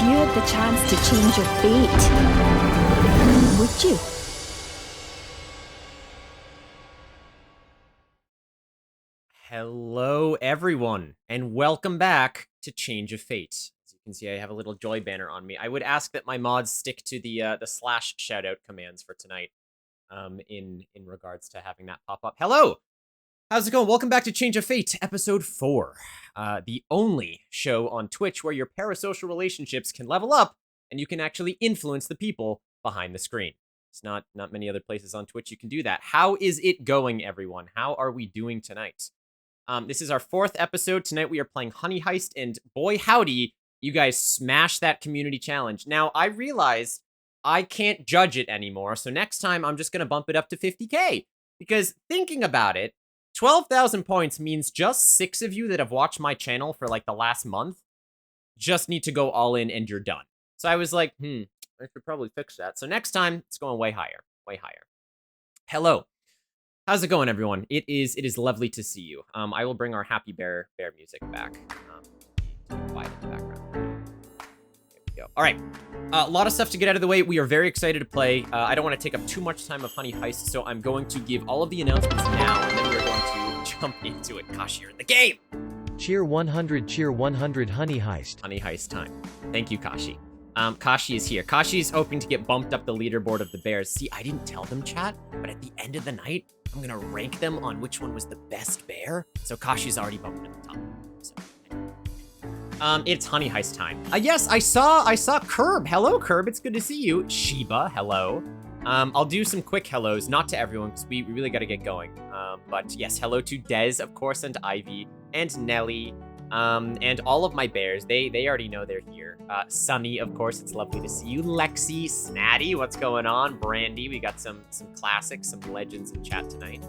If you had the chance to change your fate, would you? Hello, everyone, and welcome back to Change of Fate. As you can see, I have a little joy banner on me. I would ask that my mods stick to the slash shoutout commands for tonight, in regards to having that pop up. Hello, how's it going? Welcome back to Change of Fate, episode 4, the only show on Twitch where your parasocial relationships can level up and you can actually influence the people behind the screen. It's not many other places on Twitch you can do that. How is it going, everyone? How are we doing tonight? This is our 4th episode. Tonight we are playing Honey Heist, and boy howdy, you guys smashed that community challenge. Now, I realized I can't judge it anymore, so next time I'm just going to bump it up to 50k. Because thinking about it, 12,000 points means just 6 of you that have watched my channel for like the last month just need to go all in and you're done. So I was like, I should probably fix that. So next time, it's going way higher, way higher. Hello. How's it going, everyone? It is lovely to see you. I will bring our happy bear music back. Quiet in the background. There we go. All right, a lot of stuff to get out of the way. We are very excited to play. I don't want to take up too much time of Honey Heist, so I'm going to give all of the announcements now, and then we're going to jump into it. Gosh, you're in the game. Cheer 100, Honey Heist. Honey Heist time. Thank you, Kashi. Kashi is here. Kashi's hoping to get bumped up the leaderboard of the bears. See, I didn't tell them, chat, but at the end of the night, I'm gonna rank them on which one was the best bear. So Kashi's already bumped at the top. So, it's Honey Heist time. Yes, I saw Curb. Hello, Curb. It's good to see you. Shiba, hello. I'll do some quick hellos, not to everyone, because we really got to get going. But yes, hello to Dez, of course, and Ivy, and Nelly, and all of my bears. They already know they're here. Sunny, of course, it's lovely to see you. Lexi, Snatty, what's going on? Brandy, we got some classics, some legends in chat tonight.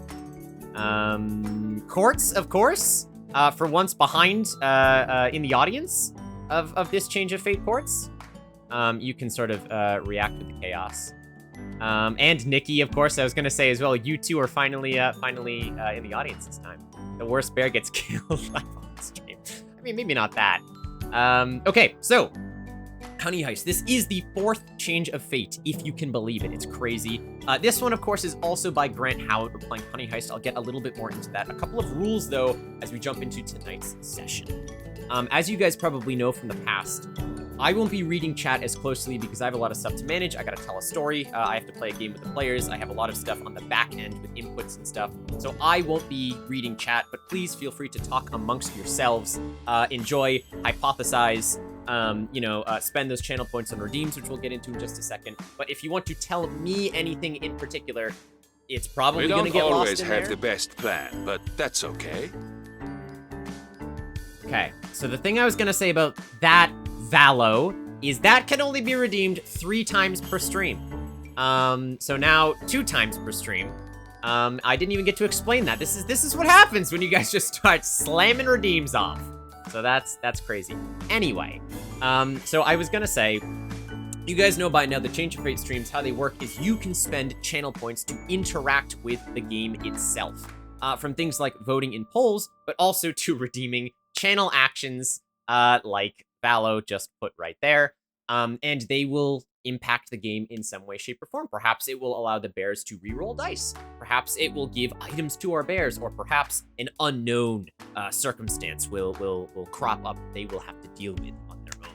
Quartz, of course, for once behind in the audience of this Change of Fate, Quartz. You can sort of react with the chaos. And Nikki, of course, I was gonna say as well, you two are finally in the audience this time. The worst bear gets killed live on stream. I mean, maybe not that. Okay, so Honey Heist. This is the 4th Change of Fate, if you can believe it. It's crazy. This one, of course, is also by Grant Howard. We're playing Honey Heist. I'll get a little bit more into that. A couple of rules, though, as we jump into tonight's session. As you guys probably know from the past, I won't be reading chat as closely because I have a lot of stuff to manage. I gotta tell a story. I have to play a game with the players. I have a lot of stuff on the back end with inputs and stuff. So I won't be reading chat, but please feel free to talk amongst yourselves. Enjoy, hypothesize, spend those channel points on redeems, which we'll get into in just a second. But if you want to tell me anything in particular, it's probably gonna get lost in there. We don't always have the best plan, but that's okay. Okay, so the thing I was gonna say about that Valo is that can only be redeemed 3 times per stream. So now 2 times per stream. I didn't even get to explain that. This is what happens when you guys just start slamming redeems off. So that's crazy. Anyway, so I was gonna say, you guys know by now the Change of Fate streams, how they work is you can spend channel points to interact with the game itself. From things like voting in polls, but also to redeeming channel actions, like Valo just put right there, and they will impact the game in some way, shape, or form. Perhaps it will allow the bears to reroll dice. Perhaps it will give items to our bears, or perhaps an unknown circumstance will crop up they will have to deal with on their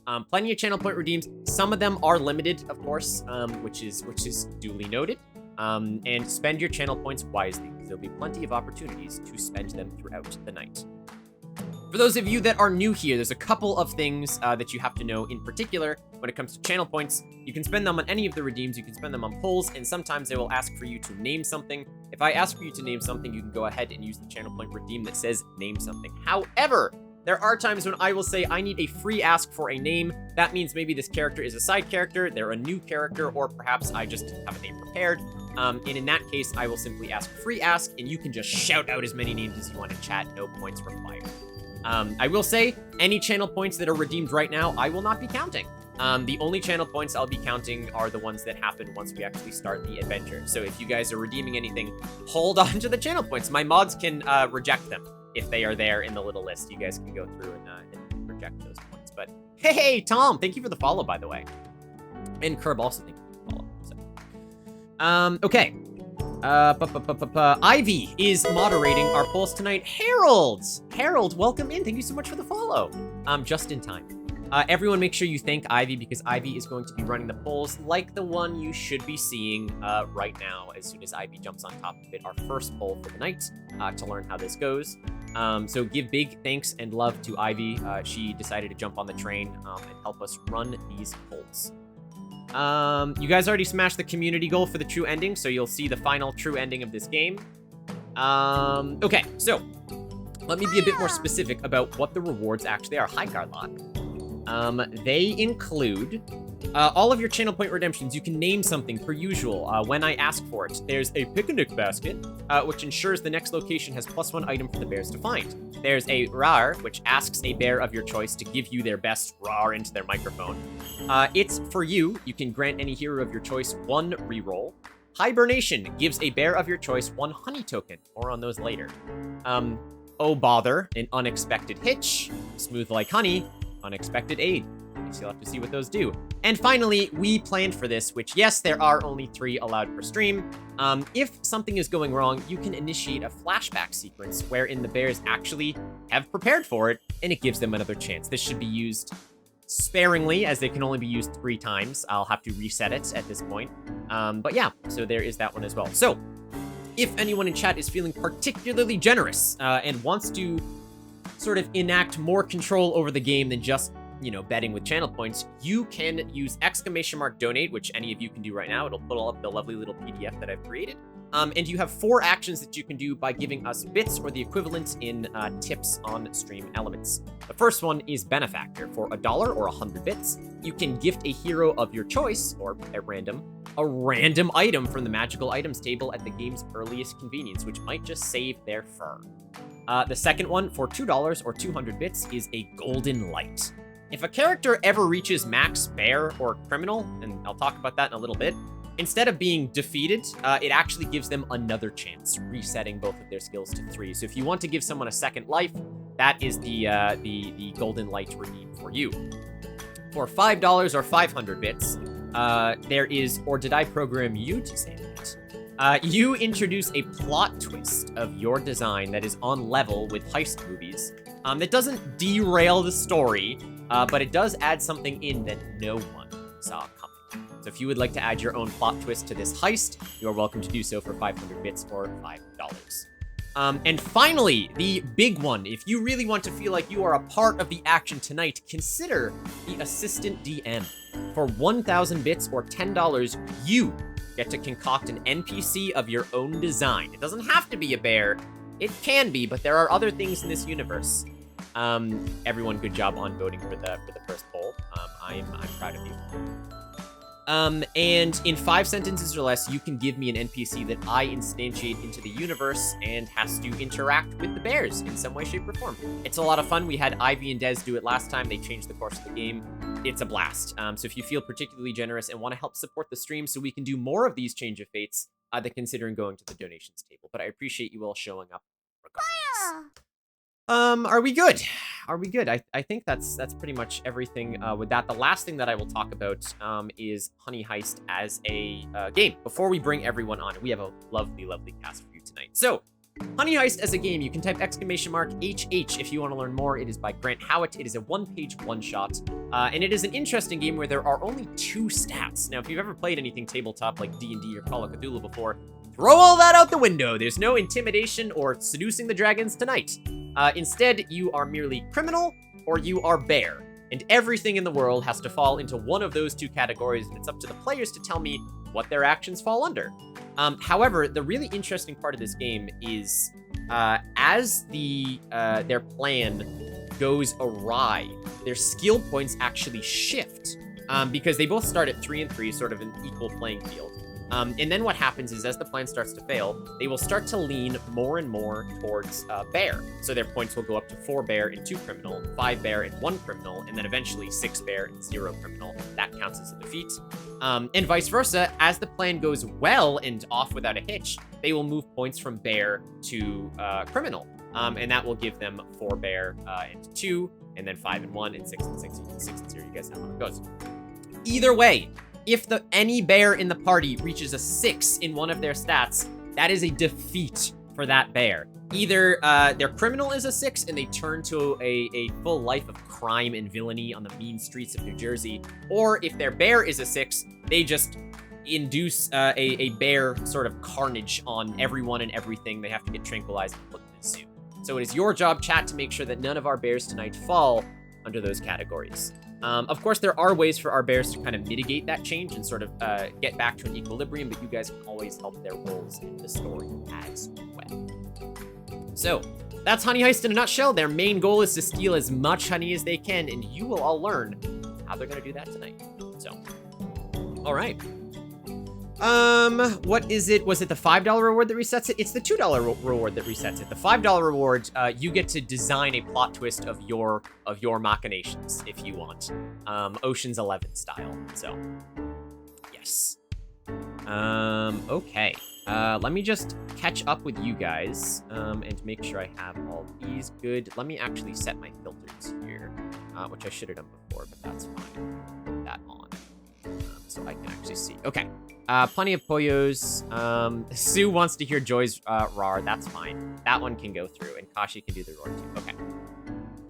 own. Plenty of channel point redeems. Some of them are limited, of course, which is duly noted. And spend your channel points wisely, because there'll be plenty of opportunities to spend them throughout the night. For those of you that are new here, there's a couple of things that you have to know in particular when it comes to channel points. You can spend them on any of the redeems, you can spend them on polls, and sometimes they will ask for you to name something. If I ask for you to name something, you can go ahead and use the channel point redeem that says name something. However, there are times when I will say I need a free ask for a name. That means maybe this character is a side character, they're a new character, or perhaps I just have a name prepared. And in that case, I will simply ask free ask, and you can just shout out as many names as you want in chat, no points required. I will say, any channel points that are redeemed right now, I will not be counting. The only channel points I'll be counting are the ones that happen once we actually start the adventure. So if you guys are redeeming anything, hold on to the channel points. My mods can reject them if they are there in the little list. You guys can go through and reject those points. But hey, Tom, thank you for the follow, by the way. And Curb also thank you for the follow. So. Okay. Ivy is moderating our polls tonight. Harold, welcome in. Thank you so much for the follow. Just in time. Everyone make sure you thank Ivy because Ivy is going to be running the polls like the one you should be seeing right now as soon as Ivy jumps on top of it. Our first poll for the night to learn how this goes. So give big thanks and love to Ivy. She decided to jump on the train and help us run these polls. You guys already smashed the community goal for the true ending, so you'll see the final true ending of this game. Okay, so let me be a bit more specific about what the rewards actually are. Hi, Garlock. They include all of your channel point redemptions. You can name something per usual when I ask for it. There's a picnic basket, which ensures the next location has +1 item for the bears to find. There's a rar, which asks a bear of your choice to give you their best rar into their microphone. It's for you. You can grant any hero of your choice 1 reroll. Hibernation gives a bear of your choice 1 honey token. More on those later. Oh bother, an unexpected hitch. Smooth like honey. Unexpected aid. So you'll have to see what those do. And finally, we planned for this, which, yes, there are only 3 allowed per stream. If something is going wrong, you can initiate a flashback sequence wherein the bears actually have prepared for it, and it gives them another chance. This should be used sparingly, as they can only be used 3 times. I'll have to reset it at this point. But yeah, so there is that one as well. So, if anyone in chat is feeling particularly generous and wants to sort of enact more control over the game than just, you know, betting with channel points, you can use !donate, which any of you can do right now. It'll pull up the lovely little PDF that I've created. And you have 4 actions that you can do by giving us bits or the equivalent in tips on stream elements. The first one is Benefactor. For $1 or 100 bits, you can gift a hero of your choice, or a random item from the magical items table at the game's earliest convenience, which might just save their fur. The second one, for $2 or 200 bits, is a Golden Light. If a character ever reaches max bear or criminal, and I'll talk about that in a little bit, instead of being defeated, it actually gives them another chance, resetting both of their skills to 3. So if you want to give someone a second life, that is the Golden Light redeem for you. For $5 or 500 bits, there is, or did I program you to say that? You introduce a plot twist of your design that is on level with heist movies. That doesn't derail the story, but it does add something in that no one saw coming. So if you would like to add your own plot twist to this heist, you are welcome to do so for 500 bits or $5. And finally, the big one. If you really want to feel like you are a part of the action tonight, consider the Assistant DM. For 1,000 bits or $10, you get to concoct an NPC of your own design. It doesn't have to be a bear. It can be, but there are other things in this universe. Everyone, good job on voting for the first poll. I'm proud of you. And in 5 sentences or less, you can give me an NPC that I instantiate into the universe and has to interact with the bears in some way, shape, or form. It's a lot of fun. We had Ivy and Dez do it last time. They changed the course of the game. It's a blast. So if you feel particularly generous and want to help support the stream so we can do more of these Change of Fates, then considering going to the donations table. But I appreciate you all showing up regardless. Are we good? Are we good? I think that's pretty much everything with that. The last thing that I will talk about is Honey Heist as a game. Before we bring everyone on, we have a lovely, lovely cast for you tonight. So, Honey Heist as a game, you can type !HH if you want to learn more. It is by Grant Howitt. It is a 1-page one-shot, and it is an interesting game where there are only 2 stats. Now, if you've ever played anything tabletop like D&D or Call of Cthulhu before, throw all that out the window. There's no intimidation or seducing the dragons tonight. Instead, you are merely criminal or you are bear, and everything in the world has to fall into one of those 2 categories, and it's up to the players to tell me what their actions fall under. However, the really interesting part of this game is as their plan goes awry, their skill points actually shift because they both start at 3 and 3, sort of an equal playing field. And then what happens is as the plan starts to fail, they will start to lean more and more towards bear. So their points will go up to 4 bear and 2 criminal, 5 bear and 1 criminal, and then eventually 6 bear and 0 criminal. That counts as a defeat. And vice versa, as the plan goes well and off without a hitch, they will move points from bear to criminal. And that will give them 4 bear and 2, and then 5 and 1, and 6 and 6, 6 and 0. You guys know how it goes. Either way, if any bear in the party reaches a 6 in one of their stats, that is a defeat for that bear. Either their criminal is a 6 and they turn to a full life of crime and villainy on the mean streets of New Jersey, or if their bear is a 6, they just induce a bear sort of carnage on everyone and everything. They have to get tranquilized and put in a zoo. So it is your job, chat, to make sure that none of our bears tonight fall under those categories. Of course, there are ways for our bears to kind of mitigate that change and sort of get back to an equilibrium, but you guys can always help their roles in the story as well. So, that's Honey Heist in a nutshell. Their main goal is to steal as much honey as they can, and you will all learn how they're going to do that tonight. So, all right. What is it? Was it the $5 reward that resets it? It's the $2 reward that resets it. The $5 reward, you get to design a plot twist of your machinations if you want. Ocean's 11 style. So, yes. Okay. Let me just catch up with you guys, and make sure I have all these good. Let me actually set my filters here, which I should have done before, but that's fine. Put that on, so I can actually see. Okay. Plenty of Poyos. Sue wants to hear Joy's roar. That's fine. That one can go through, and Kashi can do the roar too. Okay.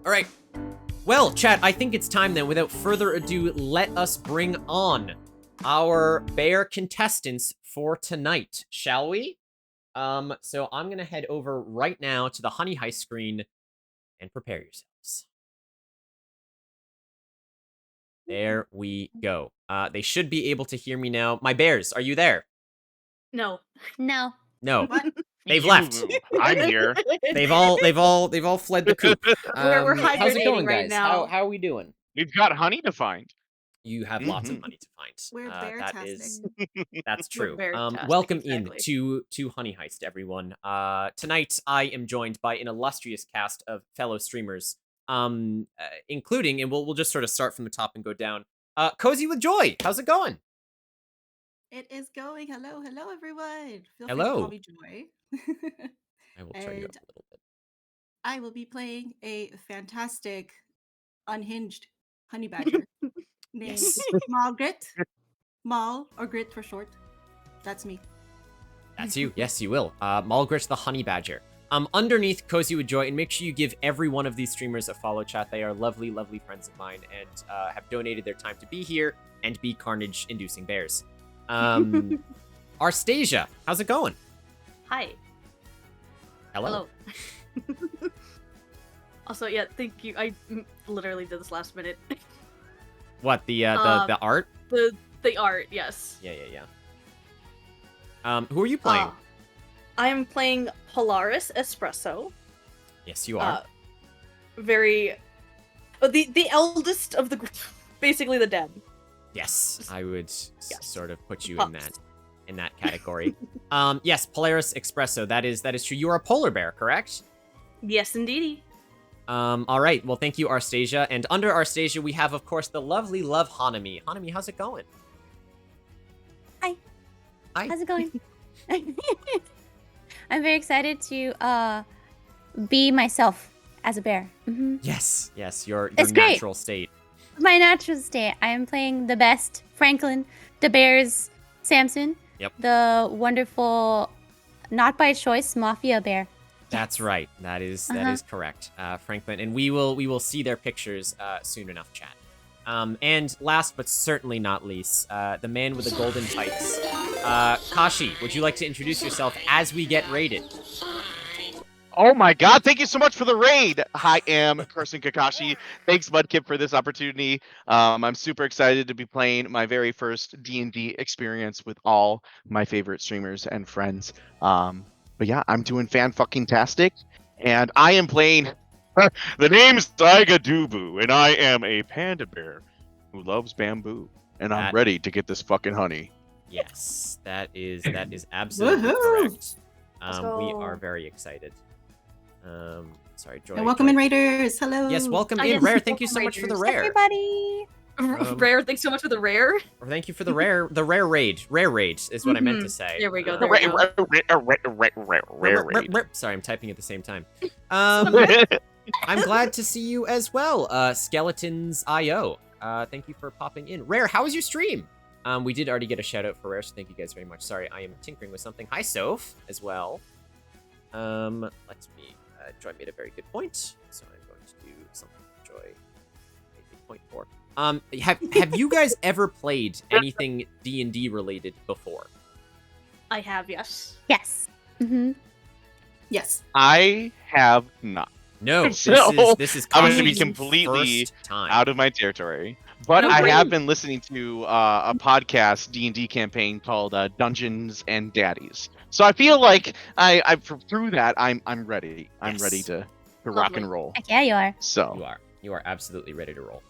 All right. Well, chat, I think it's time then. Without further ado, let us bring on our bear contestants for tonight, shall we? So I'm gonna head over right now to the Honey Heist screen and prepare yourselves. There we go. They should be able to hear me now. My bears, are you there? No. No. No. What? They've left. I'm here. They've all fled the coop. We're How's it hibernating going, right guys? now. How are we doing? We've got honey to find. You have lots of money to find. We're That's true. bear-tastic, Welcome exactly. in to Honey Heist, everyone. Tonight I am joined by an illustrious cast of fellow streamers, including, and we'll just sort of start from the top and go down. CozyWithJoy, how's it going? It is going. Hello, everyone. Feel free to Hello. call me Joy. I will turn you up a little bit. I will be playing a fantastic, unhinged honey badger named Yes. Margaret. Mal, or Grit for short. That's me. That's you. Yes, you will. Malgrit the Honey Badger. Underneath CozyWithJoy, and make sure you give every one of these streamers a follow, chat. They are lovely, lovely friends of mine and have donated their time to be here and be carnage-inducing bears. Xarstasia, how's it going? Hi. Hello. Also, yeah, thank you. I literally did this last minute. What, the art? The art, yes. Yeah. Who are you playing? I am playing Polaris Espresso. Yes, you are. The eldest of the group, basically the den. Yes, I would sort of put you Pups. in that category. Yes, Polaris Espresso. That is true. You are a polar bear, correct? Yes, indeedy. All right. Well, thank you, Xarstasia. And under Xarstasia, we have, of course, the lovely Love Hanami. Hanami, how's it going? Hi. Hi. How's it going? I'm very excited to be myself as a bear. Yes, your It's great. natural state. My natural state. I am playing the best Franklin, the bear's Samson. Yep. The wonderful, not by choice, mafia bear. That's right. That is correct, Franklin. And we will see their pictures soon enough, chat. And last but certainly not least, the man with the golden pipes. Kashi, would you like to introduce yourself as we get raided? Oh my god, thank you so much for the raid! I am Carson Kakashi. Thanks, Mudkip, for this opportunity. I'm super excited to be playing my very first D&D experience with all my favorite streamers and friends. But yeah, I'm doing fan-fucking-tastic, and I am playing... The name's Daiga Dubu, and I am a panda bear who loves bamboo. And I'm ready to get this fucking honey. Yes, that is absolutely correct. We are very excited. Sorry, Joy. And welcome in, Raiders. Hello. Yes, welcome Oh, in, yes, Rare. Thank you so welcome, much for the Raiders. rare. Everybody. Rare, thanks so much for the rare. Or thank you for the rare raid. Rare raid is what I meant to say. There we go. Uh, There we go. Rare raid. Sorry, I'm typing at the same time. I'm glad to see you as well, Skeletons IO. Thank you for popping in. Rare, how was your stream? We did already get a shout out for Rare, so thank you guys very much. Sorry, I am tinkering with something. Hi, Soph, as well. Let me. Joy made a very good point, so I'm going to do something Joy made a point for. Have you guys ever played anything D&D related before? I have, yes. Yes. Mm-hmm. Yes. I have not. No, So, this is I'm going to be Koshi's completely first time. out of my territory. But No, I great. have been listening to a podcast D&D campaign called Dungeons and Daddies. So I feel like I through that I'm ready. I'm Yes. ready to rock Lovely. and roll. Heck yeah, you are. So You are absolutely ready to roll.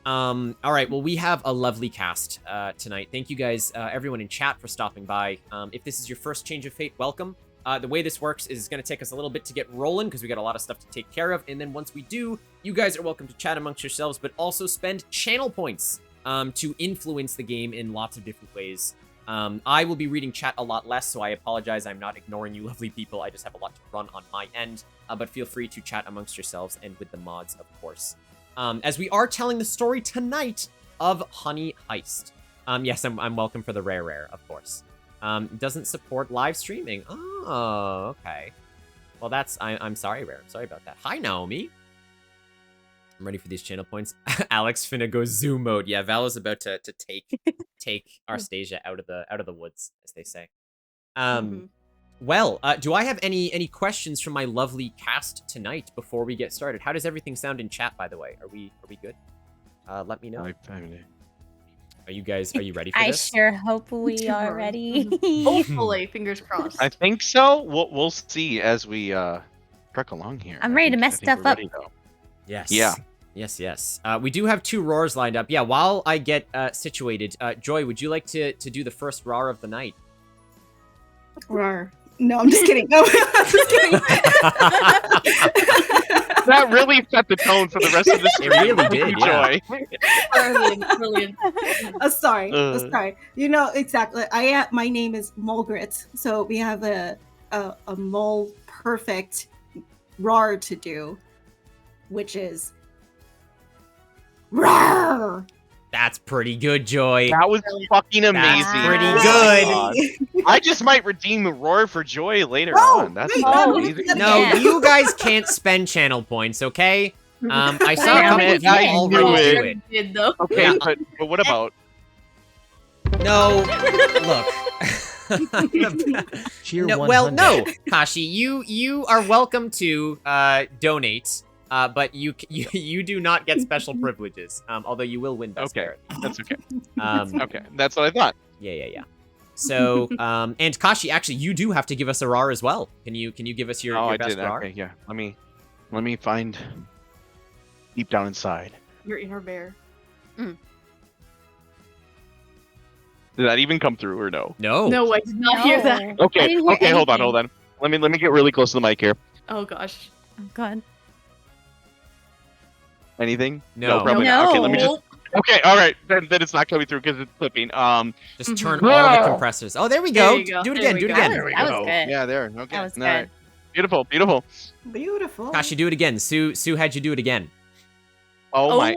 All right, well, we have a lovely cast tonight. Thank you guys, everyone in chat, for stopping by. If this is your first Change of Fate, welcome. The way this works is it's going to take us a little bit to get rolling because we got a lot of stuff to take care of. And then once we do, you guys are welcome to chat amongst yourselves, but also spend channel points to influence the game in lots of different ways. I will be reading chat a lot less, so I apologize. I'm not ignoring you lovely people. I just have a lot to run on my end. But feel free to chat amongst yourselves and with the mods, of course. As we are telling the story tonight of Honey Heist. Yes, I'm welcome for the rare, of course. Doesn't support live streaming. Oh, okay. Well, I'm sorry, Rare. I'm sorry about that. Hi, Naomi. I'm ready for these channel points. Alex finna go zoom mode. Yeah, Val is about to take xArstasia out of the woods, as they say. Well, do I have any questions from my lovely cast tonight before we get started? How does everything sound in chat, by the way? Are we good? Let me know. Are you ready for I this? sure hope we are ready. Hopefully, fingers crossed. I think so. We'll see as we trek along here. I'm ready to mess stuff up. Yes. Yeah. Yes. We do have 2 roars lined up. Yeah, while I get situated, Joy, would you like to do the first roar of the night? Roar. No, I'm just kidding. No, I'm just kidding. That really set the tone for the rest of the It stream. really did, yeah. Joy. Brilliant. Sorry. Sorry. You know exactly. My name is Mulgrit, so we have a mole perfect roar to do, which is roar. That's pretty good, Joy. That was fucking amazing. That's pretty Oh good. my God. I just might redeem the roar for Joy later Oh, on. That's wait, amazing. No, Yeah. you guys can't spend channel points, okay? I saw I a couple know, of you I already knew do it. it. Did though. Okay, Yeah. but what about? No, look. Cheer No, 100. well, no, Kashi, you are welcome to donate, but you do not get special privileges. Although you will win best Okay, parrot. that's okay. Um, Okay, that's what I thought. yeah. So, and Kashi, actually, you do have to give us a RAR as well. Can you give us your I best did. RAR? Okay, yeah. Let me find deep down inside. Your inner bear. Did that even come through or no? No. No, I did not hear that. I Okay, didn't hear okay, hold on. anything. Let me get really close to the mic here. Oh gosh. Oh god. Anything? No. probably not. Okay, let me just. Nope. Okay, all right. Then it's not coming through because it's flipping. Just turn all the compressors. Oh, there we go. There you go. Do it There again. we Do it go. again. That was good. Yeah, there. Okay. That was All right. good. Beautiful, beautiful. Beautiful. Kashi, do it again. Sue, how'd you do it again? Oh my.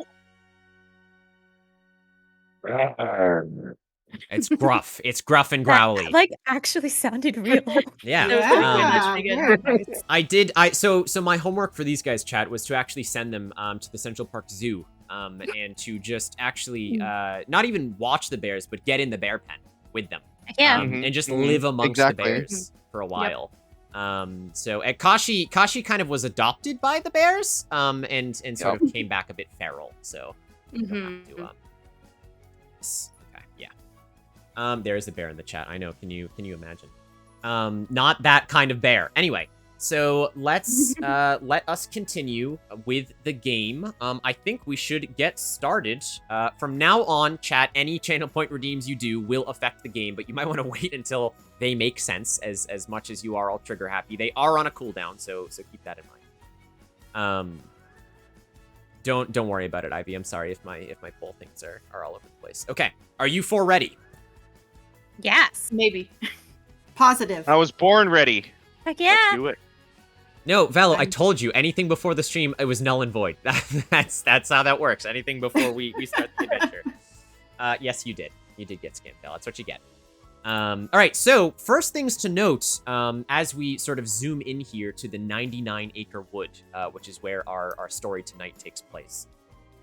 It's gruff. It's gruff and growly. That, like, actually sounded real. Yeah. That was Yeah, pretty good. I did. So my homework for these guys, chat, was to actually send them to the Central Park Zoo, and to just actually not even watch the bears, but get in the bear pen with them, Yeah. and just live amongst Exactly. the bears for a while. So at Kashi kind of was adopted by the bears, and sort of came back a bit feral. So you'll have to, okay, yeah. There's a bear in the chat. I know. Can you imagine? Not that kind of bear. Anyway, so let's let us continue with the game. I think we should get started. From now on, chat, any channel point redeems you do will affect the game, but you might want to wait until they make sense. As much as you are all trigger happy, they are on a cooldown, so keep that in mind. Don't worry about it, Ivy. I'm sorry if my poll things are all over the place. Okay, are you four ready? Yes. Maybe. Positive. I was born ready. Heck yeah. Let's do it. No, Valo, I told you, anything before the stream, it was null and void. That's how that works. Anything before we start the adventure. Yes, you did. You did get scammed, Val. That's what you get. All right, so first things to note, as we sort of zoom in here to the 99-acre wood, which is where our story tonight takes place.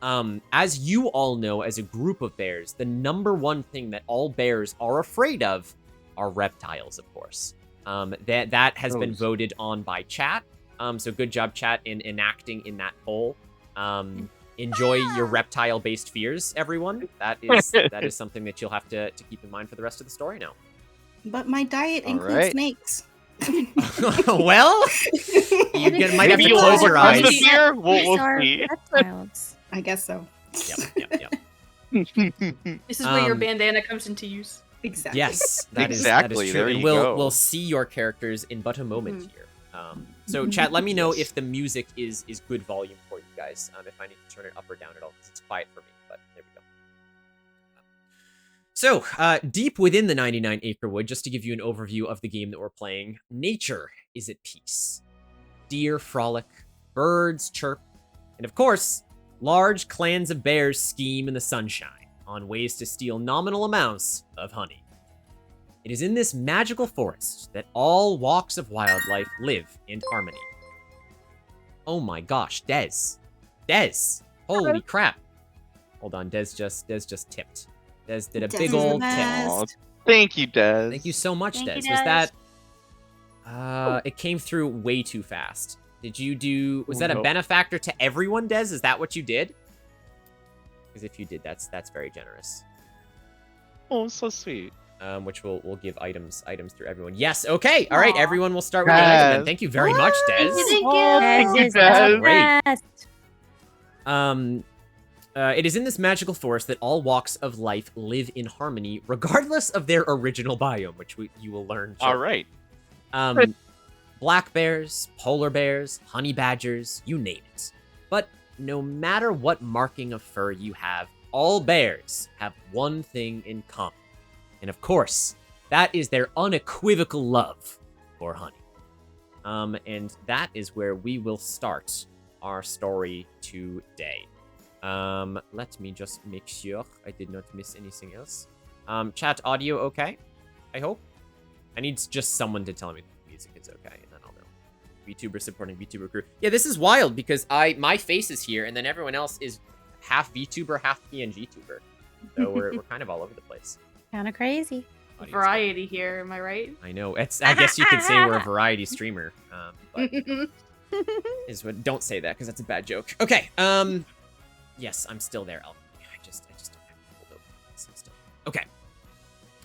As you all know, as a group of bears, the number one thing that all bears are afraid of are reptiles, of course. That has been voted on by chat. So good job, chat, in enacting in that poll. Enjoy your reptile-based fears, everyone. That is something that you'll have to keep in mind for the rest of the story now. But my diet All includes right. snakes. Well, might have to Maybe you'll close your overcome eyes. the fear. We'll Are see. reptiles. I guess so. Yep. This is where your Um, bandana comes into use. Exactly. Yes, that is Exactly, true. there And you we'll go. see your characters in but a moment here. So chat, let me know if the music is good volume for you guys. If I need to turn it up or down at all, because it's quiet for me. But there we go. So, deep within the 99-acre wood, just to give you an overview of the game that we're playing, nature is at peace. Deer frolic, birds chirp, and of course, large clans of bears scheme in the sunshine on ways to steal nominal amounts of honey. It is in this magical forest that all walks of wildlife live in harmony. Oh my gosh, Dez. Holy crap. Hold on, Dez just tipped. Dez did a Dez big is the old tip. best. Aw, thank you, Des. Thank you so much, Thank Dez. you, Was Dez. that... it came through way too fast. Did you do... Was that a No. benefactor to everyone, Dez? Is that what you did? Because if you did, that's very generous. Oh, so sweet. Which we'll give items through everyone. Yes, okay. All right, Aw. everyone will start with the item then. Yes. Thank you very much, Dez. Thank you. Oh, thank you, This is Des. the best. It is in this magical forest that all walks of life live in harmony, regardless of their original biome, which you will learn shortly. All right. Black bears, polar bears, honey badgers, you name it. But no matter what marking of fur you have, all bears have one thing in common. And of course, that is their unequivocal love for honey. And that is where we will start our story today. Let me just make sure I did not miss anything else. Chat, audio okay? I hope. I need just someone to tell me the music is okay, and then I'll know. VTuber supporting VTuber crew. Yeah, this is wild because my face is here, and then everyone else is half VTuber, half PNG tuber. So we're kind of all over the place. Kind of crazy. Audio's Variety here, am I right? I know. I guess you could say we're a variety streamer. But don't say that because that's a bad joke. Okay. Yes, I'm still there, Alchemy. I just don't have it pulled open. So I'm still okay.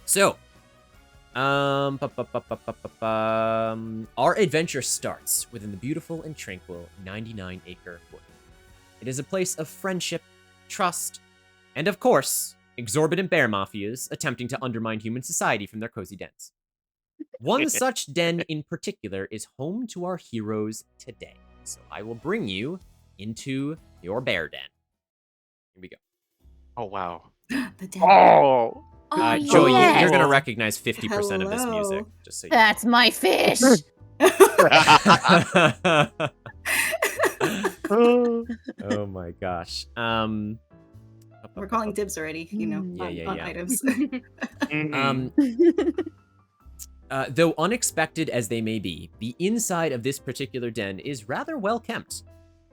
So, our adventure starts within the beautiful and tranquil 99-acre wood. It is a place of friendship, trust, and of course, exorbitant bear mafias attempting to undermine human society from their cozy dens. One such den in particular is home to our heroes today. So I will bring you into your bear den. Here we go. Oh, wow. The den. Oh. Oh, Joey, yes. you're going to recognize 50% of this Hello. music, just so you That's my fish. Oh my gosh. We're calling dibs already, you know, Yeah, on yeah. items. Mhm. Though unexpected as they may be, the inside of this particular den is rather well kept.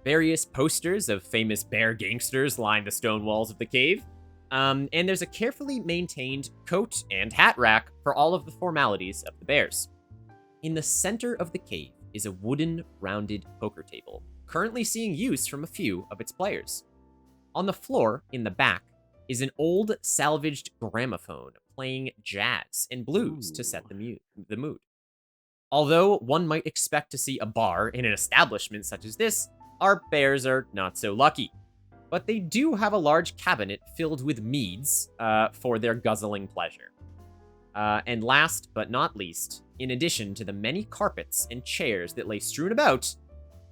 Various posters of famous bear gangsters line the stone walls of the cave, and there's a carefully maintained coat and hat rack for all of the formalities of the bears. In the center of the cave is a wooden, rounded poker table, currently seeing use from a few of its players. On the floor, in the back, is an old, salvaged gramophone playing jazz and blues to set the mood. Although one might expect to see a bar in an establishment such as this, our bears are not so lucky. But they do have a large cabinet filled with meads for their guzzling pleasure. And last but not least, in addition to the many carpets and chairs that lay strewn about,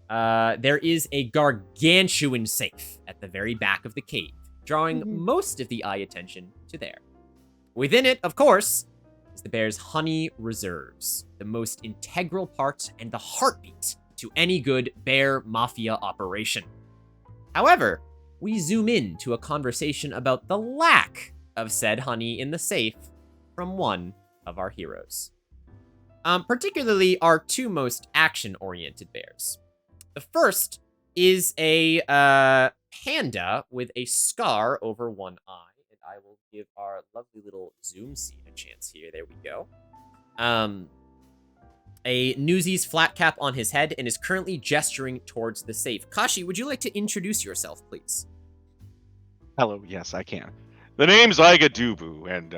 there is a gargantuan safe at the very back of the cave, drawing most of the eye attention to there. Within it, of course, is the bear's honey reserves, the most integral part and the heartbeat to any good bear mafia operation. However, we zoom in to a conversation about the lack of said honey in the safe from one of our heroes. Particularly our two most action-oriented bears. The first is a panda with a scar over one eye. And I will give our lovely little zoom scene a chance here. There we go. A Newsies flat cap on his head and is currently gesturing towards the safe. Kashi, would you like to introduce yourself, please? Hello, yes, I can. The name's Igadubu, and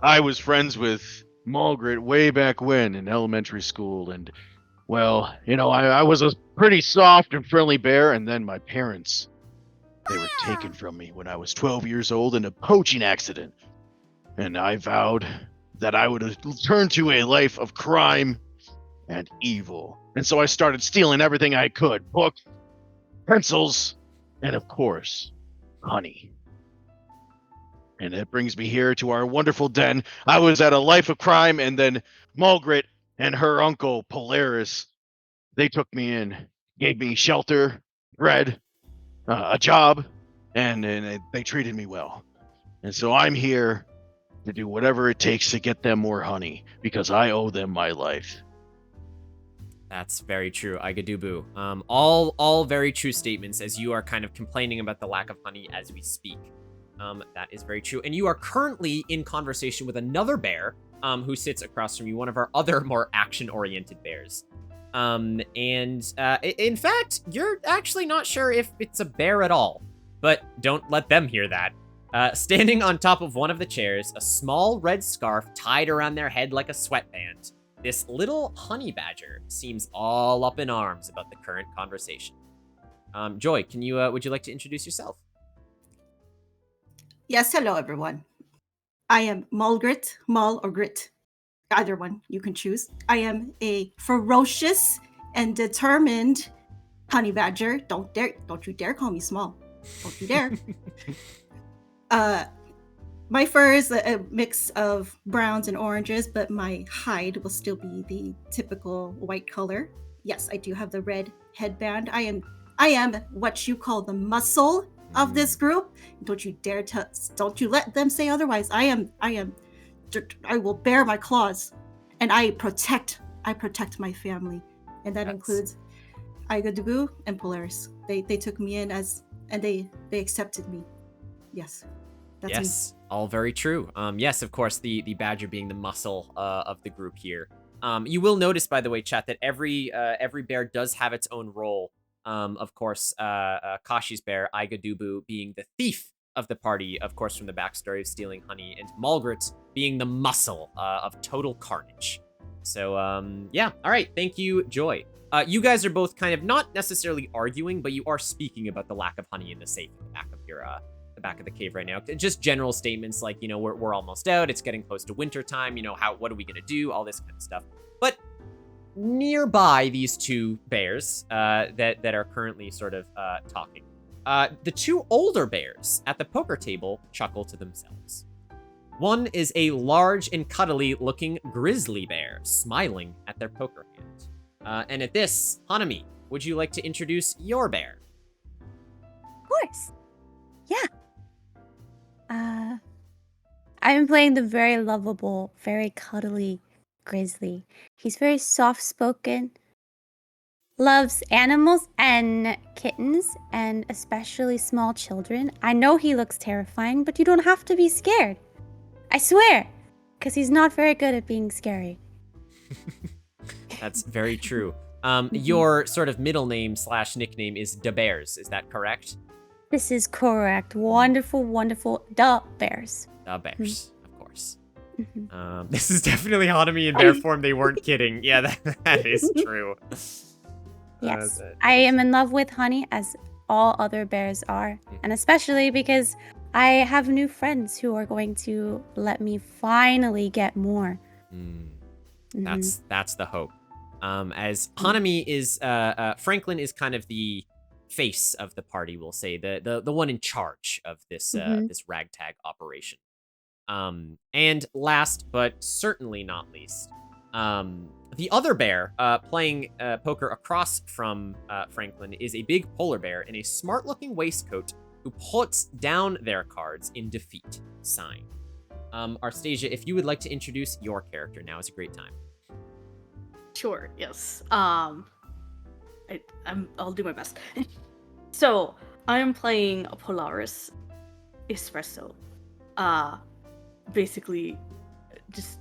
I was friends with Margaret way back when in elementary school, and, well, you know, I was a pretty soft and friendly bear, and then my parents, they were taken from me when I was 12 years old in a poaching accident. And I vowed that I would return to a life of crime and evil. And so I started stealing everything I could. Books, pencils, and of course, honey. And it brings me here to our wonderful den. I was at a life of crime, and then Margaret and her uncle, Polaris, they took me in, gave me shelter, bread, a job, and they treated me well. And so I'm here to do whatever it takes to get them more honey, because I owe them my life. That's very true, Igadubu. All very true statements, as you are kind of complaining about the lack of honey as we speak. That is very true. And you are currently in conversation with another bear who sits across from you, one of our other more action-oriented bears. In fact, you're actually not sure if it's a bear at all, but don't let them hear that. Standing on top of one of the chairs, a small red scarf tied around their head like a sweatband, this little honey badger seems all up in arms about the current conversation. Joy, would you like to introduce yourself? Yes, hello everyone. I am Mulgrit, Mul or Grit. Either one, you can choose. I am a ferocious and determined honey badger. Don't you dare call me small. Don't you dare. My fur is a mix of browns and oranges, but my hide will still be the typical white color. Yes, I do have the red headband. I am what you call the muscle of this group. Don't you dare don't you let them say otherwise. I will bear my claws, and I protect my family, and that includes Igadubu and Polaris. They took me in and they accepted me. Yes. That's yes, all very true. Yes, of course, the badger being the muscle of the group here. You will notice, by the way, chat, that every bear does have its own role. Of course, Kashi's bear, Igadubu, being the thief of the party, of course, from the backstory of stealing honey, and Mulgrit being the muscle of total carnage. So, yeah, all right, thank you, Joy. You guys are both kind of not necessarily arguing, but you are speaking about the lack of honey in the safe at the back of your the back of the cave right now. Just general statements like, you know, we're almost out. It's getting close to winter time. You know, what are we gonna do? All this kind of stuff. But nearby these two bears that are currently sort of talking, the two older bears at the poker table chuckle to themselves. One is a large and cuddly looking grizzly bear smiling at their poker hand. And at this, Hanami, would you like to introduce your bear? Of course. Yeah. I'm playing the very lovable, very cuddly grizzly. He's very soft-spoken, loves animals and kittens, and especially small children. I know he looks terrifying, but you don't have to be scared. I swear, because he's not very good at being scary. That's very true. Your sort of middle name / nickname is Da Bears, is that correct? This is correct. Wonderful, wonderful Da Bears. Da Bears, of course. This is definitely Hanami in bear form. They weren't kidding. Yeah, that is true. Yes, I am in love with honey, as all other bears are. And especially because I have new friends who are going to let me finally get more. That's the hope. As Hanami is, Franklin is kind of the face of the party, we'll say, the one in charge of this this ragtag operation. And last but certainly not least, the other bear playing poker across from Franklin is a big polar bear in a smart-looking waistcoat who puts down their cards in defeat sign. Arstasia, if you would like to introduce your character, now is a great time. Sure. Yes. I'll do my best. So I'm playing a Polaris Espresso. Basically, just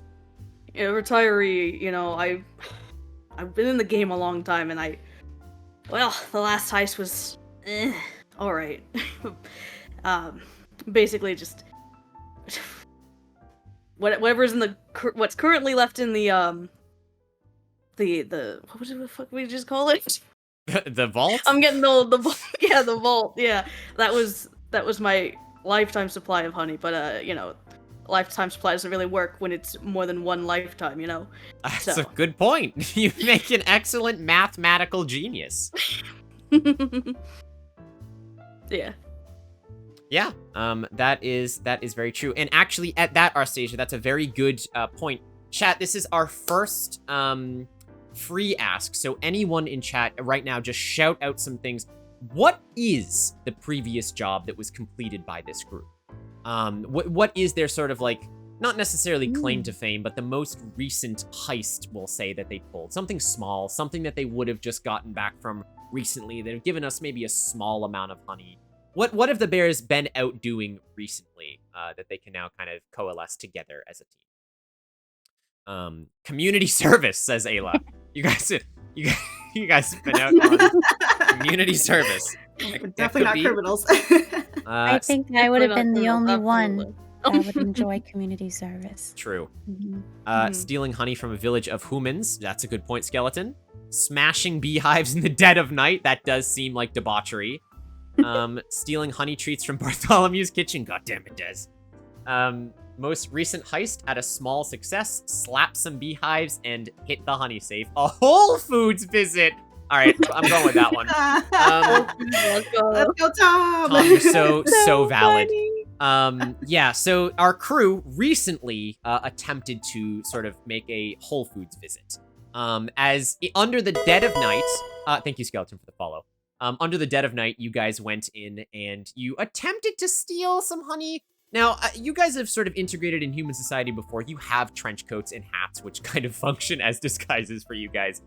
a retiree. You know, I've been in the game a long time, and the last heist was all right. Basically, just whatever's in what's currently left in the what the fuck we just call it? The vault? I'm getting old. The vault. Yeah, the vault. Yeah, that was my lifetime supply of honey. But you know, lifetime supply doesn't really work when it's more than one lifetime. You know. That's a good point. You make an excellent mathematical genius. Yeah. Yeah. That is very true. And actually, at that, Arstasia, that's a very good point. Chat, this is our first free ask, so anyone in chat right now, just shout out some things. What is the previous job that was completed by this group? What is their sort of like, not necessarily claim to fame, but the most recent heist, we'll say, that they pulled? Something small, something that they would have just gotten back from recently, that have given us maybe a small amount of honey. What have the bears been out doing recently that they can now kind of coalesce together as a team? Community service, says Ayla. You guys have been out on community service. Definitely not criminals. I think I would have been the only one that would enjoy community service. True. Stealing honey from a village of humans. That's a good point, Skeleton. Smashing beehives in the dead of night. That does seem like debauchery. Stealing honey treats from Bartholomew's kitchen. God damn it, Des. Most recent heist had a small success, slap some beehives, and hit the honey safe. A Whole Foods visit. All right, I'm going with that one. Let's go, Tom. Tom, you're so valid. Yeah, so our crew recently attempted to sort of make a Whole Foods visit. Under the dead of night, thank you, Skeleton, for the follow. Under the dead of night, you guys went in and you attempted to steal some honey. Now, you guys have sort of integrated in human society before. You have trench coats and hats, which kind of function as disguises for you guys.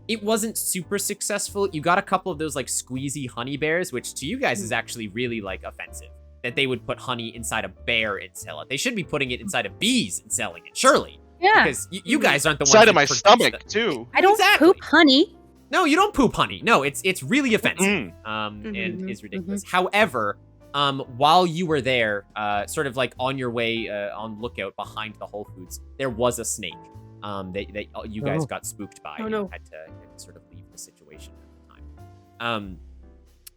It wasn't super successful. You got a couple of those, like, squeezy honey bears, which to you guys is actually really, like, offensive. That they would put honey inside a bear and sell it. They should be putting it inside of bees and selling it, surely. Yeah. Because you guys aren't the ones Inside that of my produce stomach, them. too. I don't poop honey. No, you don't poop honey. No, it's really offensive. And is ridiculous. However, while you were there, sort of like on your way on lookout behind the Whole Foods, there was a snake that you guys got spooked by. Oh, no. And had to sort of leave the situation at the time.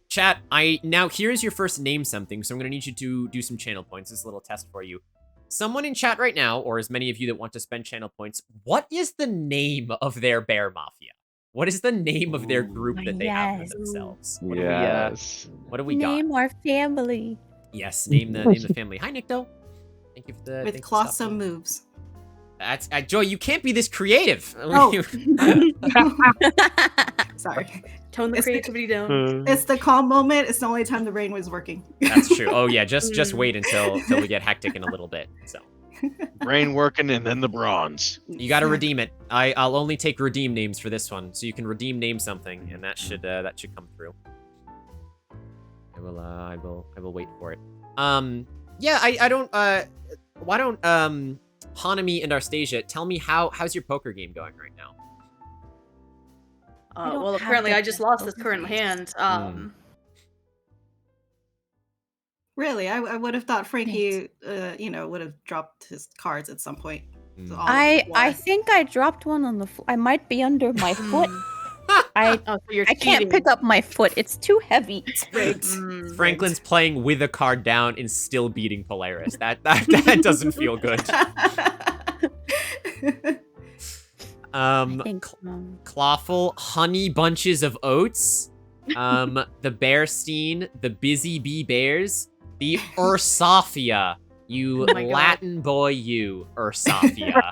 Chat, now here's your first name something, so I'm going to need you to do some channel points. This is a little test for you. Someone in chat right now, or as many of you that want to spend channel points, what is the name of their bear mafia? What is the name of their group that they have for themselves? What do we got? Name our family. Yes, name the family. Hi, Nikto. Thank you for the With Colossum moves. That's Joy. You can't be this creative. Oh. Sorry. Tone the creativity down. It's the calm moment. It's the only time the brain was working. That's true. Oh yeah, just wait until we get hectic in a little bit. So. Brain working and then the bronze. You got to redeem it. I'll only take redeem names for this one, so you can redeem name something, and that should come through. I will wait for it. Yeah, I don't. Why don't Hanami and Arstasia tell me how's your poker game going right now? Well, apparently I just lost this current hand. Really, I would have thought Frankie, would have dropped his cards at some point. I think I dropped one on the floor. I might be under my foot. I can't pick up my foot. It's too heavy. Franklin's playing with a card down and still beating Polaris. That doesn't feel good. I think Clawful, honey bunches of oats. The Bearstein, the Busy Bee Bears, the Xarstassia. You Oh my God. Latin boy, you Xarstassia.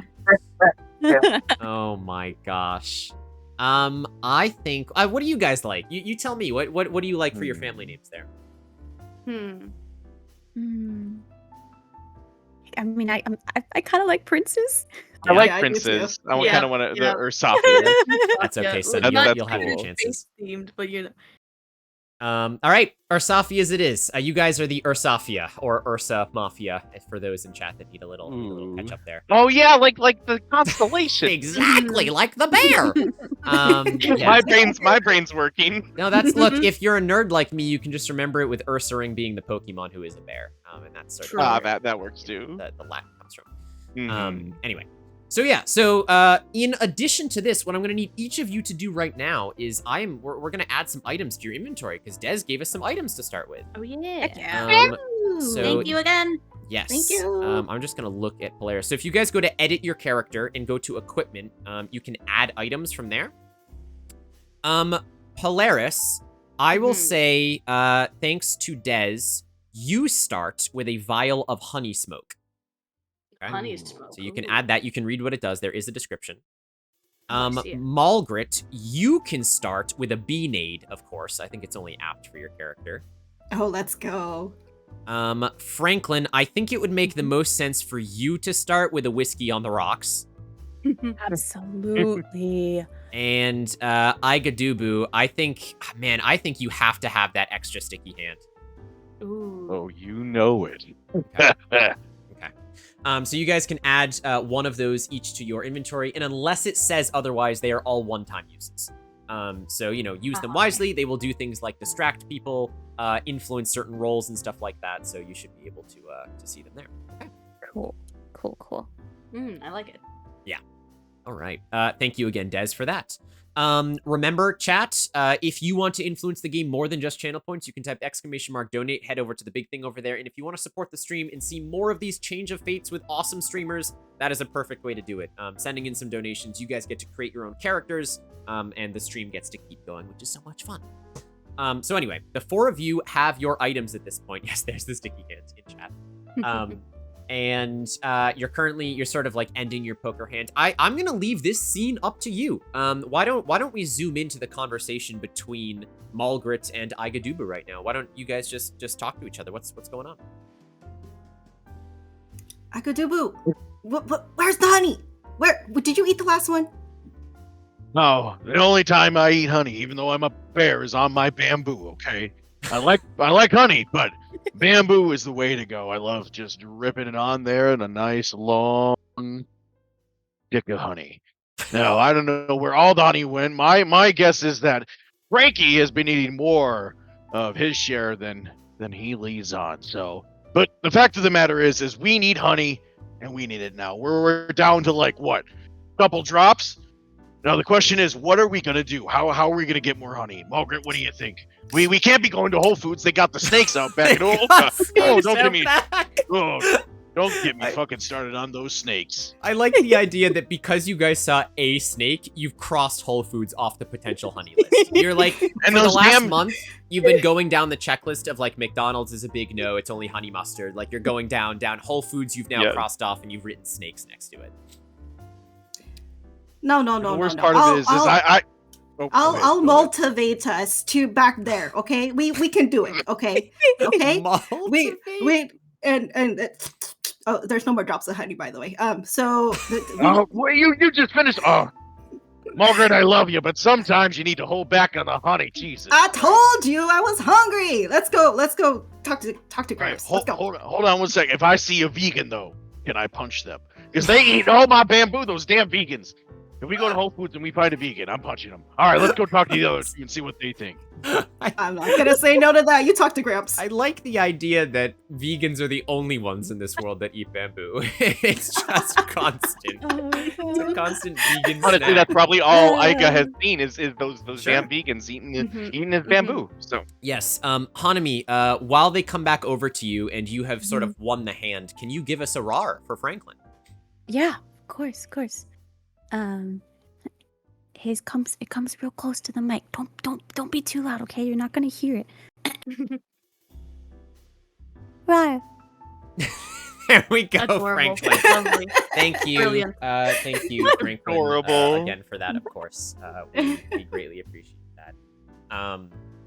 Oh my gosh. I think. What do you guys like? You tell me. What do you like for your family names there? I mean, I kind of like Princess. I like Yeah, I do too. Princes. I Yeah, kind of want to yeah. the Ursafia. That's okay, son. That's You'll have your cool. chances. Themed, but you know. All right, Ursafias it is. You guys are the Ursafia, or Ursa Mafia, for those in chat that need a little catch up there. Oh yeah, like the constellation. Exactly, like the bear. Yeah. My brain's working. No, look, if you're a nerd like me, you can just remember it with Ursaring being the Pokemon who is a bear. And that's sort of True. that works too. the Latin comes from. Mhm. Anyway. So in addition to this, what I'm gonna need each of you to do right now is we're gonna add some items to your inventory, because Des gave us some items to start with. Oh yeah. Heck yeah. So Thank you again. yes. Thank you. I'm just gonna look at Polaris. So if you guys go to edit your character and go to equipment, you can add items from there. Polaris, I will say, thanks to Des, you start with a vial of honey smoke. Okay? Honey smoke. So you can Ooh. add that. You can read what it does. There is a description. I see it. Malgrit, you can start with a bee nade, of course. I think it's only apt for your character. Oh, let's go. Franklin, I think it would make the most sense for you to start with a whiskey on the rocks. Absolutely. And Igadubu, I think you have to have that extra sticky hand. Ooh. Oh, you know it. So you guys can add one of those each to your inventory, and unless it says otherwise, they are all one-time uses. So, use them wisely. They will do things like distract people, influence certain roles and stuff like that, so you should be able to see them there. Okay. Cool. I like it. All right. Thank you again, Des, for that. Remember, chat, if you want to influence the game more than just channel points, you can type !donate, head over to the big thing over there, and if you want to support the stream and see more of these Change of Fates with awesome streamers, that is a perfect way to do it. Sending in some donations, you guys get to create your own characters, and the stream gets to keep going, which is so much fun. So anyway, the four of you have your items at this point. Yes, there's the sticky hands in chat. And you're sort of like ending your poker hand. I'm gonna leave this scene up to you. Why don't we zoom into the conversation between Malgrit and Igadubu right now? Why don't you guys just talk to each other? What's going on? Akadubu, where's the honey? Where did you eat the last one? No, the only time I eat honey, even though I'm a bear, is on my bamboo. Okay, I like honey, but bamboo is the way to go. I love just ripping it on there and a nice long stick of honey. Now I don't know where all the honey went. My guess is that Frankie has been eating more of his share than he leads on. So, but the fact of the matter is we need honey, and we need it now. We're down to like what, couple drops. Now the question is, what are we gonna do? How are we gonna get more honey? Margaret, what do you think? We can't be going to Whole Foods. They got the snakes out back. Oh, don't get me fucking started on those snakes. I like the idea that because you guys saw a snake, you've crossed Whole Foods off the potential honey list. You're like, And for the those last damn- month, you've been going down the checklist of like McDonald's is a big no, it's only honey mustard. Like you're going down Whole Foods, you've now crossed off, and you've written snakes next to it. No. The worst part of it is I'll motivate us to back there. Okay, we can do it. Okay, okay. Wait, and oh, there's no more drops of honey, by the way. So. Wait, you just finished. Oh, Margaret, I love you, but sometimes you need to hold back on the honey. Jesus. I told you I was hungry. Let's go. Talk to Right, Gramps. Let's go. hold on one second. If I see a vegan though, can I punch them? Because they eat all my bamboo. Those damn vegans. If we go to Whole Foods and we find a vegan, I'm punching them. All right, let's go talk to the others and see what they think. I'm not gonna say no to that. You talk to Gramps. I like the idea that vegans are the only ones in this world that eat bamboo. It's just constant. It's a constant vegan Honestly, snack. that's probably all Iga has seen is those Sure. damn vegans eating his bamboo. So Yes, Hanami, while they come back over to you and you have sort of won the hand, can you give us a RAR for Franklin? Yeah, of course. it comes real close to the mic. Don't be too loud, okay? You're not gonna hear it. Right. There we go, Adorable. Franklin. Lovely. Thank you. Brilliant. Thank you, Franklin, Adorable. again for that, of course. We greatly appreciate that.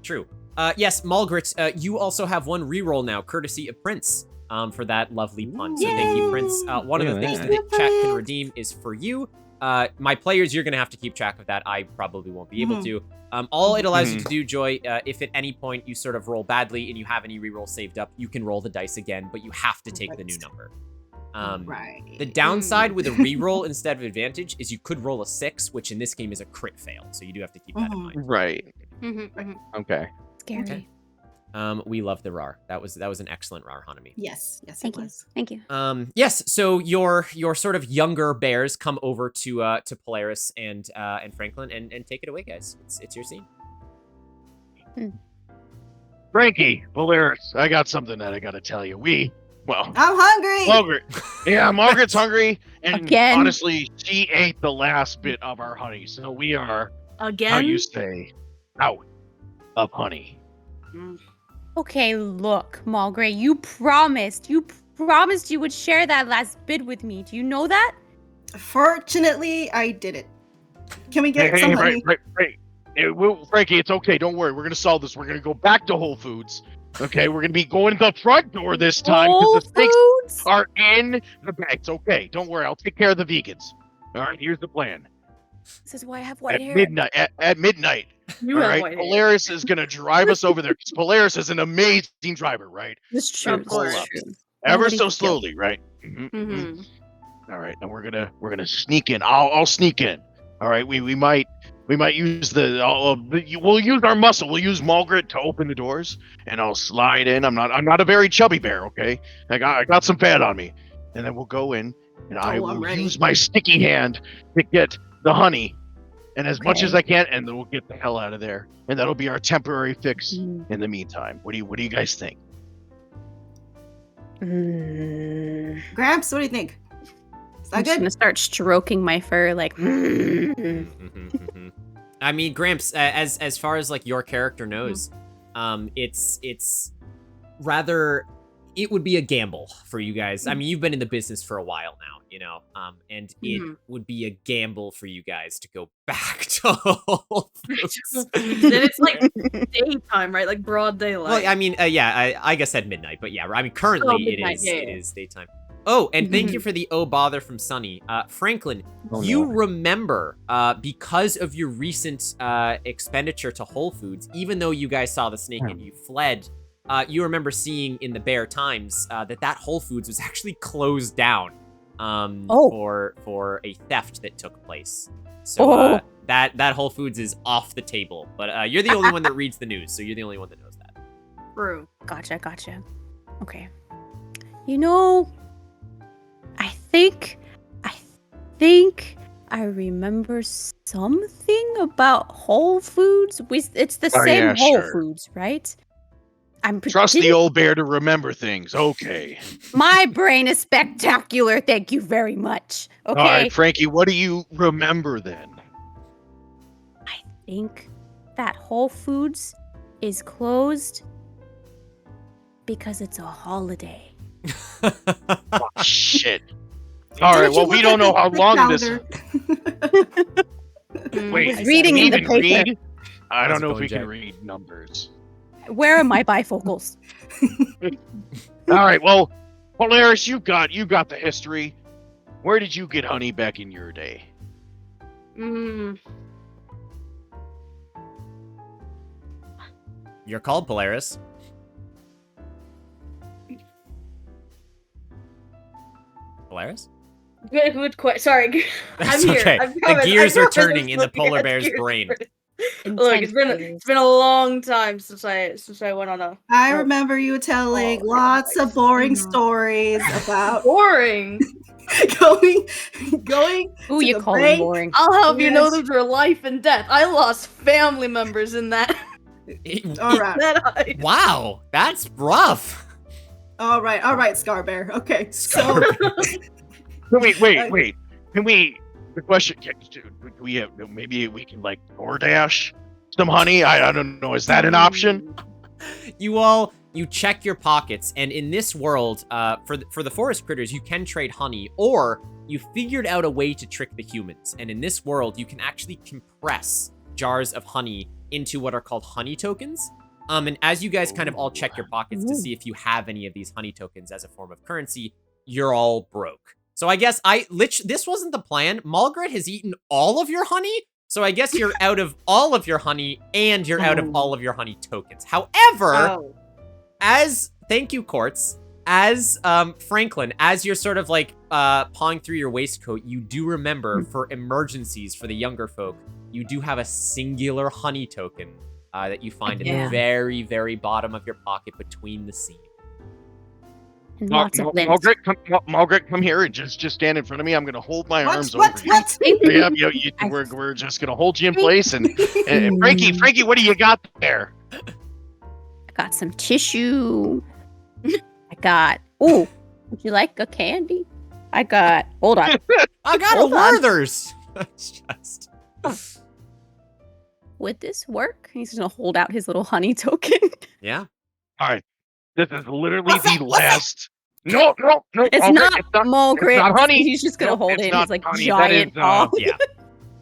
True. Yes, Malgrit, you also have one reroll now, courtesy of Prince, for that lovely pun. So thank you, Prince. One of the things that the chat can redeem is for you. My players, you're going to have to keep track of that. I probably won't be able to. All it allows you to do, Joy, if at any point you sort of roll badly and you have any reroll saved up, you can roll the dice again, but you have to take the new number. Right. The downside with a reroll instead of advantage is you could roll a 6, which in this game is a crit fail. So you do have to keep that in mind. Right. Okay. Scary. Okay. We love the RAR. That was an excellent RAR, Hanami. Yes, Thank it you. was. Thank you. Yes. So your sort of younger bears come over to Polaris and Franklin and take it away, guys. It's your scene. Frankie, Polaris, I got something that I gotta tell you. I'm hungry. Margaret. Yeah, Margaret's hungry, and Again? honestly, she ate the last bit of our honey. So we are, Again? how you say, out of honey. Okay, look, Malgray, you promised you would share that last bid with me. Do you know that? Fortunately, I did it. Can we get some honey? Right. Frankie, it's okay. Don't worry. We're gonna solve this. We're gonna go back to Whole Foods. Okay, we're gonna be going to the front door this time Whole because the steaks Foods? are in the bag. It's okay. Don't worry. I'll take care of the vegans. All right. Here's the plan. This is why I have white hair. At midnight. You All have right. white hair. Polaris is gonna drive us over there because Polaris is an amazing driver, right? It's true. Of course. It's true. Ever Nobody so can steal. slowly, right? Mhm. All right. And we're gonna sneak in. I'll sneak in. All right. We might use we'll use our muscle. We'll use Malgrit to open the doors, and I'll slide in. I'm not a very chubby bear, okay? I got some fat on me, and then we'll go in, and I I'm will ready. use my sticky hand to get the honey, and as much as I can, and then we'll get the hell out of there, and that'll be our temporary fix in the meantime. What do you guys think? Gramps, what do you think? Is I'm that just good? gonna start stroking my fur like. I mean, Gramps, as far as like your character knows, it's rather, it would be a gamble for you guys. I mean, you've been in the business for a while now, you know, and it would be a gamble for you guys to go back to Whole Foods. And it's like daytime, right? Like broad daylight. Well, I mean, yeah, I guess at midnight, but yeah, I mean, currently midnight, yeah. it is daytime. Oh, and thank you for the bother from Sunny. Franklin, Oh, you no. remember, because of your recent expenditure to Whole Foods, even though you guys saw the snake and you fled, you remember seeing in the Bear Times that Whole Foods was actually closed down for a theft that took place. So that Whole Foods is off the table. But you're the only one that reads the news, so you're the only one that knows that. True. Gotcha. Okay. You know, I think I remember something about Whole Foods. It's the Oh, same yeah, Whole sure. Foods, right? I'm Trust the old bear to remember things. Okay. My brain is spectacular. Thank you very much. Okay. All right, Frankie, what do you remember then? I think that Whole Foods is closed because it's a holiday. Oh, shit. All right, Didn't you well, we look don't at know how the long this. calendar? Wait, I was reading can in we the even paper. read? I How's don't it know if going, we can Jack? read numbers. Where are my bifocals? All right, well, Polaris, you got the history. Where did you get honey back in your day? You're called Polaris. Polaris? Good question. Sorry. That's I'm here. okay. I The promise. gears I are promise turning I'm in the looking polar at bear's gears. brain. Look, it's been a long time since I went on a I remember you telling lots of boring stories about boring. going Who to you the calling bank. boring? I'll have you know Yes. those were life and death. I lost family members in that. All right, that Wow, that's rough. all right, Scar Bear. Okay, so Wait. Can we The question: we have maybe we can like DoorDash some honey? I don't know. Is that an option? You check your pockets, and in this world, for the forest critters, you can trade honey, or you figured out a way to trick the humans. And in this world, you can actually compress jars of honey into what are called honey tokens. And as you guys kind of all check your pockets to see if you have any of these honey tokens as a form of currency, you're all broke. So I guess this wasn't the plan. Malgret has eaten all of your honey, so I guess you're out of all of your honey, and you're out of all of your honey tokens. However, thank you, Quartz, as Franklin, as you're sort of like pawing through your waistcoat, you do remember for emergencies for the younger folk, you do have a singular honey token that you find in the very, very bottom of your pocket between the seam. And lots of lint. Malgret, come here and just stand in front of me. I'm gonna hold my arms over you. What? We're just gonna hold you in place. And Frankie, what do you got there? I got some tissue. I got. Oh, would you like a candy? I got. Hold on. I got a Werther's. Just. Would this work? He's gonna hold out his little honey token. Yeah. All right. This is literally the last. No. It's not Mulgrit. It's not honey. He's just gonna hold it. It's like honey. giant paw. Yeah.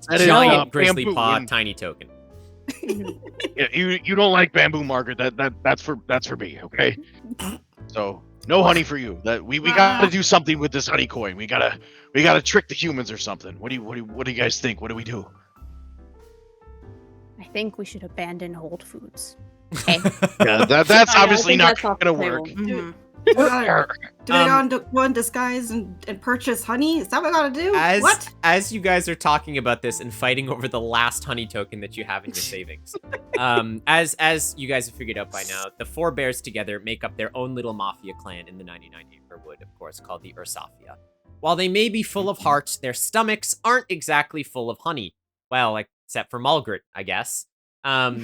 That is, Giant grizzly bamboo. paw tiny token. Yeah, you don't like bamboo, Margaret. That's for me. Okay. So no honey for you. That we gotta do something with this honey coin. We gotta trick the humans or something. What do you guys think? What do we do? I think we should abandon Whole Foods. Okay. Yeah, that's obviously not gonna work. Mm-hmm. Do we go in disguise and purchase honey? Is that what we gotta do? What? As you guys are talking about this and fighting over the last honey token that you have in your savings, as you guys have figured out by now, the four bears together make up their own little mafia clan in the 99 Acre Wood, of course, called the xArstasia. While they may be full of heart, their stomachs aren't exactly full of honey. Well, except for Mulgret, I guess. As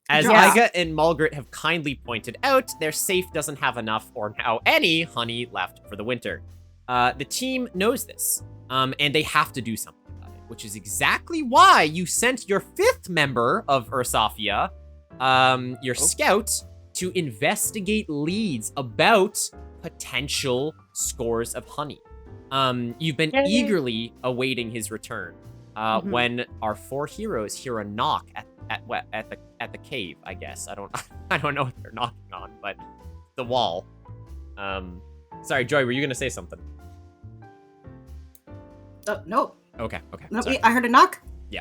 Iga and Mulgret have kindly pointed out, their safe doesn't have enough or now any honey left for the winter. The team knows this, and they have to do something about it, which is exactly why you sent your fifth member of xArstasia, your scout, to investigate leads about potential scores of honey. You've been eagerly awaiting his return. When our four heroes hear a knock at the cave, I guess. I don't know what they're knocking on, but the wall. Sorry, Joy, were you gonna say something? No. Okay. No, Sorry. I heard a knock. Yeah.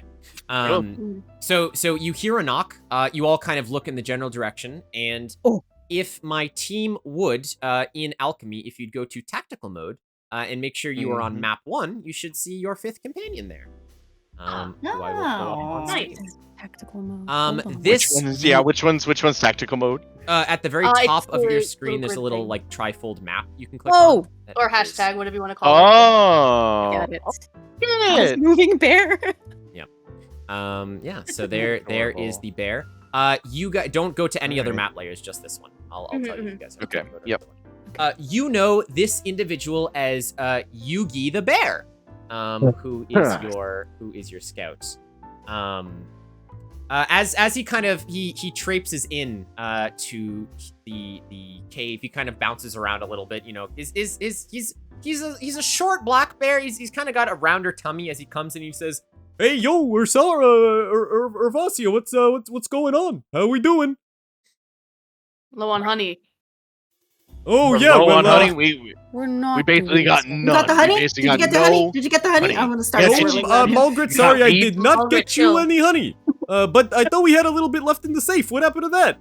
So you hear a knock. You all kind of look in the general direction, and if my team would, in alchemy, if you'd go to tactical mode, and make sure you are on map 1, you should see your fifth companion there. Nice. Tactical mode. Which one's tactical mode? At the very top of your screen, there's a little like trifold map you can click on. Or hashtag, whatever you want to call it. Got it. Good. Moving bear. Yeah. So there is the bear. You guys don't go to any other map layers, just this one. I'll tell you guys. Okay. Yep. You know this individual as Yugi the bear. Who is your scout? As he kind of he traipses in to the cave, he kind of bounces around a little bit. You know, he's a short black bear. He's kind of got a rounder tummy as he comes in. He says, "Hey, yo, xArstasia, what's going on? How we doing? Low on honey. We're low on honey. We're not. We basically got none. You got the honey? Did you get the honey? Did you get the honey? I'm gonna start. Mulgret, sorry, I did not get you any honey. But I thought we had a little bit left in the safe. What happened to that?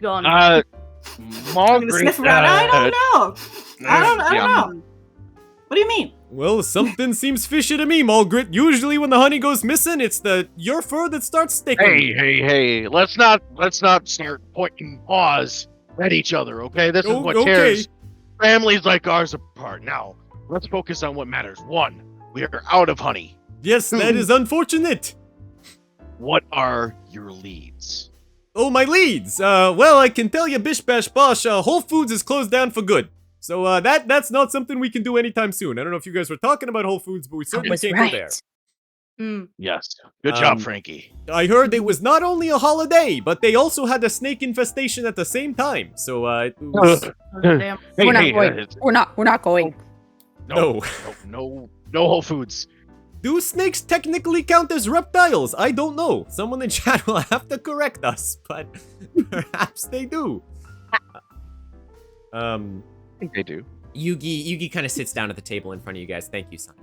Gone. Mulgret. Sniff around. I don't know. I don't know. What do you mean? Well, something seems fishy to me, Mulgret. Usually when the honey goes missing, it's your fur that starts sticking. Hey. Let's not start pointing paws at each other, okay? This is what tears families like ours apart. Now, let's focus on what matters. 1, we are out of honey. Yes, that is unfortunate. What are your leads? Oh, my leads. Well, I can tell you, bish bash bosh, Whole Foods is closed down for good. So that's not something we can do anytime soon. I don't know if you guys were talking about Whole Foods, but we I certainly was can't right. go there. Yes. Good job, Um, Frankie. I heard it was not only a holiday, but they also had a snake infestation at the same time. So it was Damn. Hey, We're not hey, going. We're not going. no Whole Foods. Do snakes technically count as reptiles? I don't know. Someone in chat will have to correct us, but perhaps they do. I think they do. Yugi kind of sits down at the table in front of you guys. Thank you, son.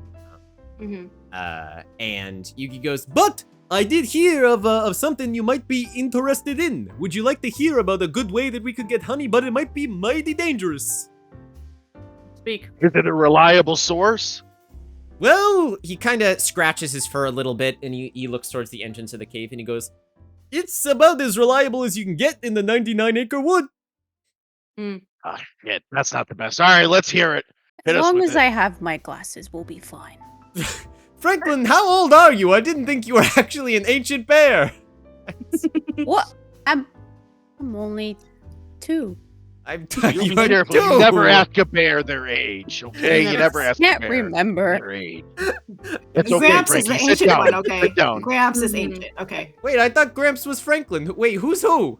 And Yugi goes, but I did hear of something you might be interested in. Would you like to hear about a good way that we could get honey, but it might be mighty dangerous? Speak. Is it a reliable source? Well, he kind of scratches his fur a little bit, and he looks towards the entrance of the cave, and he goes, it's about as reliable as you can get in the 99-acre wood. Ah, shit, that's not the best. All right, let's hear it. As Hit us long with as it. I have my glasses, we'll be fine. Franklin, how old are you? I didn't think you were actually an ancient bear. What? I'm only 2. I'm You you're careful. two. You never ask a bear their age, okay? You never ask a Can't bear remember. their age. It's okay, Gramps is the Frankie. Sit ancient down. one, okay? Sit down. Gramps is ancient, okay. Wait, I thought Gramps was Franklin. Wait, who's who?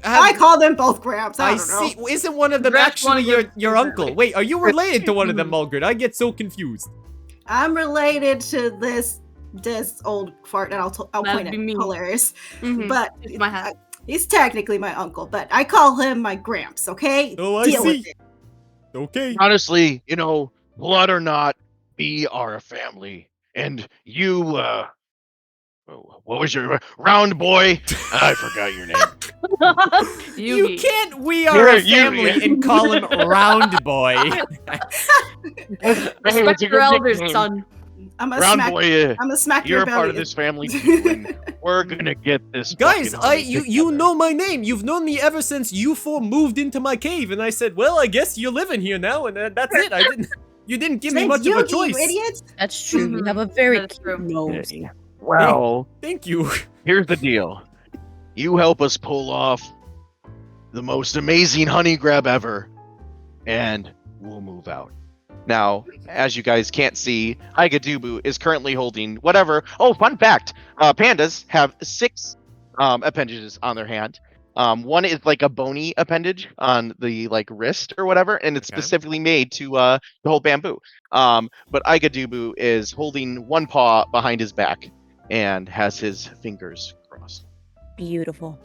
I call them both Gramps. I I don't know. see. Isn't one of them Gramps actually one of your them- your uncle? Wait, are you related to one of them, Mulgrid? I get so confused. I'm related to this old fart, and I'll That'd point be at me. colors. Mhm. But It's my hat. he's technically my uncle, but I call him my Gramps. Okay? Oh, I Deal see. with it. Okay. Honestly, blood or not, we are a family. And you, what was your round boy? I forgot your name. You Yugi. can't. We are a You're family Yugi. and call him Round Boy. Respect your elders, son. I'm a Round smack. boy, I'm a smack you're your a part of belly. this family too, and we're gonna get this. Guys, fucking you together. know my name. You've known me ever since you four moved into my cave, and I said, well, I guess you're living here now, and that's it. You didn't give me Say much of a Yugi, choice. You idiots. That's true. You Mhm. have a very That's cute true. nose. Well, Thank you. here's the deal. You help us pull off the most amazing honey grab ever, and we'll move out. Now, as you guys can't see, Igadubu is currently holding whatever. Oh, fun fact. Pandas have 6 appendages on their hand. One is like a bony appendage on the wrist or whatever, and it's Okay. specifically made to hold bamboo. But Igadubu is holding one paw behind his back and has his fingers crossed. Beautiful.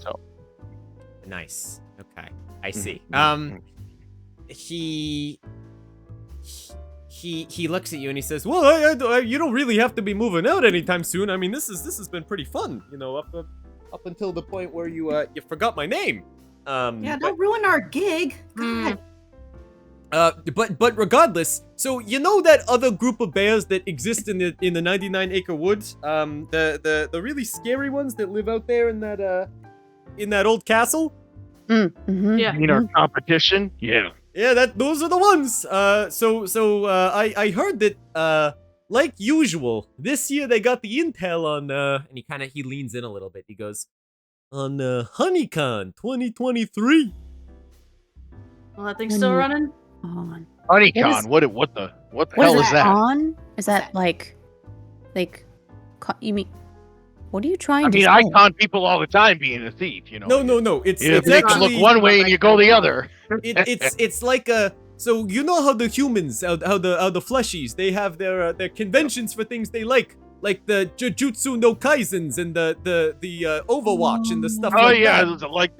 Nice. Okay, I see. Mhm. He looks at you and he says, "Well, you don't really have to be moving out anytime soon. I mean, this has been pretty fun, up until the point where you forgot my name. Yeah, don't ruin our gig. God. But regardless, so you know that other group of bears that exist in the 99-acre woods, the really scary ones that live out there in that old castle. Mm-hmm. Yeah. You mean our competition? Yeah. Yeah, those are the ones. I heard that like usual, this year they got the intel on and he leans in a little bit. He goes, on Honeycon 2023. Well, that thing's still running? On. Honeycon. What the What hell is is that? on? Is that like, you mean? What are you trying I to mean, say? I con people all the time being a thief, No. It's You it's make it actually look one way and you go the other. it's like a. So you know how the humans, how the fleshies, they have their conventions for things they like the Jujutsu no Kaisens and the Overwatch and the stuff Oh like yeah, that. like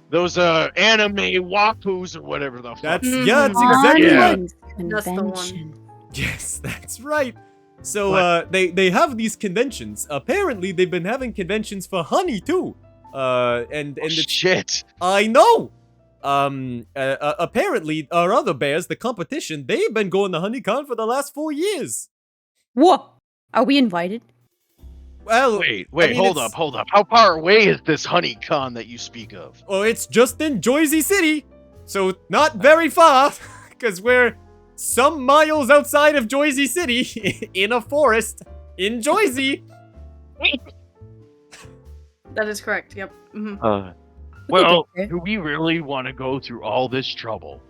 those anime wapus or whatever the fuck. That's Mhm. that's exactly Yeah. right. That's the one. Convention. Yes, that's right. So they have these conventions. Apparently they've been having conventions for honey too. And Oh, the shit. I know. Apparently our other bears, the competition, they've been going to Honeycon for the last 4 years. What? Are we invited? Well, Wait, I mean, hold it's- up. How far away is this Honeycon that you speak of? Oh, it's just in Jersey City, so not very far, because we're some miles outside of Jersey City, in a forest, in Jersey. That is correct. Yep. Mhm. Well, do we really want to go through all this trouble?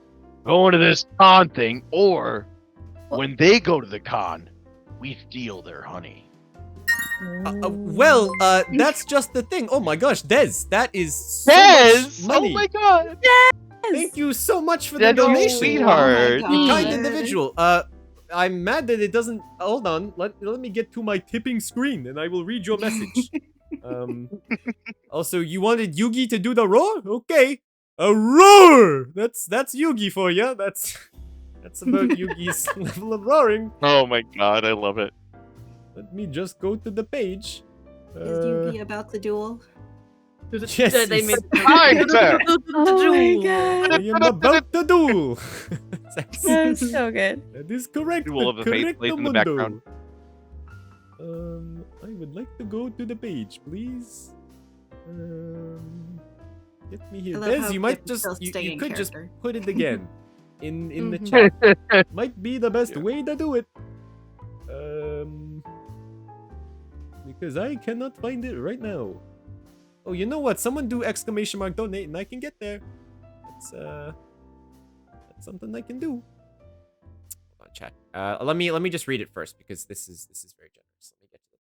Going to this con thing, or when they go to the con, we steal their honey? Well, that's just the thing. Oh my gosh, Dez, that is so Des! much money. Oh my god! Thank you so much for the That's donation. sweetheart. Oh my You kind God. individual. I'm mad that it doesn't. Hold on. Let me get to my tipping screen, and I will read your message. Also, you wanted Yugi to do the roar? Okay, a roar. That's Yugi for you. That's about Yugi's level of roaring. Oh my god, I love it. Let me just go to the page. Is Yugi about the duel? Yes, They made Hi, sir. Oh my god. I am about to do. That's so good. That is correct. Duel of the Fates plays in the background. I would like to go to the page, please. Get me here. I love Des, how you might Kip just still you staying in could just character. put it again in the Mhm. chat. Might be the best Yeah. way to do it. Because I cannot find it right now. Oh, you know what? Someone do ! Donate and I can get there. That's something I can do. Hold on, chat. Let me just read it first because this is very generous. Let me get to the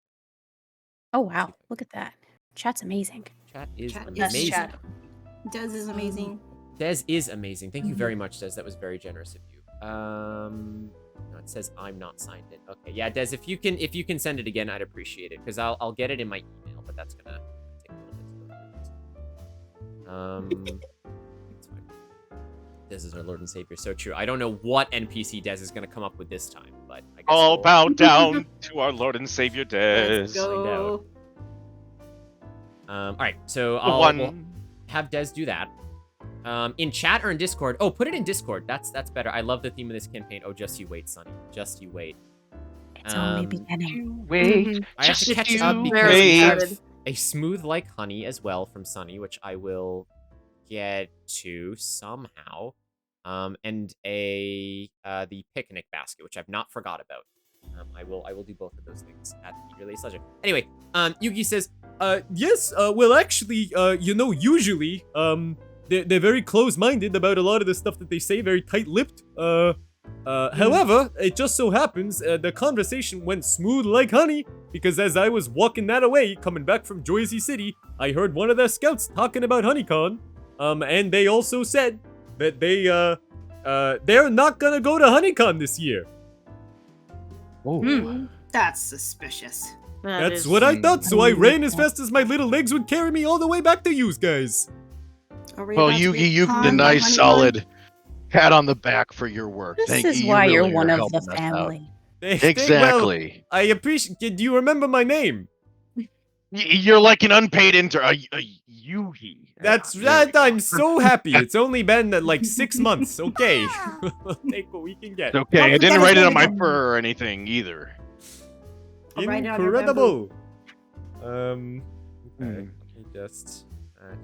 Oh wow, look at that. Chat's amazing. chat is Chat is amazing. chat. Dez is amazing. Des is amazing. Thank you very much, Des. That was very generous of you. No, it says I'm not signed in. Okay, yeah, Des, if you can send it again, I'd appreciate it because I'll get it in my email, but that's gonna take a little bit to go. It's fine. Des is our Lord and Savior. So true. I don't know what NPC Des is gonna come up with this time, but I guess All we'll bow down to our Lord and Savior Des. Let's go. All right, so The I'll one. we'll have Des do that. In chat or in Discord? Oh, put it in Discord. That's better. I love the theme of this campaign. Oh, just you wait, Sonny. Just you wait. It's only beginning. Wait. I have to Just catch you up because Very we have excited. a smooth like honey as well from Sunny, which I will get to somehow. And the picnic basket, which I've not forgot about. I will do both of those things at the earliest leisure. Anyway, Yugi says, yes, well actually, usually, they're very close-minded about a lot of the stuff that they say, very tight-lipped. However, it just so happens the conversation went smooth like honey because as I was walking that away, coming back from Joyzy City, I heard one of their scouts talking about Honeycon. And they also said that they're not gonna go to Honeycon this year. Oh. That's suspicious. That's what I thought, so I ran as fast as my little legs would carry me all the way back to yous guys. Are we Well, about to Yugi, get you conned did a by nice Honeycon? solid pat on the back for your work. This Thank is you. why You you're really one are of helping the us out. family. Well, Exactly. I appreciate. Do you remember my name? You're like an unpaid intern. A Yugi. That's There we that. go. I'm so happy. It's only been like 6 months. Okay, we'll take what we can get. It's okay. I Don't didn't forget write it his on my name. fur or anything either. I'll write it on your Incredible. Okay. Hmm. Let me just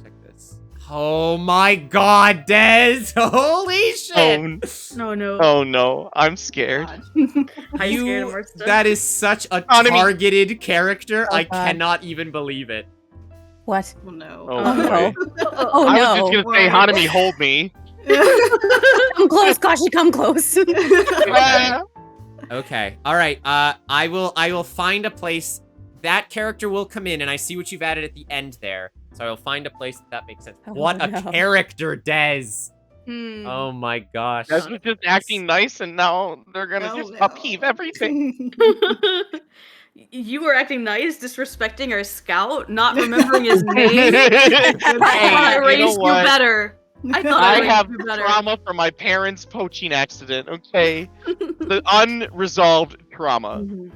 check this. Oh my God, Des! Holy shit! No. Oh no, I'm scared. How you scared of Martha? That is such a Enemy. targeted character. Oh, I God. cannot even believe it. What? Oh no. Oh, Oh, boy. Oh I no. was just gonna say, Hanami, hold me. Come close, Kashi, come close. Okay. All right. I will find a place. That character will come in, and I see what you've added at the end there. So I will find a place that makes sense. Oh, What a no. character, Des. Hmm. Oh my gosh. Guys was just acting nice, and now they're gonna Oh, just no. upheave everything. You were acting nice, disrespecting our scout, not remembering his name. I thought I you know raised you what? better. I thought I I have raised you better. trauma from my parents' poaching accident, okay? The unresolved trauma. Mhm.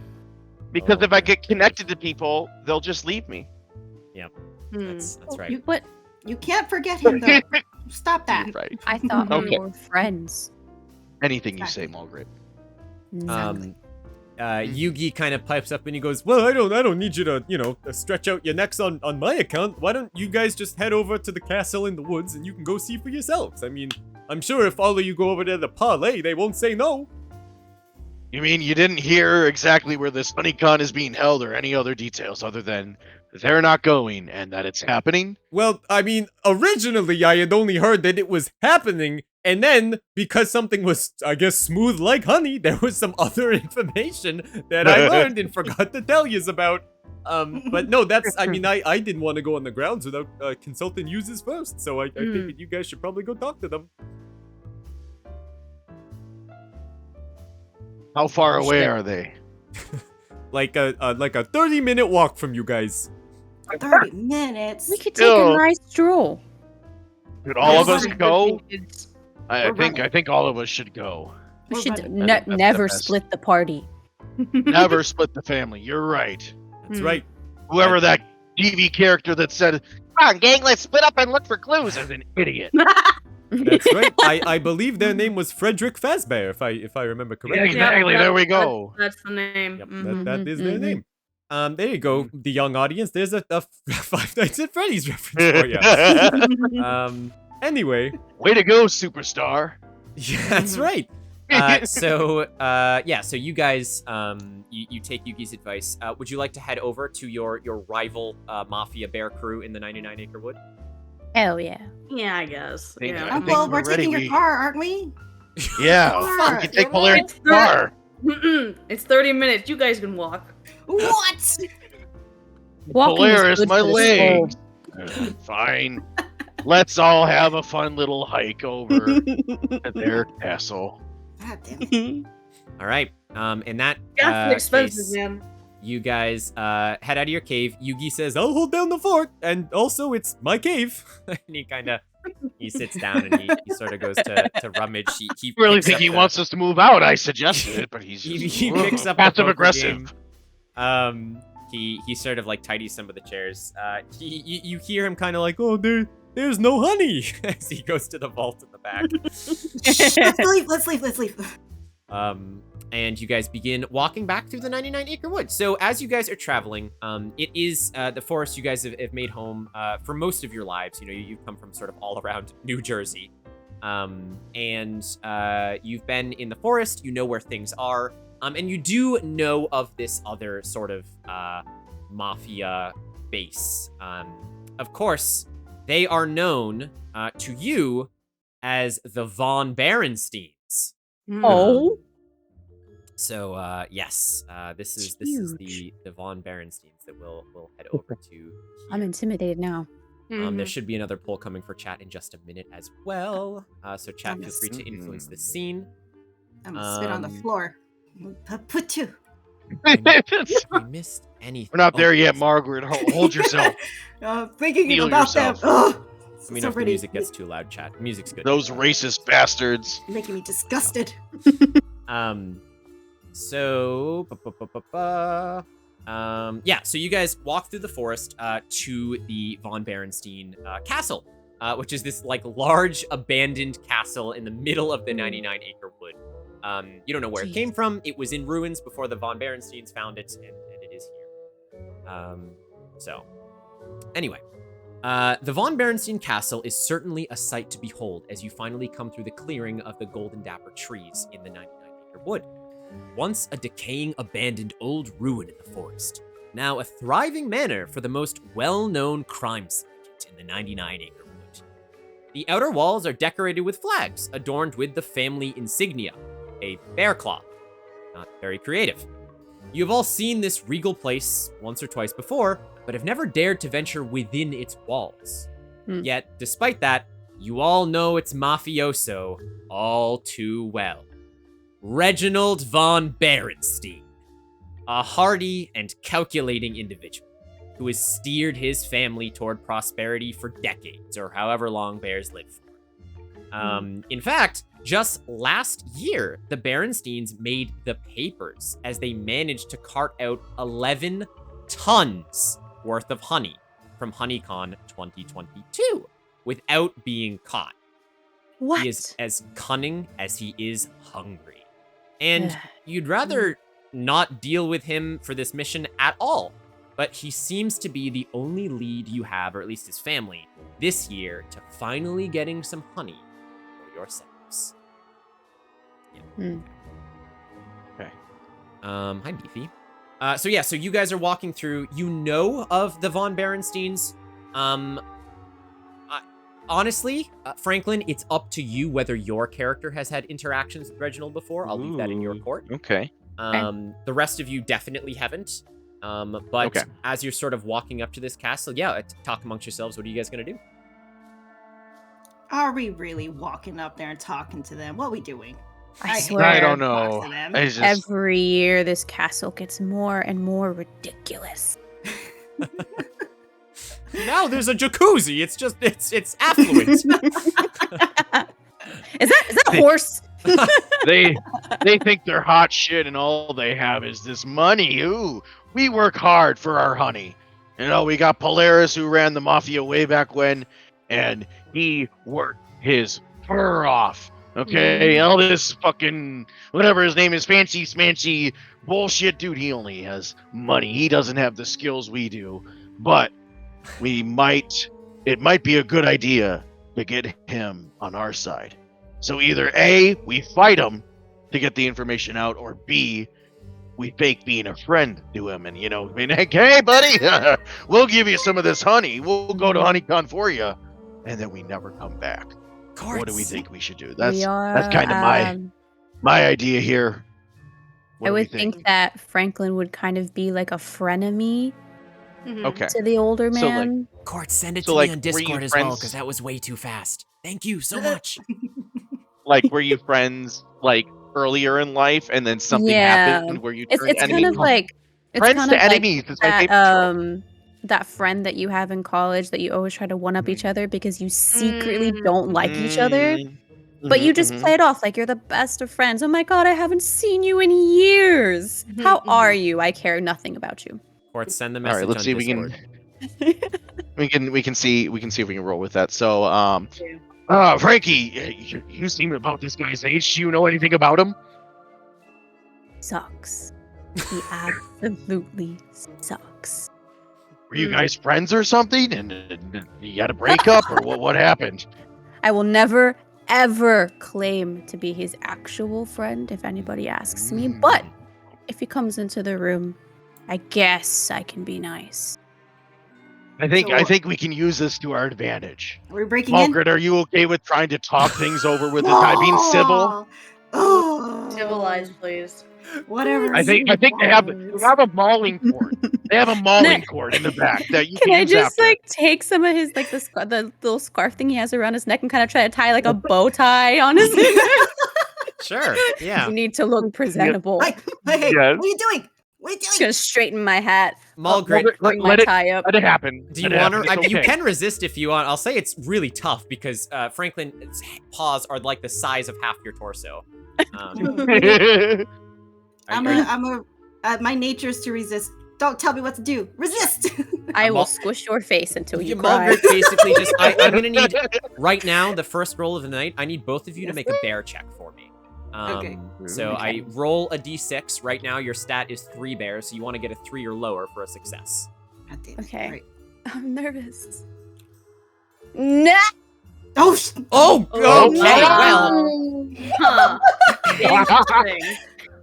Because Oh, if I get connected to people, they'll just leave me. Hmm. That's You, right. what? You can't forget him though. Stop that. Right. I thought Okay. we were friends. Anything you say, Margaret. Exactly. Yugi kind of pipes up and he goes, well, I don't need you to, stretch out your necks on my account. Why don't you guys just head over to the castle in the woods and you can go see for yourselves? I mean, I'm sure if all of you go over there to parlay, they won't say no. You mean you didn't hear exactly where this Honeycon is being held or any other details other than they're not going and that it's happening? Well, I mean, originally I had only heard that it was happening, and then, because something was, I guess, smooth like honey, there was some other information that I learned and forgot to tell yous about. But no, I mean, I didn't want to go on the grounds without consulting users first, so I figured you guys should probably go talk to them. How far away are they? Like a 30-minute walk from you guys. 30 minutes. We could take a Still- nice stroll. Could all of us Yes. go? It's- I We're think running. I think all of us should go. We We're should running. That's the never best. split the party. Never split the family. You're right. That's right. Whoever that TV character that said, "Come on, gang, let's split up and look for clues," is an idiot. That's right. I believe their name was Frederick Fazbear, if I remember Yeah, correctly. exactly. that- There we go. That's the name. Yep, Mhm. that is their mhm. name. There you go, the young audience. There's a Five Nights at Freddy's reference for you. Anyway, Way to go, superstar. yeah, that's right. So you guys, you take Yugi's advice. Would you like to head over to your rival mafia bear crew in the 99 Acre Wood? Hell yeah. Yeah, I guess. Think- Yeah. I think Well, we're we're ready. taking your We- car, aren't we? Yeah, Sure. we can take You're Polarity's right. car. It's 30 minutes. You guys can walk. What? Walking is Polaris, good my for the soul. legs. Fine. Let's all have a fun little hike over to their castle. God damn it. All right. In that Gas is expensive, case, man. you guys head out of your cave. Yugi says, "I'll hold down the fort, and also it's my cave." And he sits down and he sort of goes to rummage. He Really picks think up he the- wants us to move out? I suggested it, but he's he picks up a passive poker aggressive. game. He sort of like tidies some of the chairs. You hear him kind of like, "Oh, there's no honey," as he goes to the vault in the back. Let's leave. And you guys begin walking back through the 99 Acre Wood. So as you guys are traveling, it is the forest you guys have made home for most of your lives. You know, you've come from sort of all around New Jersey. And you've been in the forest, you know where things are. And you do know of this other sort of mafia base. Of course, they are known to you as the Von Berensteins. Oh. So yes, this is the Von Berensteins that we'll head over to. I'm intimidated now. There should be another poll coming for chat in just a minute as well. So chat, I'm feel free to influence the scene. I'm gonna spit on the Um, floor. Put two. We missed anything. We're not there Oh, yet, yes. Margaret. Hold yourself. Thinking Heal about yourself. them. Ugh. Let me know So if the pretty. music gets too loud, chat. Music's good. Those racist bastards. Making me disgusted. So yeah, so you guys walk through the forest to the Von Berenstein castle, which is this like large abandoned castle in the middle of the 99 Acre Wood. You don't know where it came from. It was in ruins before the Von Berensteins found it, and it is here. So anyway, the Von Berenstein Castle is certainly a sight to behold as you finally come through the clearing of the Golden Dapper trees in the 99 Acre Wood. Once a decaying, abandoned old ruin in the forest, now a thriving manor for the most well-known crime syndicate in the 99 Acre Wood. The outer walls are decorated with flags, adorned with the family insignia, a bear claw. Not very creative. You have all seen this regal place once or twice before, but have never dared to venture within its walls. Yet, despite that, you all know its mafioso all too well. Reginald von Berenstein, a hardy and calculating individual who has steered his family toward prosperity for decades, or however long bears live for. In fact, just last year, the Berensteins made the papers as they managed to cart out 11 tons worth of honey from Honeycon 2022 without being caught. What? He is as cunning as he is hungry. And you'd rather not deal with him for this mission at all. But he seems to be the only lead you have, or at least his family, this year to finally getting some honey for yourselves. Yeah. Okay. Hi, Beefy. So yeah, so you guys are walking through. You know of the Von Berensteins. Honestly, Franklin, it's up to you whether your character has had interactions with Reginald before. I'll leave that in your Ooh, court. Okay. The rest of you definitely haven't. But Okay. as you're sort of walking up to this castle, yeah, talk amongst yourselves. What are you guys gonna do? Are we really walking up there and talking to them? What are we doing? I hate swear. I don't to talk know. to them. I just Every year, this castle gets more and more ridiculous. Now there's a jacuzzi. It's just it's affluent. Is that a horse? they think they're hot shit and all they have is this money. Ooh, we work hard for our honey. You know, we got Polaris who ran the mafia way back when, and he worked his fur off. Okay, all this fucking whatever his name is, fancy smancy bullshit dude. He only has money. He doesn't have the skills we do. But it might be a good idea to get him on our side. So either A, we fight him to get the information out, or B, we fake being a friend to him and, you know, being like, hey, buddy, we'll give you some of this honey. We'll go to Honeycon for you. And then we never come back. What do we think we should do? That's kind of my idea here. What I do we would think that Franklin would kind of be like a frenemy Okay. to the older So, like, man. Court, send it So, to like, me on were you Discord as well, friends- because that was way too fast. Thank you so much. Like, were you friends, like, earlier in life, and then something happened where you turned It's enemy? kind of like Friends to enemies is my favorite trope. that friend that you have in college that you always try to one up each other because you secretly don't like each other. But you just play it off like you're the best of friends. Oh my god, I haven't seen you in years. How are you? I care nothing about you. Court, send the All message right, let's on see. Discord. We can see if we can roll with that. So, Frankie, you seem about this guy's age. Do you know anything about him? Sucks. He absolutely sucks. Were you guys friends or something? And you had a breakup, or what happened? I will never, ever claim to be his actual friend if anybody asks me. But if he comes into the room, I guess I can be nice. I think we can use this to our advantage. Are we breaking in? Margaret, are you okay with trying to talk things over with this guy being civil? Oh, Civilized, please. Whatever. I think they have a mauling court. They have a mauling court in the back that you Can I use just after. like take some of his like the little scarf thing he has around his neck and kind of try to tie like a bow tie on his neck? Sure. Yeah. You need to look presentable. Hey, Yes. what are you doing? What are you Just doing? gonna straighten my hat. Mulgrit, Bring my let it tie up. let it happen. do you Let it want happen. to? I mean, It's you okay. can resist if you want. I'll say it's really tough because Franklin's paws are like the size of half your torso. My nature is to resist. Don't tell me what to do. Resist. I will squish your face until you Yeah, cry. Mulgrit basically just. I'm gonna need right now the first roll of the night. I need both of you to make a bear check for me. Okay. So I roll a d6. Right now your stat is 3 bears, so you want to get a 3 or lower for a success. God damn it. Okay. All right. I'm nervous. Nah. Oh, Oh, Oh, okay. wow. Well, Huh. Interesting.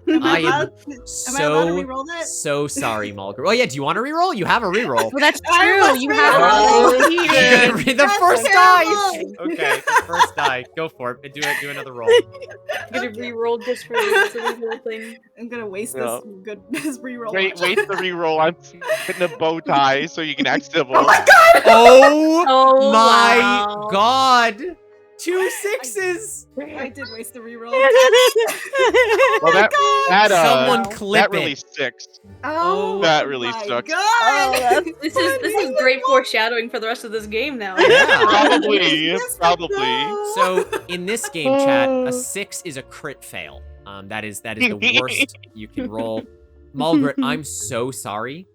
I am am I allowed to so re-roll that? so sorry, Mulgrit. Oh yeah, do you want to reroll? You have a reroll. Well, that's I true. must You be have wrong. all You're heated. gonna read the That's first terrible. die. Okay, the first die. Go for it. Do another roll. I'm gonna re-roll just for this little thing. I'm gonna waste Yeah. this re-roll. Wait the reroll. I'm putting a bow tie so you can act civil. Oh my god! Oh, Oh my wow. god! 2 6s. I did waste the reroll. Well, that Someone that clip really it. sticks. Oh, That really my sucks. God. This is great foreshadowing for the rest of this game now. Yeah. Probably. Yes, Probably. no. So in this game, chat, a 6 is a crit fail. That is the worst you can roll. Mulgrit, I'm so sorry.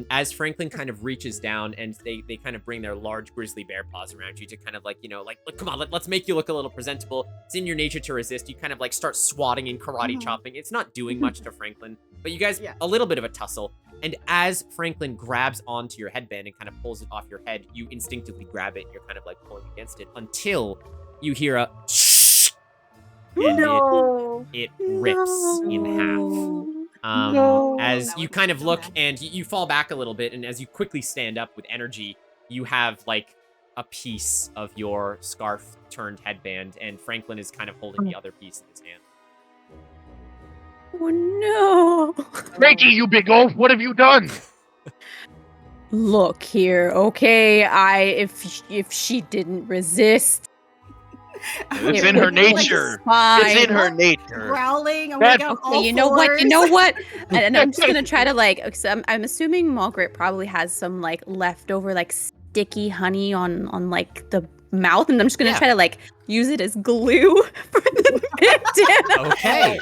As Franklin kind of reaches down and they kind of bring their large grizzly bear paws around you to kind of like, you know, like, look, come on, let's make you look a little presentable. It's in your nature to resist. You kind of like start swatting and karate chopping. It's not doing much to Franklin, but you guys, a little bit of a tussle. And as Franklin grabs onto your headband and kind of pulls it off your head, you instinctively grab it and you're kind of like pulling against it until you hear a shh. and No. it rips in half. As That you would kind be of so look bad. and you fall back a little bit, and as you quickly stand up with energy, you have like a piece of your scarf turned headband, and Franklin is kind of holding the other piece in his hand. Oh no. Frankie, you big oaf, what have you done? Look here, okay? If she didn't resist, It's it in her would be nature. fine. It's in her nature. Growling. I'm That- gonna go Okay, all you know what? You fours. know what? And I'm just gonna try to like. I'm assuming Margaret probably has some like leftover like sticky honey on like the mouth, and I'm just gonna Yeah. try to like use it as glue for the bandana. Okay.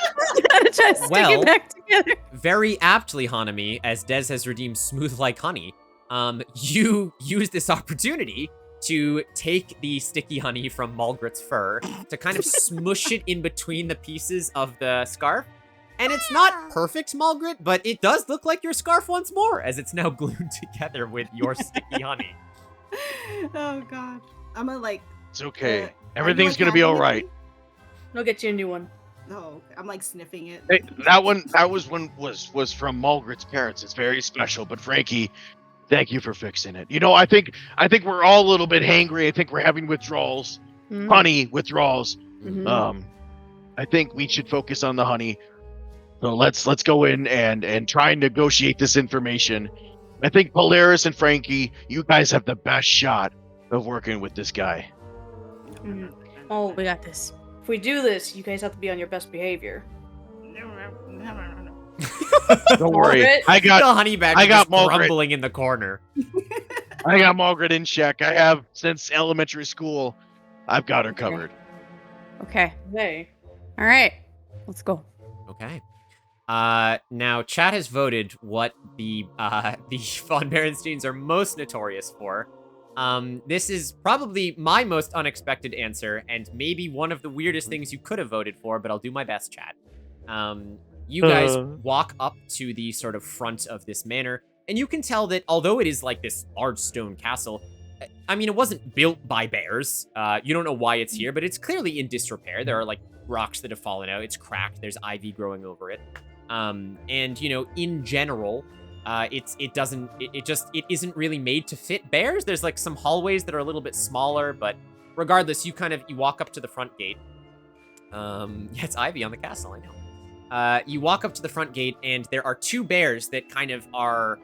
try to stick Well, it back together. Very aptly, Hanami, as Dez has redeemed smooth like honey, you use this opportunity to take the sticky honey from Mulgret's fur to kind of smush it in between the pieces of the scarf. And it's not perfect, Mulgret, but it does look like your scarf once more, as it's now glued together with your sticky honey. Oh god. I'm gonna like. It's okay. are Everything's you, like, gonna be all handing it right. to me? I'll get you a new one. Oh, I'm like sniffing it. Hey, that was from Mulgret's parents. It's very special. But Frankie, thank you for fixing it. You know, I think we're all a little bit hangry. I think we're having withdrawals, honey withdrawals. Mhm. I think we should focus on the honey. So let's go in and try and negotiate this information. I think Polaris and Frankie, you guys have the best shot of working with this guy. Mhm. Oh, We got this. if we do this, you guys have to be on your best behavior. Don't worry, Margaret? I got The honey bag I is got just Mulgret. grumbling in the corner. Mulgret in check. I have since elementary school. I've got her covered. Okay. Hey. All right. Let's go. Okay. Now chat has voted what the Von Berensteins are most notorious for. This is probably my most unexpected answer, and maybe one of the weirdest things you could have voted for, but I'll do my best, chat. You guys walk up to the sort of front of this manor, and you can tell that although it is like this large stone castle, I mean, it wasn't built by bears. You don't know why it's here, but it's clearly in disrepair. There are like rocks that have fallen out. It's cracked. There's ivy growing over it. And you know, in general, it isn't really made to fit bears. There's like some hallways that are a little bit smaller, but regardless, you walk up to the front gate. Yeah, it's ivy on the castle, I know. You walk up to the front gate, and there are two bears that kind of are,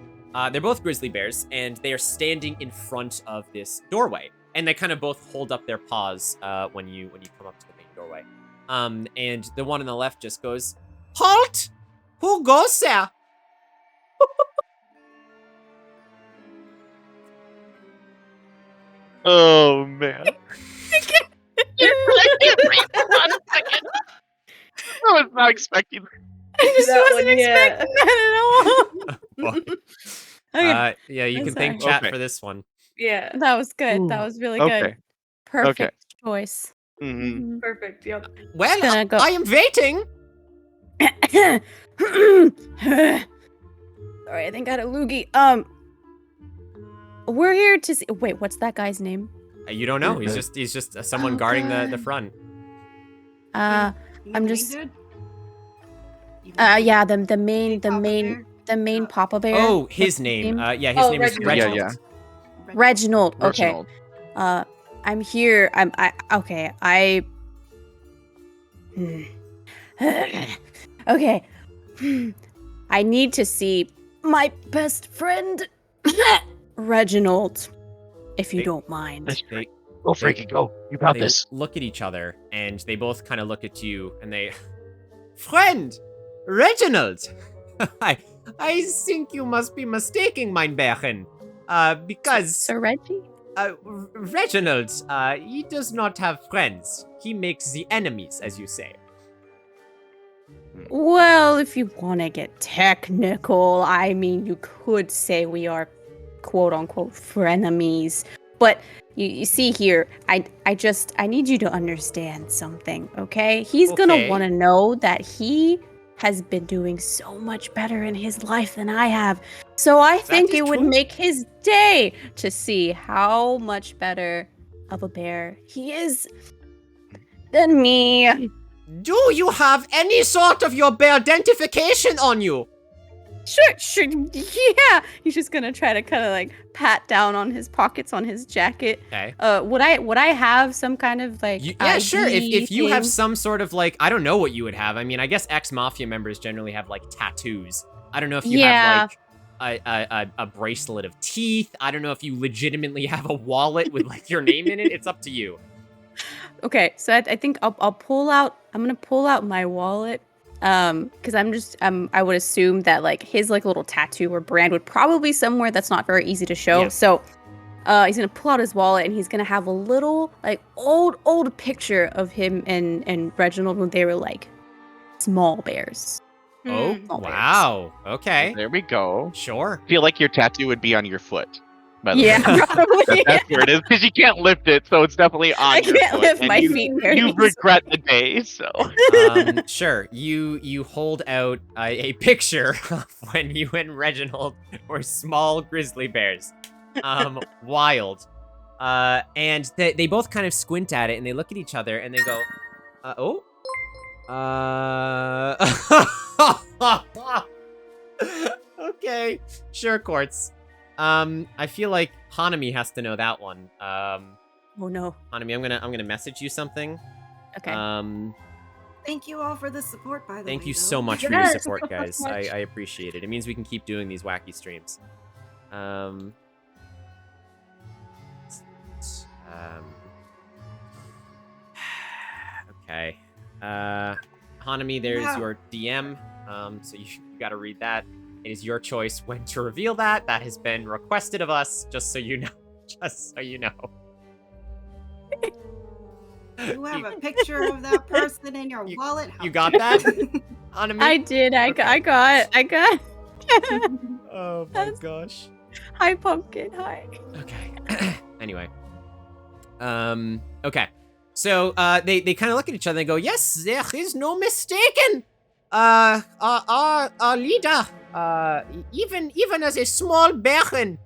they're both grizzly bears, and they are standing in front of this doorway. And they kind of both hold up their paws when you come up to the main doorway. And the one on the left just goes, "Halt! Who goes there?" Oh man. I was not expecting that. I just That wasn't one, yeah. expecting that at all. Okay. Yeah, you I'm can thank sorry. chat Okay. for this one. Yeah. That was good. That Ooh. was really Okay. good. Perfect choice. Mm-hmm. Mhm. Perfect. Yep. Well, gonna go- I am waiting. Sorry, I think I had a loogie. We're here to see. Wait, what's that guy's name? You don't know. He's just someone Oh, guarding the God. front. I'm You just- good? Yeah, the main Papa Papa Bear. Oh, his What's name. name? Yeah, his Oh, name is Reginald. Reginald. Yeah, Reginald. Okay. Reginald. I'm here. Okay. Okay. I need to see my best friend, Reginald, if you Hey. don't mind. They Go, Frankie, go. You got they this. look at each other, and they both kind of look at you, and they, friend, Reginald. I think you must be mistaking, mein Bärchen. Because Sir Reggie? Reginald, he does not have friends. He makes the enemies, as you say. Well, if you want to get technical, I mean, you could say we are quote-unquote frenemies. But you see here, I need you to understand something, okay? He's gonna Okay. want to know that he has been doing so much better in his life than I have. So I think is it would true. make his day to see how much better of a bear he is than me. do you have any sort of your bear identification on you? Sure, yeah. He's just gonna try to kind of like pat down on his pockets on his jacket. Okay. Would I have some kind of like Yeah, sure. If you have thing? some sort of like, I don't know what you would have. I mean, I guess ex-mafia members generally have like tattoos. I don't know if you have like a bracelet of teeth. I don't know if you legitimately have a wallet with like your name in it. It's up to you. Okay, so I think I'll pull out. I'm gonna pull out my wallet. Because I would assume that like his like little tattoo or brand would probably be somewhere that's not very easy to show. Yeah. So, he's gonna pull out his wallet and he's gonna have a little like old picture of him and Reginald when they were like small bears. Oh, Small bears. wow. Okay. There we go. Sure. I feel like your tattoo would be on your foot. By the Yeah, way. probably. That's where it is, because you can't lift it, so it's definitely on I your can't foot. lift and my you, feet very You easily. regret the day, so. Sure. You hold out a picture of when you and Reginald were small grizzly bears. Wild. And they both kind of squint at it and they look at each other and they go, okay. Sure, Quartz. I feel like Hanami has to know that one. Oh no. Hanami, I'm gonna message you something. Okay. Thank you all for the support, by the way. Thank you though. so much for your Yes, support, so guys. much. I appreciate it. It means we can keep doing these wacky streams. Okay. Hanami, there's Yeah. your DM. So you gotta read that. It is your choice when to reveal that. That has been requested of us, just so you know. Just so you know. You have a picture of that person in your wallet. How You got that, dare- Hanami? I did. I got. Oh my gosh. Hi, pumpkin. Hi. Okay. Anyway. Okay. So, they kind of look at each other and go, yes, there is no mistaken. Our leader, even as a small baron,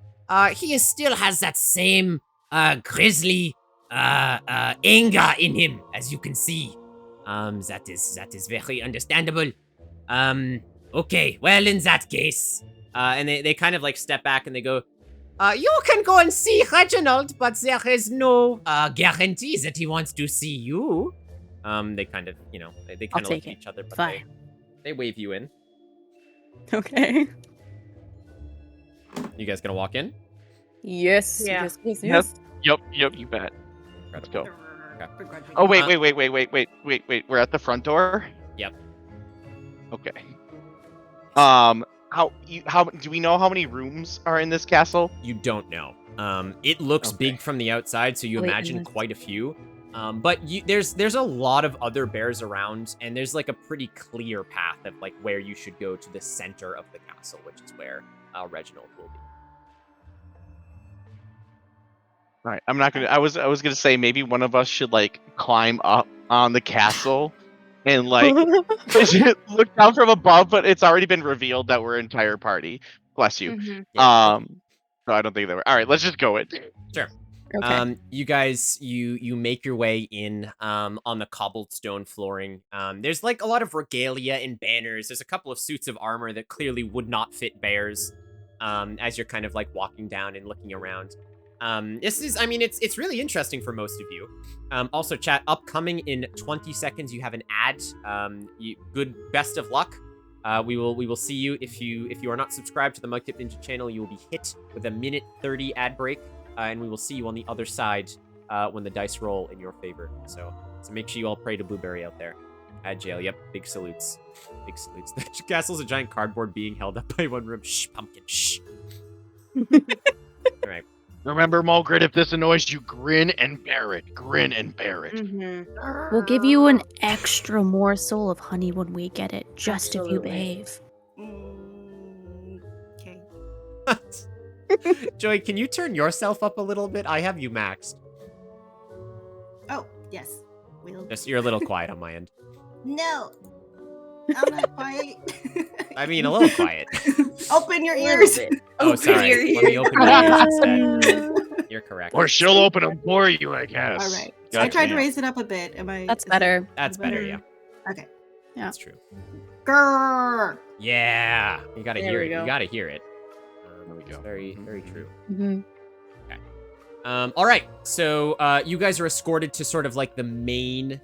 he still has that same, grisly, anger in him, as you can see. That is very understandable. Okay, well, in that case, and they kind of like step back and they go, you can go and see Reginald, but there is no guarantee that he wants to see you. They kind of, they kind of look take at it. each other, but Fine. they wave you in. Okay. You guys gonna walk in? Yes. Yeah. Yes. Yep, you bet. Let's go. Begrudgingly. Oh, wait. We're at the front door? Yep. Okay. How do we know how many rooms are in this castle? You don't know. It looks Okay. big from the outside, so you Wait, imagine and- quite a few. But there's a lot of other bears around, and there's like a pretty clear path of like where you should go to the center of the castle, which is where Reginald will be. All right, I'm not gonna. I was gonna say maybe one of us should like climb up on the castle and like look down from above, but it's already been revealed that we're an entire party. Bless you. Mhm. Yeah. So I don't think they were. All right, let's just go it. Sure. Okay. You guys, you make your way in on the cobbled stone flooring. There's like a lot of regalia and banners. There's a couple of suits of armor that clearly would not fit bears. As you're kind of like walking down and looking around. This is, I mean, it's really interesting for most of you. Also, chat, upcoming in 20 seconds, you have an ad. Best of luck. We will see you if you are not subscribed to the Mugtip Ninja channel. You will be hit with a minute 30 ad break, and we will see you on the other side when the dice roll in your favor. So make sure you all pray to Blueberry out there. At jail, yep. Big salutes. Big salutes. The castle's a giant cardboard being held up by one room. Shh, pumpkin. Shh. All right. Remember, Mulgrit, if this annoys you, grin and bear it. Grin and bear it. Mhm. We'll give you an extra morsel of honey when we get it, just if you Absolutely. behave. Okay. Joy, can you turn yourself up a little bit? I have you maxed. Oh, yes. Will. Just you're a little quiet on my end. No. I'm not quiet. I mean, a little quiet. Open your ears. Oh, Open sorry. your Let me open my ears instead. You're correct. Or she'll open them for you, I guess. All right. So I tried to Goddamn. raise it up a bit. Am I? That's is better. That's better, yeah. Okay. Yeah. That's true. Grrr. Yeah. You gotta There hear we it. go. You gotta hear it. There we go. Very, very true. Mm-hmm. All right. So you guys are escorted to sort of like the main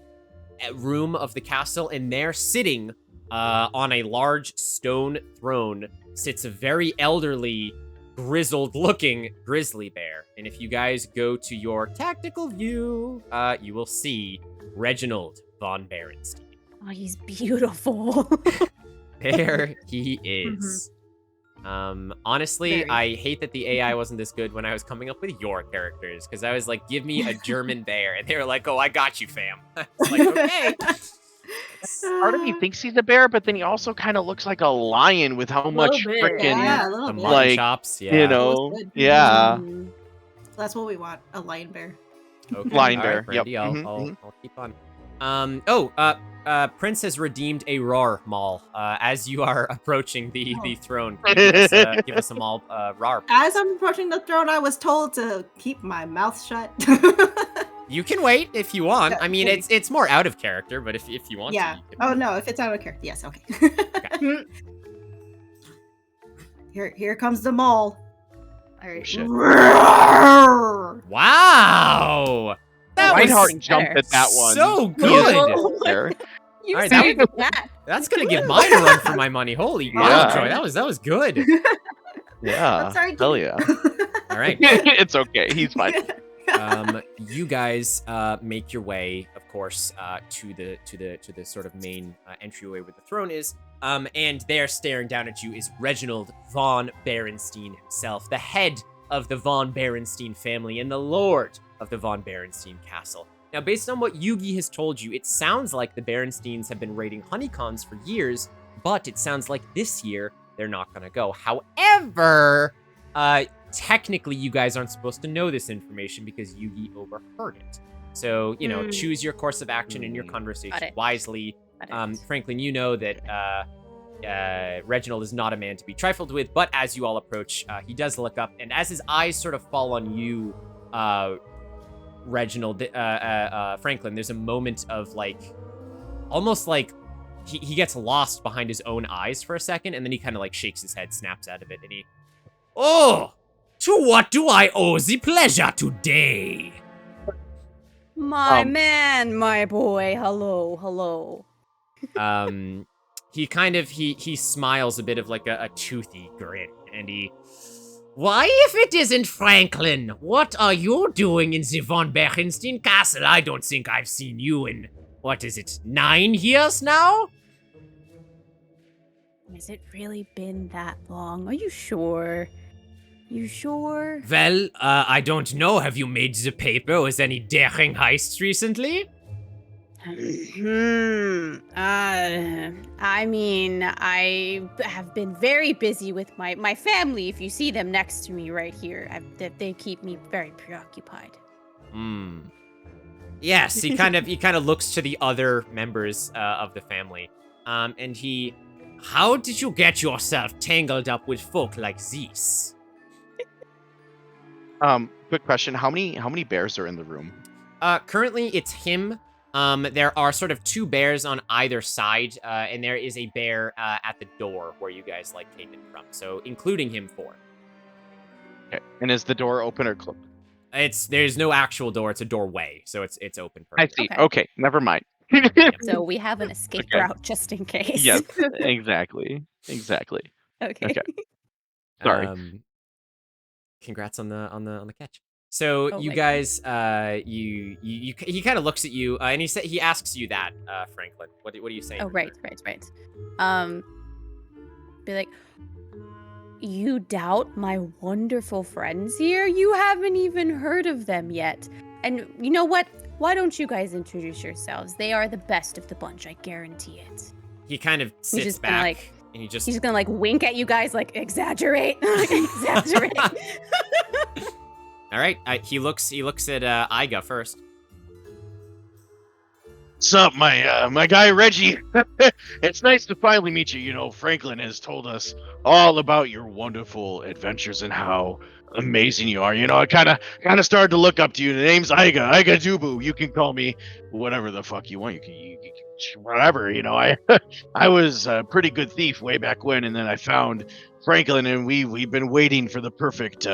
room of the castle, and there, sitting on a large stone throne, sits a very elderly, grizzled-looking grizzly bear. And if you guys go to your tactical view, you will see Reginald von Berenstein. Oh, he's beautiful. There he is. Honestly, Very. I hate that the AI wasn't this good when I was coming up with your characters, because I was like, give me a German bear, and they were like, oh, I got you, fam. It's like, okay. Part of me thinks he's a bear, but then he also kind of looks like a lion with how much bit, freaking, Yeah, a little The bit. mutton like, chops, yeah. you That know, was good. yeah. Mm. That's what we want. A lion bear. Okay. Lion all bear, right, Brandy, yep. I'll, Mhm, I'll, mhm. I'll keep on. Prince has redeemed a rar maul. As you are approaching the throne, give us a maul, rar. As I'm approaching the throne, I was told to keep my mouth shut. You can wait if you want. I mean, Okay. it's more out of character, but if you want Yeah. to. You can Oh wait. no, if it's out of character, yes. Okay. Here comes the mole. All right. Shit. Wow! That was Reinhardt better. jumped at that one. so good! There. You All right, saved that. That's gonna give mine a run for my money. Holy cow, Yeah. Joy, that was good. Yeah. I'm sorry. Hell yeah. All right. It's okay. He's fine. You guys make your way, of course, to the sort of main entryway where the throne is. And there, staring down at you, is Reginald von Berenstein himself, the head of the von Berenstein family and the lord of the von Berenstein castle. Now, based on what Yugi has told you, it sounds like the Berensteins have been raiding Honeycons for years, but it sounds like this year they're not going to go. However, technically, you guys aren't supposed to know this information because Yugi overheard it. So, you know, choose your course of action in your Got conversation it. wisely. Got it. Franklin, you know that Reginald is not a man to be trifled with, but as you all approach, he does look up, and as his eyes sort of fall on you, Reginald, Franklin, there's a moment of like, almost like he gets lost behind his own eyes for a second, and then he kind of like shakes his head, snaps out of it, and he, oh, to what do I owe the pleasure today? My man, my boy. Hello, hello. He kind of, he smiles a bit of like a toothy grin, and he, why, if it isn't Franklin, what are you doing in the von Berenstein castle? I don't think I've seen you in, what is it, 9 years now? Has it really been that long? Are you sure? You sure? Well, I don't know. Have you made the paper with any daring heists recently? I mean, I have been very busy with my family. If you see them next to me right here, they keep me very preoccupied. Yes, he kind of looks to the other members of the family, and he, how did you get yourself tangled up with folk like this? Quick question. How many bears are in the room? Currently it's him. There are sort of 2 bears on either side, and there is a bear at the door where you guys like came in from. So including him 4. Okay. And is the door open or closed? There's no actual door. It's a doorway, so it's open. I see. Okay. Okay, never mind. So we have an escape Okay. route just in case. Yes, exactly. Exactly. Okay. Okay. Sorry. Congrats on the catch. So Oh you my guys, he kind of looks at you, and he asks you that, Franklin. What are you saying? Oh, in right. Be like, you doubt my wonderful friends here? You haven't even heard of them yet. And you know what? Why don't you guys introduce yourselves? They are the best of the bunch, I guarantee it. He kind of sits just back, gonna, like- and he just... He's gonna like wink at you guys, like exaggerate, exaggerate. All right, he looks at Iga first. Sup, my guy Reggie. It's nice to finally meet you. You know, Franklin has told us all about your wonderful adventures and how amazing you are. You know, I kind of started to look up to you. The name's Iga Dubu. You can call me whatever the fuck you want. You can whatever. You know, I was a pretty good thief way back when, and then I found Franklin, and we've been waiting for the perfect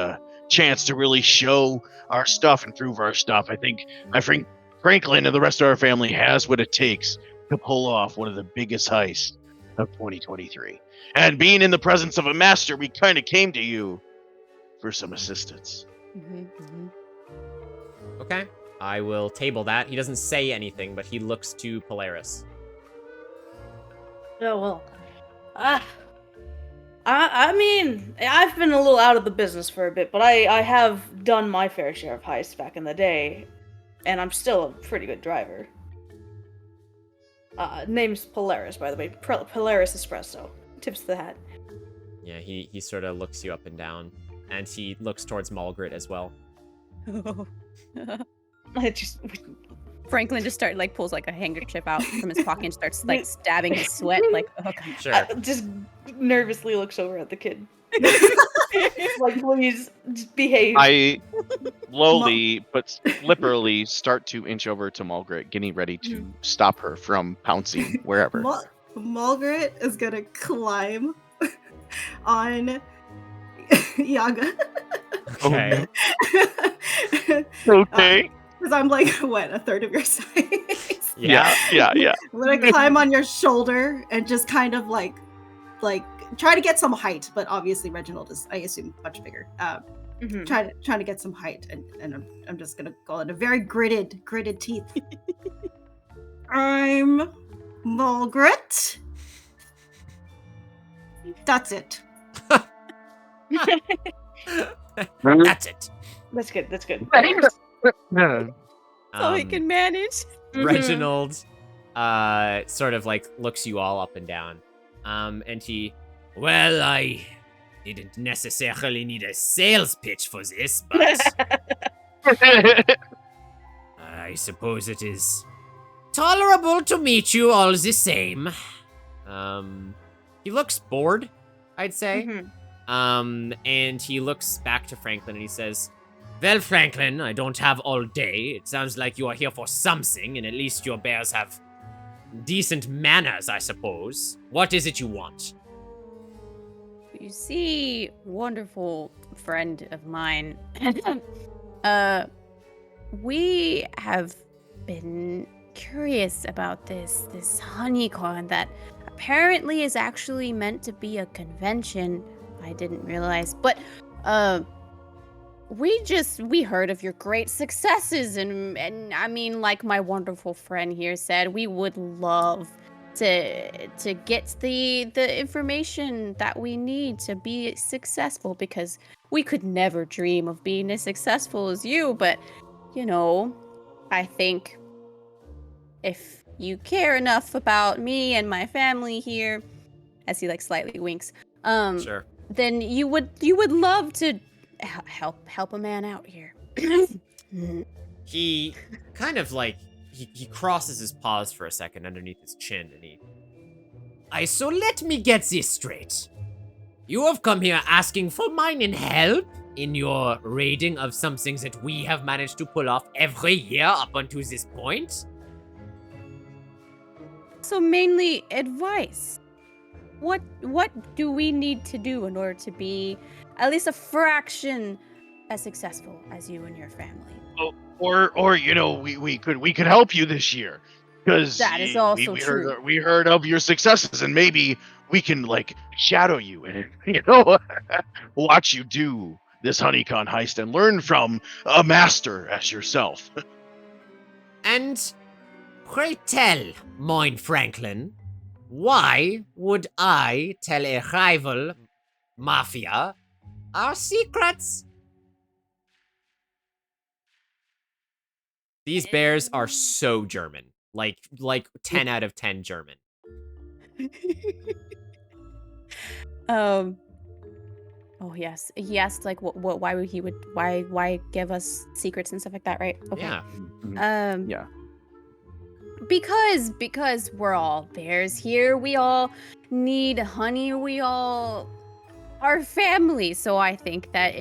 chance to really show our stuff and prove our stuff. I think Franklin and the rest of our family has what it takes to pull off one of the biggest heists of 2023. And being in the presence of a master, we kind of came to you for some assistance. Okay. I will table that. He doesn't say anything, but he looks to Polaris. Oh, well. I mean, I've been a little out of the business for a bit, but I have done my fair share of heists back in the day, and I'm still a pretty good driver. Name's Polaris, by the way. Polaris Espresso. Tips to the hat. Yeah, he sort of looks you up and down, and he looks towards Malgrit as well. Franklin just pulls like a handkerchief out from his pocket and starts like stabbing his sweat. Like, oh god. Sure. Just nervously looks over at the kid. Like, please, just behave. I slowly but slipperily start to inch over to Mulgrit, getting ready to stop her from pouncing wherever. Mulgrit is gonna climb on Yaga. Okay. Okay. Because I'm like, what, a third of your size? Yeah. I'm gonna climb on your shoulder and just kind of like try to get some height. But obviously Reginald is, I assume, much bigger. Trying to get some height, and I'm just gonna go into very gritted teeth. I'm Mulgrit. That's it. That's it. That's good. That's good. So he can manage. Reginald sort of like looks you all up and down. And he, well, I didn't necessarily need a sales pitch for this, but I suppose it is tolerable to meet you all the same. He looks bored, I'd say. And he looks back to Franklin and he says, well, Franklin, I don't have all day. It sounds like you are here for something, and at least your bears have decent manners, I suppose. What is it you want? You see, wonderful friend of mine, we have been curious about this Honeycon that apparently is actually meant to be a convention. I didn't realize, but we heard of your great successes, and I mean, like my wonderful friend here said, we would love to get the information that we need to be successful, because we could never dream of being as successful as you. But you know, I think if you care enough about me and my family here, as he like slightly winks, Sure. then you would love to help a man out here. He kind of like, he crosses his paws for a second underneath his chin, and so let me get this straight. You have come here asking for mine in help in your raiding of some things that we have managed to pull off every year up until this point? So mainly advice. What do we need to do in order to be at least a fraction as successful as you and your family? Or you know, we could help you this year, because That is also true. We heard of your successes, and maybe we can like shadow you and watch you do this Honeycon heist and learn from a master as yourself. And pray tell, mine Franklin, why would I tell a rival mafia our secrets? These bears are so German. Like 10 out of 10 German. Oh yes. Yes, like why would he why give us secrets and stuff like that, right? Okay. Yeah. Yeah. Because we're all bears here. We all need honey. We all are family. So I think that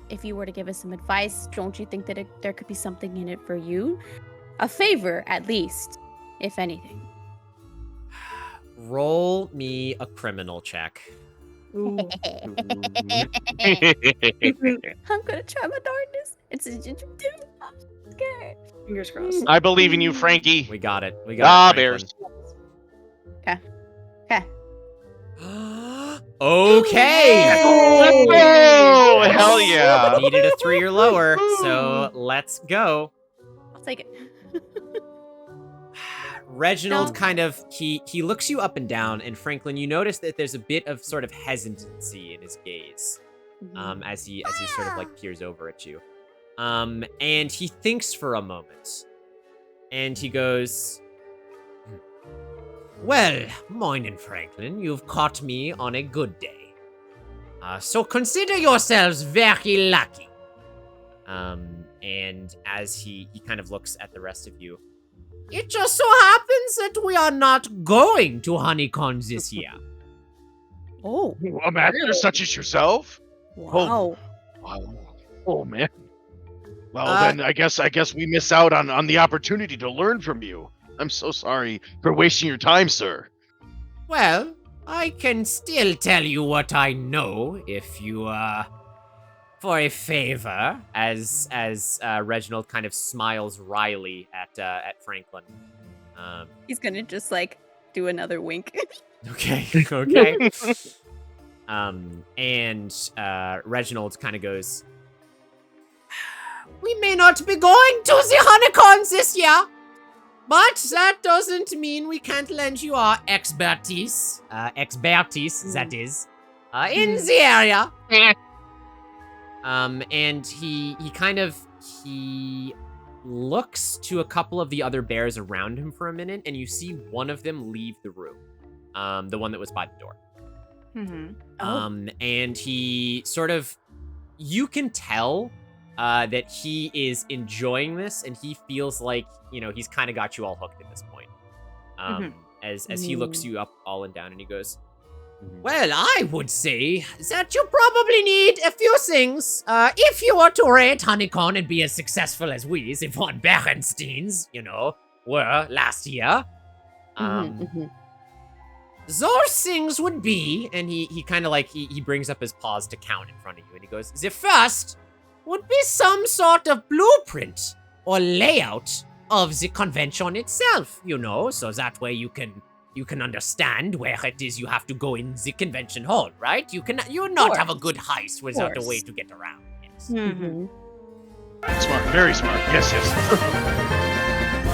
if you were to give us some advice, don't you think that there could be something in it for you? A favor, at least, if anything. Roll me a criminal check. I'm gonna try my darndest. I'm scared. Fingers crossed. I believe in you, Frankie. We got it. We got it. Bears. Okay. Okay. Oh, hell yeah. Needed a 3 or lower, so let's go. I'll take it. Reginald kind of he looks you up and down, and Franklin, you notice that there's a bit of sort of hesitancy in his gaze, as he sort of like peers over at you, and he thinks for a moment, and he goes, "Well, morning, Franklin. You've caught me on a good day, so consider yourselves very lucky." And as he kind of looks at the rest of you. It just so happens that we are not going to Honeycon this year. Oh. A master such as yourself? Wow. Wow. Oh, man. Well, then I guess we miss out on the opportunity to learn from you. I'm so sorry for wasting your time, sir. Well, I can still tell you what I know if you, for a favor, as Reginald kind of smiles wryly at Franklin. He's gonna just like do another wink. Okay. And Reginald kind of goes, "We may not be going to the Honeycon this year, but that doesn't mean we can't lend you our expertise, that is, in the area." And he looks to a couple of the other bears around him for a minute, and you see one of them leave the room. The one that was by the door. And he sort of, you can tell that he is enjoying this, and he feels like, he's kind of got you all hooked at this point. As he looks you up all and down, and he goes, "Well, I would say that you probably need a few things if you were to raid Honeycon and be as successful as we, the Von Berensteins, were last year. Those things would be," and he kind of like, he brings up his paws to count in front of you, and he goes, "The first would be some sort of blueprint or layout of the convention itself, so that way you can understand where it is you have to go in the convention hall, right? You not have a good heist without a way to get around. Yes. Smart, very smart. Yes.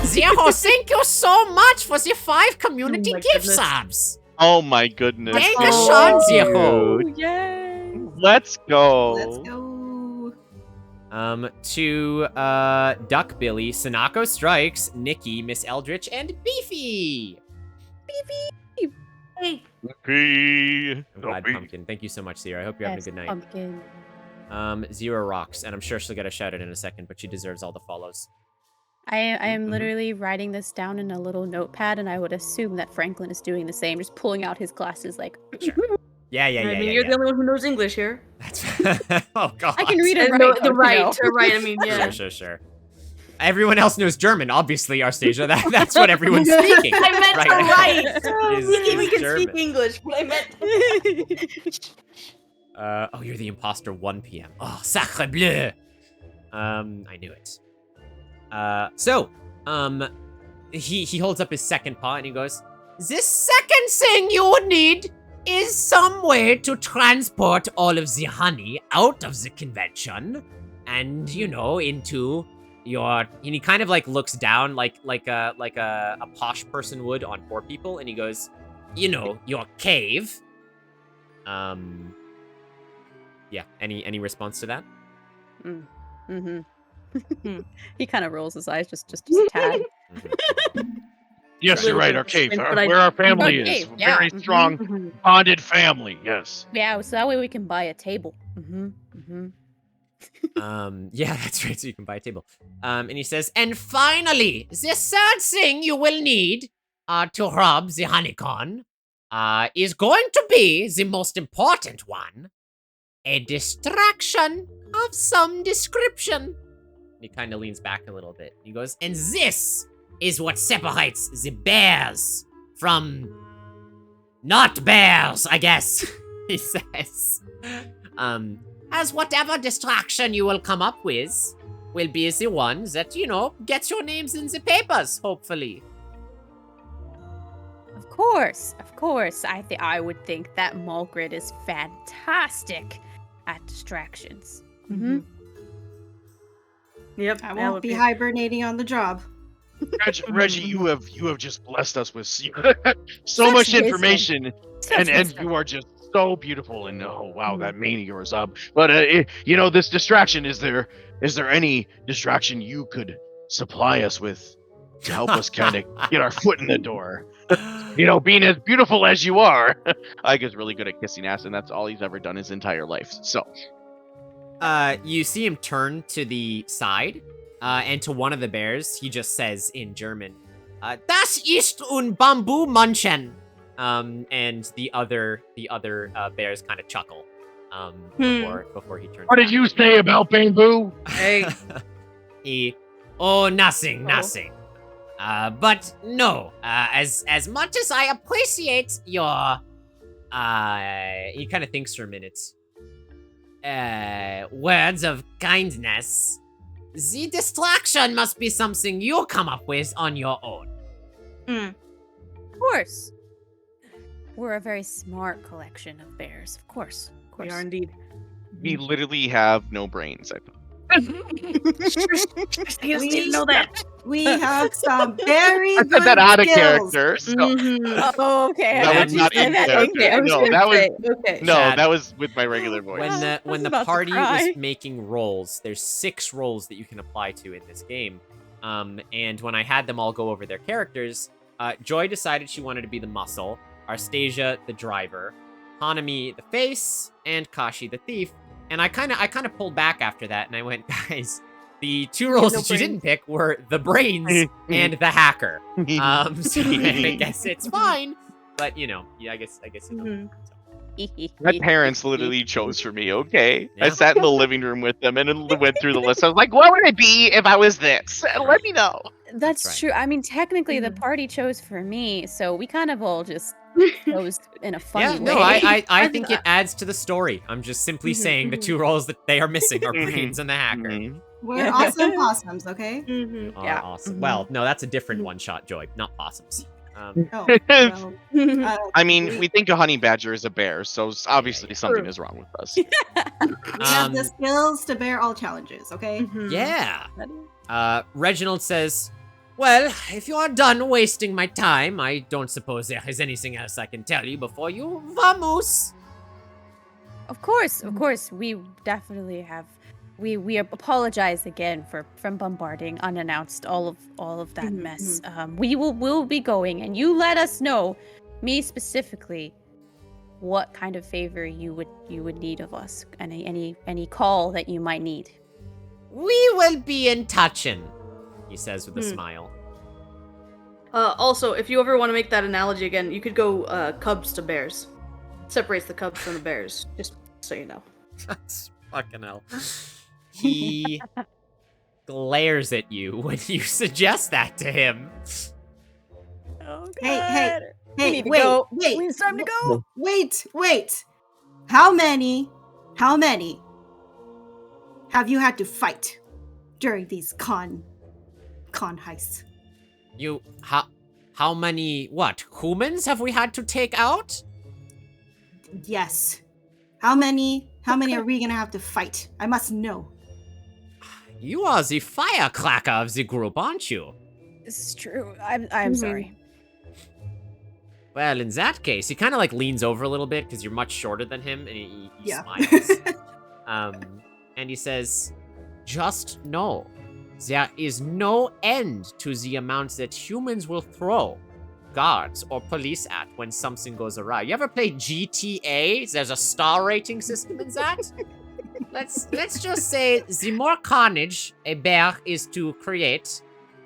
Zero, thank you so much for the 5 community gift subs. Oh my goodness. Thank you, Sean Zero. Yay! Let's go. Let's go. To Duck Billy, Sanako Strikes, Nikki, Miss Eldritch, and Beefy. Hey. Okay. I'm glad, Pumpkin. Thank you so much, Sierra. I hope you're having a good night. Pumpkin. Zero rocks, and I'm sure she'll get a shout out in a second, but she deserves all the follows. I am literally writing this down in a little notepad, and I would assume that Franklin is doing the same, just pulling out his glasses like... Yeah. I mean, you're the only one who knows English here. That's... Oh, God. I can read and And write. the right, I mean, yeah. Sure. Everyone else knows German, obviously, Arstasia. That's what everyone's speaking. I meant right to now. write. We can German. speak English, but I meant... Oh, you're the imposter, 1 p.m. Oh, sacre bleu. I knew it. He holds up his second paw and he goes, "The second thing you would need is some way to transport all of the honey out of the convention and, into your," and he kind of like looks down like a posh person would on poor people, and he goes, "Your cave." Yeah, any response to that? He kind of rolls his eyes just a tad. Yes, you're right. Our cave, where our family is. Yeah. Very strong, bonded family. Yes. Yeah, so that way we can buy a table. Yeah, that's right. So you can buy a table. And he says, and finally, the third thing you will need to rob the Honeycon is going to be the most important one. A distraction of some description. He kind of leans back a little bit. He goes, and this is what separates the bears from not bears, I guess, he says. As whatever distraction you will come up with will be the one that, you know, gets your names in the papers, hopefully. Of course. I would think that Mulgrid is fantastic at distractions. Mm-hmm. Yep. I that won't would be hibernating on the job. Reggie, you have just blessed us with so much information, and you are just so beautiful. And oh wow, that mane of yours up. But you know, this distraction, is there any distraction you could supply us with to help us kind of get our foot in the door? You know, being as beautiful as you are, Ike is really good at kissing ass, and that's all he's ever done his entire life. So, you see him turn to the side, and to one of the bears, he just says in German, "Das ist un Bamboo Munchen." And the other bears kind of chuckle, before he turns. what did you say about bamboo? Hey. Nothing. But no, as much as I appreciate your, he kind of thinks for a minute, words of kindness, the distraction must be something you come up with on your own. Of course. We're a very smart collection of bears. Of course. We are indeed. We literally have no brains. I didn't know that. We have some very I good said that out of skills. character. So Oh, okay. That was not in character. No, that was Okay. no, Chad. that was with my regular voice. When the about to party cry. was making rolls, there's 6 rolls that you can apply to in this game. And when I had them all go over their characters, Joy decided she wanted to be the muscle, xArstasia the driver, Hanami the face, and Kashi the thief. And I kind of pulled back after that, and I went, guys, the 2 roles that you didn't pick were the brains and the hacker. So I guess it's fine, but you know, yeah, I guess you know. My parents literally chose for me. Okay, I Yeah. sat in the living room with them and then went through the list. I was like, "What would I be if I was this? Let me know." That's right. true. I mean, technically, the party chose for me, so we kind of all just chose in a funny Yeah, way. no, I think it adds to the story. I'm just simply saying the 2 roles that they are missing are brains and the hacker. Mhm. We're awesome possums, okay? Yeah. Awesome. Well, no, that's a different one-shot, Joy, not possums. Oh, well, I mean, we think a honey badger is a bear, so obviously yeah. something is wrong with us. we have the Um, skills to bear all challenges, okay? Yeah. Reginald says, well, if you are done wasting my time, I don't suppose there is anything else I can tell you before you vamos. Of course. We definitely have. We apologize again from bombarding unannounced all of that mess. We'll be going, and you let us know, me specifically, what kind of favor you would need of us, any call that you might need. We will be in touchin', he says with a smile. Also, if you ever want to make that analogy again, you could go cubs to bears. Separates the cubs from the bears, just so you know. That's fucking hell. He glares at you when you suggest that to him. Oh, Hey, We need to wait, go. wait. It's time to go. Wait. How many have you had to fight during these con heists? You, how many, what, humans have we had to take out? Yes. How many are we gonna have to fight? I must know. You are the firecracker of the group, aren't you? This is true. I'm sorry. Well, in that case, he kind of like leans over a little bit because you're much shorter than him, and he Yeah. smiles. And he says, just know, there is no end to the amount that humans will throw guards or police at when something goes awry. You ever play GTA? There's a star rating system in that? let's just say the more carnage a bear is to create,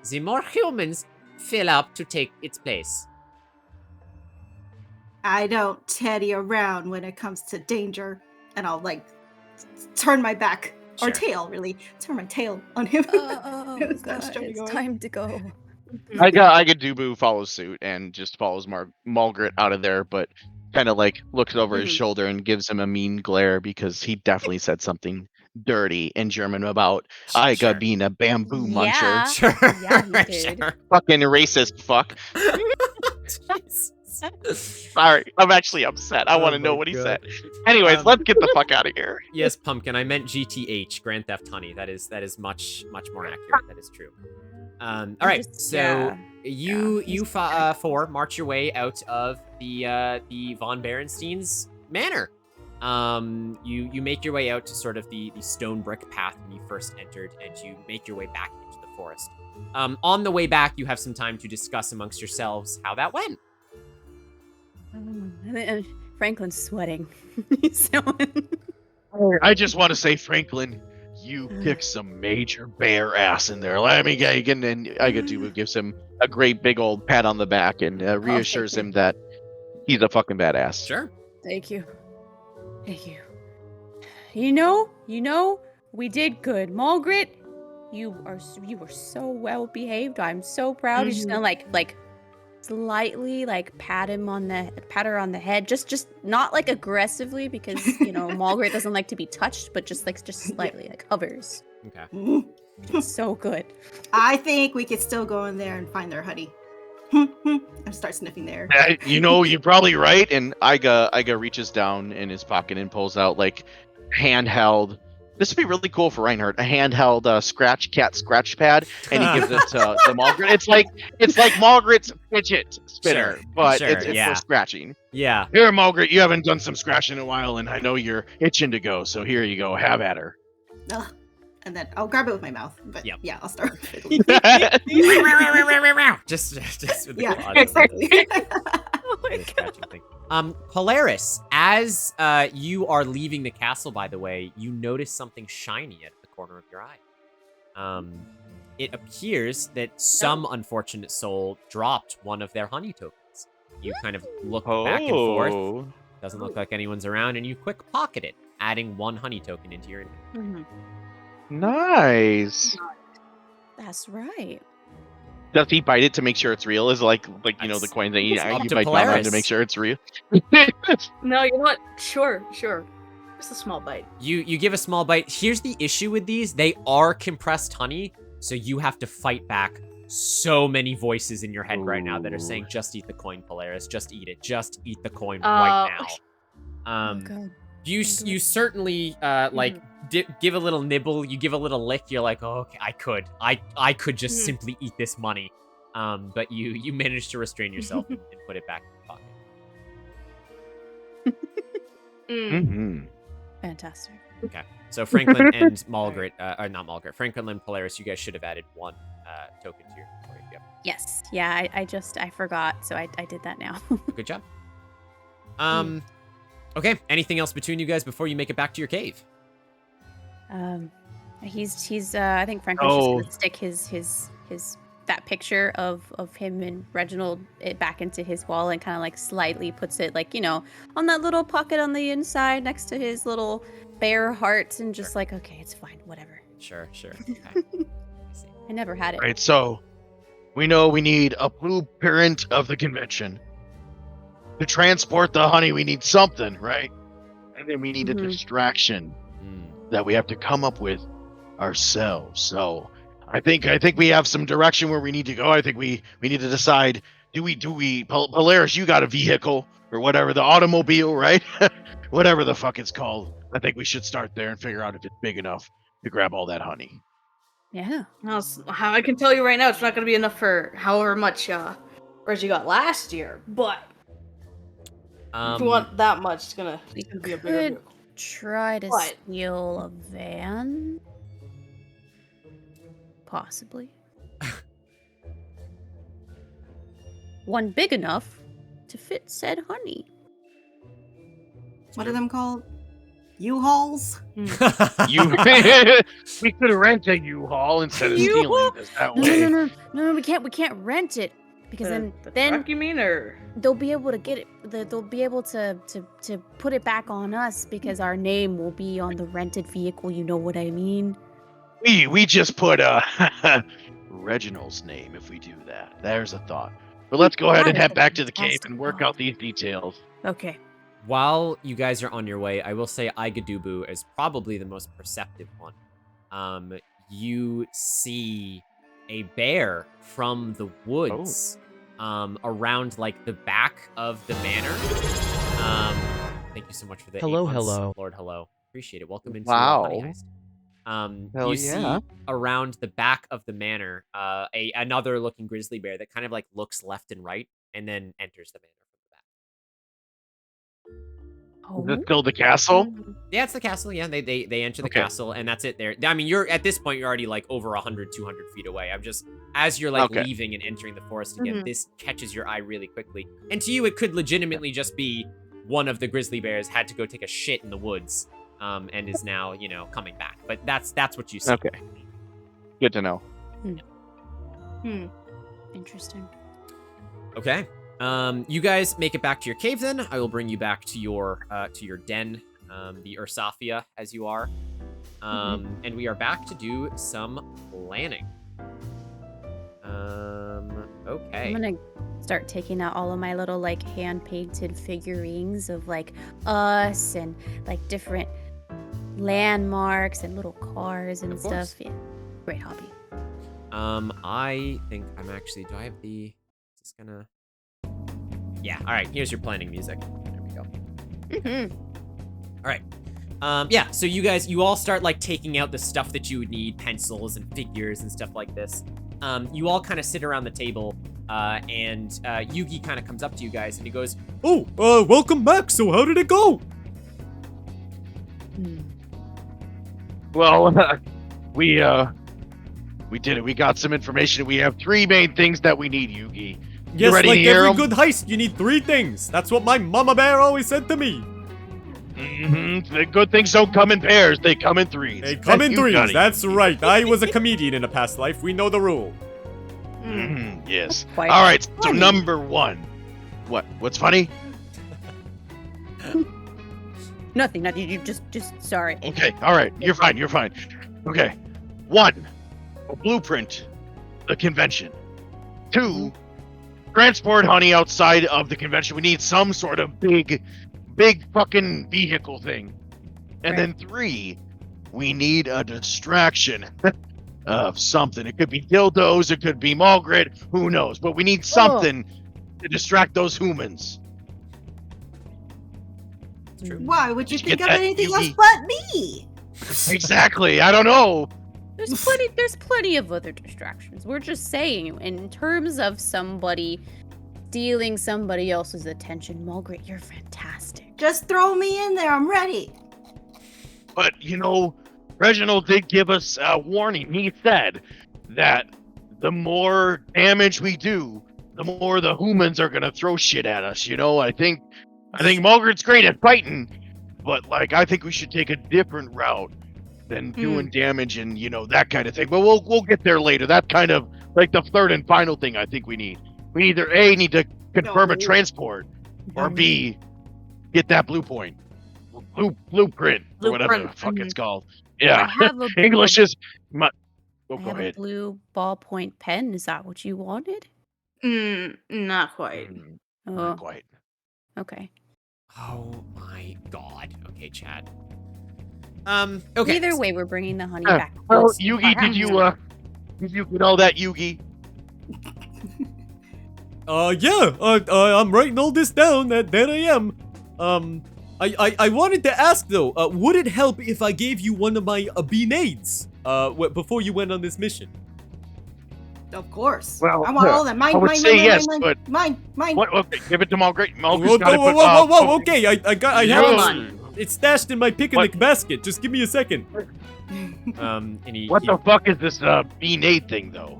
the more humans fill up to take its place. I don't teddy around when it comes to danger, and I'll like turn my back Sure. or tail, really turn my tail on him. Oh, And start God, strutting it's away. time to go. I got Dubu follows suit and just follows Margaret out of there, but kind of like looks over his Mhm. shoulder and gives him a mean glare because he definitely said something dirty in German about Iga Sure. being a bamboo muncher. Yeah. Sure. Yeah, he did. Sure. Fucking racist fuck. Jesus. Sorry, I'm actually upset. I Oh want to know my what he God. said. Anyways, Um, let's get the fuck out of here. Yes, Pumpkin. I meant GTH, Grand Theft Honey. That is much more accurate. That is true. All right. Just- So yeah. you four march your way out of the von Berenstein's manor. You make your way out to sort of the stone brick path when you first entered, and you make your way back into the forest. On the way back, you have some time to discuss amongst yourselves how that went. Franklin's sweating. He's so I just want to say, Franklin, you kicked some major bear ass in there. Let me get again, and Dubu gives him a great big old pat on the back and reassures thank him that he's a fucking badass. Sure. Thank you. Thank you. You know, we did good. Margaret, you were so well behaved. I'm so proud. You're just gonna like slightly like pat her on the head. Just not like aggressively because Margaret doesn't like to be touched, but just slightly like hovers. Okay. Mm. So good. I think we could still go in there and find their honey. And start sniffing there. You're probably right. And Iga reaches down in his pocket and pulls out like handheld. This would be really cool for Reinhardt. A handheld cat scratch pad, and he gives it to Margaret. It's like Margaret's fidget spinner, Sure, but sure, it's yeah. for scratching. Yeah. Here, Margaret, you haven't done some scratching in a while, and I know you're itching to go. So here you go. Have at her. Ugh. And then I'll grab it with my mouth. But Yep. yeah, I'll start fiddling. just with the Yeah, claws and exactly. the scratching thing. Polaris, as you are leaving the castle, by the way, you notice something shiny at the corner of your eye. It appears that some unfortunate soul dropped one of their honey tokens. You kind of look back and forth. Doesn't look like anyone's around, and you quick pocket it, adding one honey token into your inventory. Nice. That's right. Does he bite it to make sure it's real? Is like the That's- coin that you it's up to bite down on Polaris. to make sure it's real? No, you know what? Sure. Just a small bite. You give a small bite. Here's the issue with these. They are compressed honey, so you have to fight back so many voices in your head right now that are saying, just eat the coin, Polaris. Just eat it. Just eat the coin right now. Oh, God. You certainly give a little nibble, you give a little lick, you're like, oh, okay, I could just simply eat this money. But you manage to restrain yourself and put it back in your pocket. Mm-hmm. Fantastic. Okay. So Franklin and Margaret, or not Margaret, Franklin and Polaris, you guys should have added one token to your inventory. Yep. Yes. Yeah, I forgot, so I did that now. Good job. Okay, anything else between you guys before you make it back to your cave? He's I think Franklin's just gonna stick his that picture of him and Reginald back into his wall and kind of like slightly puts it like, on that little pocket on the inside next to his little bear heart and just like, okay, it's fine, whatever. Sure. Okay. I never had it. Right, so we know we need a blueprint of the convention. To transport the honey, we need something, right? And then we need a distraction that we have to come up with ourselves. So I think we have some direction where we need to go. I think we need to decide, do we Polaris, you got a vehicle or whatever, the automobile, right? Whatever the fuck it's called. I think we should start there and figure out if it's big enough to grab all that honey. Yeah. How I can tell you right now, it's not going to be enough for however much Reggie got last year. But if you want that much, it's gonna be a bigger could vehicle. try to What? steal a van. Possibly. One big enough to fit said honey. What are them called? U-Hauls? You, we could rent a U-Haul instead of stealing this that way. No, we can't rent it because The then truck, you mean, or they'll be able to get it. They'll be able to put it back on us because our name will be on the rented vehicle. You know what I mean? We just put Reginald's name if we do that. There's a thought. But let's go ahead and head back to the cave and work out these details. Okay. While you guys are on your way, I will say Igadubu is probably the most perceptive one. You see a bear from the woods around like the back of the manor. Thank you so much for the Hello, 8 months, hello. Lord. Hello. Appreciate it. Welcome into Wow. Honey Heist. Hell You see around the back of the manor another looking grizzly bear that kind of like looks left and right and then enters the manor from the back. Is this still the castle? Yeah, it's the castle. Yeah, they enter the Okay. castle, and that's it. There. I mean, you're at this point, you're already like over 100, 200 feet away. I'm just as you're like Okay. leaving and entering the forest again. This catches your eye really quickly, and to you, it could legitimately just be one of the grizzly bears had to go take a shit in the woods, and is now coming back. But that's what you see. Okay. Good to know. Interesting. Okay. You guys make it back to your cave then. I will bring you back to your den, the xArstasia as you are. And we are back to do some planning. Okay. I'm gonna start taking out all of my little like hand-painted figurines of like us and like different landmarks and little cars and Of course. stuff. Yeah, great hobby. I think I'm actually. Do I have the? Just gonna. Yeah. All right. Here's your planning music. There we go. All right. Yeah. So you all start like taking out the stuff that you would need, pencils and figures and stuff like this. You all kind of sit around the table, and Yugi kind of comes up to you guys and he goes, "Oh, welcome back. So how did it go?" Well, we did it. We got some information. We have 3 main things that we need, Yugi. Yes, ready to like hear every 'em? good heist, you need 3 things. That's what my mama bear always said to me. The good things don't come in pairs. They come in 3s. They come in You 3s. got it. That's right. I was a comedian in a past life. We know the rule. Yes. Quite All right. So funny. number 1. What's funny? Nothing. You just sorry. Okay. All right. You're fine. You're fine. Okay. 1, a blueprint, the convention. 2, transport Honey outside of the convention. We need some sort of big fucking vehicle thing. And then 3, we need a distraction of something. It could be dildos, it could be Margaret, who knows? But we need something to distract those humans. It's true. Why would you Did you think get of that, anything else Yugi? but me? Exactly. I don't know. There's plenty of other distractions. We're just saying, in terms of somebody stealing somebody else's attention, Margaret, you're fantastic. Just throw me in there. I'm ready. But, Reginald did give us a warning. He said that the more damage we do, the more the humans are going to throw shit at us. I think Margaret's great at fighting, but, I think we should take a different route than doing damage and, that kind of thing. But we'll get there later. That's kind of like the third and final thing I think we need. We either A, need to confirm a transport, or B, get that blueprint, or whatever the fuck it's called. Yeah, I have a English is my. Oh, I go have a ahead. blue ballpoint pen. Is that what you wanted? Not quite. Oh, Not quite. okay. Oh my god. Okay, Chad. Okay. Either way, we're bringing the honey Uh, back. Well, Let's- Yugi, did you get all that, Yugi? Yeah. I'm writing all this down. There I am. I wanted to ask though. Would it help if I gave you one of my beanades? Before you went on this mission? Of course. Well, I want all that. Mine, I would mine, say mine, yes, mine, but mine. what? Okay, give it to Margaret. Whoa, Margaret's got it. whoa, okay. I have Yeah. it. It's stashed in my picnic basket. Just give me a second. And What the fuck is this bean-aid thing, though?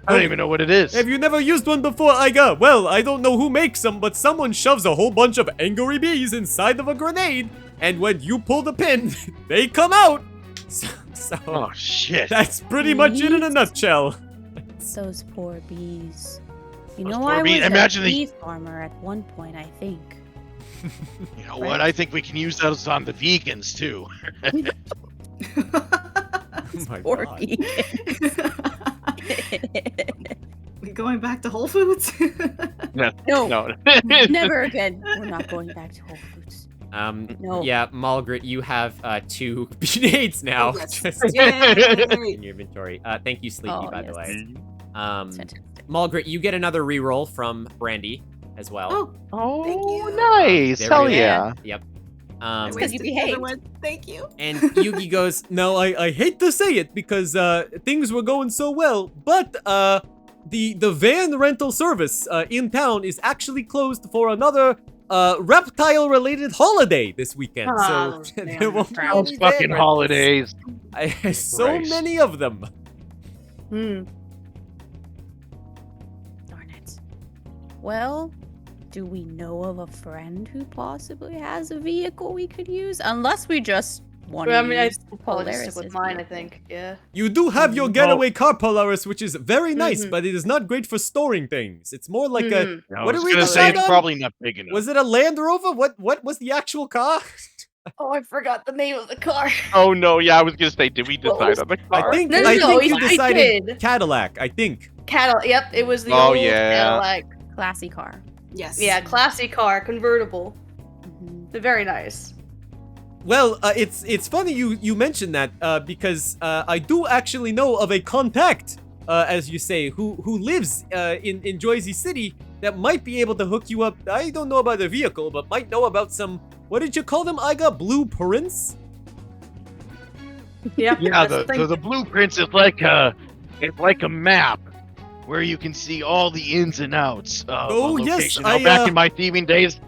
I don't even know what it is. Have you never used one before, Iga? Well, I don't know who makes them, but someone shoves a whole bunch of angry bees inside of a grenade, and when you pull the pin, they come out. So Oh shit. that's pretty much it in a nutshell. Those poor bees. You Those know, poor I bees. was Imagine a the- bee farmer at one point, I think. You know what? I think we can use those on the vegans too. Oh my Poor God. bees. We going back to Whole Foods? No, No. never again. We're not going back to Whole Foods. No. Yeah, Malgrit, you have 2 grenades now. Oh, yes. Just Yay! in your inventory. Thank you, Sleepy, Oh, by the yes. way. It's fantastic. Malgrit, you get another reroll from Brandy as well. Oh, Oh, Thank you. nice. There Hell we go. yeah. Yep. I It's 'cause you wasted the other behaved. one. Thank you. And Yugi goes, no, I hate to say it because things were going so well, but the van rental service in town is actually closed for another reptile-related holiday this weekend. Oh, so damn, there won't be crap. Those any fucking van holidays. rentals. So Christ. many of them. Darn it. Well, do we know of a friend who possibly has a vehicle we could use? Unless we just want to I mean, I use probably just stick Polaris's with mine, I vehicle. think. Yeah. You do have your getaway car, Polaris, which is very nice, Mhm. but it is not great for storing things. It's more like a... Mhm. I What was did we gonna say decide it's on? probably not big enough. Was it a Land Rover? What was the actual car? Oh, I forgot the name of the car. Oh no, yeah, I was gonna say, did we What decide was- on the I car? think No, I no, think we- you I decided did. Cadillac. I think. Yep, it was the Oh, old yeah. Cadillac. Classy car. Yes. Yeah, classy car, convertible. Mhm. They're very nice. Well, it's funny you mentioned that because I do actually know of a contact, as you say, who lives in Jersey City that might be able to hook you up. I don't know about the vehicle, but might know about some. What did you call them? I got blueprints. Yep. Yeah, that's thing. the blueprints is like a map where you can see all the ins and outs of Oh, a yes, location. Now, I, back in my thieving days,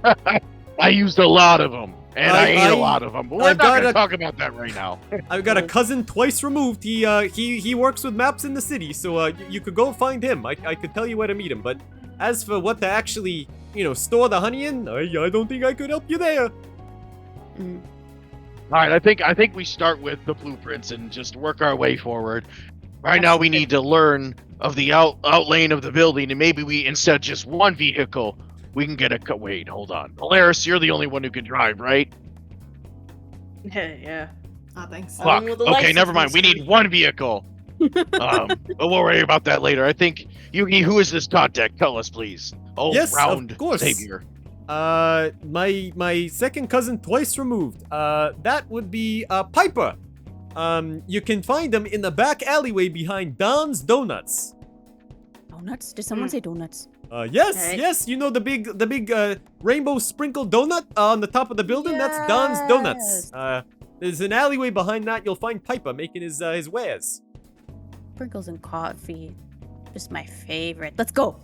I used a lot of them, and I ate a lot of them. But we're not got gonna a- talk about that right now. I've got a cousin twice removed. He works with maps in the city, so you could go find him. I could tell you where to meet him. But as for what to actually store the honey in, I don't think I could help you there. Mm. All right, I think we start with the blueprints and just work our way forward. Right now, we need to learn of the outlane of the building, and maybe we, instead of just one vehicle, we can get a... Wait, hold on. Polaris, you're the only one who can drive, right? Yeah. Oh, thanks. Fuck. Fuck. with the Okay, license never mind. We mostly. need one vehicle. But we'll worry about that later. I think, Yugi, who is this contact? Tell us, please. Oh, Yes, of round course. savior. My second cousin twice removed. That would be Piper. You can find him in the back alleyway behind Don's Donuts. Donuts? Did someone say donuts? Yes, Okay. yes, you know the big rainbow sprinkled donut on the top of the building? That's Don's Donuts. There's an alleyway behind that. You'll find Piper making his wares. Sprinkles and coffee. Just my favorite. Let's go.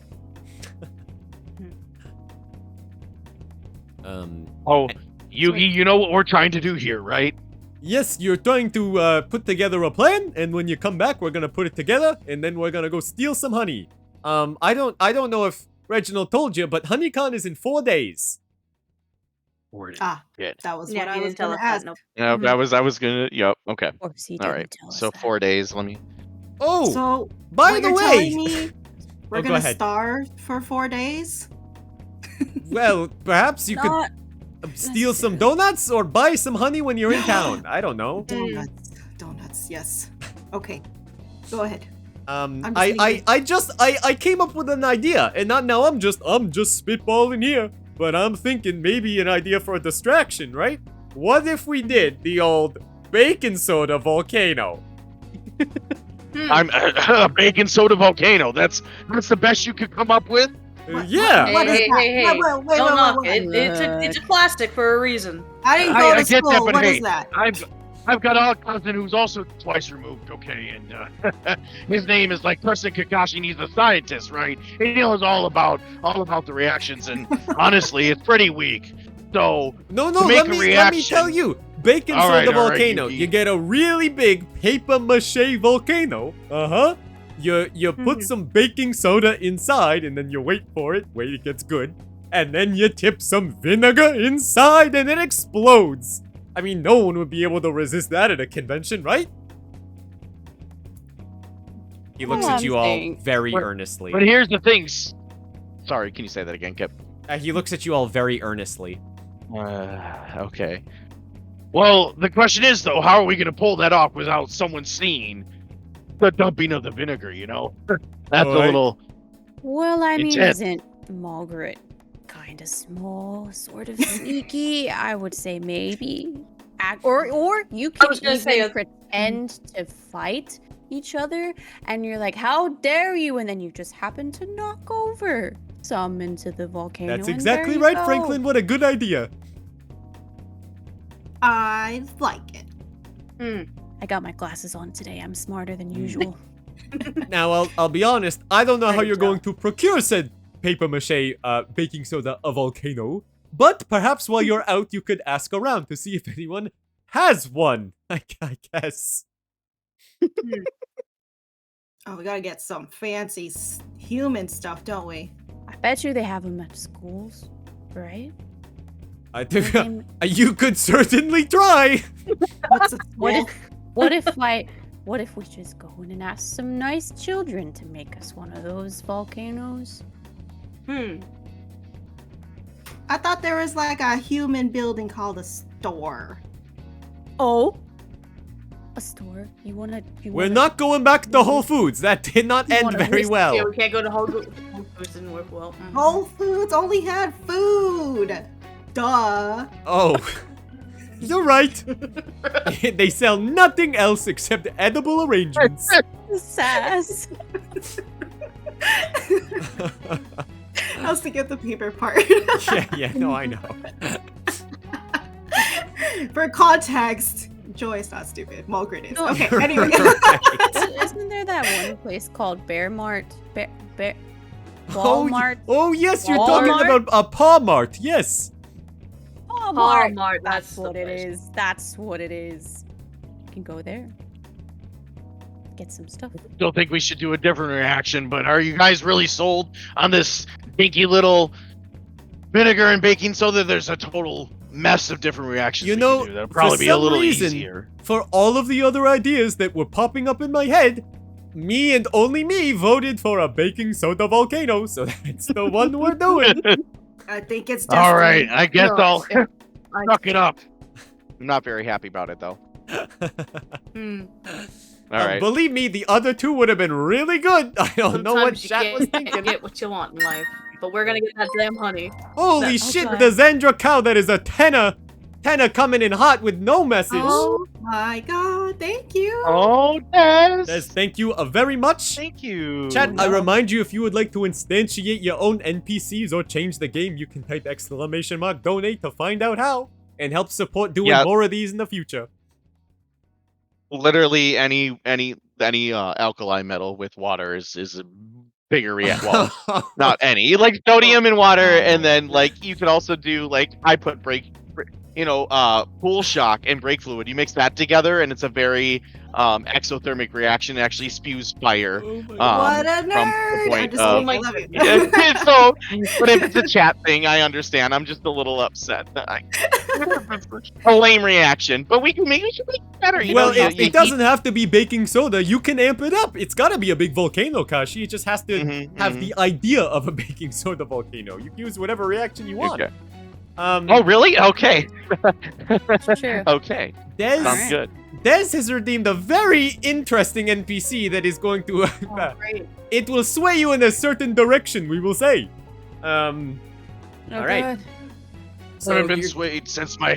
Oh, Yugi, you know what we're trying to do here, right? Yes, you're trying to put together a plan, and when you come back, we're gonna put it together, and then we're gonna go steal some honey. I don't know if Reginald told you, but Honeycon is in 4 days. Ah, Good. that was Yeah, what I he was didn't tell going us to that. ask. Nope. Yeah, Mhm. that was, I was gonna, yep, okay. Of course, he All didn't right, tell us so that. 4 days, let me... Oh, So, by what the you're way, telling me, we're Oh, go gonna ahead. starve for 4 days? well, perhaps you could Not steal some donuts or buy some honey when you're in town. I don't know. Donuts, yes. Okay, go ahead. I'm just I came up with an idea, and not now. I'm just spitballing here, but I'm thinking maybe an idea for a distraction, right? What if we did the old baking soda volcano? I'm a baking soda volcano. That's the best you could come up with? Yeah. What is Hey, that? hey, hey. Wait, wait, Don't knock wait. it. It's a classic for a reason. I didn't go I to get that, school. but What hey, is that? I've got a cousin who's also twice removed, okay, and his name is like Person Kakashi, and he's a scientist, right? And he knows all about the reactions, and honestly, it's pretty weak. So No, to make let a me reaction- tell you. Baking All right, soda all right, volcano. Yuki. You get a really big paper mache volcano. Uh-huh. You put some baking soda inside, and then you wait for it, wait it gets good, and then you tip some vinegar inside, and it explodes. I mean, no one would be able to resist that at a convention, right? He looks Well, at you I'm all saying- very But- earnestly. But here's the thing. Sorry, can you say that again, Kip? He looks at you all very earnestly. Okay. Well, the question is, though, how are we going to pull that off without someone seeing the dumping of the vinegar, you know? That's a Alright. little... Well, I mean, Intense. isn't Margaret kind of small, sort of sneaky? I would say maybe. Or you I can was gonna even say pretend to fight each other, and you're like, "How dare you!" And then you just happen to knock over some into the volcano. That's and exactly there you right, go. Franklin. What a good idea. I like it. I got my glasses on today. I'm smarter than usual. Now, I'll be honest. I don't know how Great you're job. going to procure said paper mache baking soda a volcano, but perhaps while you're out, you could ask around to see if anyone has one. I guess. Oh, we gotta get some fancy human stuff, don't we? I bet you they have them at schools, right? I think Nothing- you could certainly try. What's a What school? What if we just go in and ask some nice children to make us one of those volcanoes? I thought there was like a human building called a store. Oh, a store? You wanna? We're not going back to Whole Foods. That did not You end wanna very risk- well. Yeah, we can't go to Whole Foods didn't work well. Whole Foods only had food. Duh. Oh, you're right. They sell nothing else except edible arrangements. sass. I was thinking of the paper part. yeah, no, I know. For context, Joy is not stupid. Mulgrit is. No. Okay, anyway. Isn't there that one place called Bear Mart? Bear Oh, Walmart? oh, yes, you're Walmart? talking about a Paw Mart. Yes. Walmart. Walmart, That's that's what the it place. is. That's what it is. You can go there. Get some stuff. Still think we should do a different reaction, but are you guys really sold on this dinky little vinegar and baking soda? There's a total mess of different reactions. You we know, could do. That'll for probably be a some little reason- easier. For all of the other ideas that were popping up in my head, me and only me voted for a baking soda volcano, so that's the one we're doing. I think it's All right, destiny. I guess No, I'll I- suck it up. I'm not very happy about it though. All right. Believe me, the other two would have been really good. I don't know what Sometimes you chat was can't thinking. get what you want in life, but we're gonna get that damn honey. Holy That's shit, okay. the Zandra cow that is a tenner coming in hot with no message. Oh my god, thank you. Oh, Des. Says thank you very much. Thank you. Chat, I remind you, if you would like to instantiate your own NPCs or change the game, you can type !donate to find out how and help support doing Yeah. more of these in the future. Literally any alkali metal with water is a bigger react. Well, not any, like sodium and water, and then like you could also do like I put pool shock and brake fluid. You mix that together, and it's a very exothermic reaction. It actually spews fire. Oh my What a from the nerd! point I'm just of- I love it. Yeah, so, but if it's a chat thing, I understand. I'm just a little upset. A lame reaction, but we should make it better. You Well, know, it doesn't have to be baking soda. You can amp it up. It's gotta be a big volcano, Kashi. It just has to have the idea of a baking soda volcano. You can use whatever reaction you want. Okay. Oh, really? Okay. Sure. Okay. Des, Sounds good. Des has redeemed a very interesting NPC that is going to... Great. it will sway you in a certain direction, we will say. All right. So I've been you're- swayed since my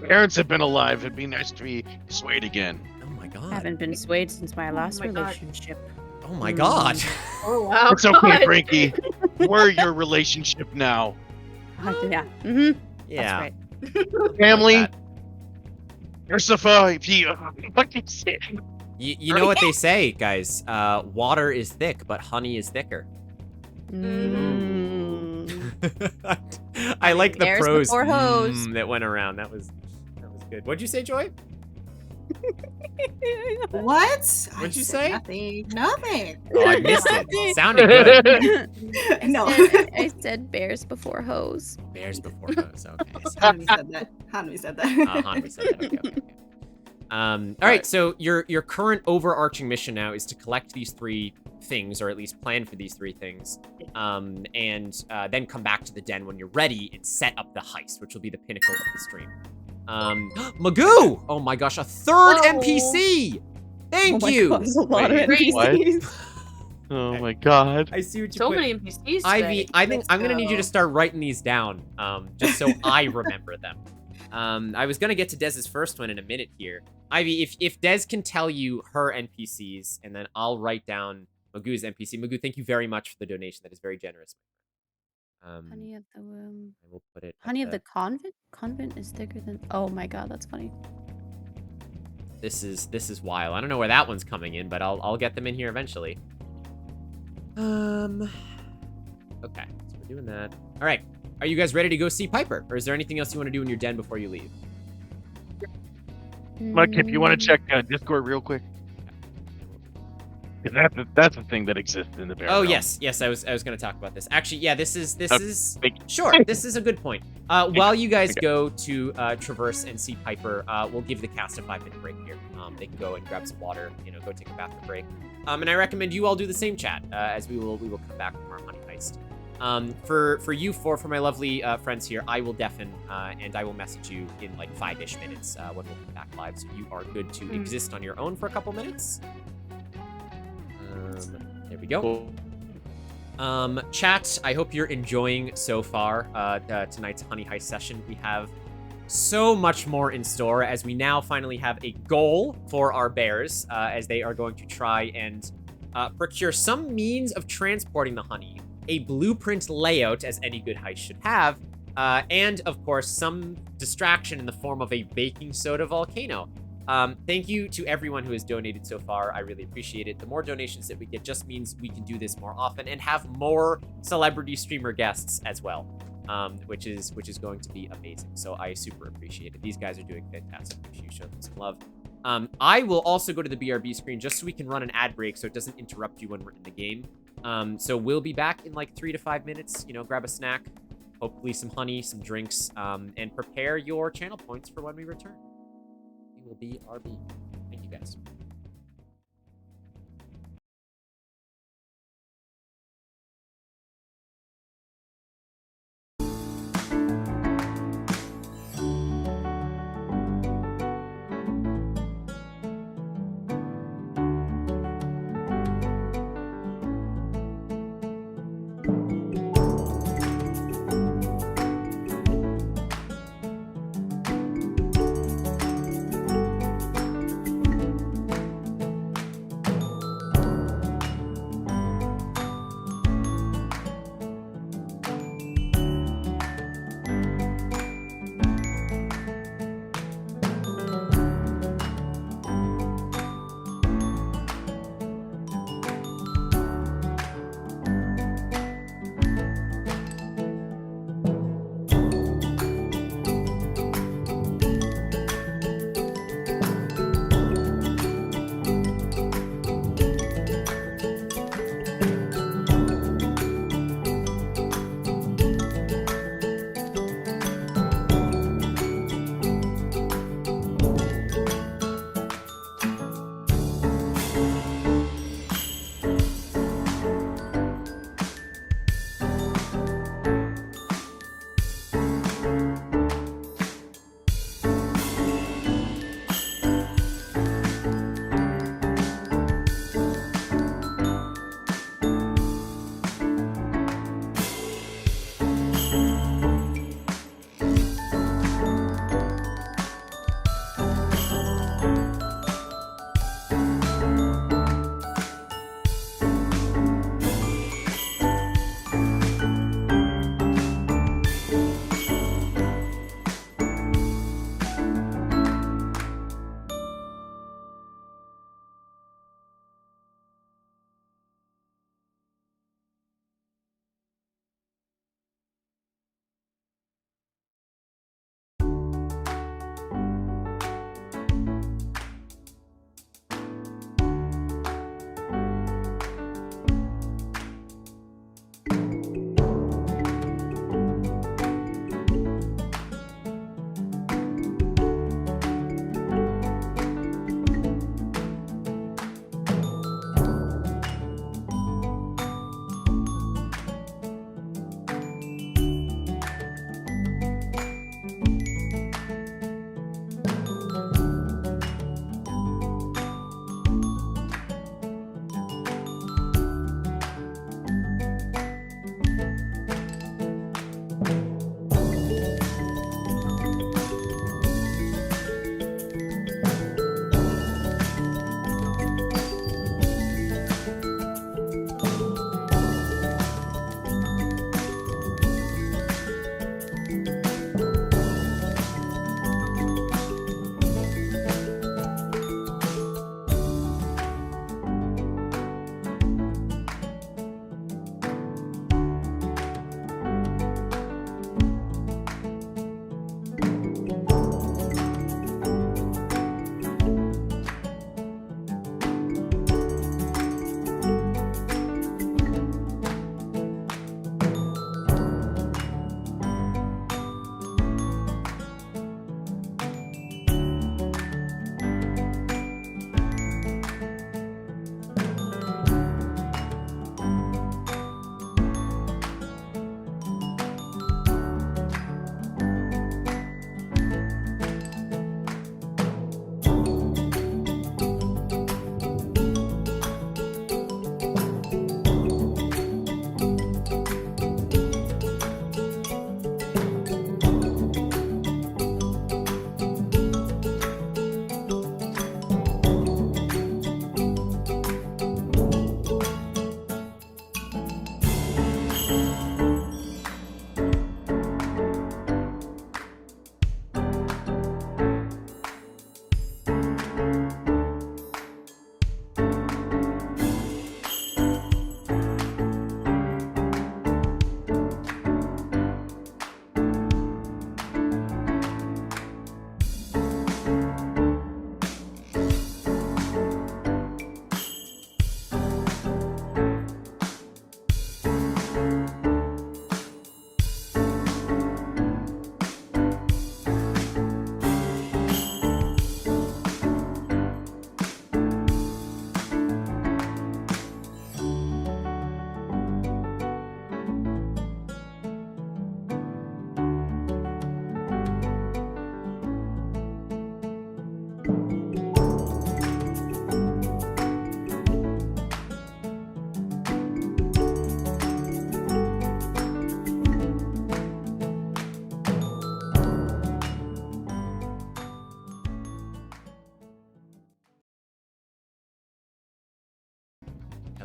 parents have been alive. It'd be nice to be swayed again. Oh my god. Haven't been swayed since my last my God. relationship. Oh my god. Oh wow. It's okay, God. Frankie. We're your relationship now. Yeah. Mm-hmm. Yeah. That's right. Family. Like Ursifa, if you fucking say. You know what they say, guys. Water is thick, but honey is thicker. I like the Bears pros before hoes. that went around. That was good. What'd you say, Joy? What? What'd you said say? Nothing. Nothing. Oh, I missed it. Sounded good. No. I said bears before hoes. Bears before hoes. Okay. Hanmi said that. Hanmi said that. Hanmi said that. Okay. All right. So your current overarching mission now is to collect these 3 things, or at least plan for these 3 things, and then come back to the den when you're ready and set up the heist, which will be the pinnacle of the stream. Magoo! Oh my gosh, a 3rd NPC! Thank you! God, there's a lot of Wait, what? NPCs. Oh my god. I see what you So put. many NPCs. Ivy, today. I think Let's I'm gonna need you to go. start writing these down, just so I remember them. I was gonna get to Dez's first one in a minute here. Ivy, if Dez can tell you her NPCs, and then I'll write down Magoo's NPC. Magoo, thank you very much for the donation. That is very generous. Honey of the womb. I will put it. at Honey of the convent? Convent is thicker than. Oh my god, that's funny. This is wild. I don't know where that one's coming in, but I'll get them in here eventually. Okay, so we're doing that. All right, are you guys ready to go see Piper, or is there anything else you want to do in your den before you leave? Mudkip, you want to check Discord real quick? 'Cause that's a thing that exists in the bear. Oh realm. yes, I was going to talk about this. Actually, yeah, this is thank you. sure. This is a good point. While you guys go to traverse and see Piper, we'll give the cast a 5-minute break here. They can go and grab some water, go take a bathroom break. And I recommend you all do the same, chat, as we will come back from our honey heist. For you four, for my lovely friends here, I will deafen and I will message you in like 5-ish minutes when we'll come back live. So you are good to exist on your own for a couple minutes. There we go. Chat, I hope you're enjoying so far tonight's honey heist session. We have so much more in store as we now finally have a goal for our bears as they are going to try and procure some means of transporting the honey, a blueprint layout as any good heist should have, and of course some distraction in the form of a baking soda volcano. Thank you to everyone who has donated so far. I really appreciate it. The more donations that we get just means we can do this more often and have more celebrity streamer guests as well, which is going to be amazing. So I super appreciate it. These guys are doing fantastic. Make sure you show them some love. I will also go to the BRB screen just so we can run an ad break so it doesn't interrupt you when we're in the game. So we'll be back in like 3 to 5 minutes. Grab a snack, hopefully some honey, some drinks, and prepare your channel points for when we return. Will be RB. Thank you guys.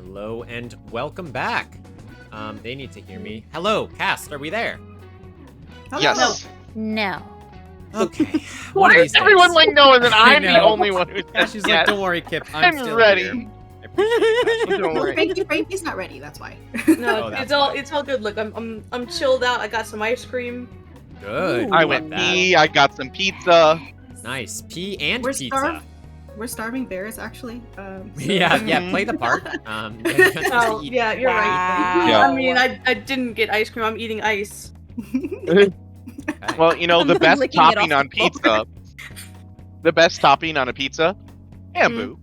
Hello and welcome back. They need to hear me. Hello, cast, are we there? Hello. Yes. No. Okay. Why is everyone like no, and then I I'm the know. only one who's She's like, don't worry, Kip. I'm still ready. Here. I appreciate that. Don't worry. Frankie's not ready. That's why. No, Oh, that's it's all good. Look, I'm chilled out. I got some ice cream. Good. Ooh. I love went that. pee. I got some pizza. Nice. Pee and We're pizza. We're starving bears, actually. So- Yeah, play the part. Oh, yeah, you're right. Yeah. I mean, I didn't get ice cream. I'm eating ice. Well, you know, the I'm best licking it topping off on the floor. pizza. The best topping on a pizza? Bamboo.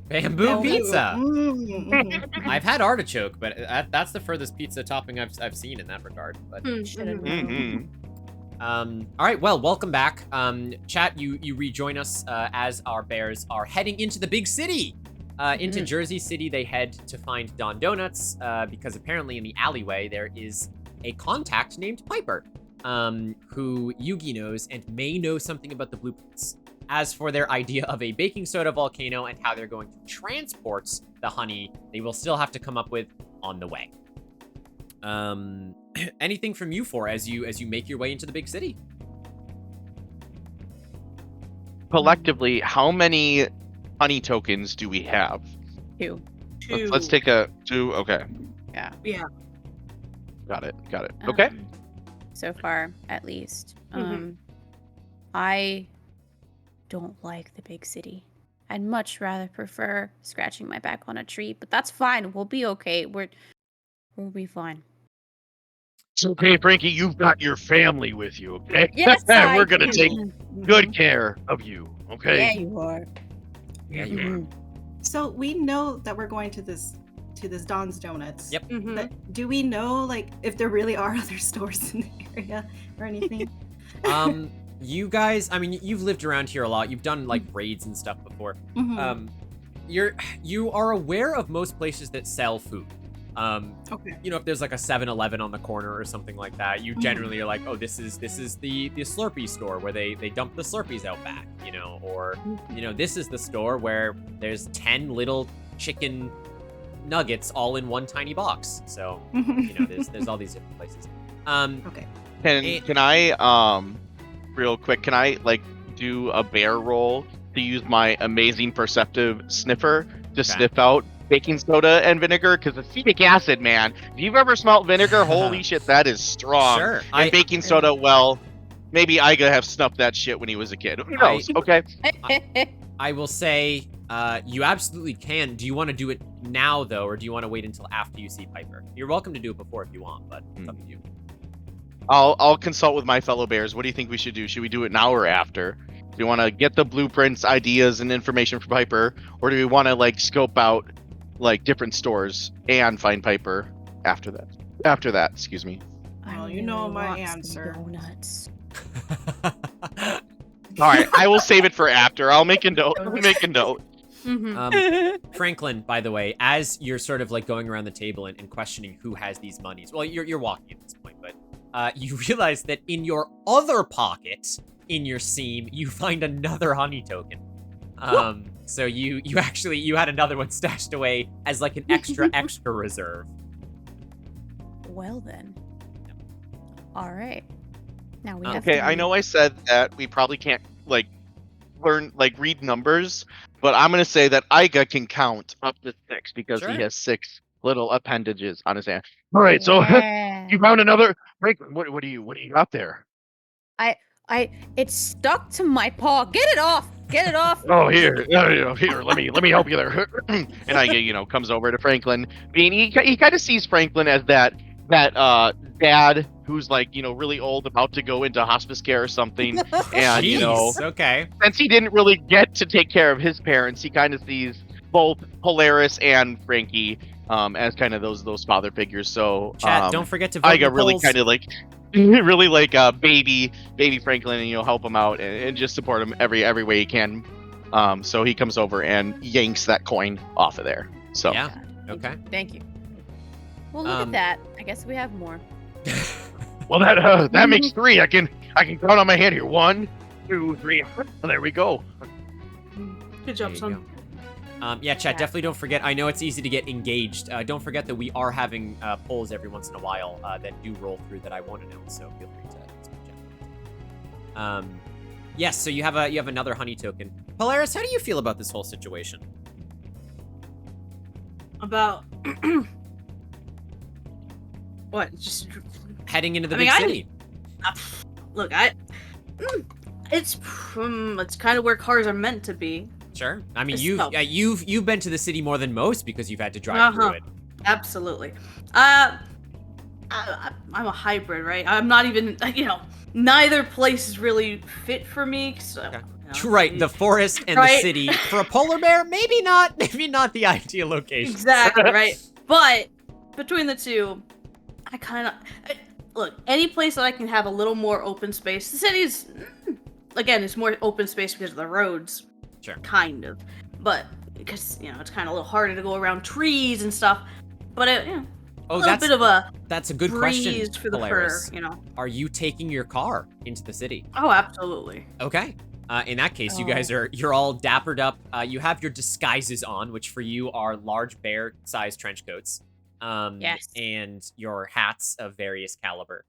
Bamboo Oh, pizza. mhm. I've had artichoke, but that's the furthest pizza topping I've seen in that regard. But Should've Mm-hmm. known. all right, well, welcome back. Chat, you rejoin us as our bears are heading into the big city. Into Jersey City, they head to find Don Donuts because apparently in the alleyway there is a contact named Piper, who Yugi knows and may know something about the blueprints. As for their idea of a baking soda volcano and how they're going to transport the honey, they will still have to come up with on the way. Anything from you four as you make your way into the big city? Collectively, how many honey tokens do we have? 2. Let's take a 2. Okay. Yeah. Yeah. Got it. Okay. So far, at least. Mhm. I don't like the big city. I'd much rather prefer scratching my back on a tree, but that's fine. We'll be okay. We'll be fine. It's okay, Frankie. You've got your family with you, okay? Yes, We're gonna do. take good care of you, Yeah, okay? you are. Yeah, you are. Mhm. So we know that we're going to this Don's Donuts. Yep. Mhm. But do we know like if there really are other stores in the area or anything? You guys, I mean, you've lived around here a lot. You've done like raids and stuff before. Mhm. You are aware of most places that sell food. Okay. You know, if there's like a 7-Eleven on the corner or something like that, you generally are like, oh, this is the Slurpee store where they dump the Slurpees out back, you know, or you know, this is the store where there's 10 little chicken nuggets all in one tiny box. So, you know, there's all these different places. Okay. Can I real quick, can I like do a bear roll to use my amazing perceptive sniffer to sniff out baking soda and vinegar? Because acetic acid, man, if you've ever smelled vinegar, holy shit, that is strong. Sure. And baking soda, well, maybe Iga have snuffed that shit when he was a kid. Who knows? Okay. I will say, you absolutely can. Do you want to do it now, though, or do you want to wait until after you see Piper? You're welcome to do it before if you want, but it's up to you. I'll consult with my fellow bears. What do you think we should do? Should we do it now or after? Do we want to get the blueprints, ideas, and information from Piper, or do we want to like scope out like different stores and find Piper after that? After that, excuse me. Well, you know my answer. Donuts. All right, I will save it for after. I'll make a note. Franklin, by the way, as you're sort of like going around the table and questioning who has these monies, well, you're walking at this point, but you realize that in your other pocket, in your seam, you find another honey token. So you had another one stashed away as like an extra reserve. Well then. All right. Now we have Okay, to I know I said that we probably can't like read numbers, but I'm gonna say that Iga can count up to 6 because Sure. he has 6 little appendages on his hand. All right, so Yeah. you found another. Franklin, what do you got there? It's stuck to my paw. Get it off. Get it off. Oh, here. Here. Let me help you there. And Iga, comes over to Franklin. He kind of sees Franklin as that dad who's like, really old, about to go into hospice care or something. And Jeez, okay. since he didn't really get to take care of his parents, he kind of sees both Polaris and Frankie as kind of those father figures. So Chat, don't forget to vote in Iga the really polls. kind of like really like baby Franklin, and help him out and just support him every way he can. So he comes over and yanks that coin off of there. So Yeah. Okay. Thank you. Well, look at that. I guess we have more. Well, that makes 3. I can count on my hand here. 1, 2, 3. Oh, there we go. Good job, There you son. Yeah, chat, definitely don't forget. I know it's easy to get engaged. Don't forget that we are having polls every once in a while that do roll through that I won't announce, so feel free to speak generally. Yes, so you have another honey token. Polaris, how do you feel about this whole situation? About what? Just Heading into the big city. Look, it's kind of where cars are meant to be. Sure. I mean, you've been to the city more than most because you've had to drive through it. Absolutely. I'm a hybrid, right? I'm not even, neither place is really fit for me. So, okay. Right, the forest and the city. For a polar bear, maybe not the ideal location. Exactly, right. But between the two, I kind of look, any place that I can have a little more open space. The city's again, it's more open space because of the roads. Sure. Kind of. But because, it's kind of a little harder to go around trees and stuff. But a little bit of that's a good breeze question for the Polaris. fur, Are you taking your car into the city? Oh, absolutely. Okay. In that case, you guys you're all dappered up. You have your disguises on, which for you are large bear-sized trench coats. Yes. And your hats of various caliber,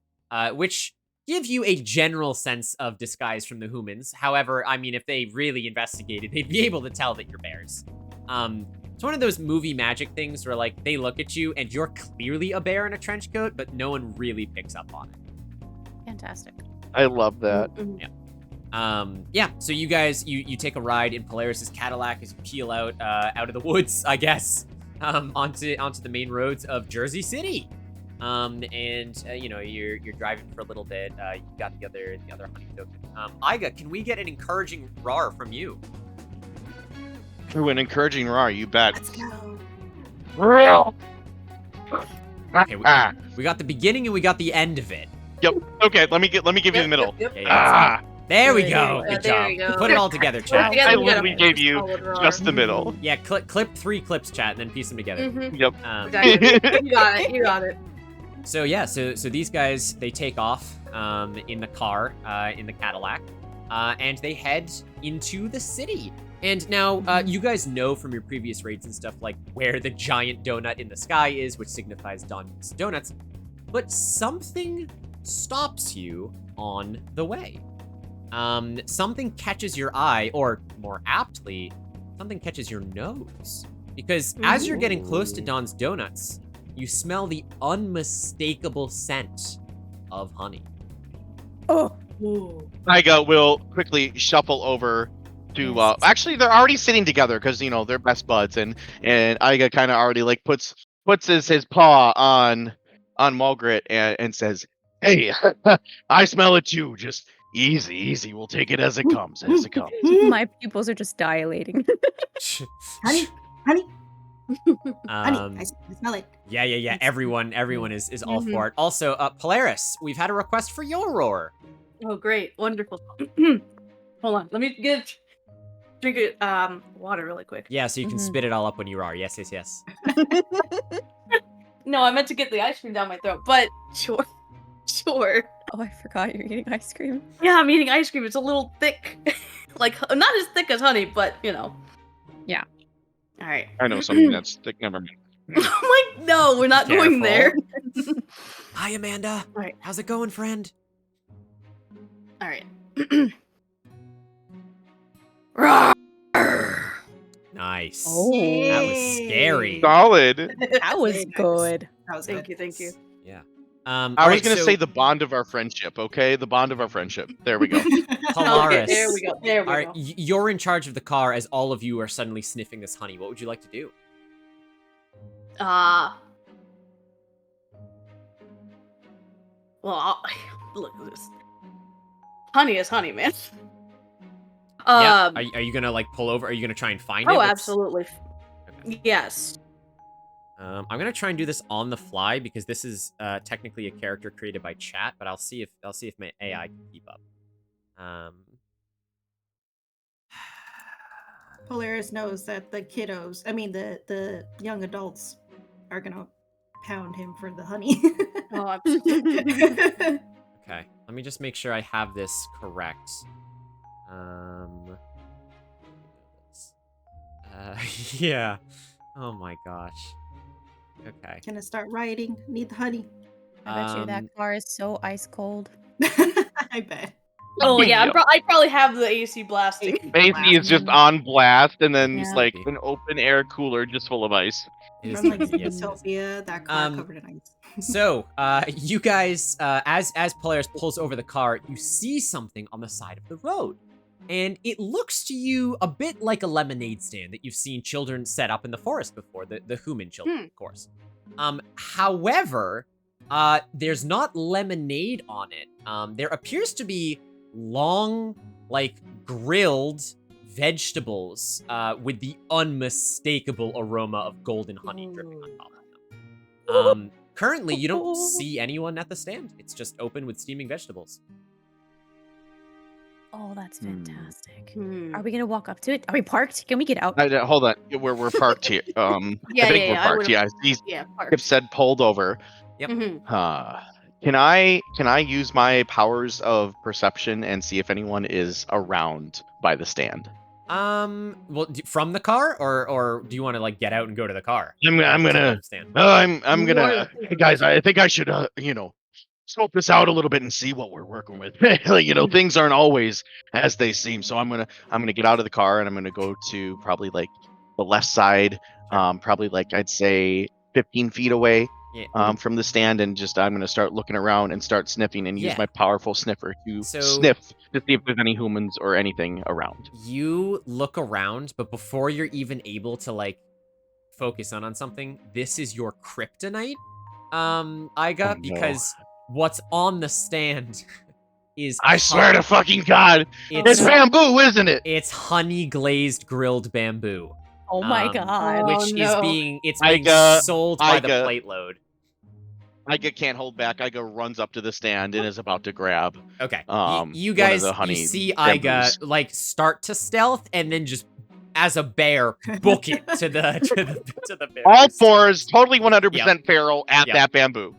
which give you a general sense of disguise from the humans. However, I mean, if they really investigated, they'd be able to tell that you're bears. It's one of those movie magic things where, like, they look at you and you're clearly a bear in a trench coat, but no one really picks up on it. Fantastic. I love that. Yeah. So you guys, you take a ride in Polaris's Cadillac as you peel out of the woods, I guess, onto the main roads of Jersey City. You're driving for a little bit. You got the other honey token. Iga, can we get an encouraging roar from you? Ooh, an encouraging roar, you bet. Let's go. Real. Okay, we got the beginning and we got the end of it. Yep. Okay, let me give you the middle. Yep. Yeah, there we go. Yeah, Good there job. we go. Put it all together, chat. I literally gave you just the middle. Yeah, clip 3 clips, chat, and then piece them together. Yep. Exactly. You got it. So yeah, so these guys, they take off in the car, in the Cadillac, and they head into the city. And now, you guys know from your previous raids and stuff, like, where the giant donut in the sky is, which signifies Don's Donuts, but something stops you on the way. Something catches your eye, or more aptly, something catches your nose. Because as you're getting close to Don's Donuts, you smell the unmistakable scent of honey. Oh. Iga will quickly shuffle over to actually they're already sitting together because they're best buds, and Iga kind of already like puts his paw on Mulgrit and says, "Hey, I smell it too. Just easy. We'll take it as it comes. My pupils are just dilating. Honey. Um, I smell it. Yeah. Everyone is all for it. Also, Polaris, we've had a request for your roar. Oh, great. Wonderful. Hold on. Let me drink it water really quick. Yeah, so you can spit it all up when you roar. Yes. No, I meant to get the ice cream down my throat, but sure. Oh, I forgot you're eating ice cream. Yeah, I'm eating ice cream. It's a little thick. Like, not as thick as honey, but, Yeah. All right. I know something that's thick. Never mind. I'm like, no, we're not going there. Hi, Amanda. All right. How's it going, friend? All right. Nice. Oh. That was scary. Solid. That was good. That was Thank good. you. Yeah. I was gonna say the bond of our friendship. Okay, the bond of our friendship. There we go. Polaris. Okay, there we go. There we All right, go. you're in charge of the car as all of you are suddenly sniffing this honey. What would you like to do? Well, look at this. Honey is honey, man. Yeah. Are you gonna like pull over? Are you gonna try and find it? Oh, What's- absolutely. Okay. Yes. I'm gonna try and do this on the fly because this is technically a character created by chat, but I'll see if my AI can keep up. Polaris knows that the kiddos, the young adults, are gonna pound him for the honey. Oh, Okay, let me just make sure I have this correct. Yeah. Oh my gosh. Okay. Gonna start riding. Need the honey. I bet you that car is so ice cold. I bet. Oh yeah, Yep. I'd probably have the AC blasting. AC is just on blast, and then Yeah. it's like an open air cooler just full of ice. It is From like true, yes, it is. Utopia, that car covered in ice. So, you guys, as Polaris pulls over the car, you see something on the side of the road. And it looks to you a bit like a lemonade stand that you've seen children set up in the forest before, the human children, of course. However, there's not lemonade on it. There appears to be long, like, grilled vegetables with the unmistakable aroma of golden honey dripping on top of them. Currently, you don't see anyone at the stand. It's just open with steaming vegetables. Oh, that's fantastic. Hmm. Are we gonna walk up to it? Are we parked? Can we get out? Hold on, we're parked here. I think we're I parked. would've- Yeah, he's Yeah, park. Kip said pulled over. Yep. Mhm. Can I use my powers of perception and see if anyone is around by the stand? Well, from the car, or do you want to like get out and go to the car? I'm gonna. Stand. I'm gonna. Hey guys, I think I should scope this out a little bit and see what we're working with. Like, things aren't always as they seem. So I'm gonna get out of the car and I'm gonna go to probably like the left side, probably like I'd say 15 feet away. Yeah. From the stand, and just I'm gonna start looking around and start sniffing and use Yeah. my powerful sniffer to sniff to see if there's any humans or anything around. You look around, but before you're even able to like focus on something, this is your kryptonite, Iga, no. because what's on the stand is I swear to fucking God, it's bamboo, isn't it? It's honey glazed grilled bamboo. Oh my god. Which is no. being Iga, sold by the Iga. plate load. Iga can't hold back. Iga runs up to the stand and is about to grab. Okay. You one of guys, the honey you see bamboos. Iga like start to stealth and then just as a bear book it to the bamboo. All fours, totally 100% feral at Yep. that bamboo.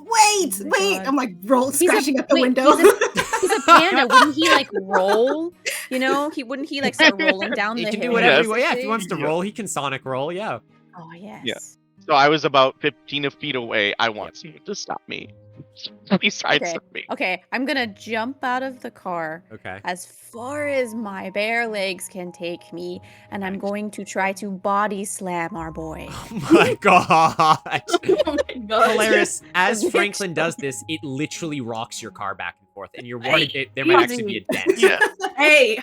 Wait, Oh my wait! God. I'm like scratching at the wait, window. He's a panda. Wouldn't he like roll? Wouldn't he like start rolling down He the can hill? do whatever Yes. he wants. Yeah, if he wants to Yeah. roll, he can sonic roll. Yeah. Oh yes. Yeah. So I was about 15 feet away. I want you to stop me. Please try to Okay. stop me. Okay, I'm gonna jump out of the car Okay. as far as my bare legs can take me, and I'm going to try to body slam our boy. Oh my god. Oh my god. Hilarious. As Franklin does this, it literally rocks your car back and forth, and you're worried there might actually be a dent. Yeah. Hey.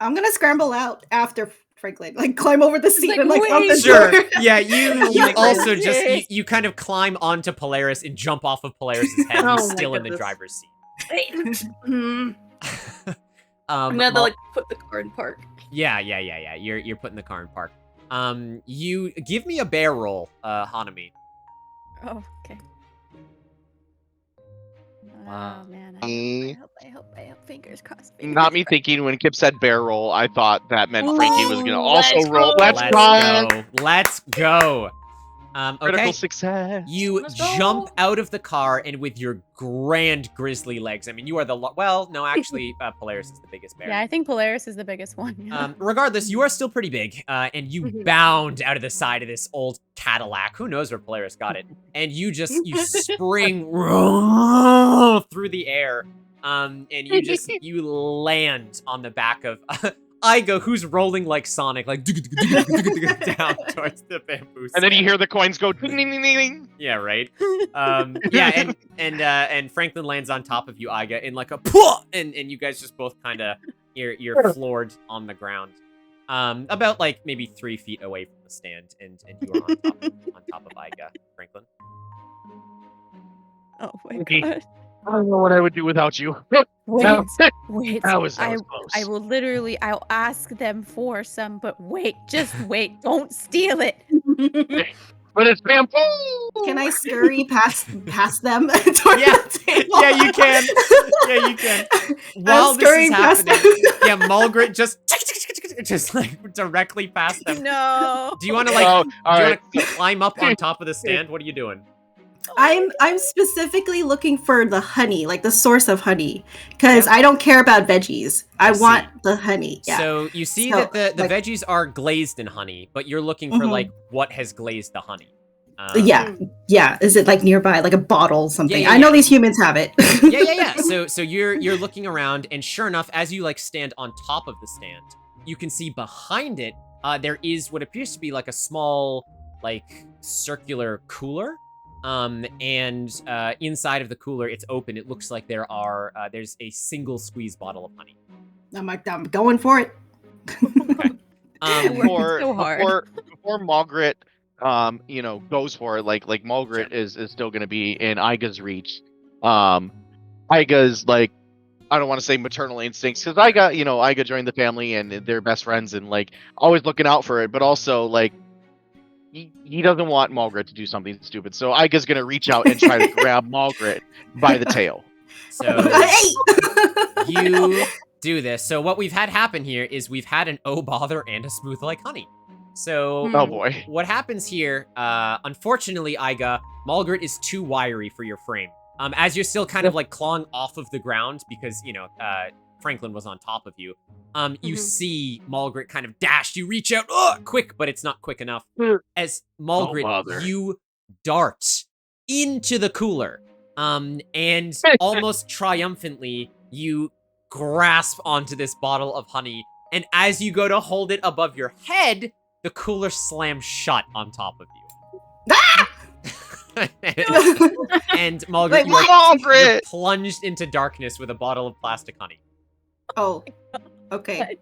I'm gonna scramble out after Franklin, like climb over the seat like, and like out the wait. Sure. door. Yeah, you my also goodness. just you kind of climb onto Polaris and jump off of Polaris's head. Oh He's my still in the goodness. driver's seat. I'm gonna have to like put the car in park. Yeah. You're putting the car in park. You give me a bear roll, Hanami. Oh, okay. Wow. Oh man, Mm. I hope, fingers crossed. Not me thinking when Kip said bear roll, I thought that meant Frankie was gonna also let's roll. go. Let's go. Let's go. Critical Okay. success. You Let's go. jump out of the car, and with your grand grizzly legs, I mean, you are the well, no, actually, Polaris is the biggest bear. Yeah, I think Polaris is the biggest one. Regardless, you are still pretty big, and you bound out of the side of this old Cadillac. Who knows where Polaris got it? And you spring through the air, and you land on the back of Iga, who's rolling like Sonic, like down towards the bamboo. And then you stand. hear the coins go ding ding ding ding ding. Yeah, right. Yeah, and Franklin lands on top of you, Iga, in like a pwah! and you guys just both kind of you're floored on the ground, about like maybe 3 feet away from the stand, and you are on top of Iga, Franklin. Oh my Okay. god. I don't know what I would do without you. Wait, That wait. was I close. will literally, I'll ask them for some, but wait, just wait. Don't steal it. But it's bamboo. Can I scurry past them toward Yeah. the table? Yeah, you can. Yeah, you can. While I'm this is scurrying past happening, them. yeah, Mulgrit just like directly past them. No. Do you want to like Oh, all do you right. want to climb up on top of the stand? What are you doing? I'm specifically looking for the honey, like the source of honey, because I don't care about veggies. I want the honey. Yeah. So you see that the veggies are glazed in honey, but you're looking for like what has glazed the honey. Yeah. Is it like nearby, like a bottle, something? Yeah, I know these humans have it. yeah. So you're looking around, and sure enough, as you like stand on top of the stand, you can see behind it there is what appears to be like a small like circular cooler. And inside of the cooler, it's open. It looks like there's a single squeeze bottle of honey. I'm going for it. Okay. Before Margaret, goes for it, like Margaret is still gonna be in Iga's reach. Iga's like, I don't want to say maternal instincts, because Iga joined the family and they're best friends and like always looking out for it, but also like he doesn't want Margaret to do something stupid, so Iga's gonna reach out and try to grab Margaret by the tail. So you do this. So what we've had happen here is we've had an oh bother and a smooth like honey. So oh boy, what happens here? Unfortunately, Iga, Margaret is too wiry for your frame. As you're still kind of like clawing off of the ground because Franklin was on top of you. You see Margaret kind of dash. You reach out, quick, but it's not quick enough. As Margaret, you dart into the cooler, and almost triumphantly, you grasp onto this bottle of honey. And as you go to hold it above your head, the cooler slams shut on top of you. And Margaret, you're plunged into darkness with a bottle of plastic honey. Oh, okay.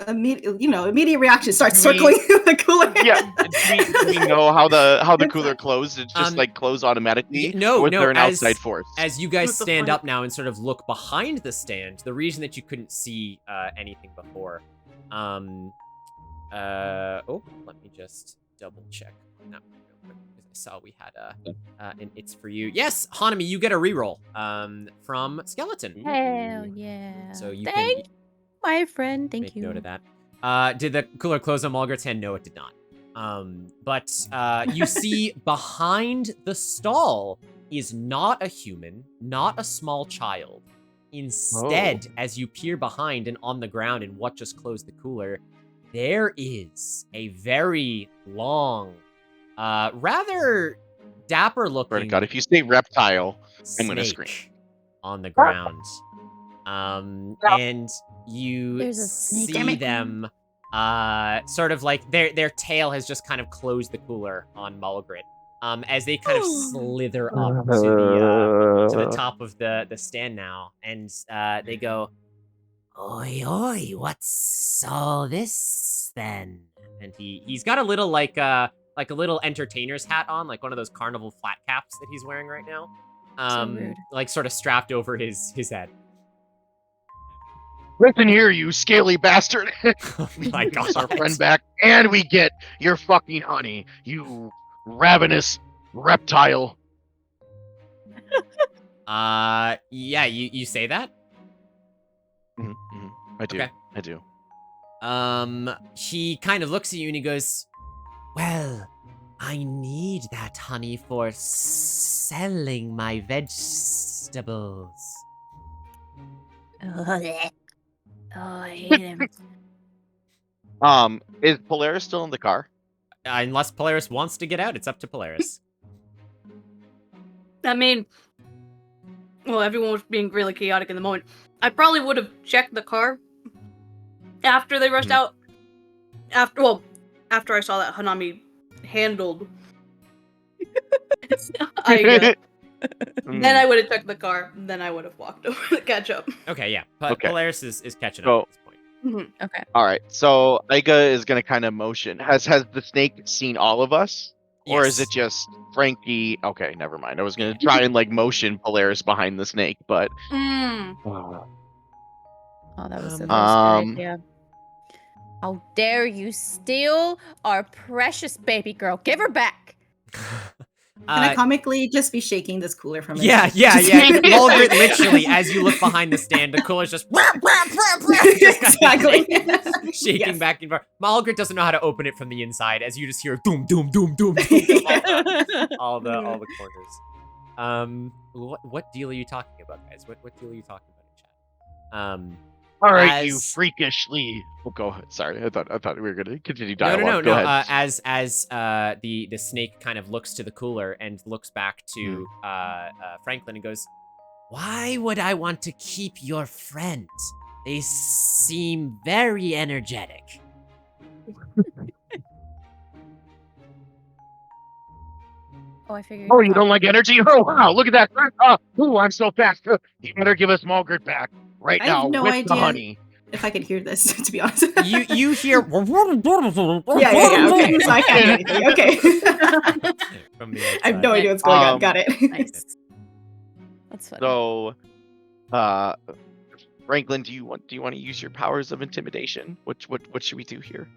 Immediate reaction. Starts circling the cooler. Yeah. Do we know how the cooler closed? It's just like closed automatically. No. There an outside force? As you guys stand up now and sort of look behind the stand, the reason that you couldn't see anything before, let me just double check on that real quick because I saw we had an it's for you. Yes, Hanami, you get a reroll from Skeleton. Hell yeah! So you Thank my friend. Thank you. Make note of that. Did the cooler close on Margaret's hand? No, it did not. But you see behind the stall is not a human, not a small child. Instead, as you peer behind and on the ground in what just closed the cooler, there is a very long, rather dapper looking. God, if you say reptile, I'm gonna scream. On the ground. And you see them, sort of like their tail has just kind of closed the cooler on Margaret. As they kind of slither up to the top of the stand now, and they go, "Oi, oi, what's all this then?" And he's got a little like a little entertainer's hat on, like one of those carnival flat caps that he's wearing right now, like sort of strapped over his head. Listen here, you scaly bastard. Oh my God. Our friend back, and we get your fucking honey, you ravenous reptile. Yeah, you say that? Mm-hmm. I do. Okay. I do. He kind of looks at you and he goes, "Well, I need that honey for selling my vegetables." Oh, I hate him. Is Polaris still in the car? Unless Polaris wants to get out, it's up to Polaris. I mean, well, everyone was being really chaotic in the moment. I probably would have checked the car after they rushed out. After I saw that Hanami handled then I would have checked the car. Then I would have walked over to catch up. Okay, yeah. Polaris is catching up at this point. Okay. All right. So Iga is gonna kind of motion. Has the snake seen all of us, or is it just Frankie? Okay, never mind. I was gonna try and like motion Polaris behind the snake, but. Oh, that was a good idea. How dare you steal our precious baby girl? Give her back. Can I comically just be shaking this cooler from it? Yeah. Margaret, literally, as you look behind the stand, the cooler's just exactly shaking back and forth. Margaret doesn't know how to open it from the inside, as you just hear doom, doom, doom, doom, doom, all the corners. What deal are you talking about, guys? What deal are you talking about in chat? All right, you as- freakishly. Oh, go ahead. Sorry, I thought we were gonna continue No, dialogue. Go ahead. as the snake kind of looks to the cooler and looks back to Franklin and goes, "Why would I want to keep your friends? They seem very energetic." Oh, I figured. Oh, you don't like energy? Oh, wow, look at that. Ooh, I'm so fast. You better give us Malgert back right I have now no with the idea. honey. If I could hear this, to be honest. You hear Yeah. Okay, so I can't hear anything. Okay. from the I have no outside. idea what's going on. Got it. Nice. That's funny. So, Franklin, do you want to use your powers of intimidation? What should we do here?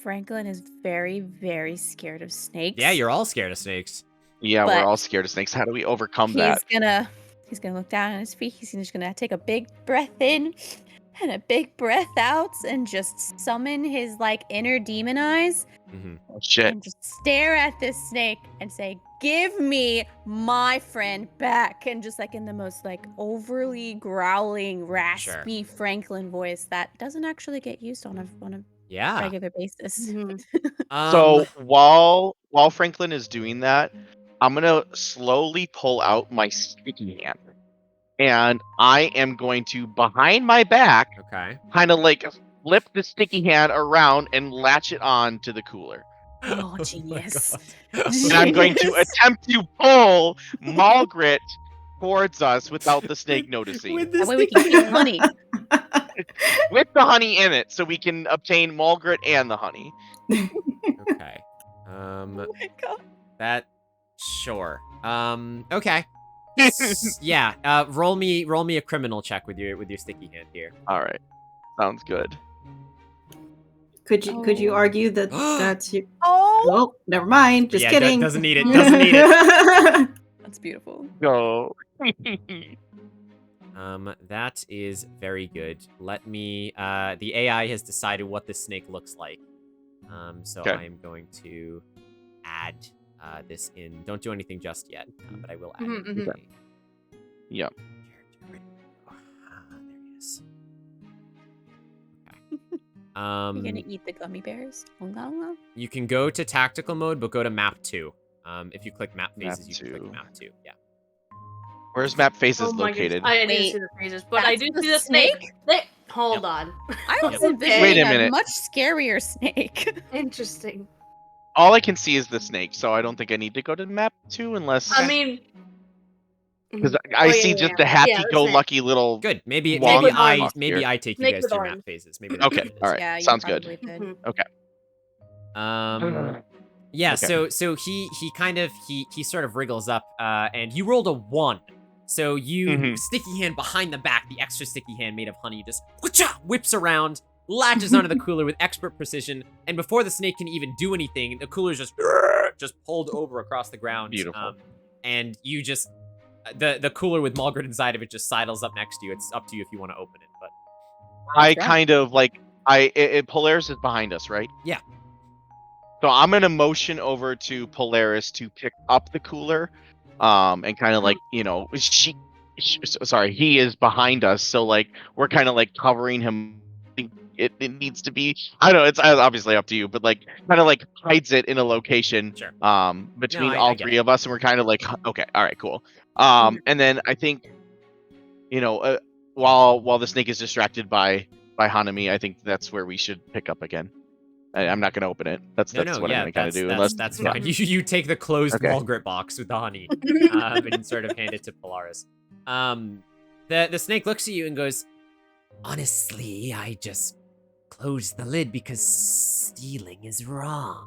Franklin is very, very scared of snakes. Yeah, you're all scared of snakes. Yeah, But we're all scared of snakes. How do we overcome that? He's gonna look down at his feet. He's just gonna take a big breath in and a big breath out and just summon his like inner demon eyes Oh, shit. and just stare at this snake and say, "Give me my friend back." And just like in the most like overly growling, raspy Franklin voice that doesn't actually get used on a Yeah. regular basis. So while Franklin is doing that, I'm gonna slowly pull out my sticky hand, and I am going to behind my back, Okay. kind of like flip the sticky hand around and latch it on to the cooler. Oh, my genius. God. And I'm going to attempt to pull Malgret towards us without the snake noticing. With That this way we can keep honey. With the honey in it, so we can obtain Malgret and the honey. Okay. Oh my god. That sure. Okay. Yeah. Roll me a criminal check with your sticky hand here. All right, sounds good. Could you argue that that's your? Oh, Oh, never mind. Just Yeah, kidding. doesn't need it. Doesn't need it. that's beautiful. Go. That is very good. Let me. The AI has decided what this snake looks like. So Okay. I am going to add this in. Don't do anything just yet, but I will add it. Mhm, mhm. Yep. There he is. Okay. You're gonna eat the gummy bears? You can go to tactical mode, but go to map 2. If you click map Map phases, you can click 2. map 2. Yeah. Where's map faces Oh my located? goodness. I didn't Wait, see the phases, but I that's do the see the snake. Hold Yep. on. I was Yep. envisioning Wait a a minute. much scarier snake. Interesting. All I can see is the snake, so I don't think I need to go to map 2 unless. I mean, Because oh, I yeah, see yeah, just yeah. a Yeah, the happy-go-lucky little. Good. Maybe Long I walk here. take you Snake guys with through arms. map phases. Maybe that's Okay, what it is. all right, Yeah, you sounds good. probably did. Mhm. Yeah, Okay. so he kind of he sort of wriggles up, and you rolled a 1. So you Mhm. sticky hand behind the back, the extra sticky hand made of honey, just whips around, latches onto the cooler with expert precision, and before the snake can even do anything, the cooler's just pulled over across the ground. Beautiful. And you just the cooler with Malgret inside of it just sidles up next to you. It's up to you if you want to open it, but I That's right. kind of like Polaris is behind us, right? Yeah. So I'm gonna motion over to Polaris to pick up the cooler, and kind of like sorry, he is behind us, so like we're kind of like covering him. It needs to be. I don't know. It's obviously up to you, but like kind of like hides it in a location. Sure. Between I all get 3 it. of us, and we're kind of like, okay, all right, cool. And then I think, while the snake is distracted by Hanami, I think that's where we should pick up again. I'm not gonna open it. That's what I'm gonna kind of do. That's fine. You take the closed Okay. Malgret box with the honey, and sort of hand it to Polaris. The snake looks at you and goes, "Honestly, I just closed the lid because stealing is wrong."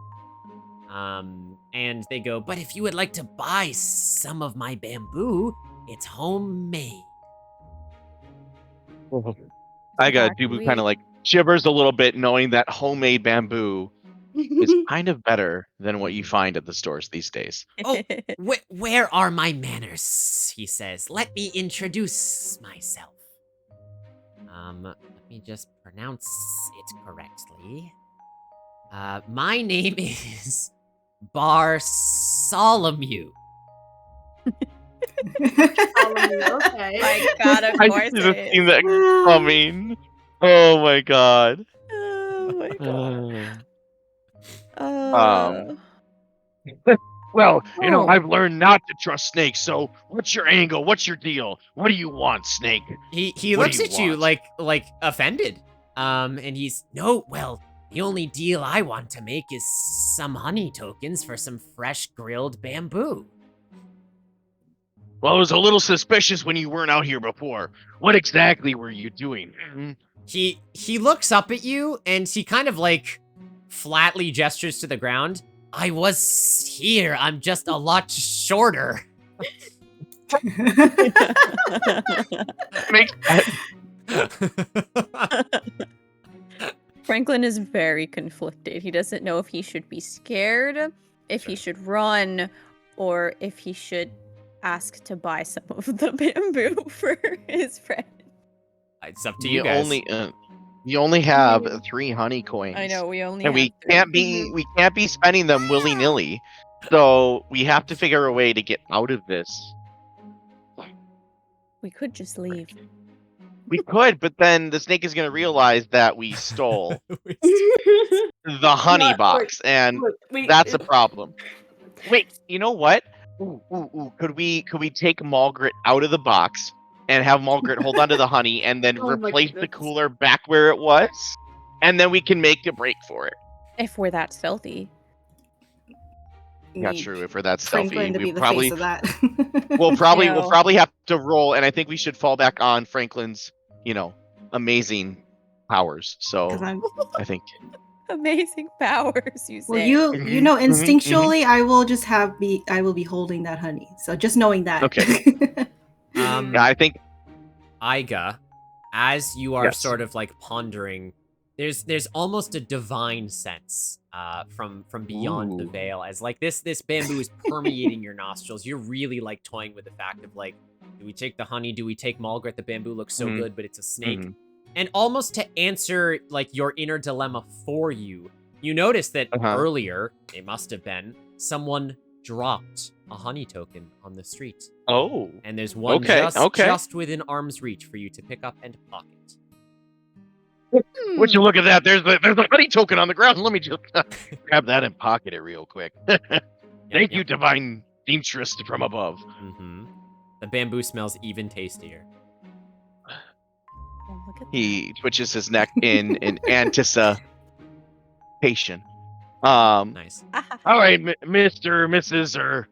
And they go, "But if you would like to buy some of my bamboo, it's homemade." I got Exactly. Dubu kind of like shivers a little bit, knowing that homemade bamboo is kind of better than what you find at the stores these days. Oh, where are my manners? He says. Let me introduce myself. Let me just pronounce it correctly. My name is Bartholomew. Okay. My God, of I course should have it seen is. that coming. Oh my god. Oh my God. Um, Well, Oh. I've learned not to trust snakes. So, what's your angle? What's your deal? What do you want, snake? He What do looks you at you want? like offended. And he's, no, well, the only deal I want to make is some honey tokens for some fresh grilled bamboo. Well, I was a little suspicious when you weren't out here before. What exactly were you doing? He looks up at you and he kind of like flatly gestures to the ground. I was here. I'm just a lot shorter. makes Franklin is very conflicted. He doesn't know if he should be scared, if he should run, or if he should ask to buy some of the bamboo for his friend. It's up to you guys. you only have 3 honey coins. I know, we only And have we three. can't be spending them willy-nilly. So we have to figure a way to get out of this. We could just leave. We could, but then the snake is going to realize that we stole the honey Not- box, and Look, that's a problem. Wait, you know what? Ooh. Could we take Margaret out of the box and have Margaret hold onto the honey and then Oh my replace the goodness. cooler back where it was? And then we can make a break for it. If we're that stealthy. Not Need true. If we're that stealthy, Franklin to be we the probably face of that. we'll know. probably have to roll, and I think we should fall back on Franklin's, amazing powers. 'Cause So I'm- I think Amazing powers, you say. well, you Mhm, know, mhm, instinctually, I will just I will be holding that honey. So just knowing that. Okay. Um, yeah, I think Iga, as you are Yes. sort of like pondering, there's almost a divine sense from beyond the Ooh. veil, as like this bamboo is permeating your nostrils. You're really like toying with the fact of like, do we take the honey? Do we take Margaret? The bamboo looks so Mhm. good, but it's a snake. Mhm. And almost to answer like your inner dilemma for you, you notice that earlier, it must have been, someone dropped a honey token on the street. Oh. And there's one Okay, just within arm's reach for you to pick up and pocket. Would you look at that? There's a honey token on the ground. Let me just grab that and pocket it real quick. Thank you, divine seamstress from above. Mm-hmm. The bamboo smells even tastier. Oh, look at He twitches his neck in anticipation. Nice. that. All right, Mr., Mrs., or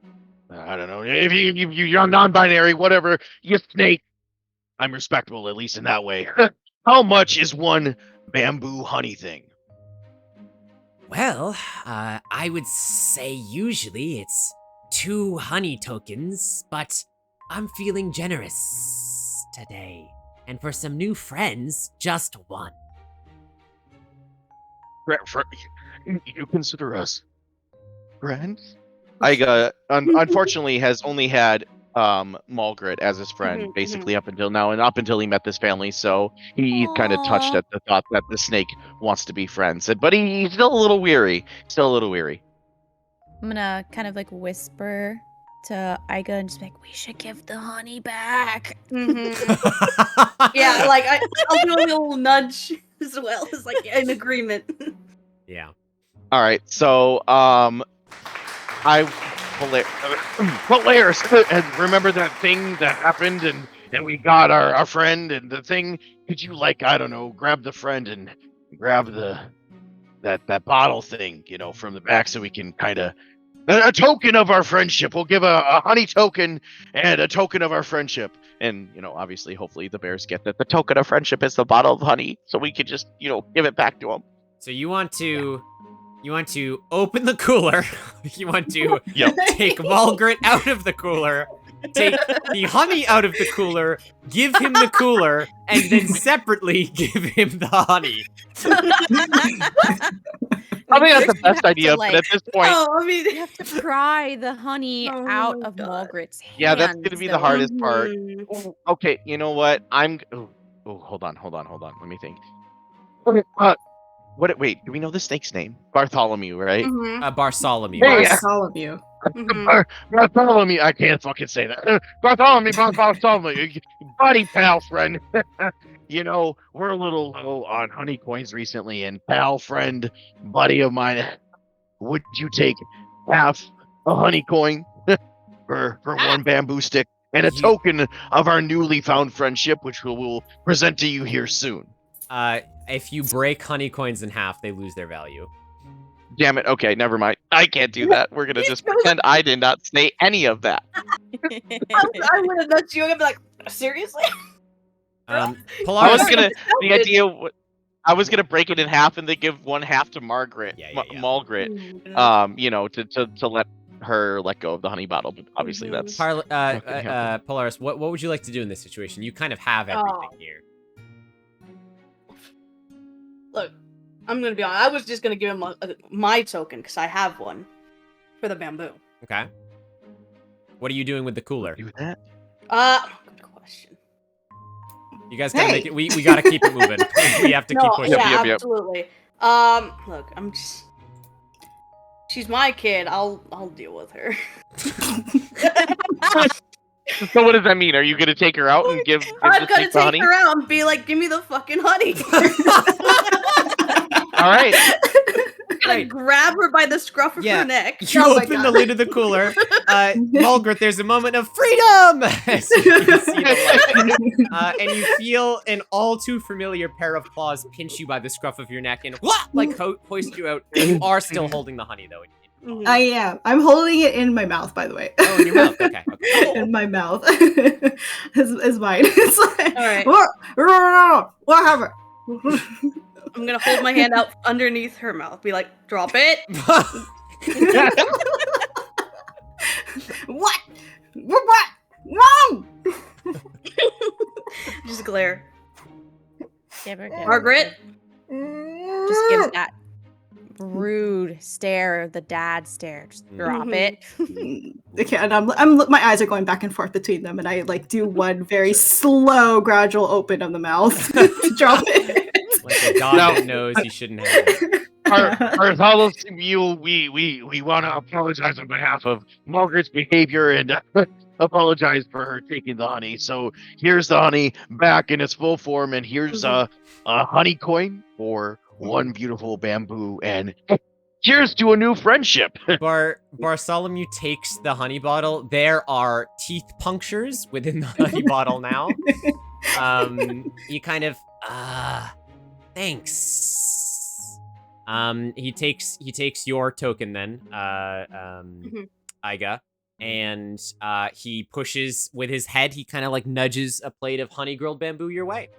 I don't know. If you're non-binary, whatever, you snake. I'm respectable, at least in that way. How much is one bamboo honey thing? Well, I would say usually it's 2 honey tokens, but I'm feeling generous today. And for some new friends, just 1. You consider us friends? I unfortunately has only had Margaret as his friend Mhm, basically up until now, and up until he met this family. So he's kind of touched Aw. at the thought that the snake wants to be friends, but he's still a little weary. I'm gonna kind of like whisper to Iga and just be like, we should give the honey back. Mhm. Yeah, like I'll do a little nudge as well as like in agreement. Yeah. All right, so Polaris, and remember that thing that happened, and we got our friend, and the thing. Could you, like, I don't know, grab the friend and grab that bottle thing, from the back, so we can kind of a token of our friendship. We'll give a honey token and a token of our friendship. and obviously, hopefully, the bears get that the token of friendship is the bottle of honey, so we could just give it back to him. So you want to open the cooler. You want to take Margaret out of the cooler, take the honey out of the cooler, give him the cooler, and then separately give him the honey. I think that's the You best have to, idea, but at this point, Oh, I mean, You have to pry the honey Oh out my of God. Margaret's hands. yeah, that's gonna be the though. hardest part. Mhm. Ooh, okay, you know what? Hold on. Let me think. Okay, Wait, do we know the snake's name? Bartholomew, right? Mhm. Bartholomew. Hey, yes. all of you. Bartholomew, I can't fucking say that. Bartholomew, buddy, pal, friend. You know, we're a little low on honey coins recently, and pal, friend, buddy of mine, would you take half a honey coin for one bamboo stick and a token of our newly found friendship, which we will present to you here soon? If you break honey coins in half, they lose their value. Damn it. Okay, never mind. I can't do that. We're gonna just pretend I did not say any of that. I would have nudged you and be like, seriously? I Polaris, was gonna the idea. I was gonna break it in half and then give one half to Margaret, Yeah. Margaret. You know, to let her let go of the honey bottle. But obviously, that's Polaris, what would you like to do in this situation? You kind of have everything here. Look, I'm gonna be honest. I was just gonna give him my token because I have one for the bamboo. Okay. What are you doing with the cooler? do that. Good question. You guys gotta make it. We gotta keep it moving. We have to keep pushing. Yeah, Yep. absolutely. Look, I'm just. She's my kid. I'll deal with her. So what does that mean? Are you gonna take her out and give I'm the gonna stick the honey? take her out and be like, "Give me the fucking honey." All right. Gonna grab her by the scruff of her neck. You open the lid of the cooler. Margaret, there's a moment of freedom! As you can see the light. And you feel an all too familiar pair of claws pinch you by the scruff of your neck and hoist you out. You are still holding the honey, though. I am. I'm holding it in my mouth, by the way. Oh, in your mouth. Okay. In my mouth. is mine. It's like, all right. What happened? I'm gonna hold my hand out underneath her mouth. Be like, drop it. What? No! Just glare. Give her, Margaret. Just give that rude stare, the dad stare. Just drop it. Okay, and I'm my eyes are going back and forth between them, and I like do one very slow, gradual open of the mouth to drop it. Like a dog that knows he shouldn't have it. Bartholomew, we want to apologize on behalf of Margaret's behavior and apologize for her taking the honey. So here's the honey back in its full form, and here's a honey coin for one beautiful bamboo, and cheers to a new friendship. Bartholomew takes the honey bottle. There are teeth punctures within the honey bottle now. You kind of thanks. He takes your token then, Iga, and he pushes with his head. He kind of like nudges a plate of honey grilled bamboo your way.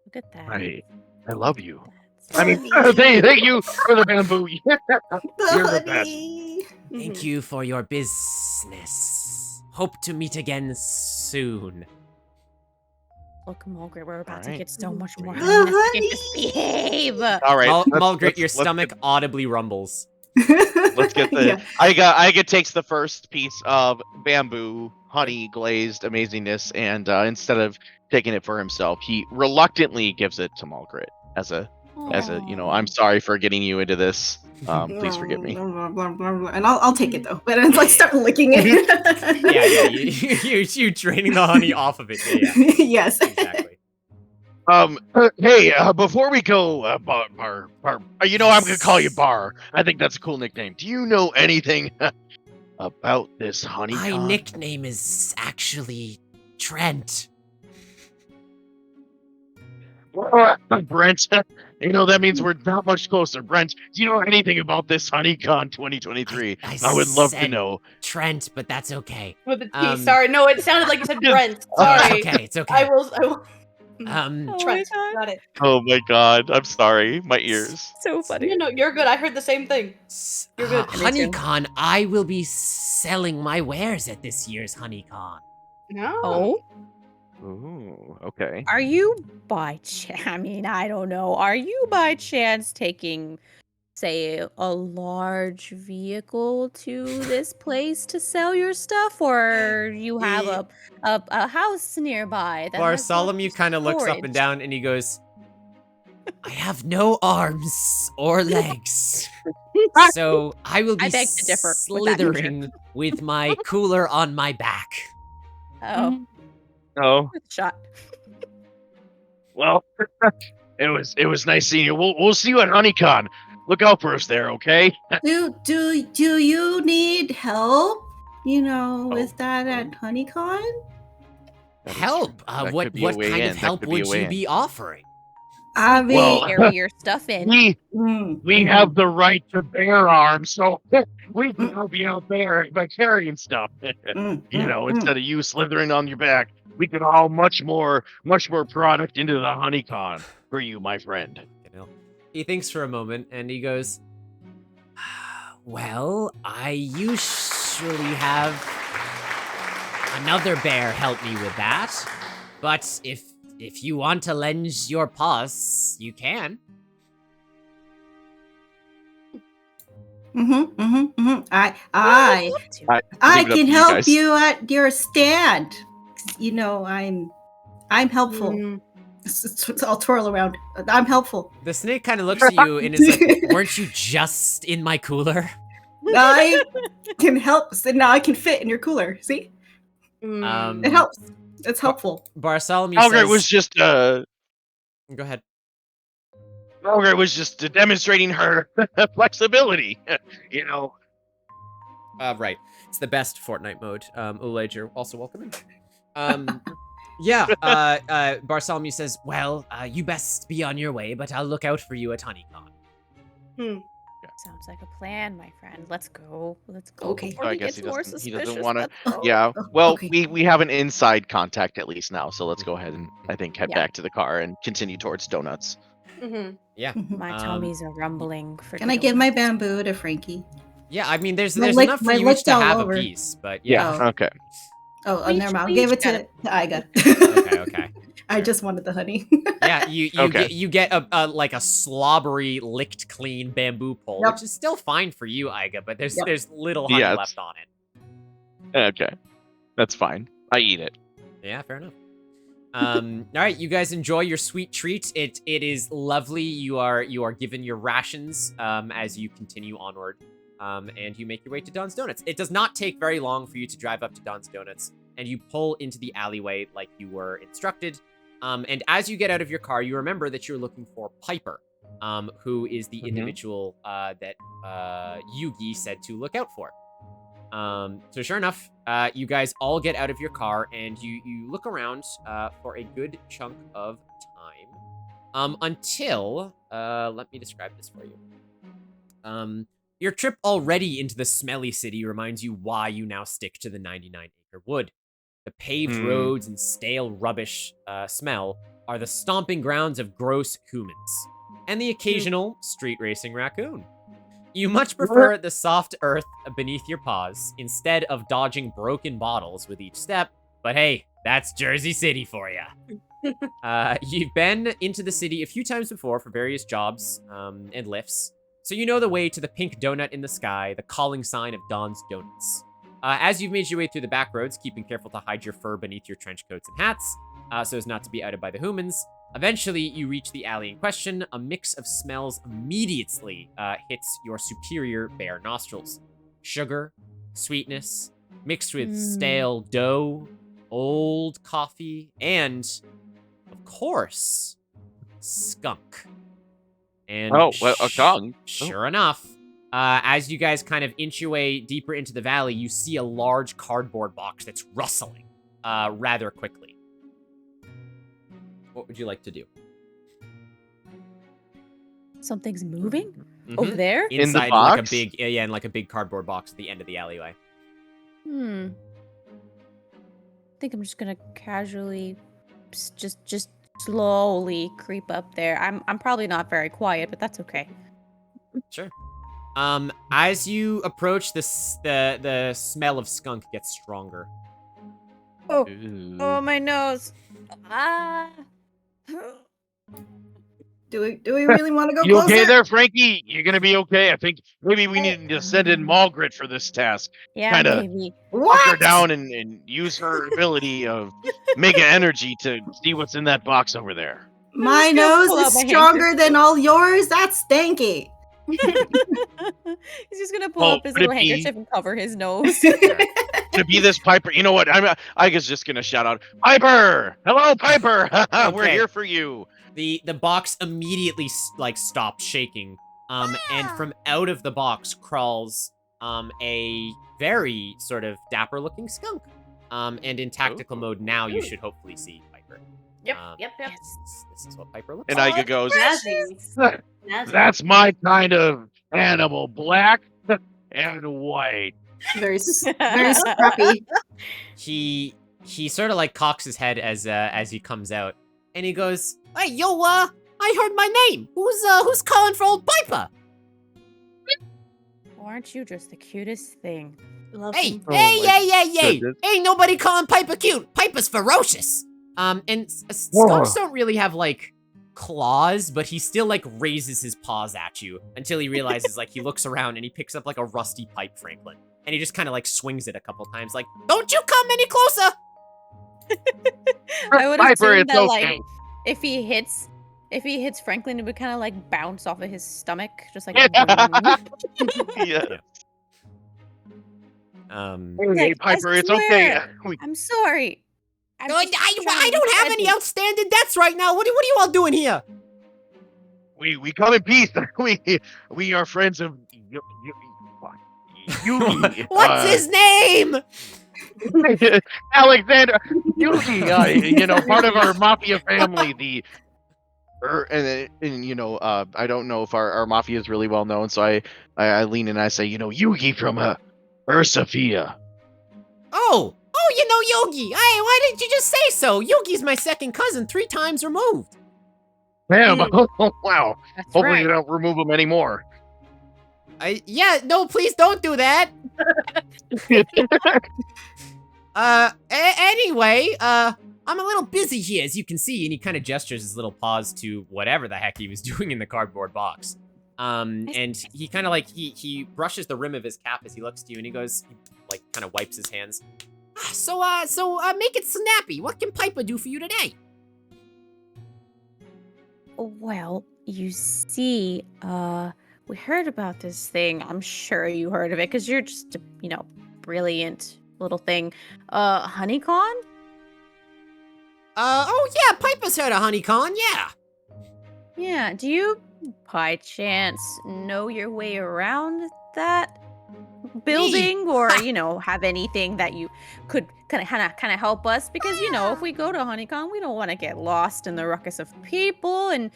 Look at that. I love you. I mean, thank you for the bamboo. You're the best. Thank you for your business. Hope to meet again soon. Look, Margaret, we're about to get so much more The honey. honey. Just behave. All right. Margaret, your stomach audibly rumbles. Let's get the. Iga takes the first piece of bamboo, honey glazed amazingness, and instead of taking it for himself, he reluctantly gives it to Margaret as a I'm sorry for getting you into this. Please forgive me. And I'll take it though. But it's like start licking it. You draining the honey off of it. Yeah. Yes. Exactly. Hey, before we go, Bar, I'm gonna call you Bar. I think that's a cool nickname. Do you know anything about this honeycon? My nickname is actually Trent. Brent, that means we're not much closer. Brent, do you know anything about this Honeycon 2023? I would love to know. Trent, but that's okay. With the T. Sorry, no, it sounded like you said Brent. Oh, Sorry. it's okay. I will. Trent. Got it. Oh my god, I'm sorry. My ears. So funny. No, you're good. I heard the same thing. You're good. Honeycon, I will be selling my wares at this year's Honeycon. No. Oh? Ooh, okay. Are you by chance, I mean, I don't know. Are you by chance taking, say, a large vehicle to this place to sell your stuff? Or you have a house nearby that has Bartholomew kind of looks up and storage? down and he goes, I have no arms or legs. So I will be I beg to differ with that. slithering with my cooler on my back. Oh, Oh, worth a shot. Well, it was nice seeing you. We'll see you at Honeycon. Look out for us there, okay? Do you need help? You know, with that at Honeycon? that is Help? true. That What could be a way kind in. of That help could be a would way you in. be offering? I mean, Well, Carry your stuff in. we have the right to bear arms, so we can help you out there by carrying stuff. Instead of you slithering on your back, we could haul much more product into the Honeycon for you, my friend. He thinks for a moment and he goes, well, I usually have another bear help me with that. But if you want to lend your paws, you can. I Leave it up to can you help guys. you at your stand. You know, I'm helpful. I'll twirl around. I'm helpful. The snake kind of looks at you and is like, weren't you just in my cooler? I can help. So now I can fit in your cooler. See, it helps. It's helpful. Bartholomew Malgret says... was just Go ahead. Malgret was just demonstrating her flexibility. Right. It's the best Fortnite mode. Ulage, you're also welcome in. Yeah, Bartholomew says, well, you best be on your way, but I'll look out for you at Honeycon. Sounds like a plan, my friend. Let's go. Let's go. Okay. Before I he guess gets more he suspicious. doesn't want to. Let's go. Yeah. Well, Okay. we have an inside contact at least now, so let's go ahead and I think head Yeah. back to the car and continue towards donuts. Yeah. My tummies are rumbling for Can I give my bamboo to Frankie? Yeah, I mean, there's My enough for my you each lick's to all have over. a piece, but yeah. Okay. Oh, We never mind. I'll each give it got to Iga. Okay. I just wanted the honey. Yeah, you Okay. get a like a slobbery, licked clean bamboo pole, Yep. which is still fine for you, Iga, but there's Yep. there's little honey Yeah, left on it. Okay. That's fine. I eat it. Yeah, fair enough. All right, you guys enjoy your sweet treat. It is lovely. You are given your rations as you continue onward, and you make your way to Don's Donuts. It does not take very long for you to drive up to Don's Donuts, and you pull into the alleyway like you were instructed. And as you get out of your car, you remember that you're looking for Piper, who is the individual that Yugi said to look out for. So sure enough, you guys all get out of your car and you look around for a good chunk of time until let me describe this for you. Your trip already into the smelly city reminds you why you now stick to the 99-acre wood. The paved roads and stale rubbish smell are the stomping grounds of gross humans and the occasional street racing raccoon. You much prefer the soft earth beneath your paws instead of dodging broken bottles with each step, but hey, that's Jersey City for you. You've been into the city a few times before for various jobs and lifts, so you know the way to the pink donut in the sky, the calling sign of Don's Donuts. As you've made your way through the back roads, keeping careful to hide your fur beneath your trench coats and hats, so as not to be outed by the humans, eventually you reach the alley in question. A mix of smells immediately hits your superior bare nostrils. Sugar, sweetness, mixed with stale dough, old coffee, and, of course, skunk. And a gong. Sure enough, as you guys kind of inch your way deeper into the valley, you see a large cardboard box that's rustling rather quickly. What would you like to do? Something's moving over there. In the Inside like a box? big, yeah, in like a big cardboard box at the end of the alleyway. I think I'm just gonna casually, just slowly creep up there. I'm probably not very quiet, but that's okay. Sure. As you approach, the smell of skunk gets stronger. Oh, my nose. Ah. Do we really want to go You closer? okay there, Frankie? You're gonna be okay. I think maybe we need to send in Malgret for this task. Yeah, Kinda maybe. Knock her down and use her ability of mega energy to see what's in that box over there. My just gonna nose pull is out my stronger than all yours. That's stanky. He's just gonna pull Oh, up his could it little be- handkerchief and cover his nose. To be this Piper, you know what? I was just gonna shout out, Piper! Hello, Piper! We're Okay. here for you. The box immediately like stopped shaking. And from out of the box crawls a very sort of dapper looking skunk. And in tactical mode now you should hopefully see Piper. Yep, Um, yep, yep. This is what Piper looks And like. Iga goes, Snazzy. Snazzy. That's my kind of animal, black and white. Very scrappy. He sort of like cocks his head as he comes out, and he goes, "Hey, yo, I heard my name. Who's calling for old Piper? Aren't you just the cutest thing? Love Hey, him. Oh hey, my hey! goodness. Ain't nobody calling Piper cute. Piper's ferocious. And skunks don't really have like claws, but he still like raises his paws at you until he realizes like he looks around and he picks up like a rusty pipe, Franklin, and he just kind of like swings it a couple times, like, "Don't you come any closer!" I would Piper, assume it's that okay. like if he hits Franklin, it would kind of like bounce off of his stomach, just like. yeah. Hey, Like, I Piper, it's okay. swear. I'm sorry. I'm I just trying don't to have be any friendly. outstanding debts right now. What are you all doing here? We come in peace. We are friends of Yugi. What's his name? Alexander Yugi, you know, part of our mafia family. And you know, I don't know if our mafia is really well known, so I lean in and I say, you know, Yugi from xArstasia. Oh, you know Yogi. Hey, why didn't you just say so? Yogi's my second cousin, 3 times removed. Damn! Wow. That's Hopefully right. you don't remove them anymore. Yeah, no, please don't do that. Anyway, I'm a little busy here, as you can see, and he kind of gestures his little paws to whatever the heck he was doing in the cardboard box. And he kind of like, he brushes the rim of his cap as he looks to you, and he goes, like, kind of wipes his hands. So make it snappy. What can Piper do for you today? Well, you see, we heard about this thing. I'm sure you heard of it because you're just a, brilliant little thing. Honeycon? Oh yeah, Piper's heard of Honeycon, yeah. Yeah, do you, by chance, know your way around that building? Or, have anything that you could kind of help us? Because, if we go to Honeycon, we don't want to get lost in the ruckus of people and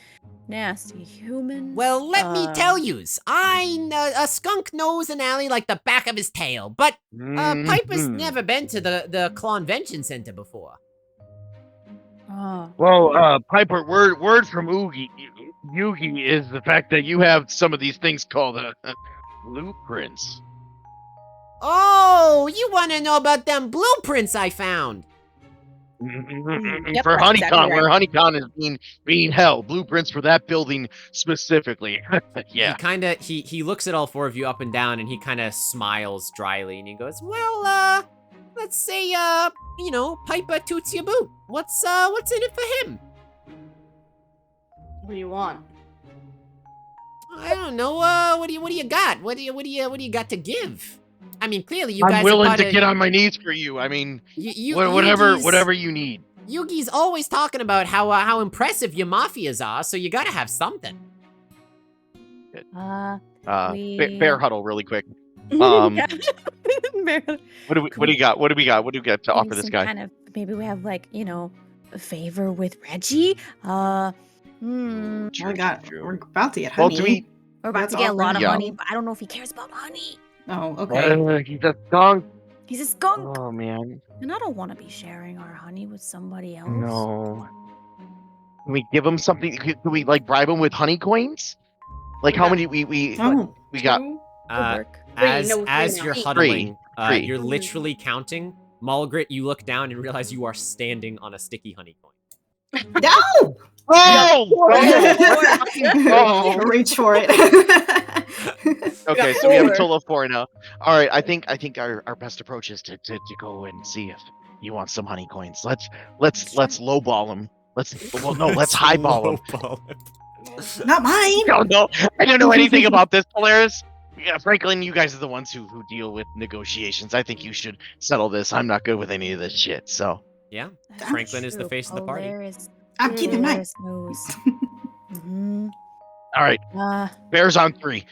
nasty humans. Well, let me tell yous, a skunk knows an alley like the back of his tail, but Piper's never been to the Convention Center before. Oh. Well, Piper, word from Yugi is the fact that you have some of these things called blueprints. Oh, you want to know about them blueprints I found? Yep, For that's Honeycon, exactly where Honeycon is being held, blueprints for that building specifically. Yeah. He looks at all 4 of you up and down, and he kind of smiles dryly, and he goes, "Well, let's say, Piper toots your boot. What's in it for him?" What do you want? I don't know. What do you got? What do you got to give? I mean, clearly you guys. I'm willing are to get on my knees for you. I mean, whatever you need. Yugi's always talking about how impressive your mafias are, so you gotta have something. Bear huddle really quick. What What do we got? What do we got to offer this guy? Maybe we have a favor with Reggie. Oh my god, we're about to get Well, honey. We're about That's to get a lot of yeah. honey, but I don't know if he cares about honey. Oh, okay. He's a skunk. He's a skunk, Oh man, and I don't want to be sharing our honey with somebody else. no. Can we give him something? Can we like bribe him with honey coins? Like how many we Oh, got? Two? Good work. As you're Three. huddling, Three. you're literally counting. Mulgrit, you look down and realize you are standing on a sticky honey coin. no! Oh! Reach for it. Okay, so we have a total of 4 now. All right, I think our best approach is to go and see if he wants some honey coins. Let's lowball him. Let's highball him. Not mine. No, I don't know anything about this, Polaris. Yeah, Franklin, you guys are the ones who deal with negotiations. I think you should settle this. I'm not good with any of this shit. So Yeah, That's Franklin is the face of the party. I'm keeping mine. Knows. Mm-hmm. all right, bears on 3.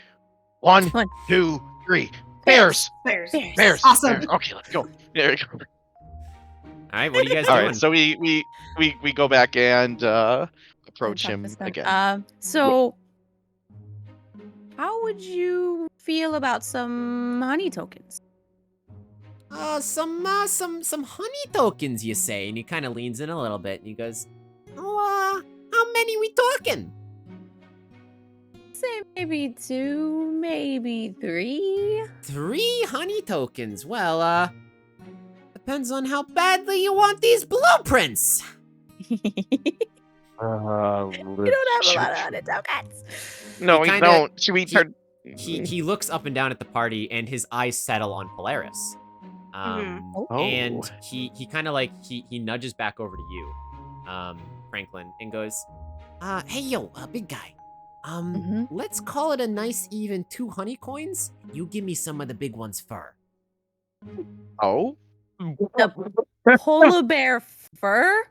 1, One. 2, 3. Bears. Bears. Bears. Awesome. Bears. Okay, let's go. There we go. All right, what are you guys All doing? right, so we go back and approach Talk him this out. again. So, how would you feel about some honey tokens? Some honey tokens, you say? And he kind of leans in a little bit, and he goes, "Oh, how many we talking?" Say maybe 2, maybe 3. 3 honey tokens. Well, depends on how badly you want these blueprints. You don't have a lot of honey tokens. No, he we kinda- don't. Should we turn? He looks up and down at the party, and his eyes settle on Polaris. And he kind of like he nudges back over to you, Franklin, and goes, "Hey yo, big guy. Let's call it a nice even 2 honey coins. You give me some of the big ones fur." Oh, Polar bear fur?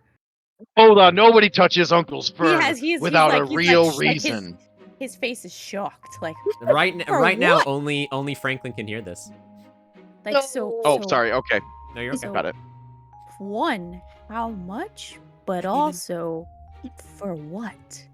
Hold on, nobody touches Uncle's fur He's without like- a he's real like reason. His face is shocked. Like, Right For now, what? only Franklin can hear this. like so. oh, so sorry. Okay, No, you're okay. So- got it. 1, how much? But also, for what?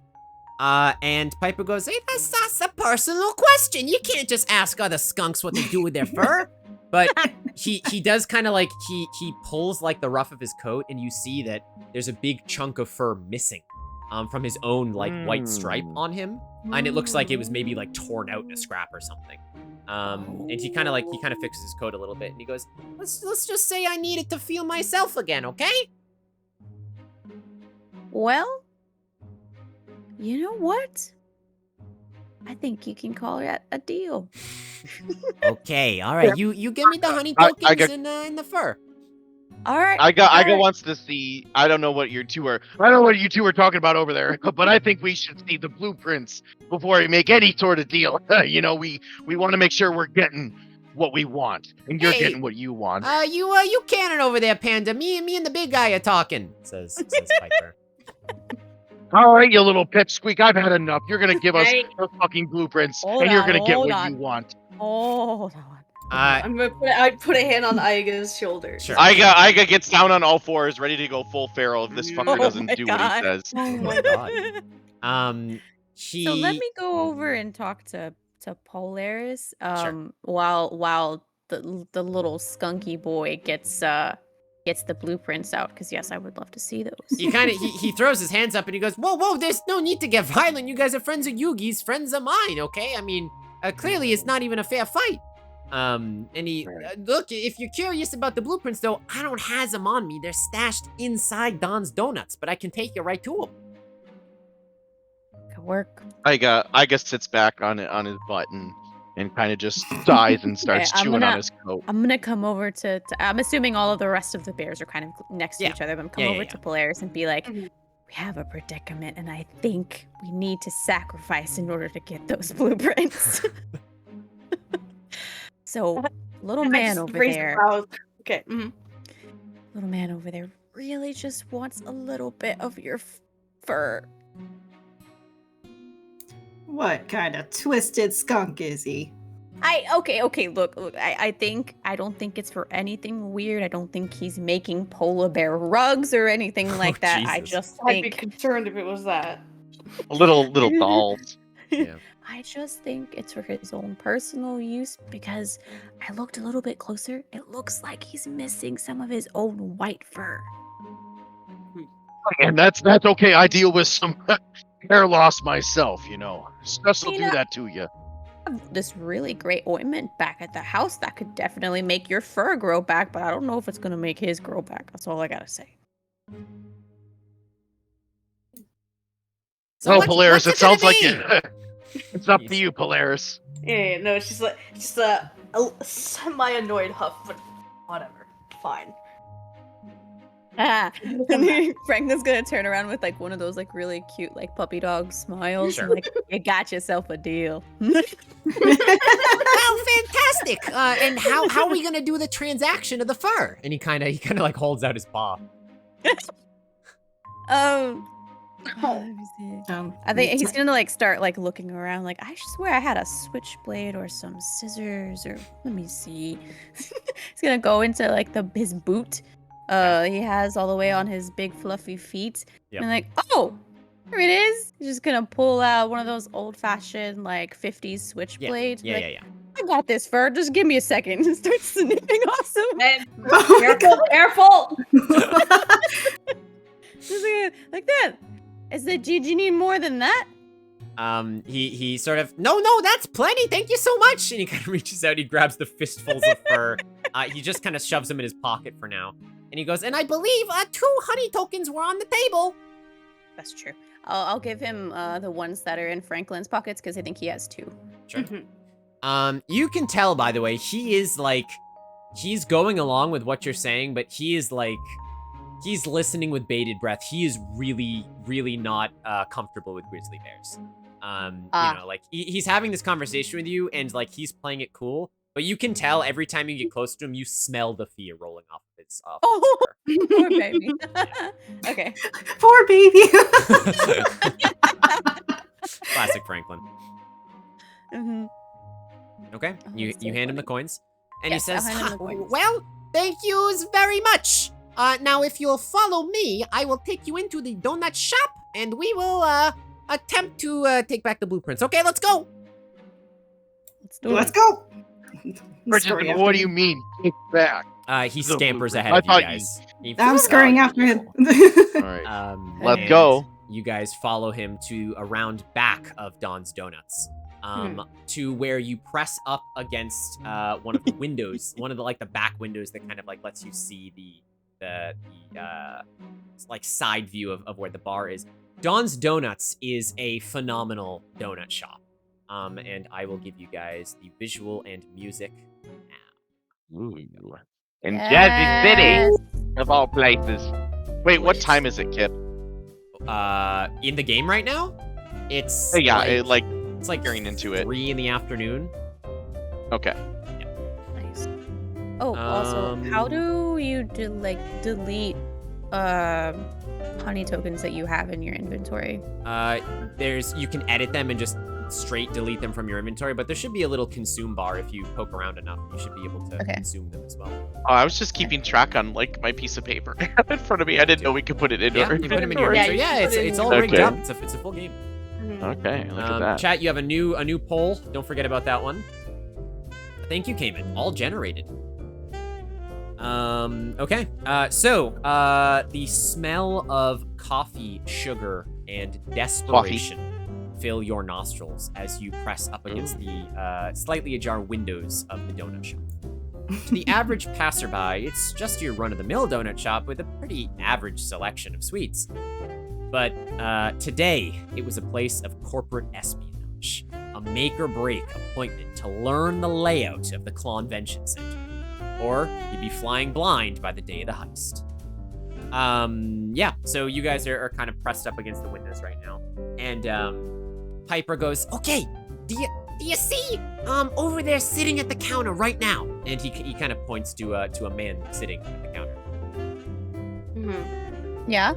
And Piper goes, "Hey, that's a personal question. You can't just ask other skunks what they do with their fur." But he does kind of like, he pulls like the ruff of his coat, and you see that there's a big chunk of fur missing from his own like white stripe on him. And it looks like it was maybe like torn out in a scrap or something. And he kind of fixes his coat a little bit, and he goes, let's just say I needed to feel myself again, okay? Well, you know what? I think you can call it a deal. Okay, all right. You give me the honey I tokens got- and the fur. All right. Iga wants to see. I don't know what you two are. I don't know what you two are talking about over there, but I think we should see the blueprints before we make any sort of deal. You know, we want to make sure we're getting what we want, and you're Hey, getting what you want. You cannon over there, Panda. Me and the big guy are talking, says Piper. All right, you little pipsqueak, I've had enough. You're gonna give us Hey. the fucking blueprints, Hold and you're on, gonna get hold what on. you want. Hold on. I'm gonna put a hand on Aiga's shoulder. Sure. Iga gets down on all fours, ready to go full feral if this fucker Oh doesn't my do what he God. says. Oh my god. He. So let me go over and talk to Polaris. Sure. While the little skunky boy gets the blueprints out, because yes, I would love to see those. He kind of he throws his hands up and he goes, "Whoa! There's no need to get violent. You guys are friends of Yugi's, friends of mine. Okay? I mean, clearly it's not even a fair fight." And he look. If you're curious about the blueprints, though, I don't has them on me. They're stashed inside Don's donuts, but I can take you right to them. Could work. Iga sits back on his butt and kind of just sighs and starts I'm chewing gonna- on his coat. I'm gonna come over to I'm assuming all of the rest of the bears are kind of next to Yeah. each other. But I'm come Yeah, over yeah. to Polaris and be like, Mhm. we have a predicament, and I think we need to sacrifice in order to get those blueprints. So, little I man just over raised there, brows. Okay. little man over there really just wants a little bit of your fur. What kind of twisted skunk is he? Okay, look, I don't think it's for anything weird. I don't think he's making polar bear rugs or anything like that. I Jesus. just I'd be think concerned if it was that. Little dolls. Yeah. I just think it's for his own personal use, because I looked a little bit closer. It looks like he's missing some of his own white fur. And that's okay. I deal with some hair loss myself, you know. Stress will You do know- that to you. I have this really great ointment back at the house that could definitely make your fur grow back, but I don't know if it's gonna make his grow back. That's all I gotta say. So Oh, what's- Polaris, what's it sounds gonna like be? it's up to you, Polaris. Yeah, no, it's just a semi-annoyed huff, but whatever. Fine. And Franklin's gonna turn around with like one of those like really cute like puppy dog smiles. Sure. And, like, you got yourself a deal. Well, fantastic. And how are we gonna do the transaction of the fur? And he kind of like holds out his paw. Let me see. I think he's gonna like start like looking around. Like, I swear I had a switchblade or some scissors, or let me see. He's gonna go into like his boot. He has all the way on his big fluffy feet. Yep. And like, oh, here it is. He's just gonna pull out one of those old-fashioned like 50s switchblades. Yeah, like, yeah, yeah. I got this, fur. Just give me a second. And start snipping off some. And careful. Just like that. Is the do you need more than that? He sort of, no, that's plenty. Thank you so much. And he kind of reaches out. He grabs the fistfuls of fur. He just kind of shoves them in his pocket for now. And he goes, and I believe 2 honey tokens were on the table. That's true. I'll give him the ones that are in Franklin's pockets because I think he has 2. Sure. You can tell, by the way, he is like, he's going along with what you're saying, but he is like, he's listening with bated breath. He is really, really not comfortable with grizzly bears. You know, like he's having this conversation with you, and like he's playing it cool, but you can tell every time you get close to him, you smell the fear rolling off of his. Oh, poor baby. Okay. Poor baby. Classic Franklin. Mm-hmm. Okay, Oh, you that's so hand him the funny. coins, and Yes, he I'll says, hand him the coins. "Well, thank yous very much. Now, if you'll follow me, I will take you into the donut shop, and we will attempt to take back the blueprints. Okay, let's go." Let's go. Bridget, what do you mean? Kick back. He The scampers blueprint. ahead I of you thought guys. He I'm flips scurrying out. after him. All right. Let's and go. You guys follow him to around back of Don's Donuts, to where you press up against one of the windows, one of the like the back windows that kind of like lets you see the like side view of where the bar is. Don's Donuts is a phenomenal donut shop, and I will give you guys the visual and music now. Ooh. In Jazzy City, of all places. Wait, what time is it, Kip? In the game right now, it's Yeah, it's like gearing into it. 3 in the afternoon. Okay. Nice. Oh, also, how do you delete honey tokens that you have in your inventory? You can edit them and just straight delete them from your inventory, but there should be a little consume bar. If you poke around enough, you should be able to consume them as well. Oh, I was just keeping track on like my piece of paper in front of me. I didn't know we could put it in Yeah, our you put them in your inventory. inventory. Yeah, Yeah, it's all rigged Okay. up. It's a full game. Okay, look at that. Chat, you have a new poll. Don't forget about that one. Thank you, Cayman. All generated. Okay. So the smell of coffee, sugar, and desperation fill your nostrils as you press up against the slightly ajar windows of the donut shop. To the average passerby, it's just your run-of-the-mill donut shop with a pretty average selection of sweets. But today, it was a place of corporate espionage, a make-or-break appointment to learn the layout of the Convention Center, or you'd be flying blind by the day of the heist. Yeah, so you guys are kind of pressed up against the windows right now, and Piper goes, "Okay, do you see over there sitting at the counter right now?" And he kind of points to a man sitting at the counter. Yeah.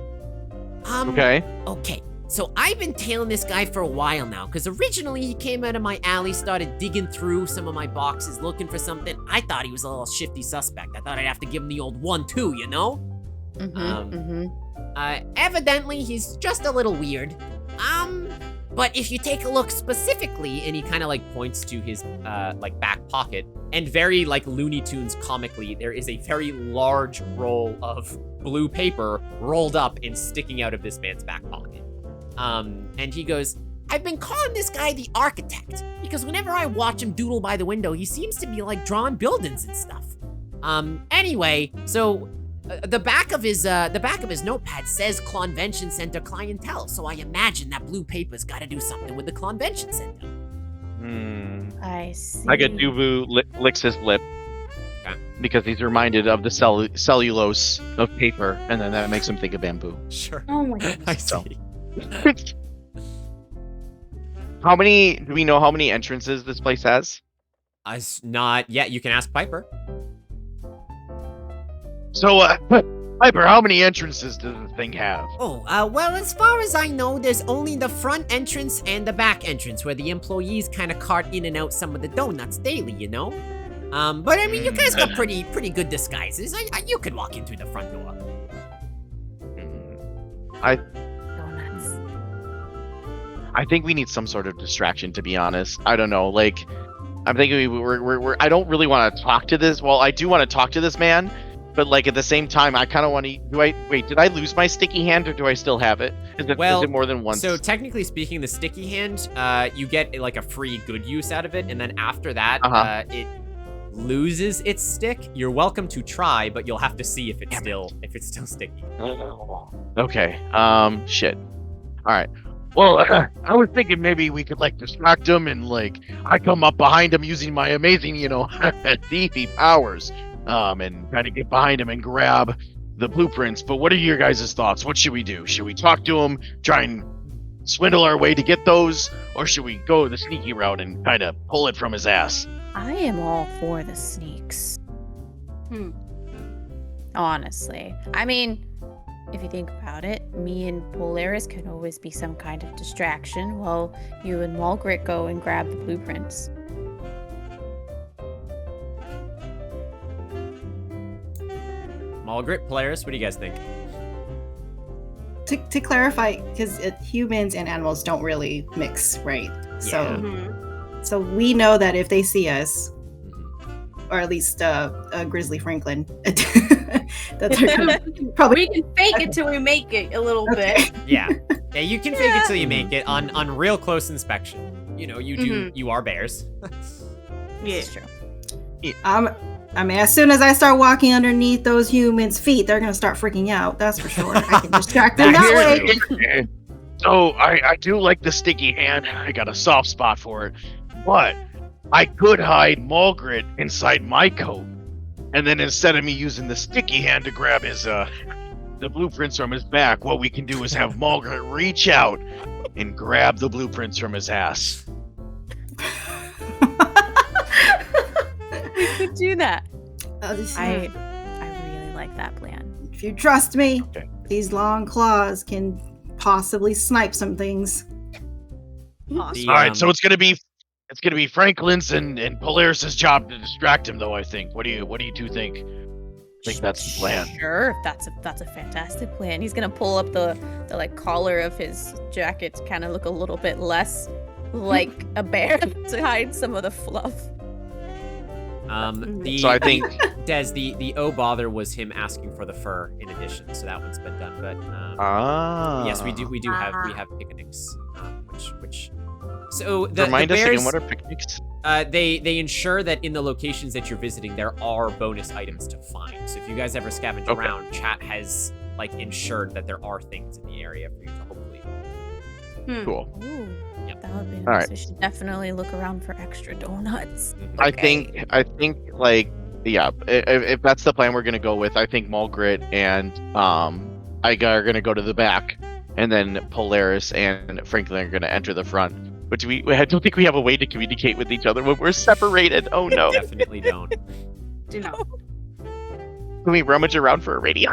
Okay. Okay, so I've been tailing this guy for a while now, because originally he came out of my alley, started digging through some of my boxes, looking for something. I thought he was a little shifty suspect. I thought I'd have to give him the old 1-2, you know? Evidently, he's just a little weird. But if you take a look specifically, and he kind of like points to his like back pocket, and very like Looney Tunes comically, there is a very large roll of blue paper rolled up and sticking out of this man's back pocket. And he goes, "I've been calling this guy the architect, because whenever I watch him doodle by the window, he seems to be like drawing buildings and stuff. Anyway, so the back of his notepad says Convention Center clientele, so I imagine that blue paper's got to do something with the Convention Center." I see. Like a Dubu licks his lip. Because he's reminded of the cellulose of paper, and then that makes him think of bamboo. Sure. Oh my god. I see. Do we know how many entrances this place has? Not yet. You can ask Piper. So, Piper, how many entrances does the thing have? Oh, well, as far as I know, there's only the front entrance and the back entrance where the employees kind of cart in and out some of the donuts daily, you know? But I mean, you guys got pretty good disguises. You could walk in through the front door. Donuts. I think we need some sort of distraction, to be honest. I don't know, like, I'm thinking we're I don't really want to talk to this. Well, I do want to talk to this man, but like at the same time, I kind of want to. Wait? Did I lose my sticky hand, or do I still have it? Is it more than once? So technically speaking, the sticky hand, you get like a free good use out of it, and then after that, it loses its stick. You're welcome to try, but you'll have to see if it's still sticky. Okay. Shit. All right. Well, I was thinking maybe we could like distract him, and like I come up behind him using my amazing, thiefy powers, and kind of get behind him and grab the blueprints. But what are your guys' thoughts? What should we do? Should we talk to him, try and swindle our way to get those, or should we go the sneaky route and kind of pull it from his ass? I am all for the sneaks. Honestly. I mean, if you think about it, me and Polaris can always be some kind of distraction while you and Mulgrit go and grab the blueprints. Mulgrit, Polaris, what do you guys think? To clarify, because humans and animals don't really mix, right? So we know that if they see us, or at least Grizzly Franklin, that they're gonna probably. We can fake it till we make it a little bit. Yeah, you can fake it till you make it on real close inspection. You know, you are bears. Yeah, It's true. I mean, as soon as I start walking underneath those humans' feet, they're gonna start freaking out. That's for sure. I can distract them that way. So I do like the sticky hand. I got a soft spot for it, but I could hide Mulgrit inside my coat, and then instead of me using the sticky hand to grab his the blueprints from his back, what we can do is have Mulgrit reach out and grab the blueprints from his ass. We could do that. I I really like that plan. If you trust me, Okay. these long claws can possibly snipe some things. awesome. All right, so it's gonna be Franklin's and Polaris's job to distract him, though. I think. What do you two think? I think that's the plan. Sure, that's a fantastic plan. He's gonna pull up the like collar of his jacket to kind of look a little bit less like a bear to hide some of the fluff. So I think Des, the oh bother was him asking for the fur in addition, so that one's been done. But yes, we have picnics, which so the remind us bears, again, what are picnics? They ensure that in the locations that you're visiting there are bonus items to find. So if you guys ever scavenge around, chat has like ensured that there are things in the area for you to hopefully. Cool. Ooh, Yep. that would be nice. Alright. We should definitely look around for extra donuts. I think like if that's the plan we're gonna go with, I think Mulgrit and Iga are gonna go to the back, and then Polaris and Franklin are gonna enter the front. But I don't think we have a way to communicate with each other when we're separated. Oh no. Definitely don't. Do not. Can we rummage around for a radio?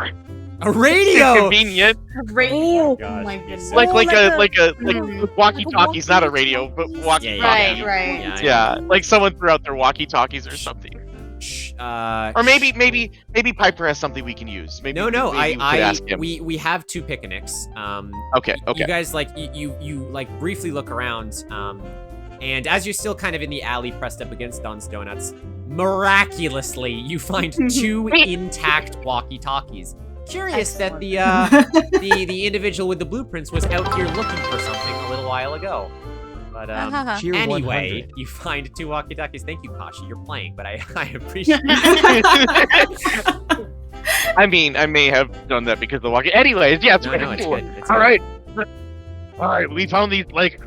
A radio. Convenient. Radio. gosh, Oh my it'd be goodness. so- Like a Mhm. walkie-talkies, not a radio, but walkie-talkie. Yeah, Right, right. Yeah, like someone threw out their walkie-talkies or something. Shh, Or maybe Piper has something we can use. Maybe no, maybe we could ask him. we have two picnics. Okay. You guys like you like briefly look around, and as you're still kind of in the alley pressed up against Don's Donuts, miraculously you find two intact walkie-talkies. Curious that the individual with the blueprints was out here looking for something a little while ago. But Cheer anyway, 100. you find two walkie-talkies. Thank you, Kashi. You're playing, but I appreciate it. I mean, I may have done that because of the walkie. Anyways, yeah, it's No, pretty it's cool. good. It's All good. right. All right, we found these like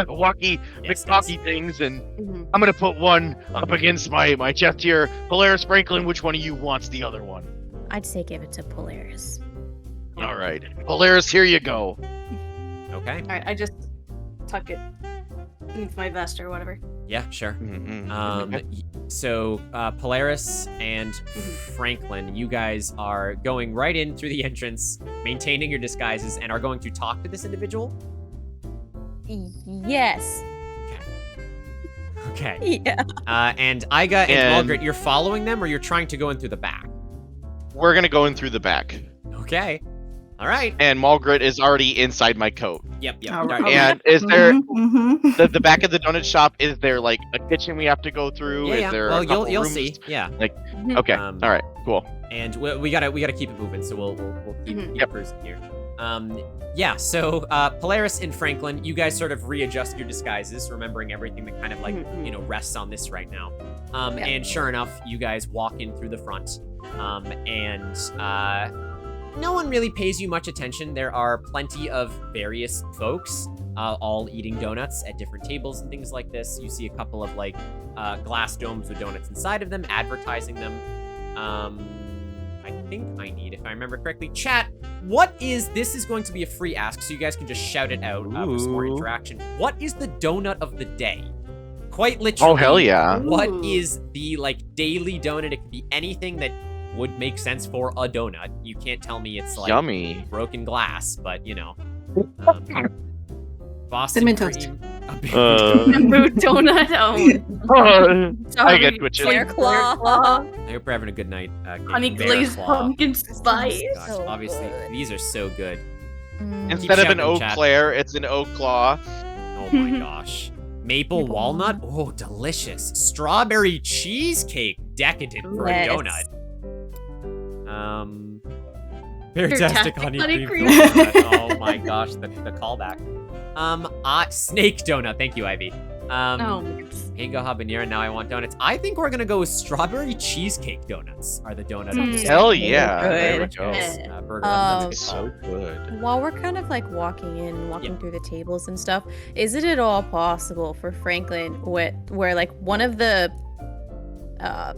walkie Yes, McTalkie things, and Mhm. I'm gonna put one up against my chest here. Polaris, Franklin, which one of you wants the other one? I'd say give it to Polaris. All right, Polaris, here you go. Okay. All right, I just tuck it into my vest or whatever. Yeah, sure. Okay. So Polaris and Franklin, you guys are going right in through the entrance, maintaining your disguises, and are going to talk to this individual? Yes. Okay. Yeah. And Iga and And- Margaret, you're following them, or you're trying to go in through the back? We're gonna go in through the back. Okay. All right. And Margaret is already inside my coat. Yep. All right. Alright. And is there Mhm. the back of the donut shop? Is there like a kitchen we have to go through? Yeah, Is yeah. there Well, a couple you'll rooms? see. Yeah. Okay. Um, All right. Cool. And we gotta keep it moving, so we'll keep, Mhm. keep cruising here. Yeah. So Polaris and Franklin, you guys sort of readjust your disguises, remembering everything that kind of like rests on this right now. Yeah. And sure enough, you guys walk in through the front, and no one really pays you much attention. There are plenty of various folks, all eating donuts at different tables and things like this. You see a couple of like glass domes with donuts inside of them, advertising them. I think I need, if I remember correctly, chat. This is going to be a free ask, so you guys can just shout it out for some more Ooh. interaction. What is the donut of the day? Quite literally. Oh hell yeah! What Ooh. is the like daily donut? It could be anything that would make sense for a donut. You can't tell me it's like Yummy. broken glass, but you know. Boston Cinnamon toast. cream. A big Bamboo donut. Oh, I sorry. get what you Bear mean. claw. I hope we're having a good night. Honey Bear glazed Claw. pumpkin spice. Gosh, So obviously, good. these are so good. Instead of an shouting, Eau chat. Claire, it's an Eau Claw. Oh my gosh. Maple walnut? Oh, delicious. Strawberry cheesecake. Decadent for a Yes. donut. Fantastic honey honey cream. cream. donut. Oh my gosh, the callback. Snake donut. Thank you, Ivy. Oh, Mango habanero. Now I want donuts. I think we're gonna go with strawberry cheesecake donuts. Are the donut? of the day. Hell yeah! Good. There we go. Yeah. Burger. That's So good. While we're kind of like walking through the tables and stuff, is it at all possible for Franklin where like one of the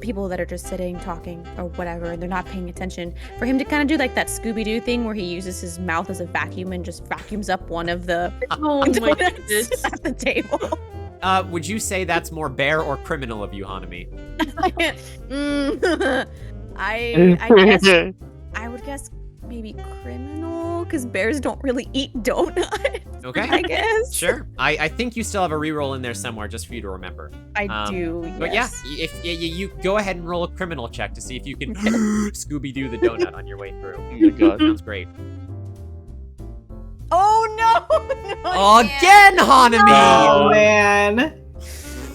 people that are just sitting talking or whatever and they're not paying attention, for him to kind of do like that Scooby-Doo thing where he uses his mouth as a vacuum and just vacuums up one of the oh my donuts goodness. at the table? Would you say that's more bear or criminal of you, Hanami? I would guess maybe criminal, because bears don't really eat donuts. Okay. I guess. Sure. I think you still have a reroll in there somewhere just for you to remember. I Um, do. But yes. yeah, if you go ahead and roll a criminal check to see if you can Scooby-Doo the donut on your way through. Oh my god. Sounds great. Oh no! Again, Hanami! Oh man.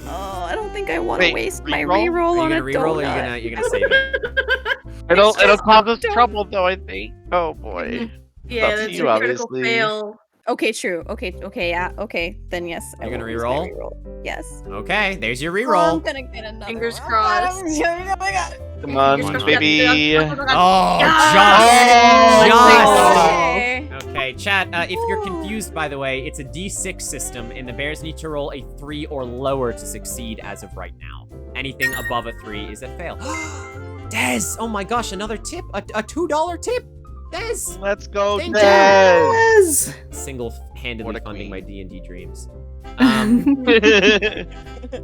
Oh, I don't think I want to Wait, waste my reroll? reroll Are on you a gonna reroll or donut. are you gonna save it? It'll just cause us don't- trouble though, I think. Oh boy. Yeah, Up to that's you, a critical obviously. fail. Okay, true. Okay, yeah. Okay, then yes. I You're gonna will use my reroll? reroll. Yes. Okay, there's your Oh, I'm reroll. gonna get another Fingers one. crossed. Oh my god. Come on, Fingers crossed. baby. Oh, Yeah! just. Okay. Okay, chat, if you're confused, by the way, it's a D6 system, and the bears need to roll a 3 or lower to succeed as of right now. Anything above a 3 is a fail. Des! Oh my gosh, another tip! A $2 tip! Des! Let's go, Thank you. Des. Yes. Single-handedly What a funding my queen. D&D dreams.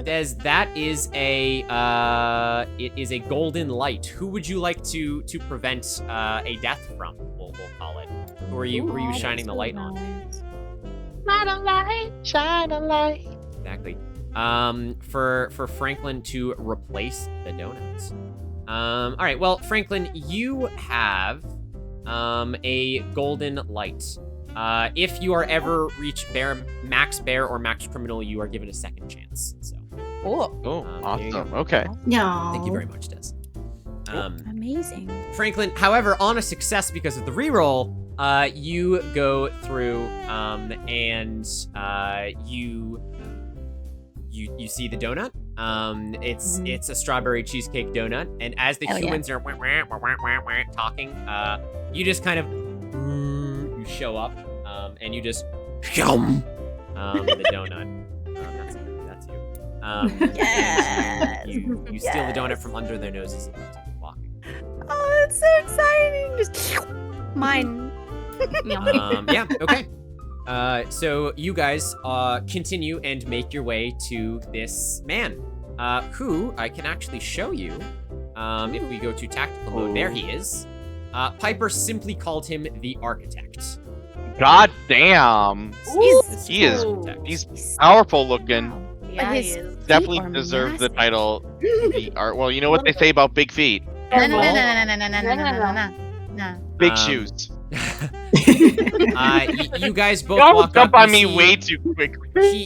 Des, that is it is a golden light. Who would you like to prevent a death from? We'll call it. Who are you shining the light on? Shine a light, shine a light. Exactly. For Franklin to replace the donuts. All right. Well, Franklin, you have a golden light. If you are ever reach max bear or max criminal, you are given a second chance. So Cool. Oh, there you go. awesome. Okay. No. thank you very much, Des. Amazing. Franklin, however, on a success because of the reroll, you go through and you see the donut. It's a strawberry cheesecake donut, and as the Hell yeah. humans are talking, you just kind of you show up and you just The donut. That's you. Yes. You steal the donut from under their noses and continue walking. Oh, it's so exciting. Just mine. Yeah, okay. So you guys continue and make your way to this man, who I can actually show you. If we go to tactical mode, there he is. Piper simply called him the Architect. God damn. He's He's powerful looking. Yeah, his he is. feet Definitely are deserves the massive. title. The art. Well, you know what they say about big feet. No. Big shoes. You guys both Y'all walk jump up. on You me see way too quickly.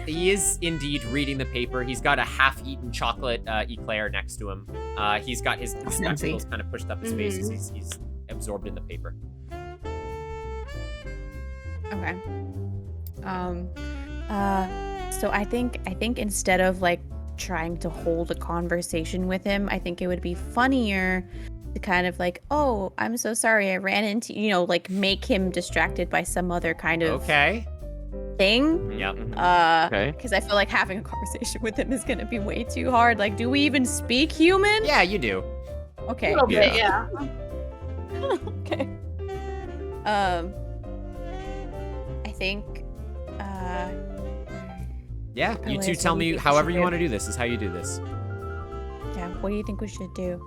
he is indeed reading the paper. He's got a half-eaten chocolate eclair next to him. He's got his spectacles kind of pushed up his face as he's absorbed in the paper. Okay. So I think instead of like trying to hold a conversation with him, I think it would be funnier to kind of like, oh, I'm so sorry I ran into, like make him distracted by some other kind of thing. Yep. Okay. Because I feel like having a conversation with him is gonna be way too hard. Like, do we even speak human? Yeah, you do. Okay. A little bit, yeah. Okay. I think. Yeah, you Elias, two what tell do you me think we however should you do? want to do this. Is how you do this. Yeah. What do you think we should do?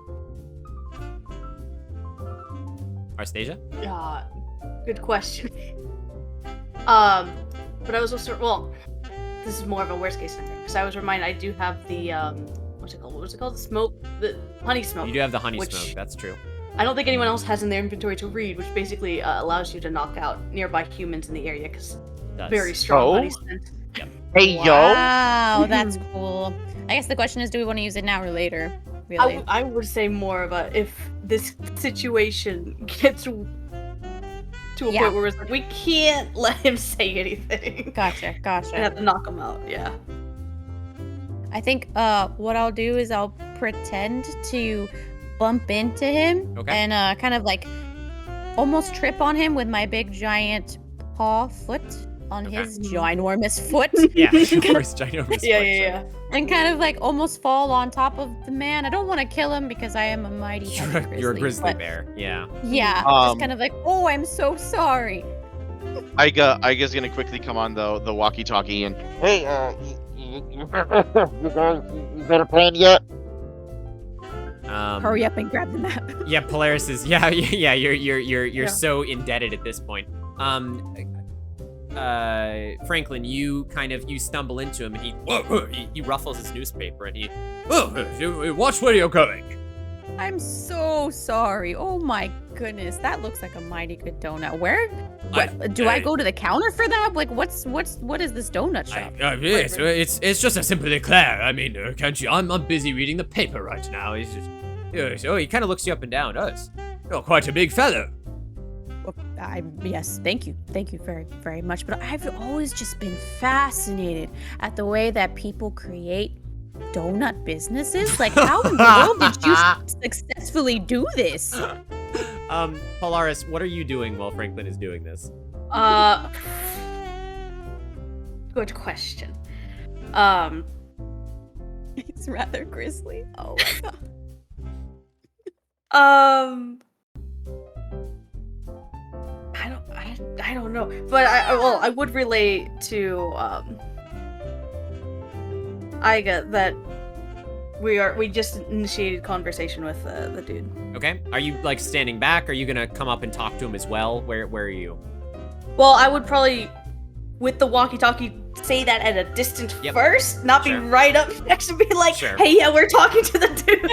Arstasia? Good question. But I was also this is more of a worst case scenario because I was reminded I do have the what's it called? What was it called? The honey smoke. You do have the honey which smoke. That's true. I don't think anyone else has in their inventory to read, which basically allows you to knock out nearby humans in the area because very strong Oh. honey scent. Hey, Wow, that's cool. I guess the question is, do we want to use it now or later? Really? I would say more of a if this situation gets to a Yeah. point where it's like we can't let him say anything. Gotcha. I have to knock him out. Yeah. I think what I'll do is I'll pretend to bump into him and kind of like almost trip on him with my big giant foot on his ginormous foot. Yeah, of course, ginormous. Yeah. And kind of like almost fall on top of the man. I don't want to kill him because I am a mighty heavy grizzly. You're a grizzly but bear. Yeah. Yeah, just kind of like, oh, I'm so sorry. Aiga's gonna quickly come on the walkie-talkie and hey, you guys, you got a plan yet? Hurry up and grab the map. Yeah, Polaris is. Yeah. You're so indebted at this point. Franklin, you stumble into him and he ruffles his newspaper and watch where you're going. I'm so sorry. Oh my goodness, that looks like a mighty good donut. Where? Do I go to the counter for that? Like, what is this donut shop? Yes, it's just a simple eclair. I mean, can't you? I'm busy reading the paper right now. He's just, he kind of looks you up and down. You're quite a big fellow. Yes, thank you very, very much. But I've always just been fascinated at the way that people create donut businesses. Like, how in the world did you successfully do this? Polaris, what are you doing while Franklin is doing this? Good question. It's rather grisly. Oh my god. I don't know, but I would relate to Aiga that we just initiated conversation with the dude. Okay. Are you like standing back? Are you gonna come up and talk to him as well? Where are you? Well, I would probably, with the walkie-talkie, say that at a distance first, not be right up next to be like, hey, yeah, we're talking to the dude.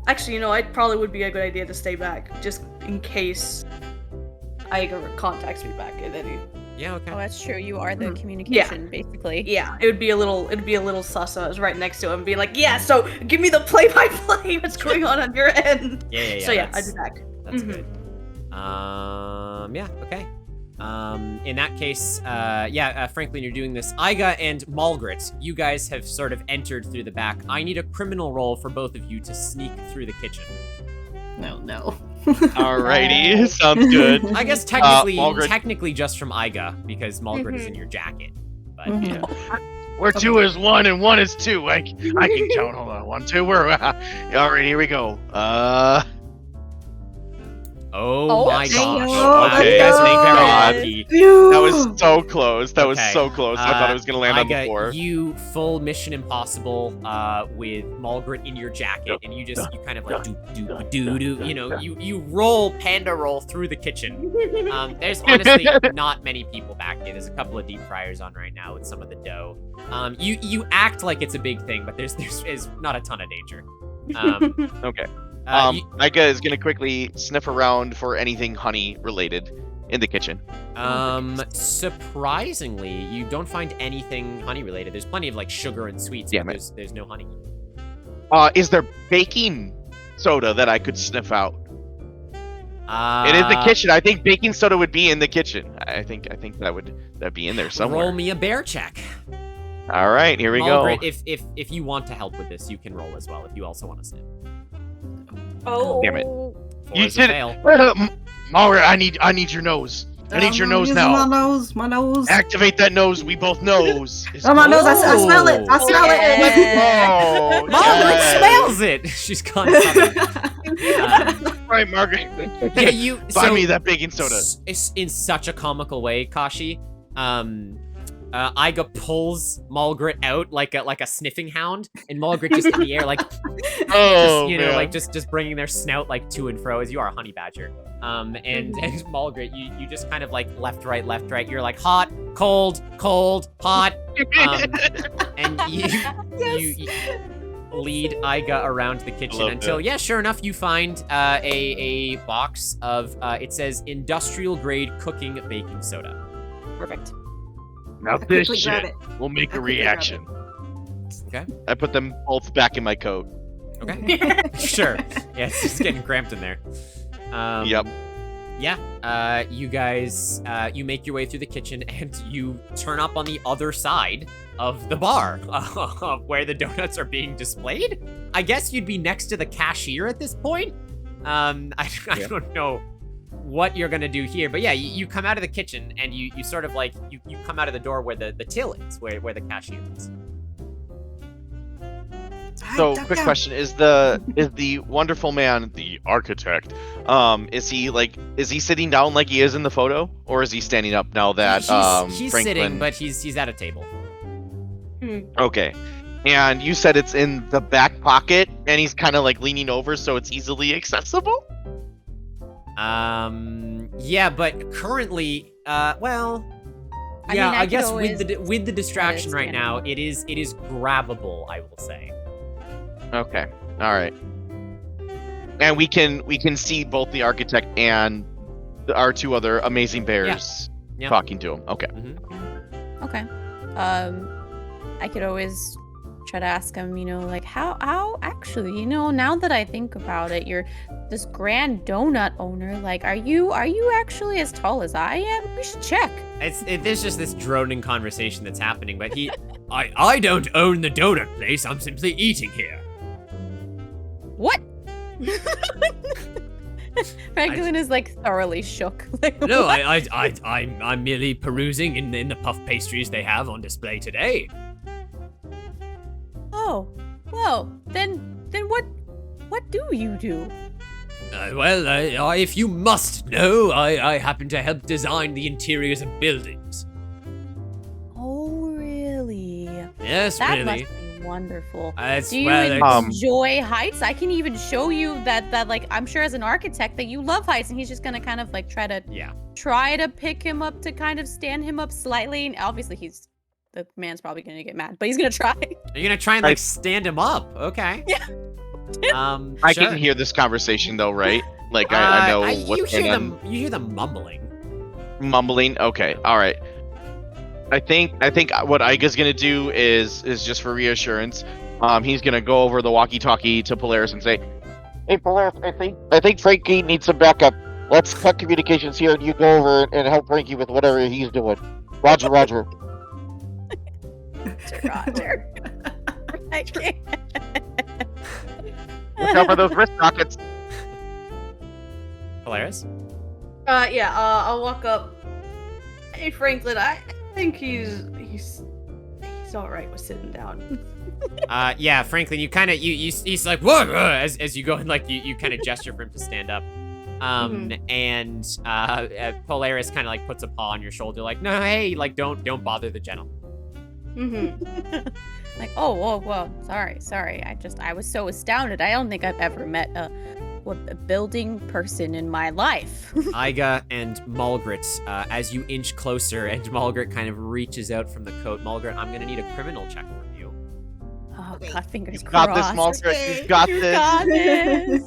Actually, it probably would be a good idea to stay back, just in case Aiga contacts me back at any. Yeah, okay. Oh, that's true. You are the communication, basically. Yeah, it'd be a little sus. I was right next to him, and be like, yeah, so give me the play-by-play. What's going on your end? Yeah. So yeah, I'd be back. That's good. Yeah, okay. In that case, Franklin, you're doing this. Aiga and Malgrit, you guys have sort of entered through the back. I need a criminal roll for both of you to sneak through the kitchen. No. Alrighty, sounds good. I guess technically, Malgrit- technically just from Iga, because Malgrit is in your jacket. But Mhm. yeah. Where 2 is 1 and 1 is 2. I can count. Hold on. 1, 2. We're all right. Here we go. Oh my dang. gosh! Oh, Wow, you guys are thank very God. lucky. That was so close. That was Okay. so close. I thought it was gonna land on the Iga, floor. you full Mission Impossible with Malgrit in your jacket, and you kind of like do. You know, you roll panda roll through the kitchen. There's honestly not many people back here. There's a couple of deep fryers on right now with some of the dough. You act like it's a big thing, but there's not a ton of danger. Okay. You- Iga is gonna quickly sniff around for anything honey related in the kitchen. Surprisingly, you don't find anything honey related. There's plenty of like sugar and sweets, Damn but it. there's no honey. Is there baking soda that I could sniff out? It is the kitchen. I think baking soda would be in the kitchen. I think that'd be in there somewhere. Roll me a bear check. All right, here we Malgrit, go. if you want to help with this, you can roll as well. If you also want to snip. Oh. Damn it. 4 You is a did- fail. Malgrit, I need your nose. I need your nose now. My nose. Activate that nose. We both knows. Oh, my nose. I smell it. I smell it. Oh, Malgrit yes. smells it. She's gone. Right, Margaret. Yeah, you. Buy so, me that baking soda. It's in such a comical way, Kashi. Iga pulls Malgrit out like a sniffing hound, and Malgrit just in the air, like, Oh, just, man. just bringing their snout like to and fro, as you are a honey badger. And Malgrit, you just kind of like left, right. You're like hot, cold, hot. And you lead Iga around the kitchen love until, that. yeah, sure enough, you find a box of, it says industrial grade cooking baking soda. Perfect. Now this Quickly grab shit it. will make a Quickly grab it. reaction. Okay. I put them both back in my coat. Okay. Sure. Yeah, it's just getting cramped in there. Yep. Yeah. You guys, you make your way through the kitchen and you turn up on the other side of the bar where the donuts are being displayed. I guess you'd be next to the cashier at this point. I don't know what you're gonna do here, but yeah, you come out of the kitchen and you sort of like you come out of the door where the till is, where the cashier is. So, quick question: Is the wonderful man the architect? Is he sitting down like he is in the photo, or is he standing up now that he's Franklin? sitting, but he's at a table. Okay. And you said it's in the back pocket, and he's kind of like leaning over, so it's easily accessible. Yeah, but currently, well, I mean, yeah, I I could guess always with the distraction right stand now, up. it is grabbable, I will say. Okay. All right. And we can see both the architect and our 2 other amazing bears Yeah. talking to him. Okay. Okay. I could always try to ask him, like how actually, now that I think about it, you're this grand donut owner. Like, are you actually as tall as I am? We should check. There's just this droning conversation that's happening, but I don't own the donut place. I'm simply eating here. What? Franklin is like thoroughly shook. Like, No, what? I'm merely perusing in the puff pastries they have on display today. Oh, well, then what do you do? Well, if you must know, I happen to help design the interiors of buildings. Oh, really? Yes, That really. must be wonderful. It's, Do you well, it's- enjoy heights? I can even show you that like I'm sure as an architect that you love heights, and he's just gonna kind of like try to pick him up to kind of stand him up slightly. And obviously the man's probably gonna get mad, but he's gonna try. You're gonna try and like stand him up, okay? Yeah. I sure. can hear this conversation though, right? Like I know what's going on. You hear them mumbling. Mumbling. Okay. All right. I think what Iga's gonna do is just for reassurance. He's gonna go over the walkie-talkie to Polaris and say, "Hey Polaris, I think Frankie needs some backup. Let's cut communications here, and you go over and help Frankie with whatever he's doing. Roger, Roger." Roger. I can't. Look out for those wrist rockets. Polaris? Yeah, I'll walk up. Hey, Franklin, I think he's all right with sitting down. Yeah, Franklin, you kind of, he's like, whoa, as you go and like, you kind of gesture for him to stand up. And Polaris kind of like puts a paw on your shoulder, like, no, hey, like, don't bother the gentleman. Like, oh, whoa, sorry. I was so astounded. I don't think I've ever met a building person in my life. Iga and Mulgrit, as you inch closer, and Mulgrit kind of reaches out from the coat. Mulgrit, I'm gonna need a criminal check from you. Oh, God, fingers You crossed. got this, Mulgrit. You got You this. got this.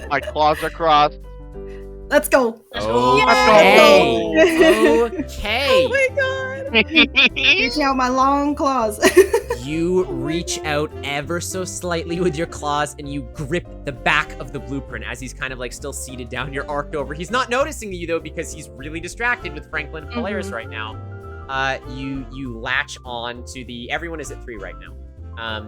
My claws are crossed. Let's go. Okay. Okay. Oh my God. Reach out my long claws. You reach out ever so slightly with your claws and you grip the back of the blueprint as he's kind of like still seated down. You're arced over. He's not noticing you though because he's really distracted with Franklin and Polaris right now. You latch on to the, everyone is at 3 right now.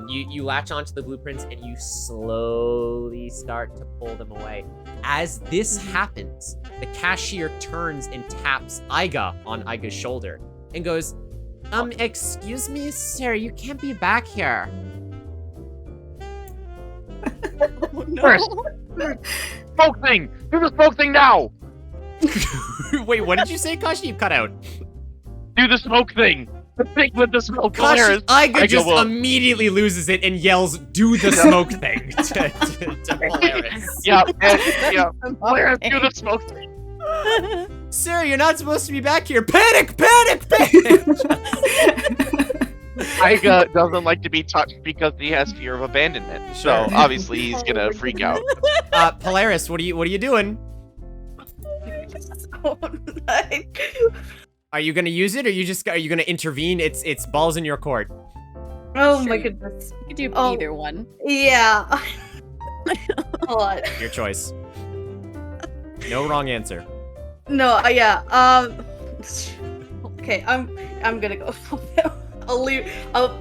You latch onto the blueprints and you slowly start to pull them away. As this happens, the cashier turns and taps Iga on Iga's shoulder and goes, excuse me, sir, you can't be back here. Oh, no. First, smoke thing! Do the smoke thing now! Wait, what did you say, Kashi? You cut out. Do the smoke thing! The thing with the smoke. Kashi, Polaris. Iga just will. immediately loses it and yells, do the smoke thing to Polaris. Yeah, Polaris, do the smoke thing. Sir, you're not supposed to be back here. Panic! Iga doesn't like to be touched because he has fear of abandonment. So obviously he's gonna freak out. Polaris, what are you doing? Are you gonna use it, or are you gonna intervene? It's balls in your court. Oh my goodness. You could do Oh. either one. Yeah. Hold on. Your choice. No wrong answer. No, yeah. Okay, I'm gonna go. I'll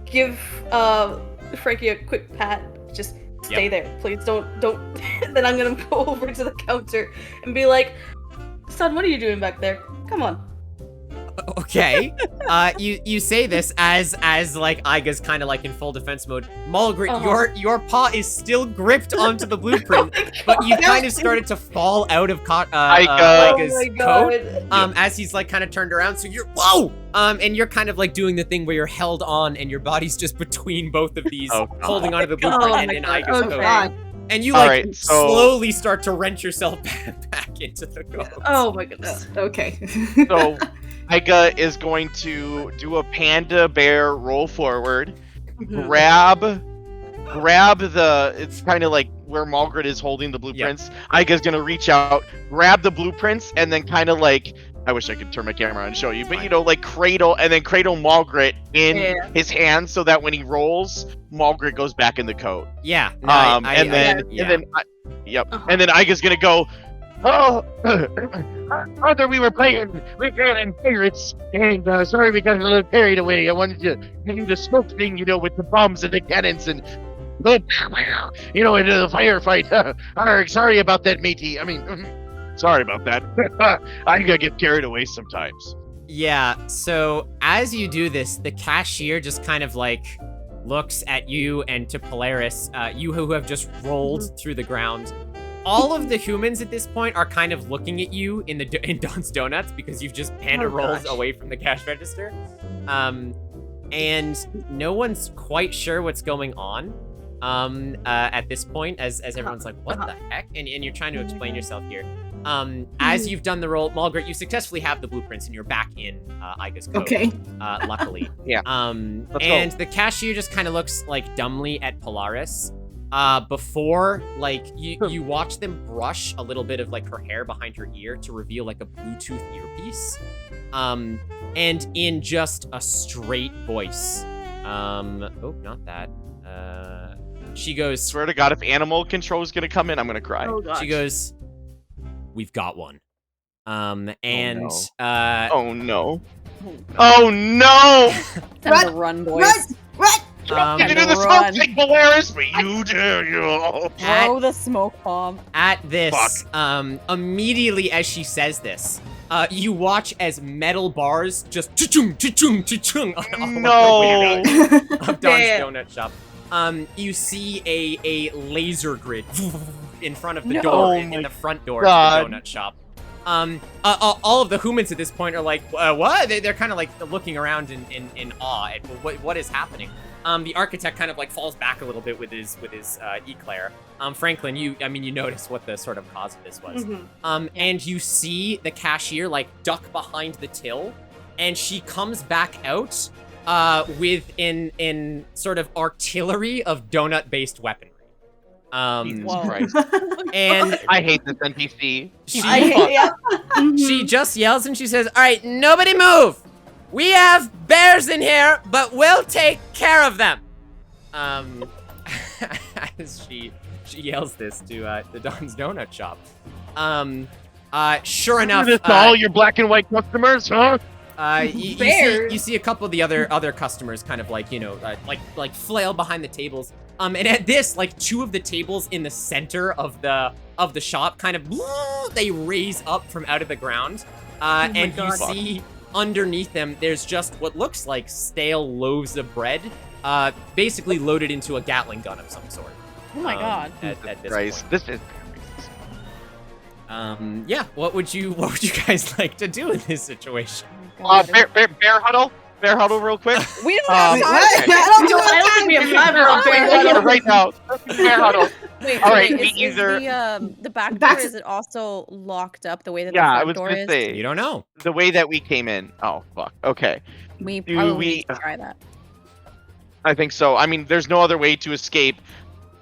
give Frankie a quick pat. Just stay there, please. Don't. Then I'm gonna go over to the counter and be like, son, what are you doing back there? Come on. Okay. You say this as like Iga's kind of like in full defense mode. Mulgrit, your paw is still gripped onto the blueprint, but you kind of started to fall out of Iga's coat. As he's like kind of turned around, so you're and you're kind of like doing the thing where you're held on and your body's just between both of these, holding onto the blueprint and in Iga's coat. And you like slowly start to wrench yourself back into the coat. Oh my goodness. Okay. So Iga is going to do a panda bear roll forward, grab the, it's kind of like where Mulgrit is holding the blueprints. Iga's gonna reach out, grab the blueprints, and then kind of like, I wish I could turn my camera on and show you, but you know, like cradle Mulgrit in his hands so that when he rolls, Mulgrit goes back in the coat. Yeah. No, and then Iga's gonna go, oh, Arthur, we were playing pirates, and sorry we got a little carried away. I wanted to do the smoke thing, you know, with the bombs and the cannons and, you know, into the firefight. Sorry about that, matey. I mean, sorry about that. I get carried away sometimes. Yeah, so as you do this, the cashier just kind of like looks at you and to Polaris, you who have just rolled through the ground. All of the humans at this point are kind of looking at you in Don's Donuts because you've just panda rolled away from the cash register. And no one's quite sure what's going on at this point as everyone's like, what the heck? And you're trying to explain yourself here. As you've done the roll, Mulgrit, you successfully have the blueprints and you're back in Iga's coat. Okay. Luckily. Yeah. And the cashier just kind of looks like dumbly at Polaris. Before, like, you watch them brush a little bit of like her hair behind her ear to reveal like a Bluetooth earpiece. And in just a straight voice. Oh, not that. She goes, Swear to God, if animal control is gonna come in, I'm gonna cry. Oh, gosh. she goes, we've got one. And Oh no. Oh no! Time to run, boys. Run! You do the smoke run. thing, Polaris, but you do. Throw the smoke bomb. At this, immediately as she says this, you watch as metal bars just cha-chung, cha-chung, cha-chung on No. of Don's Donut Shop. You see a laser grid in front of the door, in the front door to the donut shop. All of the humans at this point are like, what? They're kind of like looking around in awe at what is happening. The architect kind of like falls back a little bit with his eclair. Franklin, you notice what the sort of cause of this was. And you see the cashier like duck behind the till, and she comes back out with in sort of artillery of donut-based weaponry. Jesus Christ. And I hate this NPC. She just yells and she says, "All right, nobody move. We have bears in here, but we'll take care of them." As she yells this to the Don's Donut Shop. Sure enough, This to all your black and white customers, huh? you see a couple of the other customers kind of like, like flail behind the tables. And at this, like 2 of the tables in the center of the shop kind of they raise up from out of the ground. And you see underneath them, there's just what looks like stale loaves of bread, basically loaded into a Gatling gun of some sort. Oh my god. At this Christ, point. this is. Yeah. What would you guys like to do in this situation? Bear huddle. Bear huddle, real quick. We don't have time. I don't think we have time for a bear huddle right now. Bear huddle. Wait, All right, is, we is either- the back door, is it also locked up the way that the Yeah, I front was door gonna is? say You don't know. the way that we came in. Oh fuck. Okay, We Do probably we- need to try that. I think so. I mean, there's no other way to escape.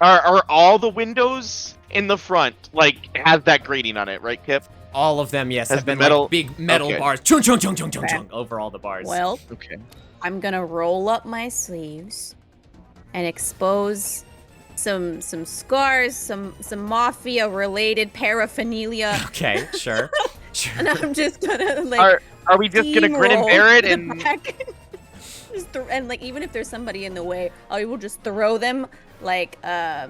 Are all the windows in the front like has that grating on it, right, Kip? All of them, yes, Has have the been metal- like big metal okay. bars, chung chung chung chung chung chung, over all the bars. Well, Okay. I'm gonna roll up my sleeves and expose some scars, some mafia related paraphernalia, Okay, sure. and I'm just gonna like Are we just gonna grin and steamroll bear it to the and? back. And like even if there's somebody in the way, I will just throw them like a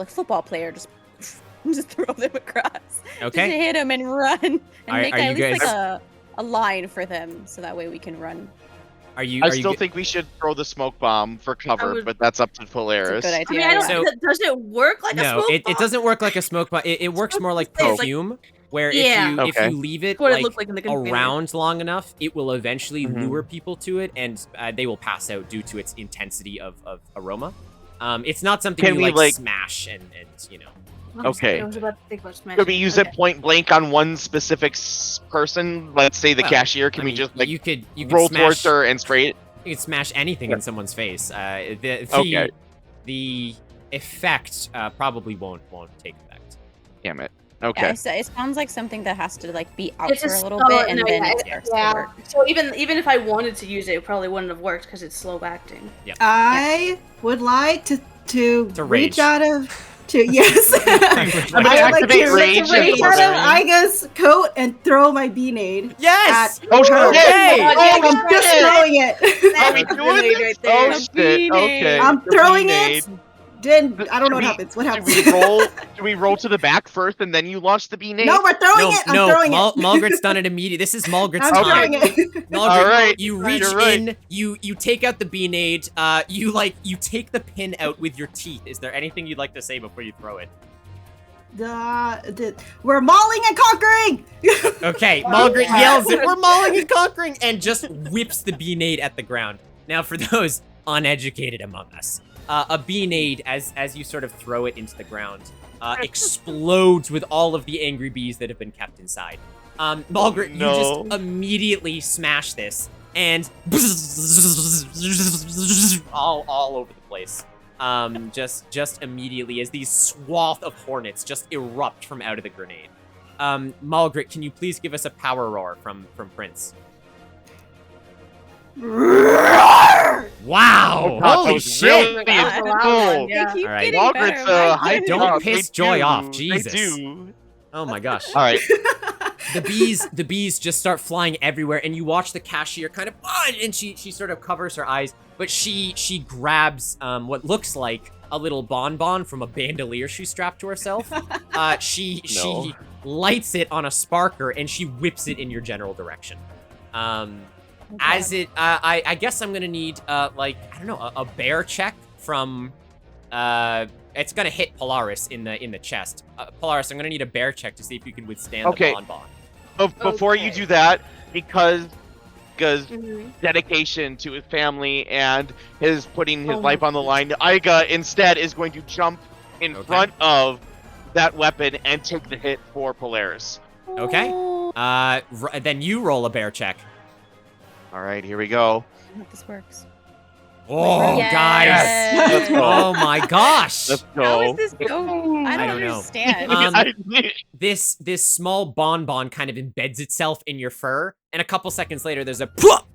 football player, just throw them across. Just Okay. hit them and run and make are at you least guys- like a line for them, so that way we can run. Are you? I are you still g- think we should throw the smoke bomb for cover, would- but that's up to It's Polaris. a good I idea. mean, I don't. So- Does it work like a No, smoke it bomb? doesn't work like a smoke bomb. It works more like It's like- perfume, where Yeah. if Okay. you leave it What it like, looked like in the container. around long enough, it will eventually Mhm. lure people to it, and they will pass out due to its intensity of aroma. It's not something Can you we, like, like- smash and Okay. I was about to think about smashing. Could we use it point blank on one specific person? Let's say the Well, cashier. Can I we mean, just like you could roll smash, towards her and spray it? You could smash anything in someone's face. Okay. The effect probably won't take effect. Damn it. Yeah, Okay. it sounds like something that has to like be out It's for a just little so- bit and no, then yeah, it starts to yeah. work. So even if I wanted to use it, it probably wouldn't have worked because it's slow acting. I would like to To reach rage. out of yes. I'm gonna I would like activate to rage reach and out of Iga's coat and throw my B-nade. Yes. At Oh shit! her. Hey! Oh, I'm just throwing it. Are we That's doing really this? right there. Oh A shit! Okay. I'm the throwing B-nade. it. Then I don't know what Do we- happens. What Do happens? we roll? Do we roll to the back first and then you launch the B-nade? No, we're throwing it. I'm throwing it. Mulgret's done it immediately. This is Mulgret's I'm time. throwing it. Mulgret, All right, you you're reach right. in, you take out the B-nade, you take the pin out with your teeth. Is there anything you'd like to say before you throw it? We're mauling and conquering. Okay, Mulgret yells it, "We're mauling and conquering," and just whips the B-nade at the ground. Now, for those uneducated among us, a B-nade, as you sort of throw it into the ground, explodes with all of the angry bees that have been kept inside. Mulgret, you just immediately smash this, and all over the place. Just immediately as these swath of hornets just erupt from out of the grenade. Mulgret, can you please give us a power roar from Prince? Wow! Holy shit! That's a loud cool. one, yeah. They keep All right. getting Mulgret's better. My high goodness. Don't top. piss They Joy do. off, They Jesus. do. Oh my gosh. All right. the bees just start flying everywhere, and you watch the cashier kind of, and she sort of covers her eyes, but she grabs what looks like a little bonbon from a bandolier she strapped to herself. She lights it on a sparker, and she whips it in your general direction. As it, I guess I'm gonna need like, I don't know, a bear check from it's gonna hit Polaris in the chest. Polaris, I'm gonna need a bear check to see if you can withstand the bonbon. Before you do that, because dedication to his family and his putting his life on the line, Iga instead is going to jump in front of that weapon and take the hit for Polaris. Okay. Then you roll a bear check. All right, here we go. I hope this works. Oh, Yes. guys! Let's go. Oh my gosh! Let's go. How is this going? I don't know. understand. This small bonbon kind of embeds itself in your fur, and a couple seconds later, there's a pwop!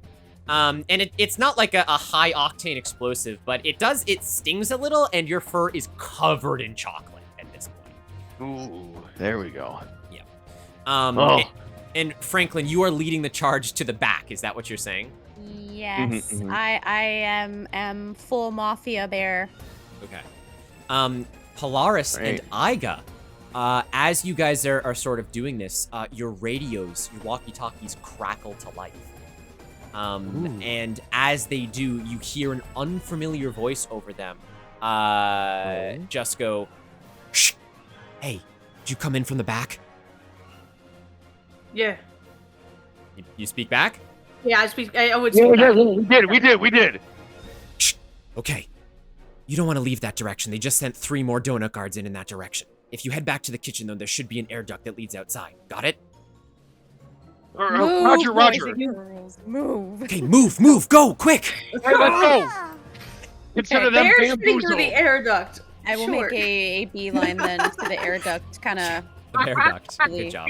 And it's not like a high octane explosive, but it stings a little, and your fur is covered in chocolate at this point. Ooh, there we go. Yeah. And Franklin, you are leading the charge to the back. Is that what you're saying? Yes, I am full mafia bear. Okay. Polaris and Iga, as you guys are sort of doing this, your radios, your walkie-talkies crackle to life. And as they do, you hear an unfamiliar voice over them. Just go, shh. Hey, did you come in from the back? Yeah. You speak back? Yeah, I would speak back. We did. Shh. Okay. You don't want to leave that direction. They just sent 3 more donut guards in that direction. If you head back to the kitchen, though, there should be an air duct that leads outside. Got it? Roger. Move. Okay, move, go, quick! Hey, let's go. Instead of them Bear shooting through bamboozled. the air duct. I will make a beeline then to the air duct, kind of. The air duct. Good job.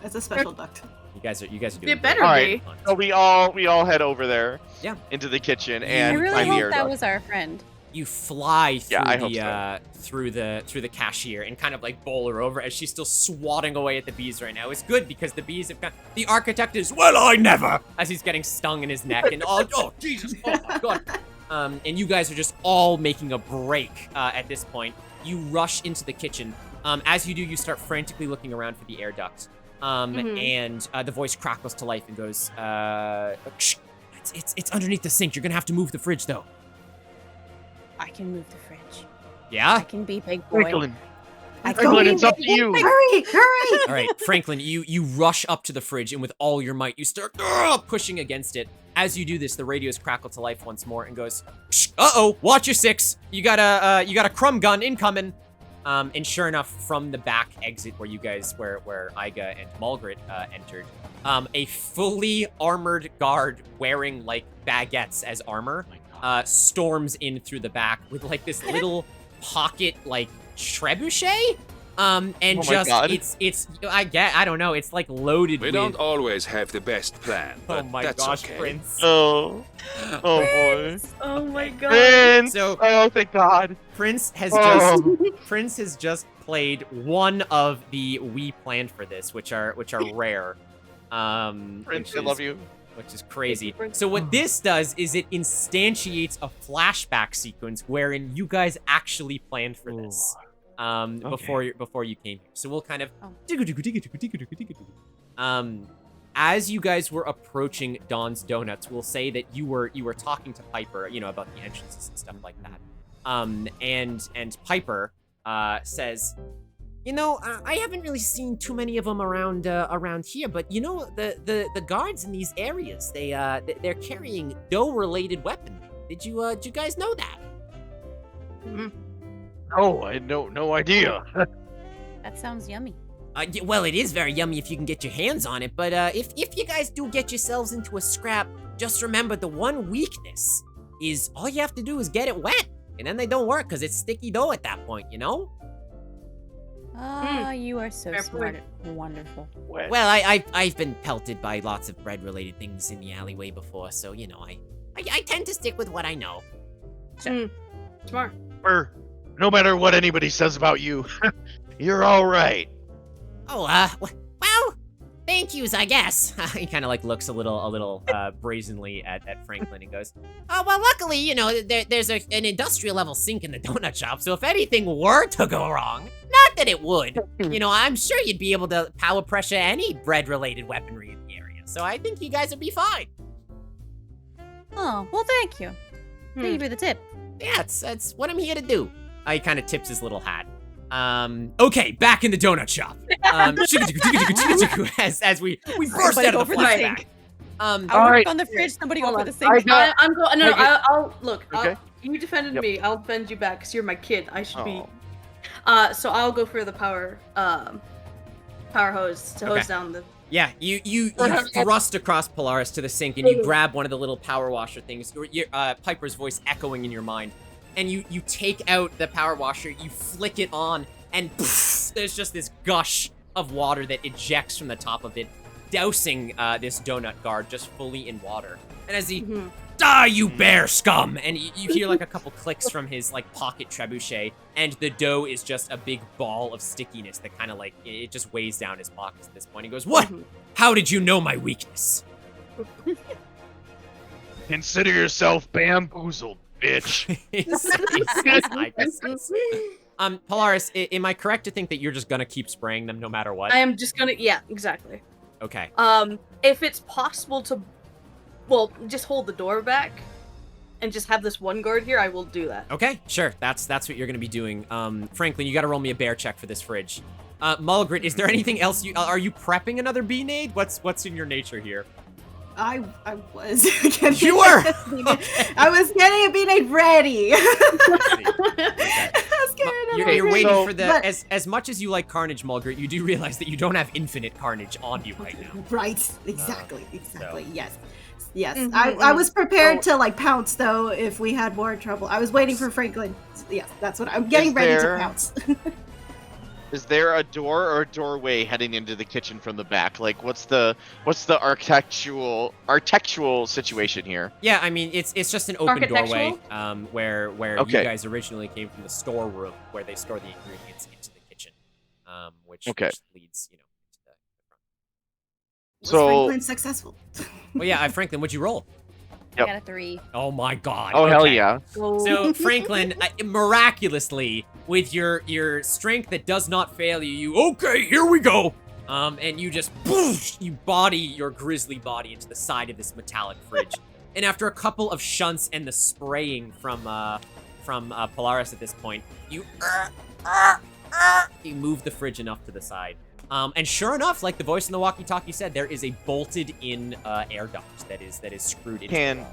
It's a special duct. You guys are doing It better Alright, be. so we all head over there. Yeah. Into the kitchen I and really find the air hope that duct. was our friend. You fly through Yeah, I hope so. through the cashier and kind of like bowl her over as she's still swatting away at the bees right now. It's good because the bees have got the architect is well, I never, as he's getting stung in his neck and oh Jesus, oh my god. And you guys are just all making a break at this point. You rush into the kitchen. As you do, you start frantically looking around for the air duct. And the voice crackles to life and goes, shh, it's underneath the sink. You're gonna have to move the fridge though. I can move the fridge. Yeah? I can be big boy. Franklin, I it's up to you. Hurry! All right, Franklin, you rush up to the fridge and with all your might, you start pushing against it. As you do this, the radios crackle to life once more and goes, uh-oh, watch your 6. You got a crumb gun incoming. And sure enough, from the back exit where you guys, where Iga and Mulgrit entered, a fully armored guard wearing like baguettes as armor storms in through the back with like this little pocket like trebuchet. And Oh my just God. it's I don't know, it's like loaded We with don't always have the best plan, oh but my that's gosh, okay. Prince. Oh boy. Oh my god. Prince. So- oh, thank God. Prince has Oh. just played one of the we planned for this, which are rare. Prince, Which I is- love you. Which is crazy. Prince. So what this does is it instantiates a flashback sequence wherein you guys actually planned for this. Before you came here. So we'll kind of as you guys were approaching Dawn's Donuts, we'll say that you were talking to Piper, about the entrances and stuff like that. And Piper says, I haven't really seen too many of them around here, but the guards in these areas, they're carrying dough-related weaponry. Did you guys know that? Oh, I had no idea. That sounds yummy. Well, it is very yummy if you can get your hands on it, but if you guys do get yourselves into a scrap, just remember the one weakness is all you have to do is get it wet, and then they don't work because it's sticky dough at that point, Oh, you are so Fair smart point. and wonderful. Well, I've been pelted by lots of bread-related things in the alleyway before, so, I tend to stick with what I know. Smart. No matter what anybody says about you, you're all right. Oh, well, thank yous, I guess. He kind of like looks a little brazenly at Franklin and goes, "Oh, well, luckily, you know, there's an industrial level sink in the donut shop, so if anything were to go wrong, not that it would, you know, I'm sure you'd be able to power pressure any bread-related weaponry in the area. So I think you guys would be fine." Oh, well, thank you. Thank you for the tip. Yeah, it's what I'm here to do. He kind of tips his little hat. Okay, back in the donut shop. As we burst out of the flashback. I'll work on the fridge. Somebody go for the sink. I'm going. No, I'll look. Okay. You defended me. I'll defend you back because you're my kid. I should be. Oh. So I'll go for the power hose to hose down the. Yeah, you thrust across Polaris to the sink and you grab one of the little power washer things. Piper's voice echoing in your mind. And you take out the power washer, you flick it on, and poof, there's just this gush of water that ejects from the top of it, dousing this donut guard just fully in water. And as he, "Die, you bear scum!" And you hear like a couple clicks from his like pocket trebuchet, and the dough is just a big ball of stickiness that kind of like, it just weighs down his pockets at this point. He goes, "What? How did you know my weakness?" Consider yourself bamboozled, bitch. Polaris, am I correct to think that you're just gonna keep spraying them no matter what? I am just gonna. Yeah, exactly. Okay. If it's possible to, well, just hold the door back, and just have this one guard here, I will do that. Okay, sure. That's what you're gonna be doing. Franklin, you gotta roll me a bear check for this fridge. Mulgrit, is there anything else are you prepping another B-nade? What's in your nature here? I was getting You were! I was getting a B-nade ready. You're waiting for the as much as you like carnage, Mulgrit, you do realize that you don't have infinite carnage on you right now. Right, exactly. So. Yes. I was prepared to like pounce though if we had more trouble. I was waiting for Franklin. Yes, that's what I'm getting ready to pounce. Is there a door or a doorway heading into the kitchen from the back? Like, what's the architectural situation here? Yeah, I mean it's just an open doorway, where you guys originally came from the storeroom where they store the ingredients into the kitchen, which leads, you know, to the front. Was Franklin successful? Well, yeah, Franklin, what'd you roll? I got a 3. Oh my god. Oh, hell yeah. So, Franklin, miraculously, with your strength that does not fail you, okay, here we go! And you just, you body your grisly body into the side of this metallic fridge. And after a couple of shunts and the spraying from Polaris at this point, you move the fridge enough to the side. And sure enough, like the voice in the walkie-talkie said, there is a bolted-in air duct that is screwed into the wall.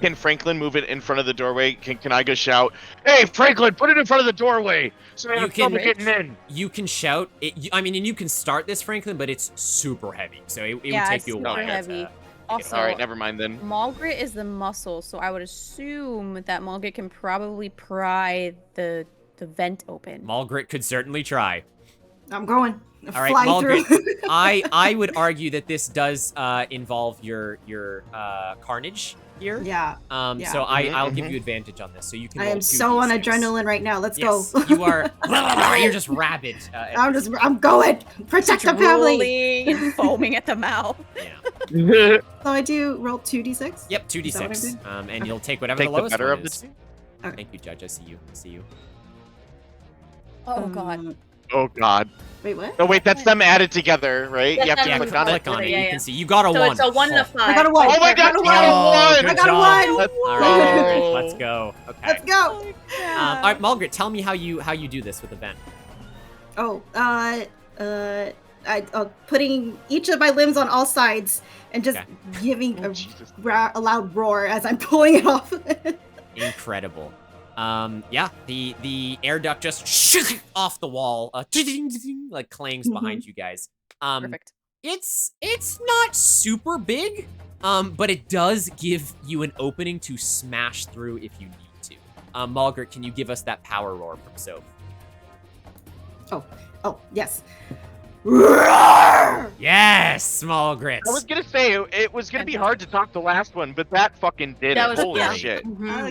Can Franklin move it in front of the doorway? Can I go shout, "Hey, Franklin, put it in front of the doorway so I have trouble getting in"? You can shout. I mean, and you can start this, Franklin, but it's super heavy, so it would take you a while. Heavy. Also, all right, never mind then. Mulgrit is the muscle, so I would assume that Mulgrit can probably pry the vent open. Mulgrit could certainly try. I'm going. All right, Mulgrit. I would argue that this does involve your carnage here. Yeah. So I'll give you advantage on this, so you can. I roll am so 2d6. on adrenalant right now. Let's go. You are. You're just rabid. I'm going. Protect the family. Rolling and foaming at the mouth. Yeah. So I do roll 2d6. Yep, 2d6. And you'll take whatever Take the lowest the better one of is. the two. Okay. Thank you, Judge. I see you. Oh god. Oh god. Wait, what? No, wait, that's them added together, right? You have to click on it. Click on it. Yeah, You yeah. can see you got a So 1. it's a 1 to 5. I got a 1. Oh my god, Oh, I good got a job. 1. All right, Mulgrit, let's go. Okay. Let's go. All right, Mulgrit, tell me how you do this with the vent. Oh, putting each of my limbs on all sides and just giving a loud roar as I'm pulling it off. Incredible. Yeah, the air duct just off the wall, like clangs behind you guys. Perfect. It's not super big, but it does give you an opening to smash through if you need to. Mulgrit, can you give us that power roar from Soph? Oh, yes. Yes, small grits. I was gonna say it was gonna be hard to top the last one, but that fucking did That it. was Holy great. shit!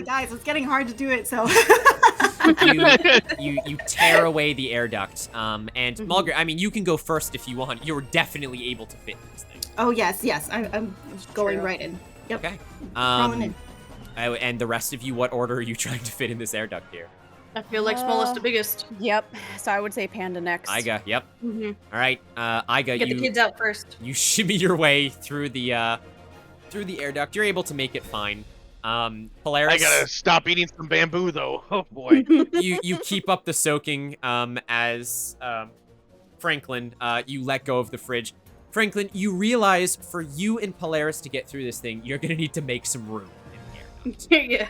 Guys, it's getting hard to do it. So you tear away the air duct. And Mulgrit, I mean, you can go first if you want. You're definitely able to fit this thing. oh yes, I'm going right in. Yep. Okay. Throwing in. And the rest of you, what order are you trying to fit in this air duct here? I feel like smallest to biggest. Yep. So I would say Panda next. Iga, yep. Mm-hmm. All right, Iga, Get the kids out first. you shimmy your way through the air duct. You're able to make it fine. Polaris, I gotta stop eating some bamboo though. Oh boy. you keep up the soaking as Franklin, you let go of the fridge. Franklin, you realize for you and Polaris to get through this thing, you're gonna need to make some room in the air duct.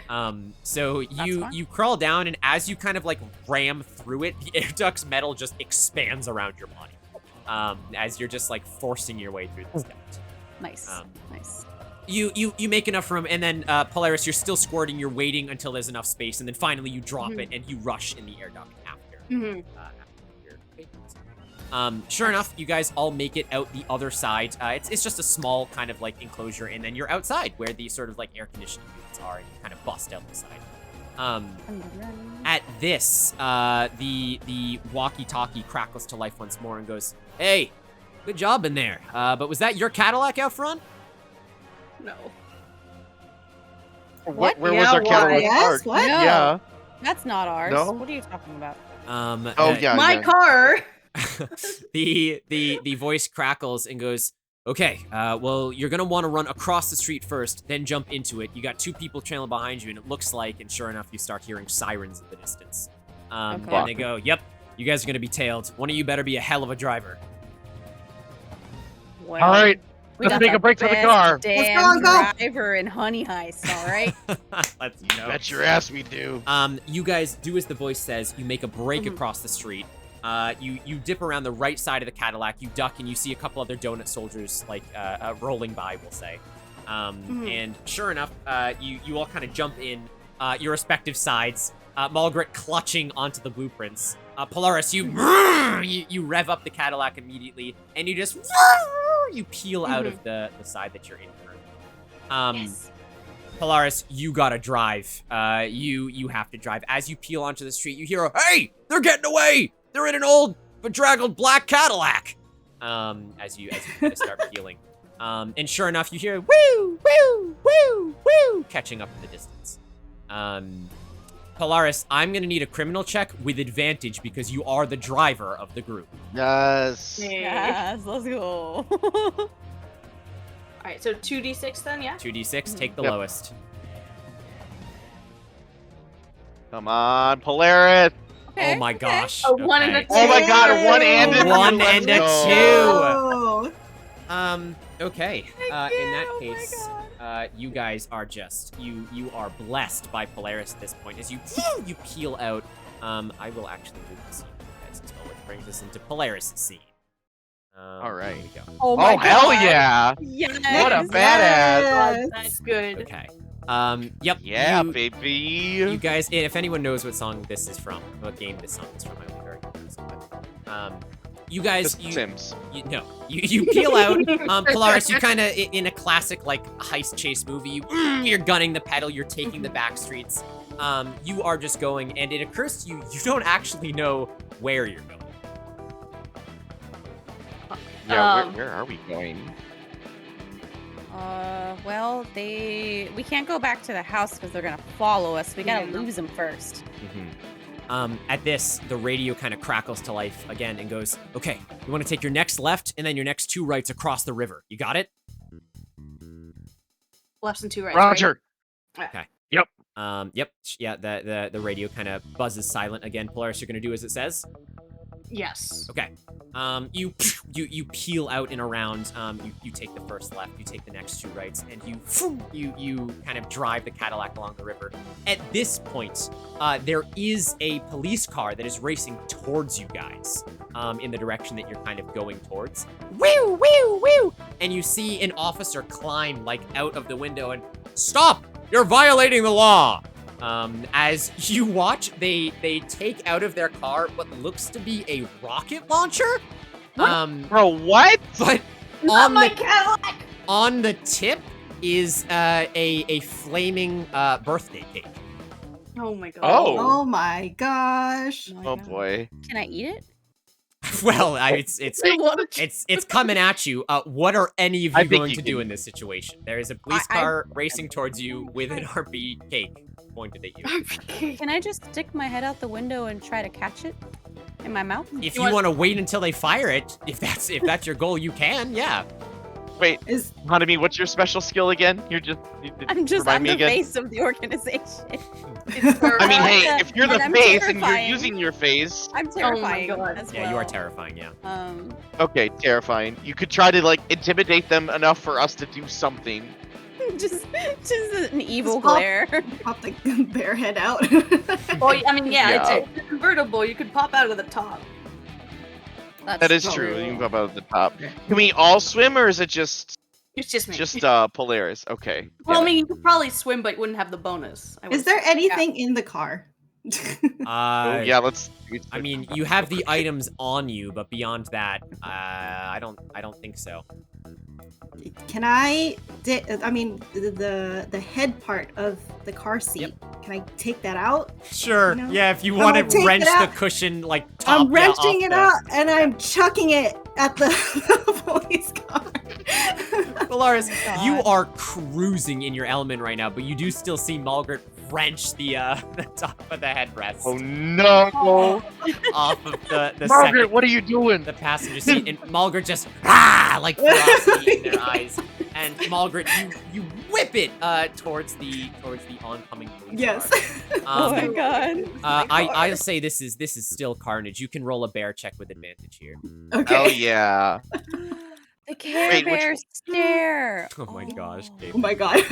Yeah. So you crawl down, and as you kind of like ram through it, the air duct's metal just expands around your body. As you're just like forcing your way through this duct. Nice. Nice. You make enough room, and then Polaris, you're still squirting. You're waiting until there's enough space, and then finally you drop it, and you rush in the air duct after. After your patrons. Sure enough, you guys all make it out the other side. It's just a small kind of like enclosure, and then you're outside where the sort of like air conditioning units are, and you kind of bust out the side. At this, the walkie-talkie crackles to life once more and goes, "Hey, good job in there. But was that your Cadillac out front?" No. What? Where was our Cadillac Yes, parked? what? No. Yeah. That's not ours. No? What are you talking about? Oh yeah. My yeah. car. the voice crackles and goes, "Okay, well, you're gonna want to run across the street first, then jump into it. You got 2 people trailing behind you, and it looks like, and sure enough, you start hearing sirens in the distance. Okay. And they go, "Yep, you guys are gonna be tailed. One of you better be a hell of a driver." Well, All right. we Let's got make a break for the best car. Damn go. driver in Honey Heist, all right? Let's go. Bet your ass we do. You guys do as the voice says. You make a break across the street. You dip around the right side of the Cadillac. You duck, and you see a couple other donut soldiers like rolling by, we'll say. And sure enough, you all kind of jump in your respective sides. Mulgrit clutching onto the blueprints. Polaris, you rev up the Cadillac immediately, and you just you peel out of the side that you're in currently. Yes. Polaris, you gotta drive. You have to drive. As you peel onto the street, you hear a, "Hey, they're getting away! They're in an old, bedraggled black Cadillac!" As you kind of start peeling. And sure enough, you hear, "Woo, woo, woo, woo," catching up in the distance. Polaris, I'm gonna need a criminal check with advantage because you are the driver of the group. Yes. Yes, let's go. Alright, so 2d6 then, yeah? 2d6, take the Yep. lowest. Come on, Polaris. Okay, Oh my okay. gosh. A 1 and a okay. 2. Oh my God, a 1 and a 2. One Let's and a go. 2. Oh. Okay. In that Oh my case, you guys are just you are blessed by Polaris at this point as you peel out. I will actually move the scene for you guys as well, which brings us into Polaris' scene. All right. Here we go. Oh my Oh hell God. yeah! Yes. What a badass! Yes. That's good. Okay. Yep. Yeah, you, baby. You guys, if anyone knows what song this is from, what game this song is from, I would be very curious. But, you guys, The Sims. You peel out. Polaris, you kind of in a classic like heist chase movie. You're gunning the pedal. You're taking the back streets. You are just going, and it occurs to you, you don't actually know where you're going. Yeah, where are we going? Well, we can't go back to the house because they're gonna follow us. We gotta lose them first. At this, the radio kind of crackles to life again and goes, "Okay, you want to take your next left and then your next 2 rights across the river. You got it?" Left and 2 right. Roger. Okay. Yep. Yep. Yeah, the radio kind of buzzes silent again. Polaris, you're gonna do as it says? Yes. Okay. You peel out and around. You take the first left, you take the next 2 rights, and you kind of drive the Cadillac along the river. At this point, there is a police car that is racing towards you guys, in the direction that you're kind of going towards. Woo, woo, woo! And you see an officer climb like out of the window and stop! You're violating the law! As you watch, they take out of their car what looks to be a rocket launcher, Bro, what? But Not on my the Cadillac. on the tip is a flaming birthday cake. Oh my god. Oh my gosh. Oh boy. Can I eat it? Well, it's coming at you. What are any of I you think going you to do can- in this situation? There is a police I- car racing towards you with an RP cake pointed at you. Can I just stick my head out the window and try to catch it in my mouth? If You you want- want to wait until they fire it, if that's your goal, you can. Yeah. Wait, Is Hanami, what's your special skill again? You I'm remind me the again. face of the organization. I mean, hey, Yeah, if you're the and I'm face and you're terrifying. using your face, I'm terrifying God. as well. Yeah, you are terrifying. Yeah. okay, terrifying. You could try to like intimidate them enough for us to do something. just an evil Just pop- glare. pop the bear head out. Oh, I mean, yeah, Yeah. it's a convertible. You could pop out of the top. That is true. You can go up out of the top. Can we all swim, or is it just It's just me. Polaris? Okay. Well, I mean, you could probably swim, but you wouldn't have the bonus. Is there anything in the car? Oh, yeah, let's. I mean, you have the items on you, but beyond that, I don't think so. Can I? I mean, the head part of the car seat. Can I take that out? Sure. You know? Yeah, if you I'm want gonna to take wrench it the out. cushion like top. I'm wrenching off it the- out and I'm chucking it at the police car. Polaris, God. you are cruising in your element right now, but you do still see Mulgret wrench the the top of the headrest Oh no! off of the Margaret, second, what are you doing? the passenger seat, and Mulgret just like ferocity in their eyes. And Mulgret, you whip it towards the oncoming police Yes. car. Oh my god. I'll say this is still carnage. You can roll a bear check with advantage here. Okay. Oh yeah. The Care Wait, which Bear stare. Oh my gosh, Dave. Oh my god.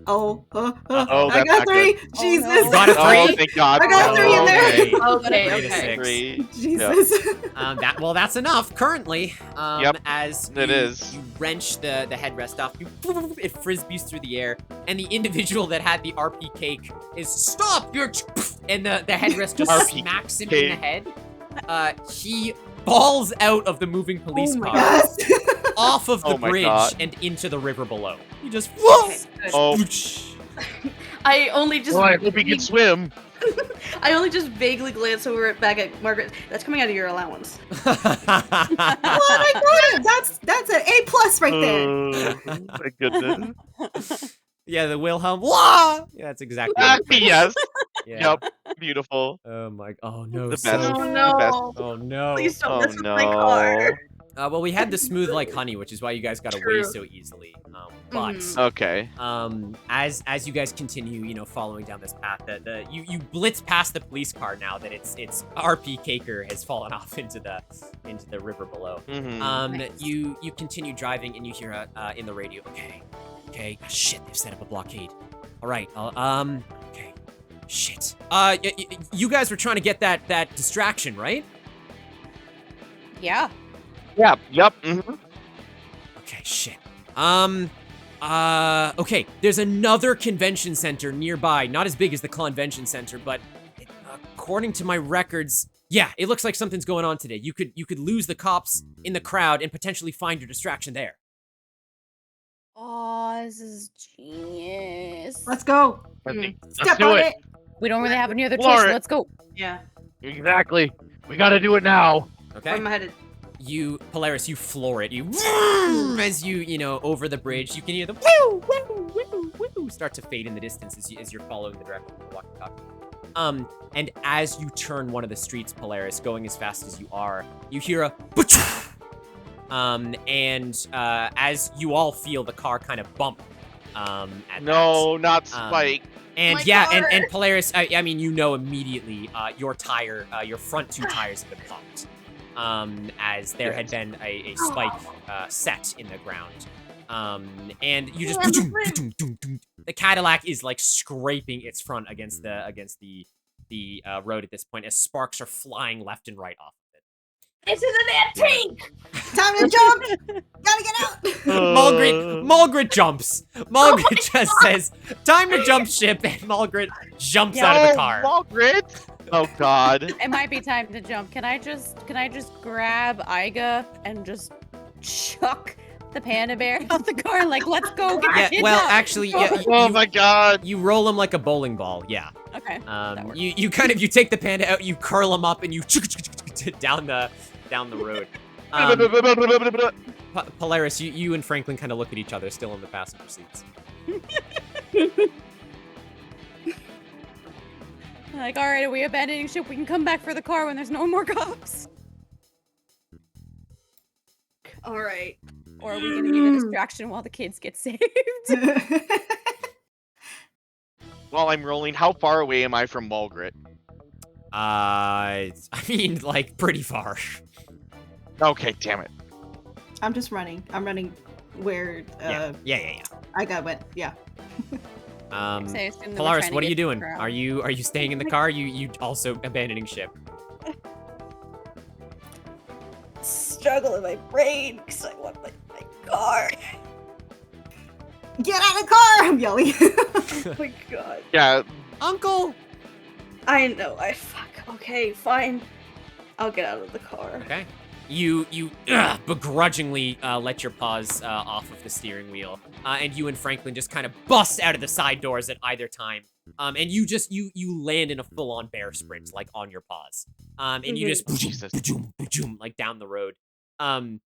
Oh, I that's got not 3. good. Jesus. no. You got a Oh, 3? thank God. I got 3 in there. Okay. Okay, 3 to okay. 6. 3. Jesus. That's enough currently. Yep, As it you, is. you wrench the headrest off, it frisbees through the air, and the individual that had the RP cake is stop. You're and the headrest just RP smacks him in cake. the head. He falls out of the moving police car, Yes. off of the Oh my bridge, God. and into the river below. He just Okay, good. Oh, I only just. Well, I hope he can swim. I only just vaguely glance over back at Margaret. That's coming out of your allowance. Well, I got it. That's an A+ right there. oh my goodness. Yeah, the Wilhelm. Wah! Yeah, that's exactly. Ah, what it is. yes. Yeah. Yep. Beautiful. Oh my. Oh no. The so- best. Oh The no! best. Oh no. Please don't Oh mess with my car. no. Well, we had the smooth like honey, which is why you guys got away True. so easily. But Mhm. Okay. as you guys continue, following down this path, you blitz past the police car now that it's RP Caker has fallen off into the river below. Mhm. You continue driving and you hear in the radio, okay, shit, they've set up a blockade. All right, okay, shit. You guys were trying to get that distraction, right? Yeah. Yeah. Yep. Mhm. Okay, shit. Okay, there's another convention center nearby, not as big as the convention center, but according to my records, yeah, it looks like something's going on today. You could lose the cops in the crowd and potentially find your distraction there. Oh, this is genius. Let's go. I think, let's Step do on it. it. We don't really have any other choice. Laura. So let's go. Yeah. Exactly. We gotta do it now. Okay? Where am I headed? Polaris, you floor it. You as over the bridge. You can hear the woo, woo, woo, woo start to fade in the distance as you're following the direction of the walkie-talkie. And as you turn one of the streets, Polaris, going as fast as you are, you hear a as you all feel the car kind of bump. At No, not Um, Spike. And My yeah, car! and Polaris, I mean, immediately, your front 2 tires have been pumped. As there had been a spike set in the ground. And you just the Cadillac is like scraping its front against the road at this point as sparks are flying left and right off of it. This is an antique! Time to jump. Gotta get out. Mulgrit jumps. Mulgrit just says, "Time to jump ship," and Mulgrit jumps out of the car. Mulgrit! Oh God. It might be time to jump. Can I just grab Iga and just chuck the panda bear out the car? Like, let's go get the kids Well, out. actually, yeah. Oh my God. You roll him like a bowling ball. Yeah. Okay. You take the panda out, you curl him up, and you down the road. Polaris, you and Franklin kind of look at each other, still in the passenger seats. Like, all right, are we abandoning ship? We can come back for the car when there's no more cops. All right. Or are we gonna be the distraction while the kids get saved? While I'm rolling, how far away am I from Mulgrit? I mean, like, pretty far. Okay, damn it. I'm just running. I'm running where Yeah. I got went. Yeah. So I assume that we're Polaris, trying to what are get you to the doing? crowd. Are you staying in the car? You also abandoning ship? Struggle in my brain because I want my car. Get out of the car! I'm yelling. Oh my God. Yeah. Uncle. I know. Fuck. Okay, fine. I'll get out of the car. Okay. You begrudgingly let your paws off of the steering wheel, and you and Franklin just kind of bust out of the side doors at either time. And you land in a full-on bear sprint, like on your paws. And you just like down the road.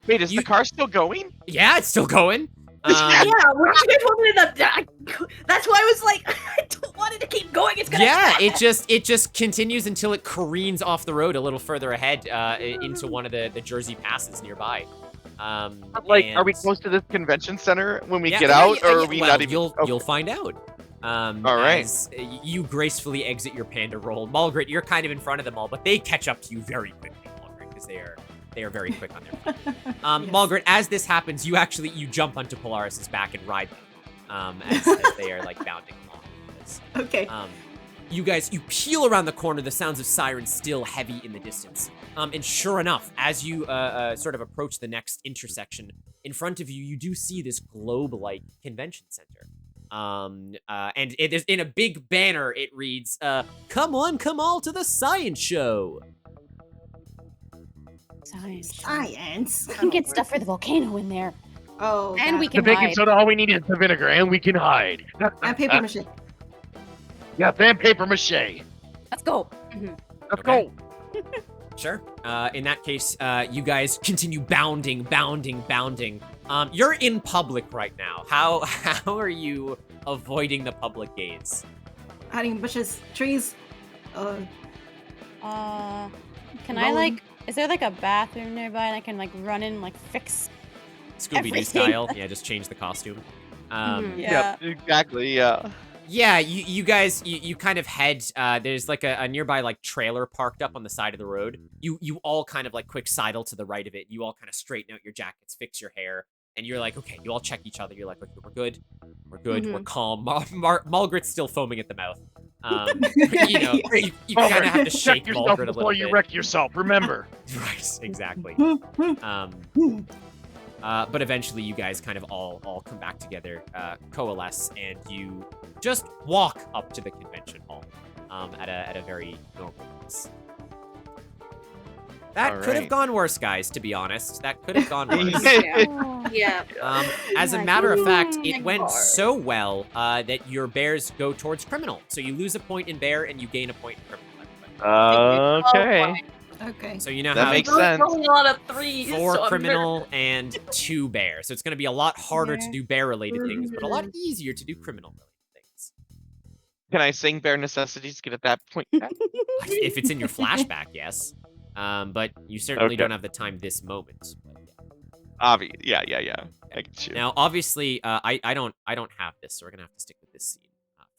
Wait, is the car still going? Yeah, it's still going. Yeah, what you guys want me to? That's why I was like, I don't want it to keep going. It's gonna. Yeah, it just continues until it careens off the road a little further ahead, into one of the Jersey passes nearby. Like, are we close to this convention center when we Yeah, get yeah, out, yeah, or yeah. are we Well, not even? You'll find out. All right. As you gracefully exit your panda roll, Mulgrit, you're kind of in front of them all, but they catch up to you very quickly, Mulgrit, because they are very quick on their feet. Yes. Mulgrit, as this happens, you jump onto Polaris's back and ride them, as they are like bounding along. Okay. You peel around the corner, the sounds of sirens still heavy in the distance. And sure enough, as you sort of approach the next intersection, in front of you, you do see this globe-like convention center. And it is in a big banner, it reads, "Come all to the science show." Science. We can get stuff for the volcano in there. Oh. And we The can baking hide. soda, all we need is the vinegar, and we can hide. And paper mache. Yeah, then paper mache. Let's go. Let's Okay. go. Sure. In that case, you guys continue bounding. You're in public right now. How are you avoiding the public gaze? Hiding in bushes, trees. Can I Rolling. like? Is there like a bathroom nearby and I can like run in and like fix? Scooby-Doo Everything. style. Yeah, just change the costume. Yeah. Yep, exactly. Yeah. Yeah, you guys, you kind of head, there's like a nearby like trailer parked up on the side of the road. You all kind of like quick sidle to the right of it. You all kind of straighten out your jackets, fix your hair, and you're like, okay, you all check each other. You're like, okay, we're good, we're calm. Mulgrit's still foaming at the mouth. You know, you kind of have to shake Check yourself Mulgrit a before little you bit. wreck yourself. Remember. Right, exactly. But eventually you guys kind of all come back together, coalesce, and you just walk up to the convention hall at a very normal pace. That All could have right. gone worse, guys, to be honest. That could have gone worse. Yeah. As a my matter of fact, it God. went so well that your bears go towards criminal. So you lose a point in bear and you gain a point in criminal. Okay. Okay. So you now That have makes I was sense. rolling a lot of threes. 4 so I'm criminal and 2 bear. So it's going to be a lot harder to Yeah. do bear-related things, but a lot easier to do criminal-related things. Can I sing bare necessities to get at that point? If it's in your flashback, yes. But you certainly Okay. don't have the time this moment. But yeah. Yeah. I get you. Now, obviously, I don't have this, so we're gonna have to stick with this scene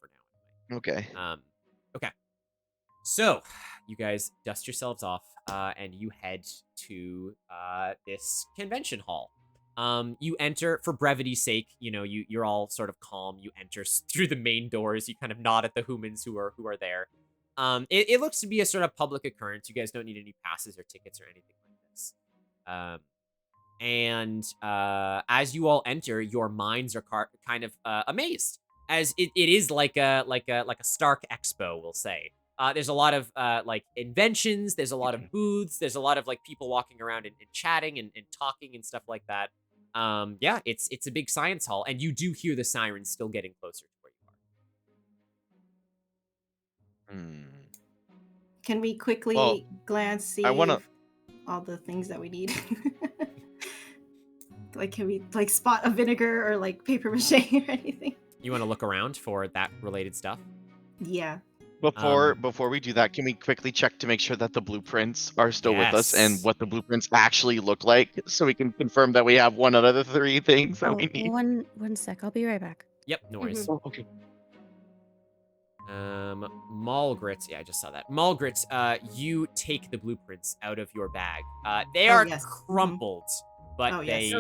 for now. Okay. Okay. So, you guys dust yourselves off, and you head to this convention hall. You enter, for brevity's sake, you know, you're all sort of calm. You enter through the main doors. You kind of nod at the humans who are there. It looks to be a sort of public occurrence. You guys don't need any passes or tickets or anything like this. And as you all enter, your minds are kind of amazed, as it is like a Stark Expo, we'll say. There's a lot of like inventions. There's a lot of booths. There's a lot of like people walking around and chatting and talking and stuff like that. Yeah, it's a big science hall, and you do hear the sirens still getting closer to where you are. Can we quickly Well, glance, see I wanna- all the things that we need? Like, can we like spot a vinegar or like paper mache or anything? You want to look around for that related stuff? Yeah. Before we do that, can we quickly check to make sure that the blueprints are still with us and Yes. what the blueprints actually look like, so we can confirm that we have one out of the 3 things that we need? One sec. I'll be right back. Yep, no worries. Oh, okay. Malgrit, yeah, I just saw that. Malgrit, you take the blueprints out of your bag. They Oh, are yes. crumpled, but Oh, yes.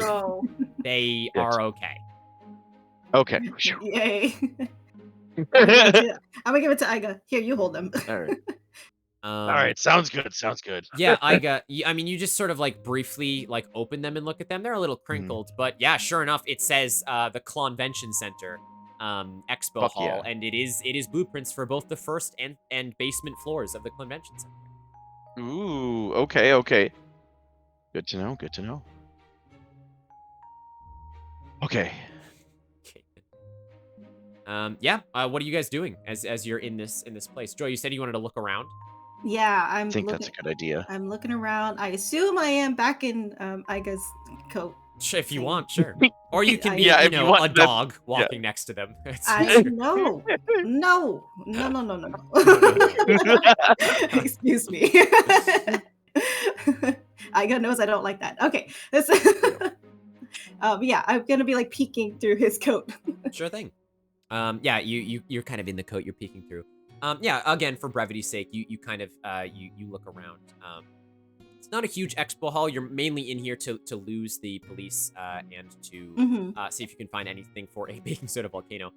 they Good. are okay. Okay. Yay. I'm gonna give it to Iga. Here, you hold them. All right. All right, sounds good. Sounds good. Yeah, I mean, you just sort of like briefly like open them and look at them. They're a little crinkled, but yeah, sure enough, it says the Convention Center Expo Fuck Hall, yeah. and it is blueprints for both the first and basement floors of the Convention Center. Ooh, okay. Good to know, Okay. Yeah. What are you guys doing as you're in this place? Joy, you said you wanted to look around. Yeah, I think that's a good idea. I'm looking around. I assume I am back in Iga's coat. If you want, sure. Or you can be, Yeah, you if you know, want, a that's- dog walking next to them. No. Excuse me. Iga knows I don't like that. Okay. Yeah, I'm gonna be like peeking through his coat. Sure thing. Yeah, you're kind of in the coat. You're peeking through. Yeah. Again, for brevity's sake, you kind of you look around. It's not a huge expo hall. You're mainly in here to lose the police and to see if you can find anything for a baking soda volcano.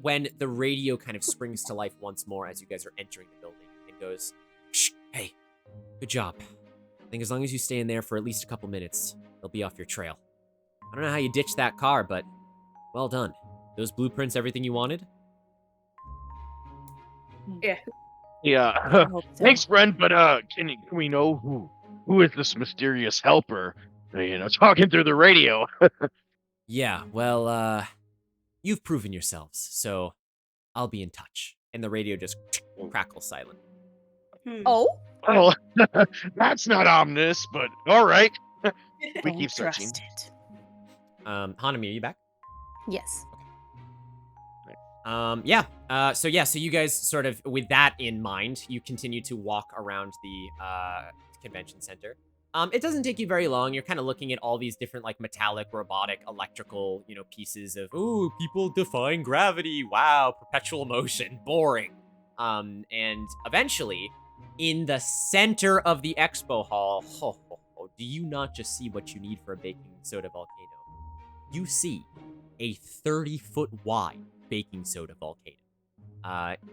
When the radio kind of springs to life once more as you guys are entering the building, it goes, "Shh, hey, good job. I think as long as you stay in there for at least a couple minutes, they'll be off your trail. I don't know how you ditched that car, but well done. Those blueprints, everything you wanted?" Yeah. hope so. Thanks, friend. But can we know who is this mysterious helper? Talking through the radio. Yeah, well, you've proven yourselves, so I'll be in touch. And the radio just crackles silent. Oh, Well, that's not ominous, but all right. We Don't keep searching. trust it. Hanami, are you back? Yes. Yeah. So you guys sort of, with that in mind, you continue to walk around the convention center. It doesn't take you very long. You're kind of looking at all these different like metallic, robotic, electrical, pieces of, ooh, people defying gravity. Wow, perpetual motion, boring. And eventually, in the center of the expo hall, do you not just see what you need for a baking soda volcano? You see a 30-foot wide baking soda volcano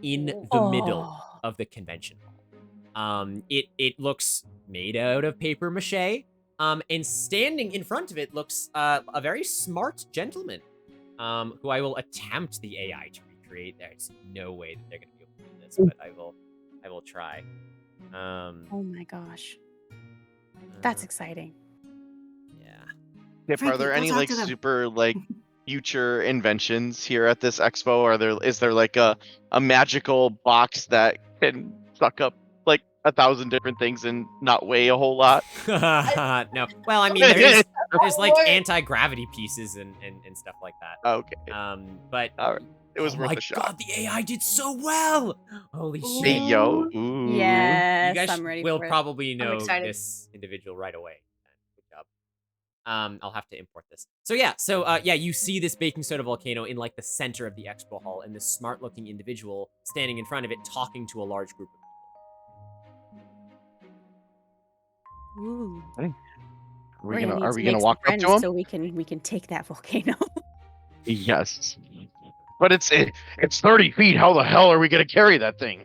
in the middle of the convention hall. It looks made out of paper mache, and standing in front of it looks a very smart gentleman, who I will attempt the AI to recreate. There's no way that they're going to be able to do this, but I will try. Oh my gosh. That's exciting. Yeah. Tip, Frankie, are there go any talk like to them. super like future inventions here at this expo? Is there like a magical box that can suck up like 1,000 different things and not weigh a whole lot? No. Well, I mean, there's like anti-gravity pieces and stuff like that. Okay. But All right. It was oh worth my a shot. god, the AI did so well! Holy Hey shit. yo. Ooh. yes, You guys I'm ready will for it. probably know excited. this individual right away. Good job. I'll have to import this. So yeah, you see this baking soda volcano in like the center of the expo hall, and this smart-looking individual standing in front of it talking to a large group of people. Ooh. Are we gonna walk up to him? so we can take that volcano? Yes. But it's 30 feet. How the hell are we gonna carry that thing?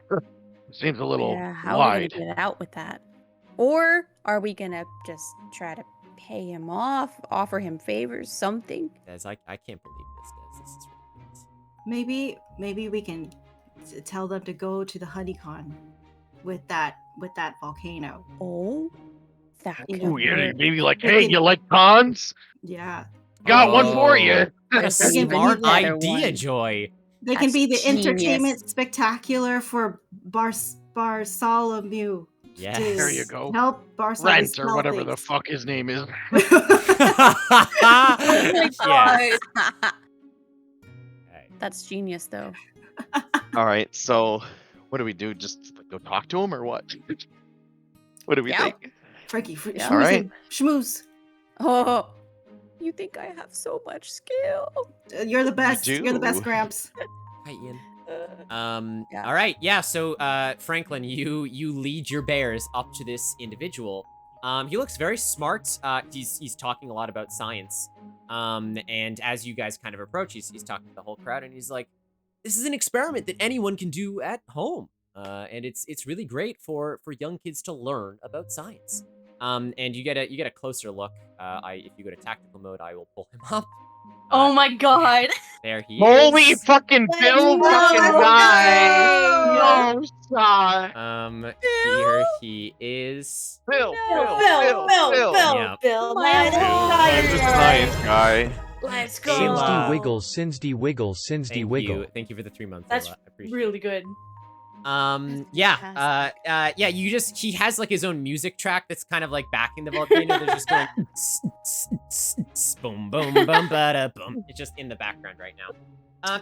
Seems a little Yeah, how are we wide. gonna get out with that? Or are we gonna just try to pay him off, offer him favors, something. Des, I can't believe this, Des. This is ridiculous. Maybe we can tell them to go to the Honeycon with that volcano. Oh, that You could know, Ooh, yeah, work. maybe like, They hey, can- you like cons? Yeah. Got one for Oh. you. What a They can be smart the- idea, Joy. They can That's be the genius. entertainment spectacular for Bartholomew. Yes. to There you go. Help Bartholomew Rent or smell whatever the things. fuck his name is. Yes. That's genius, though. All right, so what do we do? Just go talk to him or what? What do we Yeah. think? Frankie, Yeah. schmooze All right. him. Schmooze. Oh, you think I have so much skill? You're the best. You're the best, do. Gramps. Hi, Ian. Yeah. All right, yeah. So, Franklin, you lead your bears up to this individual. He looks very smart. He's talking a lot about science. And as you guys kind of approach, he's talking to the whole crowd, and he's like, "This is an experiment that anyone can do at home, and it's really great for young kids to learn about science." And you get a closer look. If you go to tactical mode, I will pull him up. Oh my god. There he Holy is. fucking Bill go! fucking Let's guy! No shot. Here he is. Bill, Bill, Yeah. Bill, My He's a science guy. Let's go. Sinsdy Wiggles, Sinsdy Wiggles, Sinsdy Wiggle. Thank you for the 3 months. That's I appreciate really good. yeah, he has like his own music track that's kind of like backing the volcano. They're just going boom, boom, boom, bada, boom. It's just in the background right now.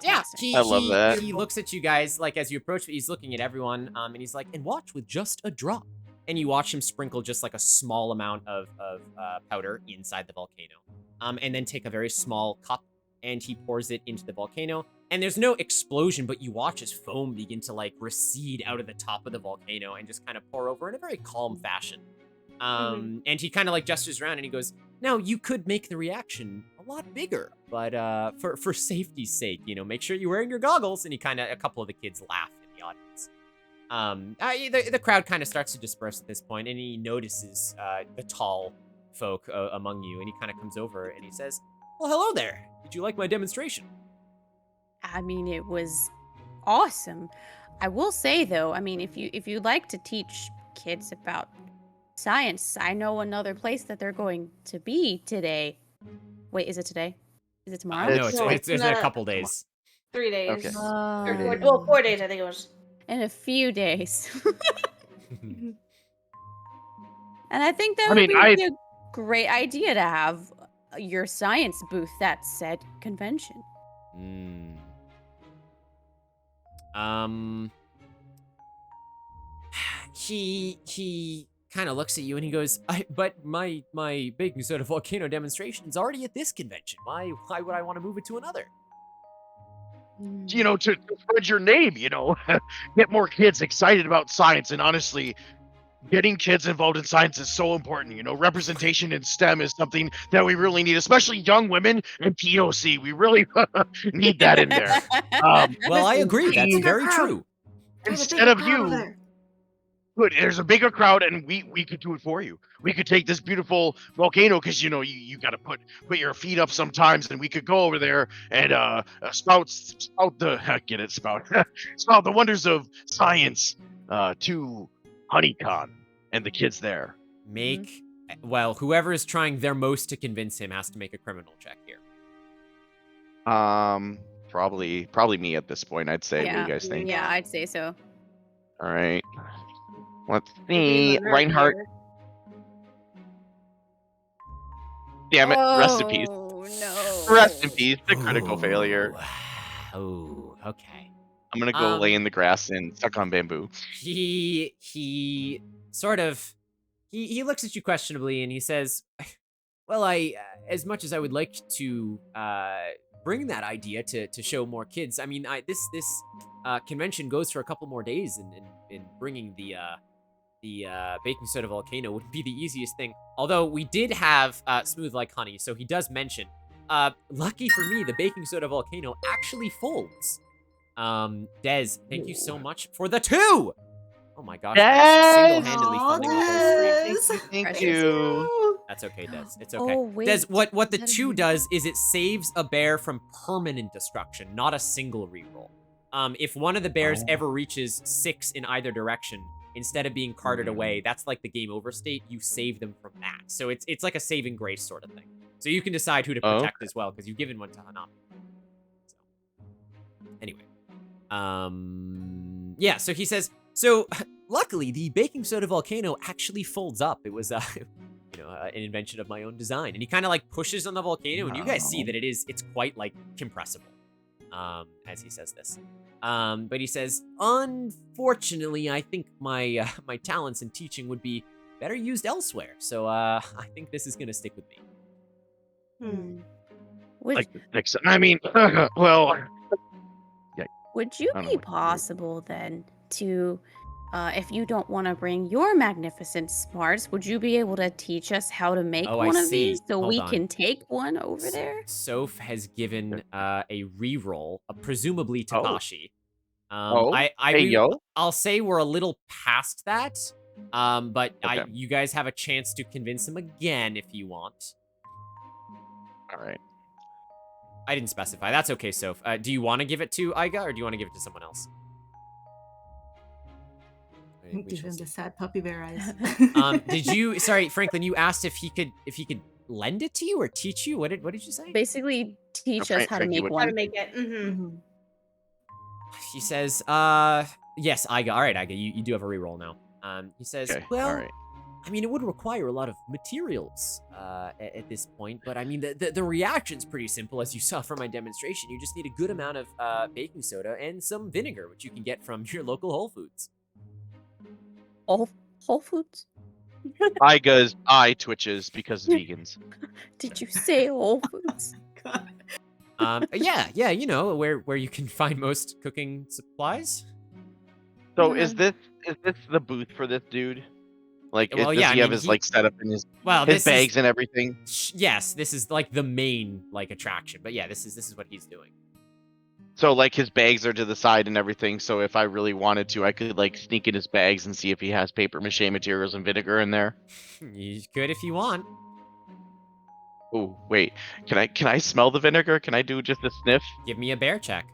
Yeah, I love that. He looks at you guys like as you approach, he's looking at everyone, and he's like, and watch with just a drop. And you watch him sprinkle just like a small amount of powder inside the volcano. And then take a very small cup and he pours it into the volcano. And there's no explosion, but you watch as foam begin to like recede out of the top of the volcano and just kind of pour over in a very calm fashion. And he kind of like gestures around and he goes, "Now you could make the reaction a lot bigger, but for safety's sake, make sure you're wearing your goggles." And a couple of the kids laugh in the audience. The crowd kind of starts to disperse at this point, and he notices the tall folk among you, and he kind of comes over and he says, "Well, hello there. Did you like my demonstration?" I mean, it was awesome. I will say though, I mean, if you'd like to teach kids about science, I know another place that they're going to be today. Wait, is it today? Is it tomorrow? No, it's in a couple days. 3 days. Okay. Well, 4 days, I think it was. In a few days. And I think that I would mean, be a great idea to have your science booth at said convention. He kind of looks at you and he goes, "But my baking soda volcano demonstration is already at this convention. Why would I want to move it to another?" To spread your name, get more kids excited about science. And honestly, getting kids involved in science is so important. Representation in STEM is something that we really need, especially young women and POC. We really need that in there. Well, I agree. That's very true. Instead of you, good. There's a bigger crowd, and we could do it for you. We could take this beautiful volcano because you got to put your feet up sometimes, and we could go over there and spout the wonders of science to Honeycon and the kids there. Well, whoever is trying their most to convince him has to make a criminal check here. Probably me at this point. I'd say. What do you guys think? Yeah, I'd say so. All right. Let's see. Reinhardt. Damn it! Rest in peace. Oh no. Rest in peace. The critical failure. Oh, okay. I'm gonna go lay in the grass and suck on bamboo. He sort of he looks at you questionably and he says, "Well, as much as I would like to bring that idea to show more kids, I mean, this convention goes for a couple more days, and bringing the baking soda volcano would be the easiest thing. Although we did have Smooth Like Honey, so he does mention, lucky for me, the baking soda volcano actually folds." Des, thank you so much for the 2! Oh my gosh, Des! single-handedly funding the whole stream. Thank you. That's okay, Des. It's okay. Oh, wait. Des, what the That'd 2 be- does is it saves a bear from permanent destruction, not a single reroll. If one of the bears ever reaches 6 in either direction, instead of being carted away, that's like the game over state. You save them from that. So it's like a saving grace sort of thing. So you can decide who to protect as well, because you've given one to Hanami. So, anyway. Yeah, so he says, so luckily the baking soda volcano actually folds up. It was, an invention of my own design. And he kind of like pushes on the volcano, and you guys see that it's quite like compressible. As he says this. But he says, unfortunately, I think my my talents in teaching would be better used elsewhere. So I think this is gonna stick with me. Would, I mean, well, would you I don't know be what to do. possible then to, if you don't want to bring your magnificent smarts, would you be able to teach us how to make Oh, I one of see. these so Hold we on. can take one over there? Soph has given a reroll, presumably to Oh. Kashi. Oh, I hey, yo. I'll say we're a little past that. But Okay. you guys have a chance to convince him again if you want. All right. I didn't specify. That's okay, Soph. Do you want to give it to Aiga, or do you want to give it to someone else? We Give shall him see. the sad puppy bear eyes. Did you? Sorry, Franklin. You asked if he could lend it to you or teach you. What did you say? Basically, teach Okay, us how to Frankie, make what- How one. to make it. Mhm. He says, yes, Aiga. All right, Aiga, you do have a reroll now. He says, Okay. well, All right. I mean, it would require a lot of materials at this point, but I mean, the reaction's pretty simple, as you saw from my demonstration. You just need a good amount of baking soda and some vinegar, which you can get from your local Whole Foods. Whole Foods? Aiga's eye twitches because vegans. Did you say Whole Foods? Yeah, you know, where you can find most cooking supplies. So is this the booth for this dude? Like, Well, does yeah, I he have mean, his like setup in his Well, his this bags is, and everything? yes, this is like the main like attraction. But yeah, this is what he's doing. So like his bags are to the side and everything. So if I really wanted to, I could like sneak in his bags and see if he has paper mache materials and vinegar in there. You could if you want. Oh wait, can I smell the vinegar? Can I do just a sniff? Give me a bear check.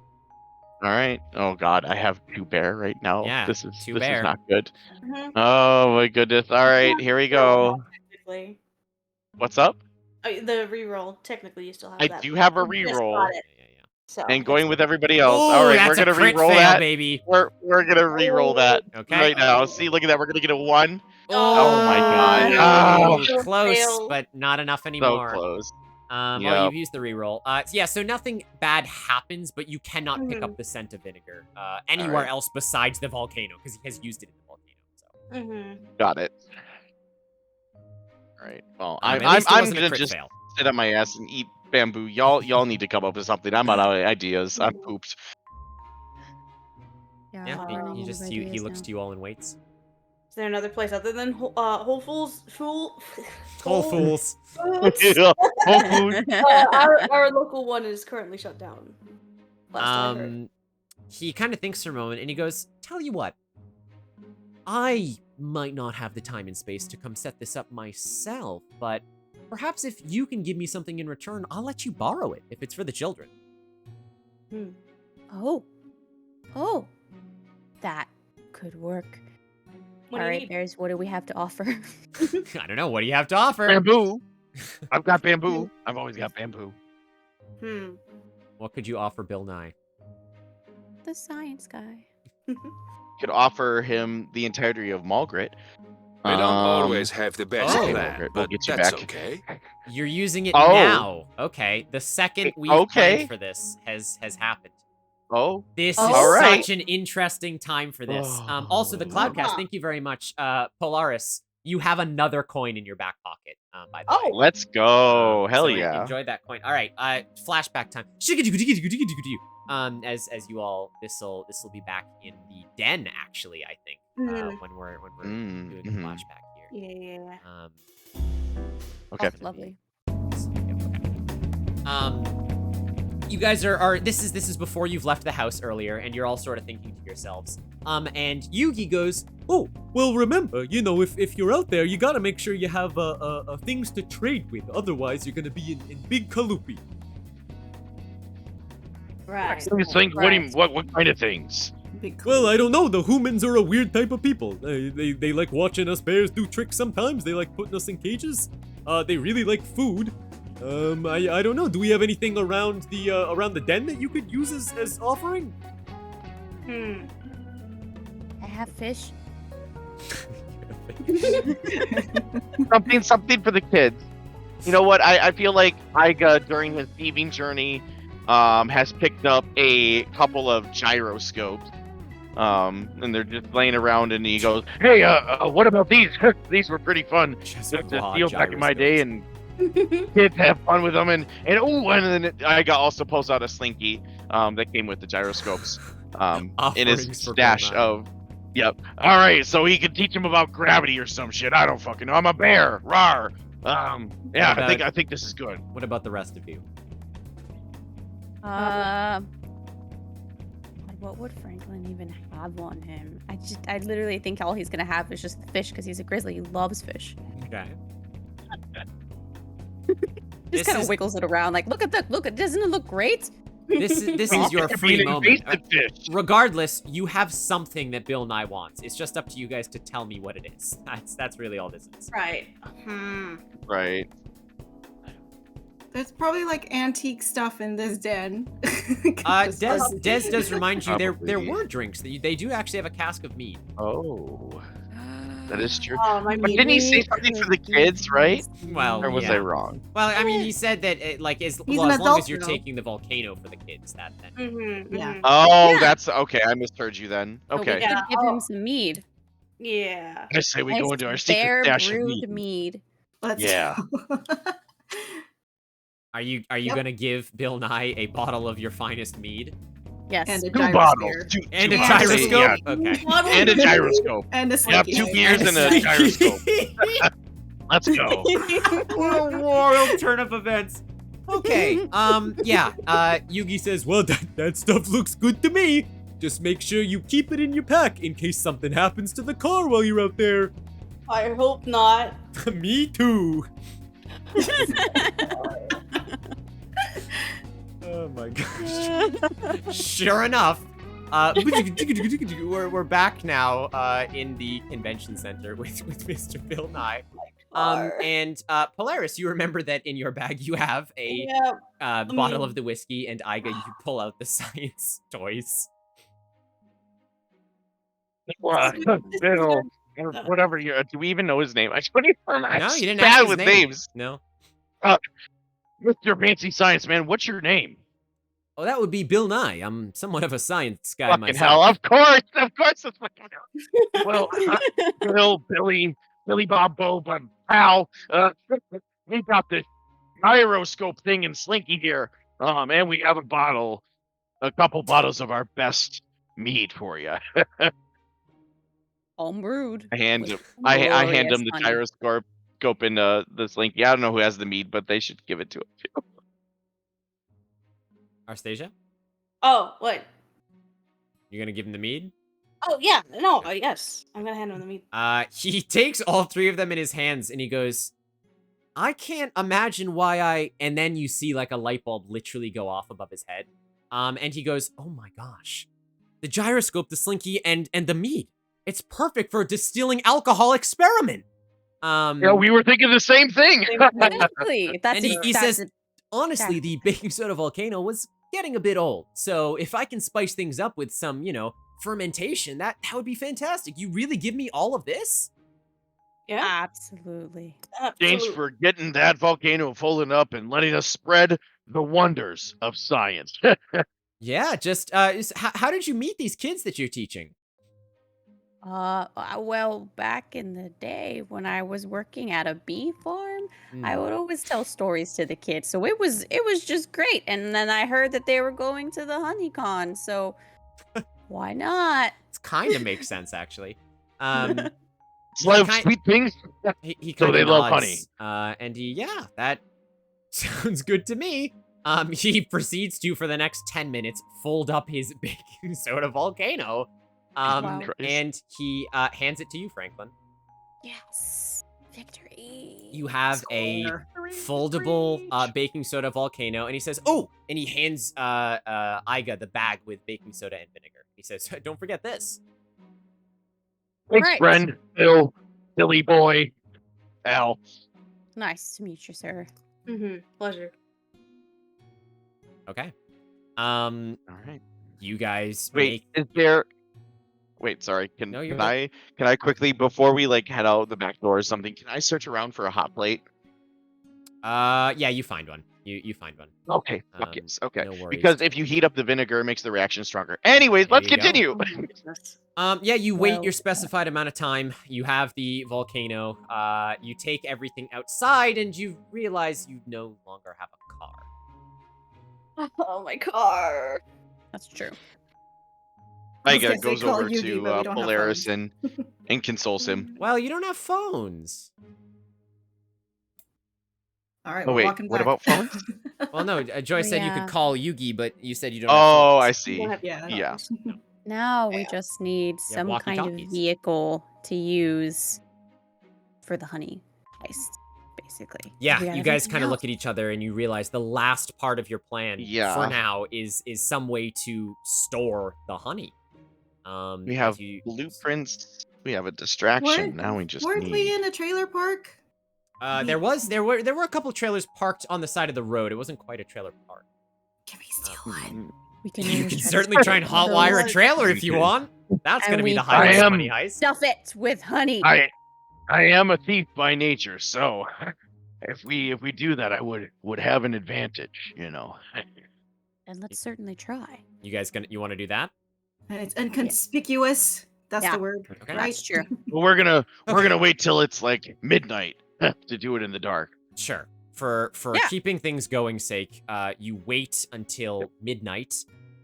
All right. Oh God, I have 2 bear right now. Yeah, this is 2 bear. not good. Mhm. Oh my goodness. All right, here we go. Technically. What's up? The reroll, technically, you still have I that. do have a You just reroll. got it, Yeah. so And going it's- with everybody else. Oh, All right, that's we're a gonna crit re-roll fail, that. baby. We're gonna re-roll that Okay. right now. See, look at that. We're gonna get a 1. Oh my God. Oh, Oh. close, Fail. but not enough So anymore. close. Well, Yep. you've used the reroll. Yeah, so nothing bad happens, but you cannot pick up the scent of vinegar anywhere Alright. else besides the volcano, because he has used it in the volcano. So. Mhm. Got it. All right. Well, At I'm least it wasn't a gonna crit just fail. sit on my ass and eat bamboo. Y'all need to come up with something. I'm out of ideas. I'm pooped. Yeah, running he out just of he ideas looks now. to you all and waits. Is there another place other than Whole Foods? Whole Fools. Foods? Whole Foods. Our local one is currently shut down. Last I heard. He kind of thinks for a moment and he goes, "Tell you what, I might not have the time and space to come set this up myself, but perhaps if you can give me something in return, I'll let you borrow it if it's for the children." Oh, that could work. What All do you right, need? Bears, what do we have to offer? I don't know. What do you have to offer? Bamboo. I've got bamboo. I've always got bamboo. What could you offer Bill Nye? The science guy. Could offer him the entirety of Malgrit. I don't always have the best oh, plan, we'll but get you that's back. okay. You're using it Oh. now. Okay. The second we've Okay. planned for this has happened. Oh, This Oh. is All right. such an interesting time for this. Oh. Also, the Cloudcast, Yeah. thank you very much. Polaris, you have another coin in your back pocket, by the way. Oh. let's go. Hell So yeah. Enjoy that coin. All right, flashback time. As you all, this will be back in the den, actually, I think, when we're doing the flashback here. Yeah. Okay. Oh, lovely. Okay. you guys are this is before you've left the house earlier, and you're all sort of thinking to yourselves. And Yugi goes, Oh, well, remember, you know, if you're out there, you gotta make sure you have things to trade with. Otherwise, you're gonna be in big kalupi. Right. Things think, what kind of things? Well, I don't know. The humans are a weird type of people. They like watching us bears do tricks sometimes. They like putting us in cages. They really like food. I don't know. Do we have anything around the den that you could use as offering? I have fish. Something for the kids. You know what? I feel like Iga during his thieving journey has picked up a couple of gyroscopes. And they're just laying around, and he goes, "Hey, what about these? These were pretty fun to steal back in my day, and kids have fun with them." And then Iga also pulls out a slinky that came with the gyroscopes in his stash of. Yep. All right, so he can teach him about gravity or some shit. I don't fucking know. I'm a bear. Rawr. Yeah, I think this is good. What about the rest of you? What would Franklin even have on him? I literally think all he's gonna have is just the fish because he's a grizzly. He loves fish. Okay. Just kind of wiggles it around like, look, doesn't it look great? This is your free moment. Fish. Regardless, you have something that Bill Nye wants. It's just up to you guys to tell me what it is. That's really all this is. Right. Right. There's probably like antique stuff in this den. Des does remind you there were drinks. They do actually have a cask of mead. Oh, that is true. But didn't he say something for the kids, right? Well, or was I wrong? Well, I mean, he said that as He's long an adult as you're now. taking the volcano for the kids, that then. Yeah. Oh, Yeah. that's okay. I misheard you then. So we Okay. could give him some mead. Yeah. I say we go Nice into our bear secret stash of brewed meat. mead. Let's Yeah. go. Are you Yep. gonna give Bill Nye a bottle of your finest mead Yes. And a Two bottles. gyrosphere. Two and a bottles. gyroscope? Yeah, Okay. and a gyroscope. And a Yep, slinky. 2 beers and a gyroscope. Let's go. What a wild turn of events. Okay. Yeah. Yugi says, well, that stuff looks good to me. Just make sure you keep it in your pack in case something happens to the car while you're out there. I hope not. Me too. Oh my gosh. Sure enough. We're back now in the convention center with Mr. Bill Nye. And Polaris, you remember that in your bag you have a bottle of the whiskey, and Iga, you pull out the science toys. Bill, whatever you. Do we even know his name? I don't even. No, you didn't bad ask his with name. names. No. Mr. Fancy Science Man, what's your name? Oh, that would be Bill Nye. I'm somewhat of a science guy Fucking myself. hell! Of course, that's fucking. Well, Billy Bob Bo, but pal, we got this gyroscope thing in Slinky here. And we have a couple bottles of our best mead for you. Homebrewed. I hand him Glorious the honey. gyroscope and the slinky. I don't know who has the mead, but they should give it to him too. Arstasia, Oh, what? you're gonna give him the mead? Oh, yeah. No, yes. I'm gonna hand him the meat. He takes all 3 of them in his hands, and he goes, I can't imagine why I... And then you see, like, a light bulb literally go off above his head. And he goes, oh my gosh. The gyroscope, the slinky, and the mead. It's perfect for a distilling alcohol experiment. Yeah, we were thinking the same thing. Exactly. That's And he that's says, it. honestly, the baking soda volcano was getting a bit old. So if I can spice things up with some, fermentation, that would be fantastic. You really give me all of this? Yeah. Absolutely. Thanks for getting that volcano folding up and letting us spread the wonders of science. Yeah, just, how did you meet these kids that you're teaching? Well, back in the day when I was working at a bee farm, I would always tell stories to the kids. So it was just great. And then I heard that they were going to the Honeycon, so why not? It kind of makes sense, actually. It's like sweet things. He So kinda they love nods, and that sounds good to me. He proceeds to, for the next 10 minutes, fold up his baking soda volcano. Wow. And he hands it to you, Franklin. Yes. Victory. You have a foldable baking soda volcano, and he says, "Oh!" And he hands Iga the bag with baking soda and vinegar. He says, "Don't forget this." Thanks, Right. friend. Phil, silly boy. Al. Nice to meet you, sir. Pleasure. Okay. All right. You guys Wait, make... is there? Wait, sorry. Can No, you're I quickly, before we like head out the back door or something? Can I search around for a hot plate? Yeah, you find one. You find one. Okay. Fuck yes. Okay. No worries. Because if you heat up the vinegar, it makes the reaction stronger. Anyways, There let's you go. continue. Yeah, you wait Well- your specified amount of time. You have the volcano. You take everything outside, and you realize you no longer have a car. Oh, my car. That's true. I was Iga gonna say goes call over Yugi, to but we don't have Polaris phones. and consoles him. Well, you don't have phones. All right, Oh we're wait, walking what back. about phones? Well, no, Joy said you Yeah. could call Yugi, but you said you don't have Oh, phones. I see. Yeah. Yeah. Now we just need Yeah, some kind of walkie-talkies. vehicle to use for the honey heist, basically. Yeah, We got you guys everything kind of else. look at each other and you realize the last part of your plan Yeah. for now is some way to store the honey. We have you, blueprints. We have a distraction. Now we just Weren't need. we in a trailer park? there were a couple trailers parked on the side of the road. It wasn't quite a trailer park. Can we steal one? We can You always can try to certainly steal try and one of hotwire a those. trailer if you want. That's And gonna be we the can highlight of am- Honey Heist. Stuff it with honey. I am a thief by nature, so if we do that, I would have an advantage, you know. And let's certainly try. You guys you want to do that? And it's inconspicuous. That's Yeah. the word, Okay. right? That's true. But we're gonna Okay. wait till it's like midnight to do it in the dark. Sure. For Yeah. keeping things going sake, you wait until midnight,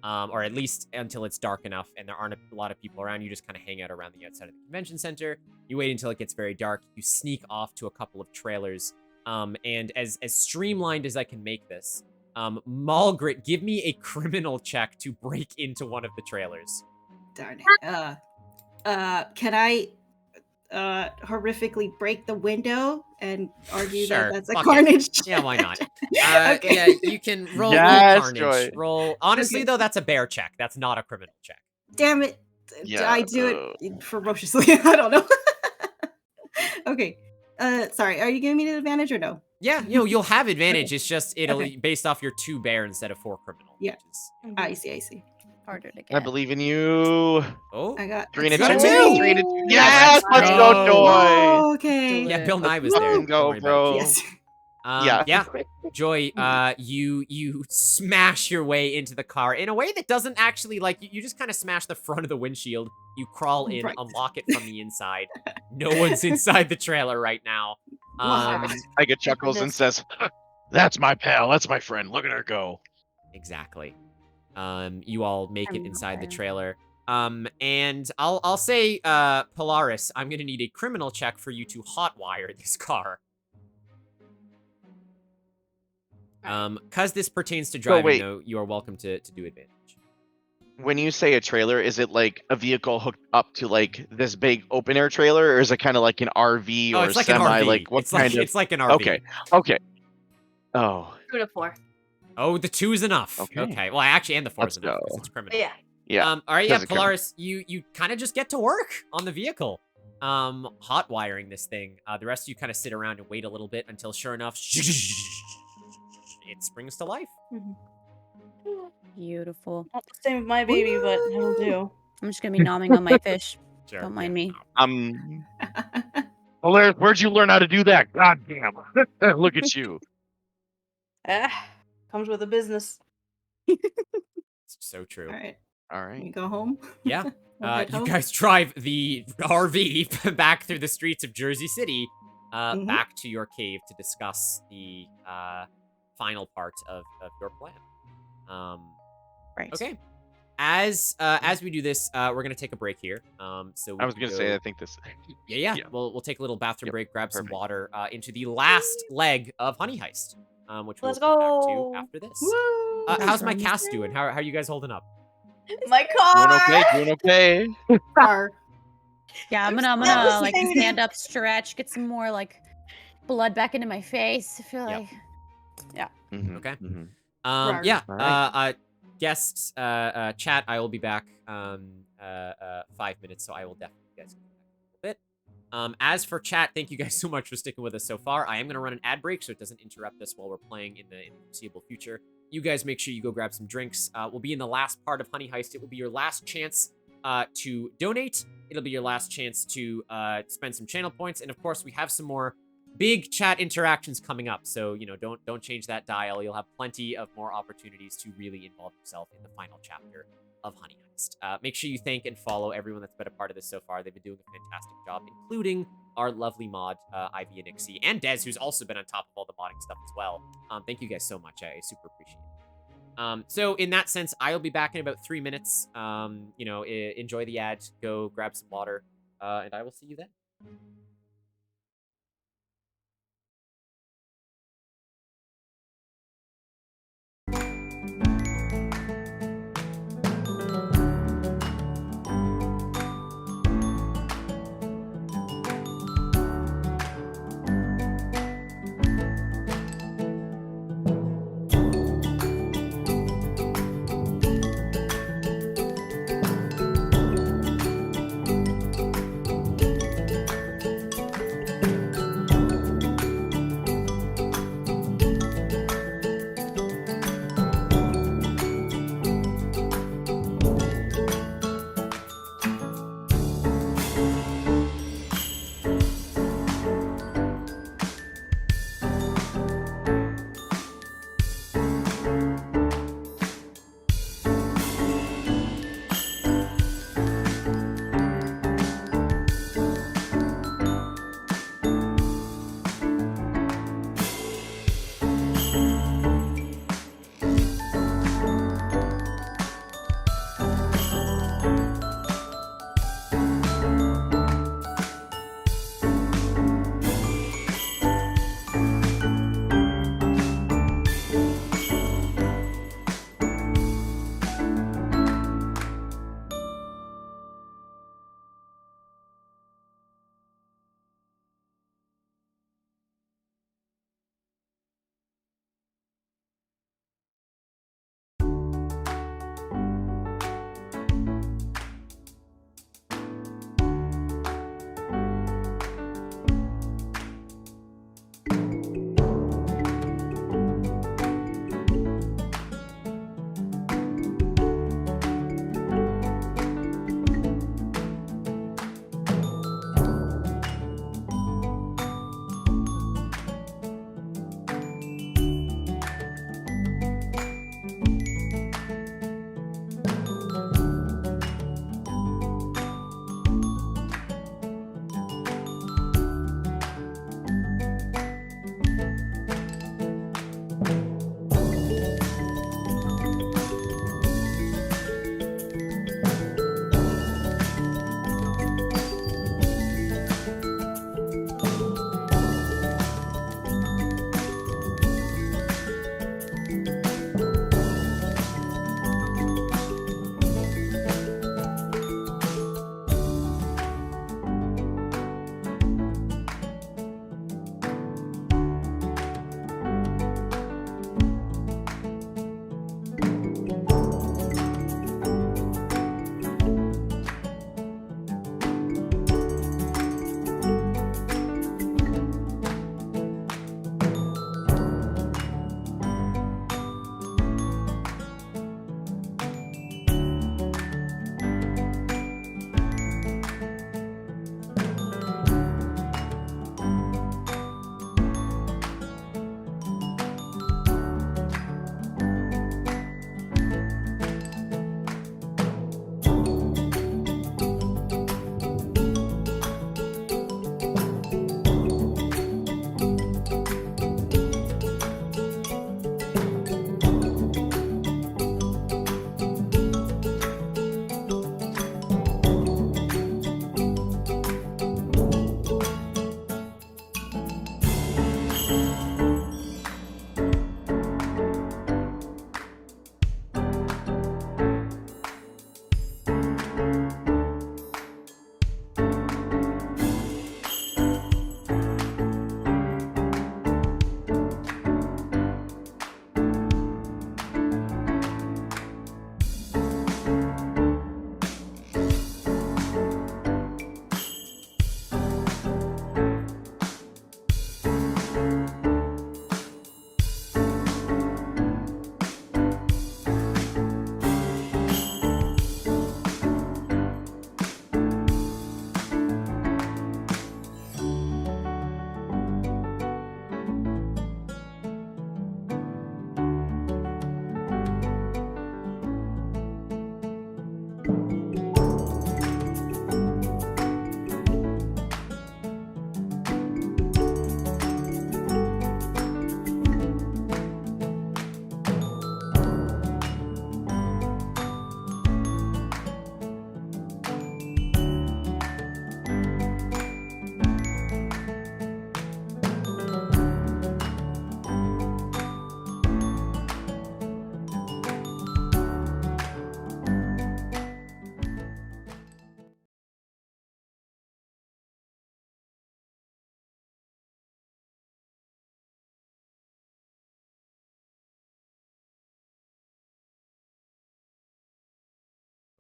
or at least until it's dark enough and there aren't a lot of people around. You just kind of hang out around the outside of the convention center. You wait until it gets very dark. You sneak off to a couple of trailers. And as streamlined as I can make this, Malgrit, give me a criminal check to break into one of the trailers. Darn it. Can I horrifically break the window and argue Sure, that that's a fuck it. carnage? Yeah, why not? Okay. Yeah, you can roll Yes, carnage. Joy. Roll. Honestly, Okay. though, that's a bear check. That's not a criminal check. Damn it. Yeah, I do it ferociously. I don't know. Okay. Sorry. Are you giving me an advantage or no? Yeah, you'll have advantage. It's just it'll Okay. based off your 2 bear instead of 4 criminal. Yeah. Which is, I see. Harder to I get. believe in you. oh, I got 3 and a got a 2. two. 3 and a 2. Yeah, Yes, let's go, go. Joy. Oh, okay. yeah, Bill Nye was Let's there. fucking Don't go, worry about bro. it. Yes. Yeah. Joy, you smash your way into the car in a way that doesn't actually you just kind of smash the front of the windshield. You crawl in, Right. unlock it from the inside. No one's inside the trailer right now. Wow. Iga chuckles and says, That's my pal. That's my friend. Look at her go. Exactly. You all make it I'm inside the aware. trailer. And I'll say, Polaris, I'm gonna need a criminal check for you to hotwire this car. Cause this pertains to driving, wait. though, you are welcome to do advantage. when you say a trailer, is it like a vehicle hooked up to like this big open air trailer, or is it kind of like an RV Oh, or it's like semi? an RV. Like what it's kind like, of? It's like an RV. Okay. Okay. Oh. 2 to 4. Oh, the 2 is enough. Okay. Well, actually, and the 4 Let's is enough go. because it's criminal. Yeah. Yeah. All right. Yeah, Doesn't count. Polaris, you kind of just get to work on the vehicle. Hot wiring this thing. The rest of you kind of sit around and wait a little bit until, sure enough, it springs to life. Beautiful. Not the same with my baby, but it'll do. I'm just gonna be nomming on my fish. Sure, Don't mind yeah. me. Polaris, where'd you learn how to do that? God damn. Look at you. Comes with a business. It's so true. All right. All Can we right. go home? Yeah. We'll head You home? guys drive the RV back through the streets of Jersey City, back to your cave to discuss the final part of your plan. Right. Okay. As we do this, we're gonna take a break here. So we I was can gonna say, go- I think this. yeah. yeah. We'll take a little bathroom Yep, break, grab some perfect. water into the last leg of Honey Heist. which we'll Let's get back to go. after this. Woo! How's my cast doing? How are you guys holding up? My car. Doing okay. Car. Yeah, I'm I'm gonna so like excited. stand up, stretch, get some more like blood back into my face. I feel Yep. like Okay. Mhm. Right. Yeah. Alright. Guests, chat. I will be back 5 minutes, so I will definitely guys come back a little bit. As for chat, thank you guys so much for sticking with us so far. I am gonna run an ad break so it doesn't interrupt us while we're playing in the foreseeable future. You guys make sure you go grab some drinks. We'll be in the last part of Honey Heist. It will be your last chance to donate. It'll be your last chance to spend some channel points, and of course, we have some more big chat interactions coming up. So don't change that dial. You'll have plenty of more opportunities to really involve yourself in the final chapter of Honey Heist. Make sure you thank and follow everyone that's been a part of this so far. They've been doing a fantastic job, including our lovely mod, Ivy and Ixie, and Dez, who's also been on top of all the modding stuff as well. Thank you guys so much. I super appreciate it. So in that sense, I'll be back in about 3 minutes. Enjoy the ad, go grab some water, and I will see you then.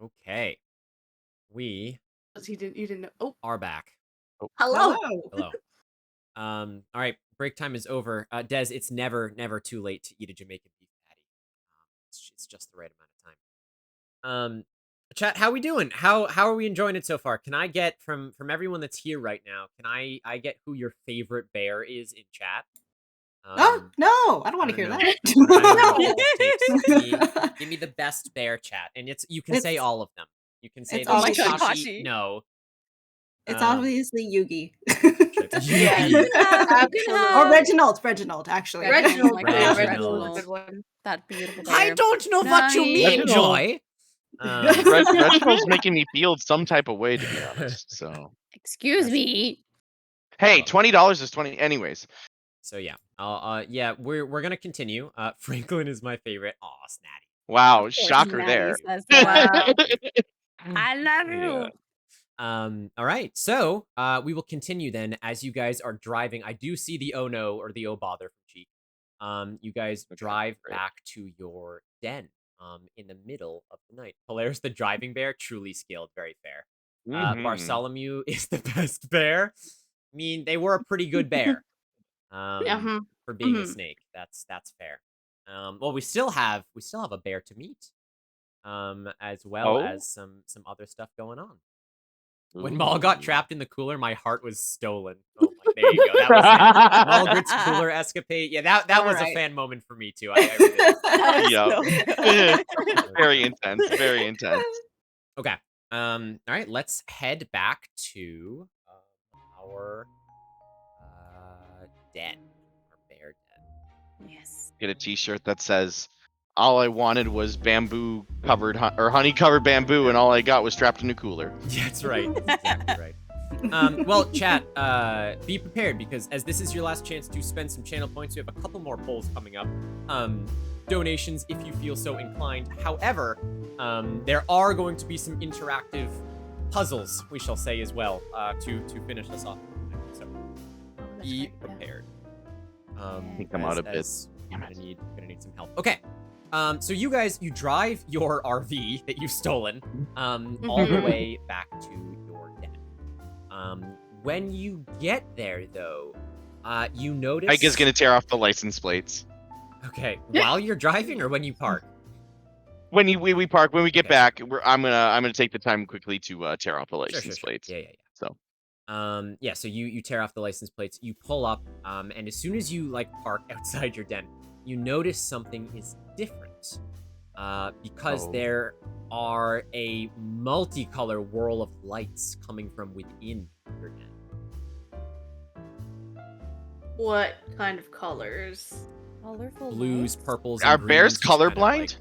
Okay. We You didn't know. Oh, are back. hello. Hello. All right. Break time is over. Des, it's never too late to eat a Jamaican beef patty. It's just the right amount of time. Chat, how we doing? How are we enjoying it so far? Can I get from everyone that's here right now? Can I get who your favorite bear is in chat? Oh no, I don't want to hear know. that. Give me the best bear, chat, and you can say It's- all of them. You can say it's the obviously- Kakashi. No. It's obviously Yugi. Yugi. Or Reginald, actually. Reginald. Reginald. Reginald's a good one. That beautiful bear. I don't know what you mean, Reginald. Joy. Reginald's making me feel some type of way, to be honest. So, Excuse me. hey, $20 is 20. Anyways, So yeah, yeah, we're gonna continue. Franklin is my favorite. Aw, Snatty. wow, Of course, shocker Maddie there. says that. Wow. I love you. Yeah. All right, so we will continue then as you guys are driving. I do see the oh no or the oh bother from Cheek. You guys drive great. back to your den. In the middle of the night. Polaris the driving bear, truly skilled, very fair. Mhm. Bartholomew is the best bear. I mean, they were a pretty good bear. For being a snake. That's fair. Well, we still have a bear to meet. As well as some other stuff going on. When Maul got trapped in the cooler, my heart was stolen. Oh my, there you go. That was it. Mulgrit's cooler escapade. Yeah, that was a fan moment for me too. I really Very intense. Very intense. Okay. All right. Let's head back to our den, our bear den. Yes. Get a T-shirt that says, "All I wanted was bamboo covered or honey covered bamboo, and all I got was trapped in a cooler." That's right. That's exactly right. Well, chat, be prepared because as this is your last chance to spend some channel points, we have a couple more polls coming up. Donations if you feel so inclined. However, there are going to be some interactive puzzles, we shall say as well, to finish us off. So be prepared. I think I'm out of bits. I'm gonna need some help. Okay. So you guys, you drive your RV that you've stolen, all the way back to your den. When you get there, though, you notice. Ike is gonna tear off the license plates. Okay, while you're driving or when you park? When we park, when we get back, I'm gonna take the time quickly to tear off the license plates. Yeah. So. Yeah. So you tear off the license plates. You pull up, and as soon as you park outside your den, you notice something is different. Because there are a multicolor whirl of lights coming from within your den. What kind of colors? Colorful Blues, lights? purples. Are and bears greens, just kind of colorblind?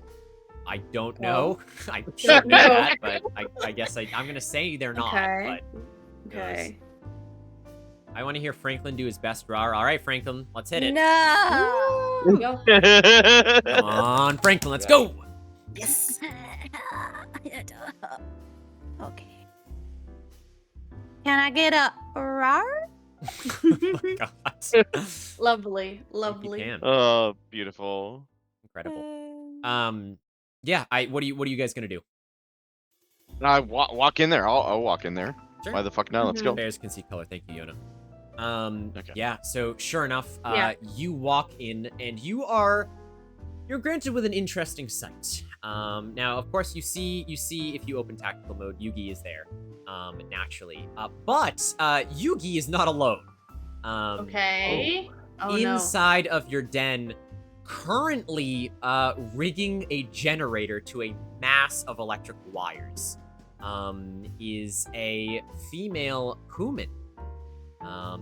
I don't know. I should know that, but I guess I'm gonna say they're not. Okay. But Okay. I want to hear Franklin do his best roar. All right, Franklin, let's hit it. No. Come on, Franklin, let's go. Yes. Okay. Can I get a roar? Oh my God. Lovely. You can. Oh, beautiful. Incredible. Yeah. What are you guys gonna do? I walk in there. I'll walk in there. Sure. Why the fuck not? Let's go. Bears can see color. Thank you, Yona. Okay. Yeah. So sure enough, Yeah. you walk in and you're granted with an interesting sight. Now, of course, you see if you open tactical mode, Yugi is there, naturally. But Yugi is not alone. Okay. Oh, Inside of your den, currently rigging a generator to a mass of electric wires, is a female human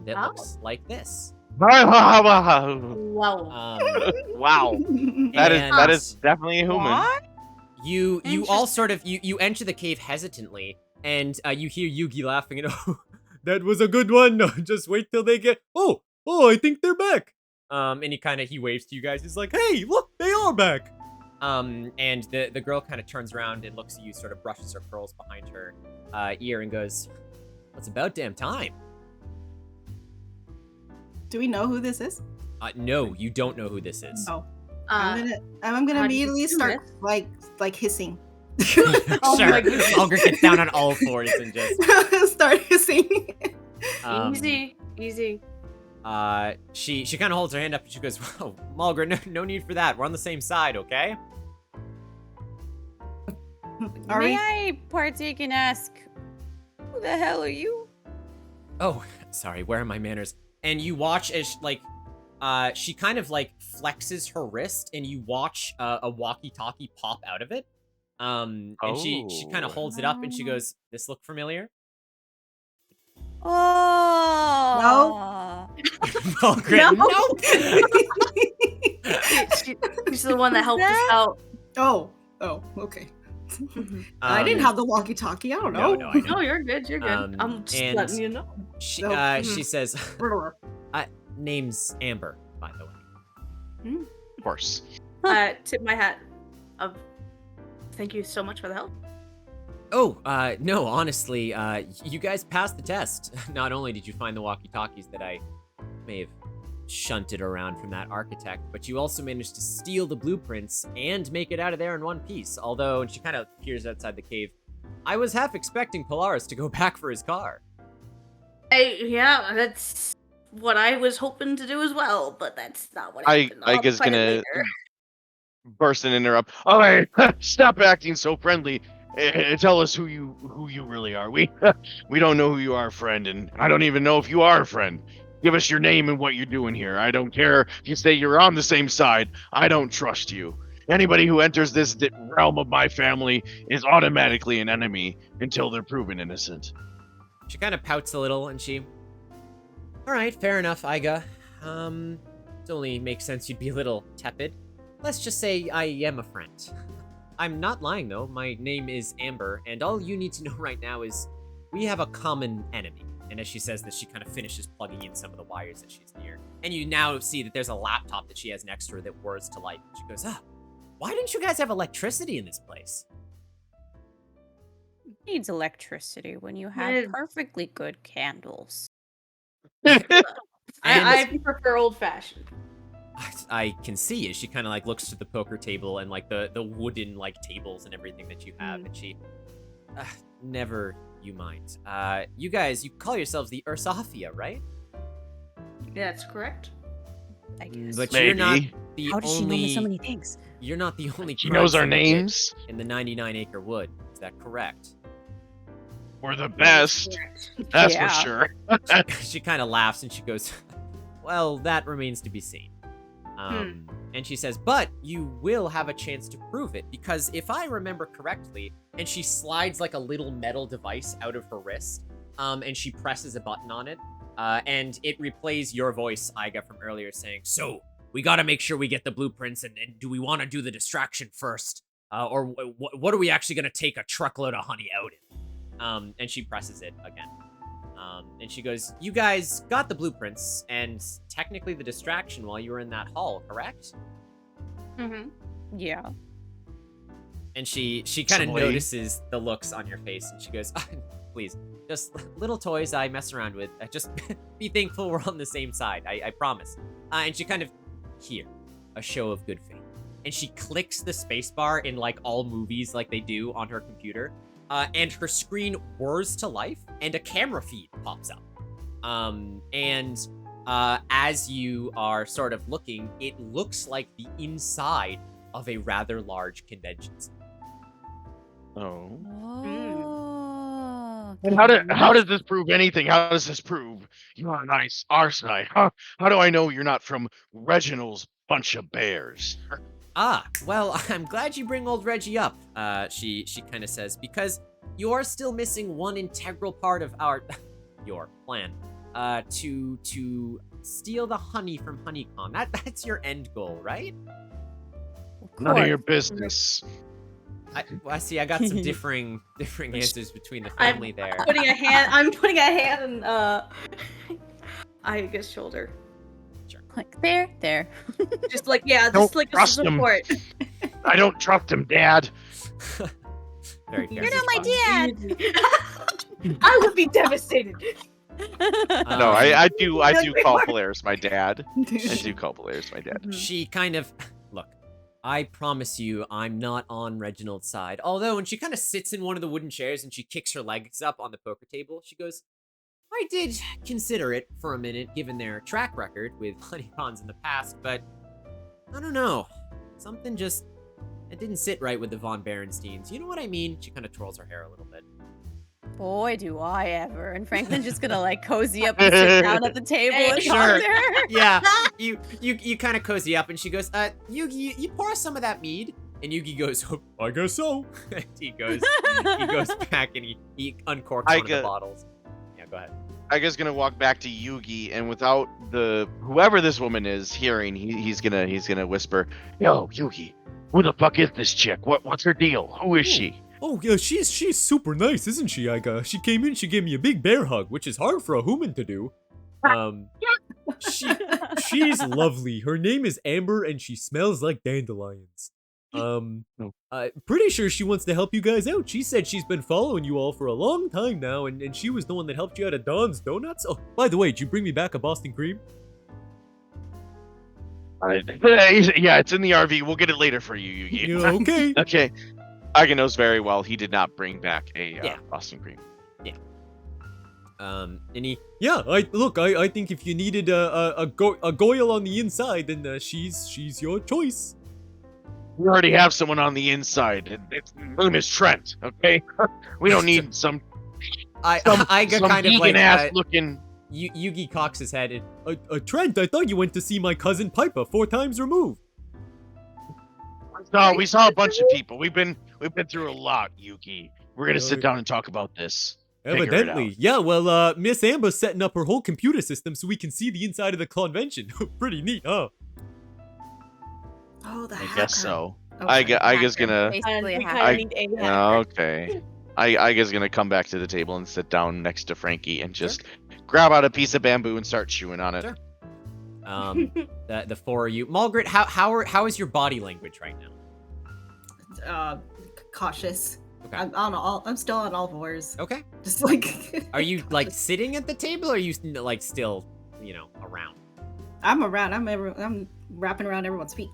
that looks like this. Wow. Wow. That is definitely a human. What? You all sort of you enter the cave hesitantly, and you hear Yugi laughing and oh, that was a good one. Just wait till they get. Oh, I think they're back. And he waves to you guys. He's like, hey, look, they are back. And the girl kind of turns around and looks at you, sort of brushes her curls behind her ear, and goes, "Well, it's about damn time." Do we know who this is? No, you don't know who this is. Oh. I'm gonna immediately start like hissing. Oh sure. my goodness. Mulgret gets down on all fours and just start hissing. Easy. She kind of holds her hand up and she goes, "Whoa, Mulgret, no need for that. We're on the same side, okay?" May I partake and ask, who the hell are you? Oh, sorry. Where are my manners? And you watch as she kind of like flexes her wrist, and you watch a walkie-talkie pop out of it. And she kind of holds it up and she goes, "This look familiar?" Oh. Mulgret, No. nope. She's the one that helped us out. Oh, okay. I didn't have the walkie-talkie. I don't know. No, I know. No, you're good. You're good. I'm just and letting you know. She, No. she says, "Name's Amber, by the way." Of course. Tip my hat. Thank you so much for the help. Oh, no, honestly, you guys passed the test. Not only did you find the walkie-talkies that I may have shunted around from that architect, but you also managed to steal the blueprints and make it out of there in one piece. Although, and she kind of peers outside the cave, I was half expecting Polaris to go back for his car. Yeah, that's what I was hoping to do as well, but that's not what happened. I I'll guess find it gonna later. burst and interrupt. All right, stop acting so friendly. Tell us who you really are. We don't know who you are, friend, and I don't even know if you are a friend. Give us your name and what you're doing here. I don't care if you say you're on the same side. I don't trust you. Anybody who enters this realm of my family is automatically an enemy until they're proven innocent. She kind of pouts a little and she, "All right, fair enough, Iga. It only makes sense you'd be a little tepid. Let's just say I am a friend. I'm not lying though. My name is Amber, and all you need to know right now is we have a common enemy." And as she says this, she kind of finishes plugging in some of the wires that she's near. And you now see that there's a laptop that she has next to her that whirs to life. She goes, "Why didn't you guys have electricity in this place?" Needs electricity when you have perfectly good candles. I prefer old-fashioned. I can see as she kind of like looks to the poker table and like the wooden like tables and everything that you have, and she, never you mind. You guys, you call yourselves the xArstasia, right? Yeah, that's correct. I guess. But Maybe. you're not the How does she know only. so many things? You're not the only. She knows our person names. in the 99-acre wood. Is that correct? We're the best. That's for sure. She kind of laughs and she goes, "Well, that remains to be seen." And she says, "But you will have a chance to prove it, because if I remember correctly," and she slides like a little metal device out of her wrist, and she presses a button on it, and it replays your voice, Iga, from earlier saying, "So, we gotta make sure we get the blueprints, and do we want to do the distraction first? Or what are we actually gonna take a truckload of honey out in?" And she presses it again. And she goes, "You guys got the blueprints and technically the distraction while you were in that hall, correct?" Mm-hmm. Yeah. And she kind of notices the looks on your face, and she goes, "Please, just little toys I mess around with. Just be thankful we're on the same side. I promise." And she kind of, here, a show of good faith. And she clicks the spacebar in like all movies like they do on her computer. And her screen whirs to life, and a camera feed pops up. As you are sort of looking, it looks like the inside of a rather large convention center. Oh. Oh. And how does this prove anything? How does this prove you're a nice arsonite? How do I know you're not from Reginald's bunch of bears? Well, I'm glad you bring old Reggie up, she kind of says, because you're still missing one integral part of your plan, to steal the honey from Honeycon. That's your end goal, right? None of your business. I see. I got some differing answers between the family there. I'm putting a hand on Iga's shoulder. Like there. Just like just Don't like a trust him. support. I don't trust him, Dad. Very fair. You're not my dad. I would be devastated. No, I do call Polaris my dad. I do call Polaris my dad. She kind of, look, I promise you, I'm not on Reginald's side. Although, when she kind of sits in one of the wooden chairs and she kicks her legs up on the poker table, she goes, I did consider it for a minute, given their track record with Honeycons in the past, but I don't know. Something just, it didn't sit right with the Von Berensteins. You know what I mean? She kind of twirls her hair a little bit. Boy, do I ever. And Franklin's just gonna like cozy up and sit down at the table and talk to her. Yeah, you kind of cozy up and she goes, Yugi, you pour us some of that mead? And Yugi goes, oh, I guess so. And he goes back and he uncorks one of the bottles. Yeah, go ahead. Aiga's gonna walk back to Yugi, and without whoever this woman is hearing, he's gonna whisper, Yo, Yugi, who the fuck is this chick? What's her deal? Who is she? Oh, yeah, she's super nice, isn't she, Aiga? She came in, she gave me a big bear hug, which is hard for a human to do. She's lovely. Her name is Amber, and she smells like dandelions. Pretty sure she wants to help you guys out. She said she's been following you all for a long time now, and she was the one that helped you out of Don's Donuts. Oh, by the way, did you bring me back a Boston cream? yeah, it's in the RV. We'll get it later for you, Yugi. Yeah, okay. Okay. Aiga knows very well he did not bring back a Boston cream. Yeah. Any? Yeah, I think if you needed a goyle on the inside, then she's your choice. We already have someone on the inside. Her name is Trent. Okay, we don't need some Aiga kind of like ass looking. Yugi cocks his head. Trent, I thought you went to see my cousin Piper 4 times removed. No, we saw a bunch of people. We've been through a lot, Yugi. We're gonna sit down and talk about this. Evidently. Yeah, well, Miss Amber's setting up her whole computer system so we can see the inside of the convention. Pretty neat, huh? Oh, the I hacker. guess so. Okay. Aiga's gonna. Basically a we hacker. kind of need a hacker. Okay. Aiga's gonna come back to the table and sit down next to Frankie and just grab out a piece of bamboo and start chewing on it. Sure. The 4 of you, Margaret. How is your body language right now? Cautious. Okay. I'm still on all fours. Okay. Just like. Are you like sitting at the table, or are you like still, around? I'm around. I'm wrapping around everyone's feet.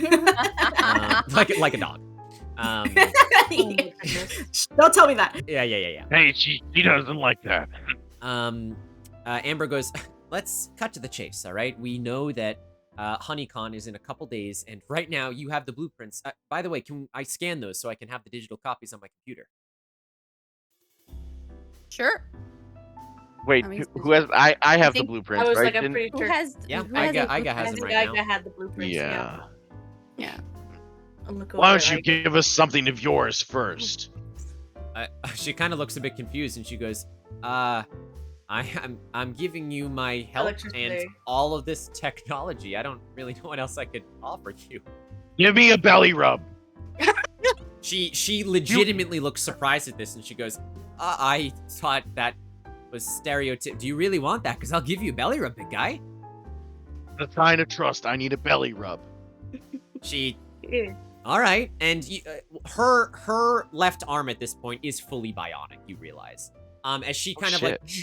Like a dog. Oh my goodness. Don't tell me that. Yeah. Hey, she doesn't like that. Amber goes, let's cut to the chase, all right? We know that Honeycon is in a couple days, and right now you have the blueprints. By the way, can I scan those so I can have the digital copies on my computer? Sure. Wait, I mean, who has? I have the think- blueprints, I was right? like, I'm Didn't- pretty Who sure. has? Yeah, who has Aiga a has I them think right Aiga now. had the blueprints. Yeah. Yeah. I'm looking Why over don't you at give us something of yours first? She kind of looks a bit confused, and she goes, I'm giving you my help and Electricity. all of this technology. I don't really know what else I could offer you. Give me a belly rub. She legitimately looks surprised at this, and she goes, I thought that was stereotype. Do you really want that? Because I'll give you a belly rub, big guy. The sign of trust. I need a belly rub. She... Yeah. All right, and her left arm at this point is fully bionic, you realize. As she kind of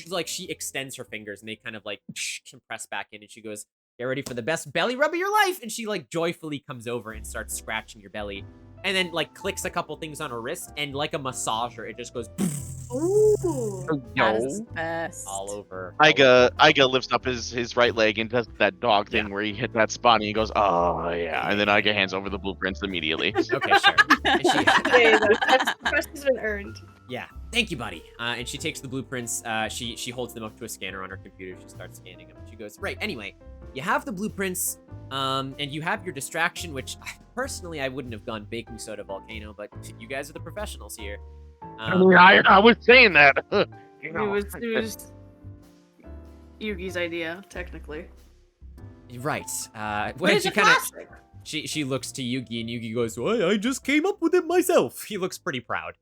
like she extends her fingers, and they kind of like compress back in, and she goes, get ready for the best belly rub of your life. And she like joyfully comes over and starts scratching your belly, and then like clicks a couple things on her wrist, and like a massager, it just goes Ooh. That is the best. all over. Aiga lifts up his right leg and does that dog thing where he hit that spot and he goes, oh yeah, and then Aiga hands over the blueprints immediately. Okay, sure. And she, Okay, the trust has been earned. yeah, thank you, buddy. And she takes the blueprints. She holds them up to a scanner on her computer. She starts scanning them. She goes, right. Anyway, you have the blueprints, and you have your distraction, which personally I wouldn't have gone baking soda volcano, but you guys are the professionals here. I mean, I was saying that. It was Yugi's idea, technically. Right. But When it's she a kind of classic. She looks to Yugi, and Yugi goes, well, I just came up with it myself. he looks pretty proud.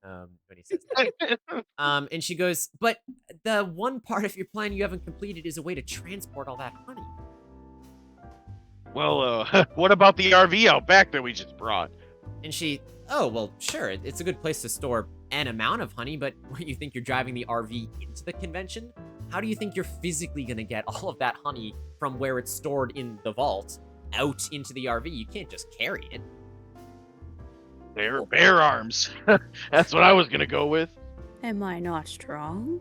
When he says that. And she goes, but the one part of your plan you haven't completed is a way to transport all that honey. Well, what about the RV out back that we just brought? And she, oh, well, sure, it's a good place to store an amount of honey, but what, you think you're driving the RV into the convention? How do you think you're physically going to get all of that honey from where it's stored in the vault out into the RV. You can't just carry it. Bear arms. That's what I was gonna go with. Am I not strong?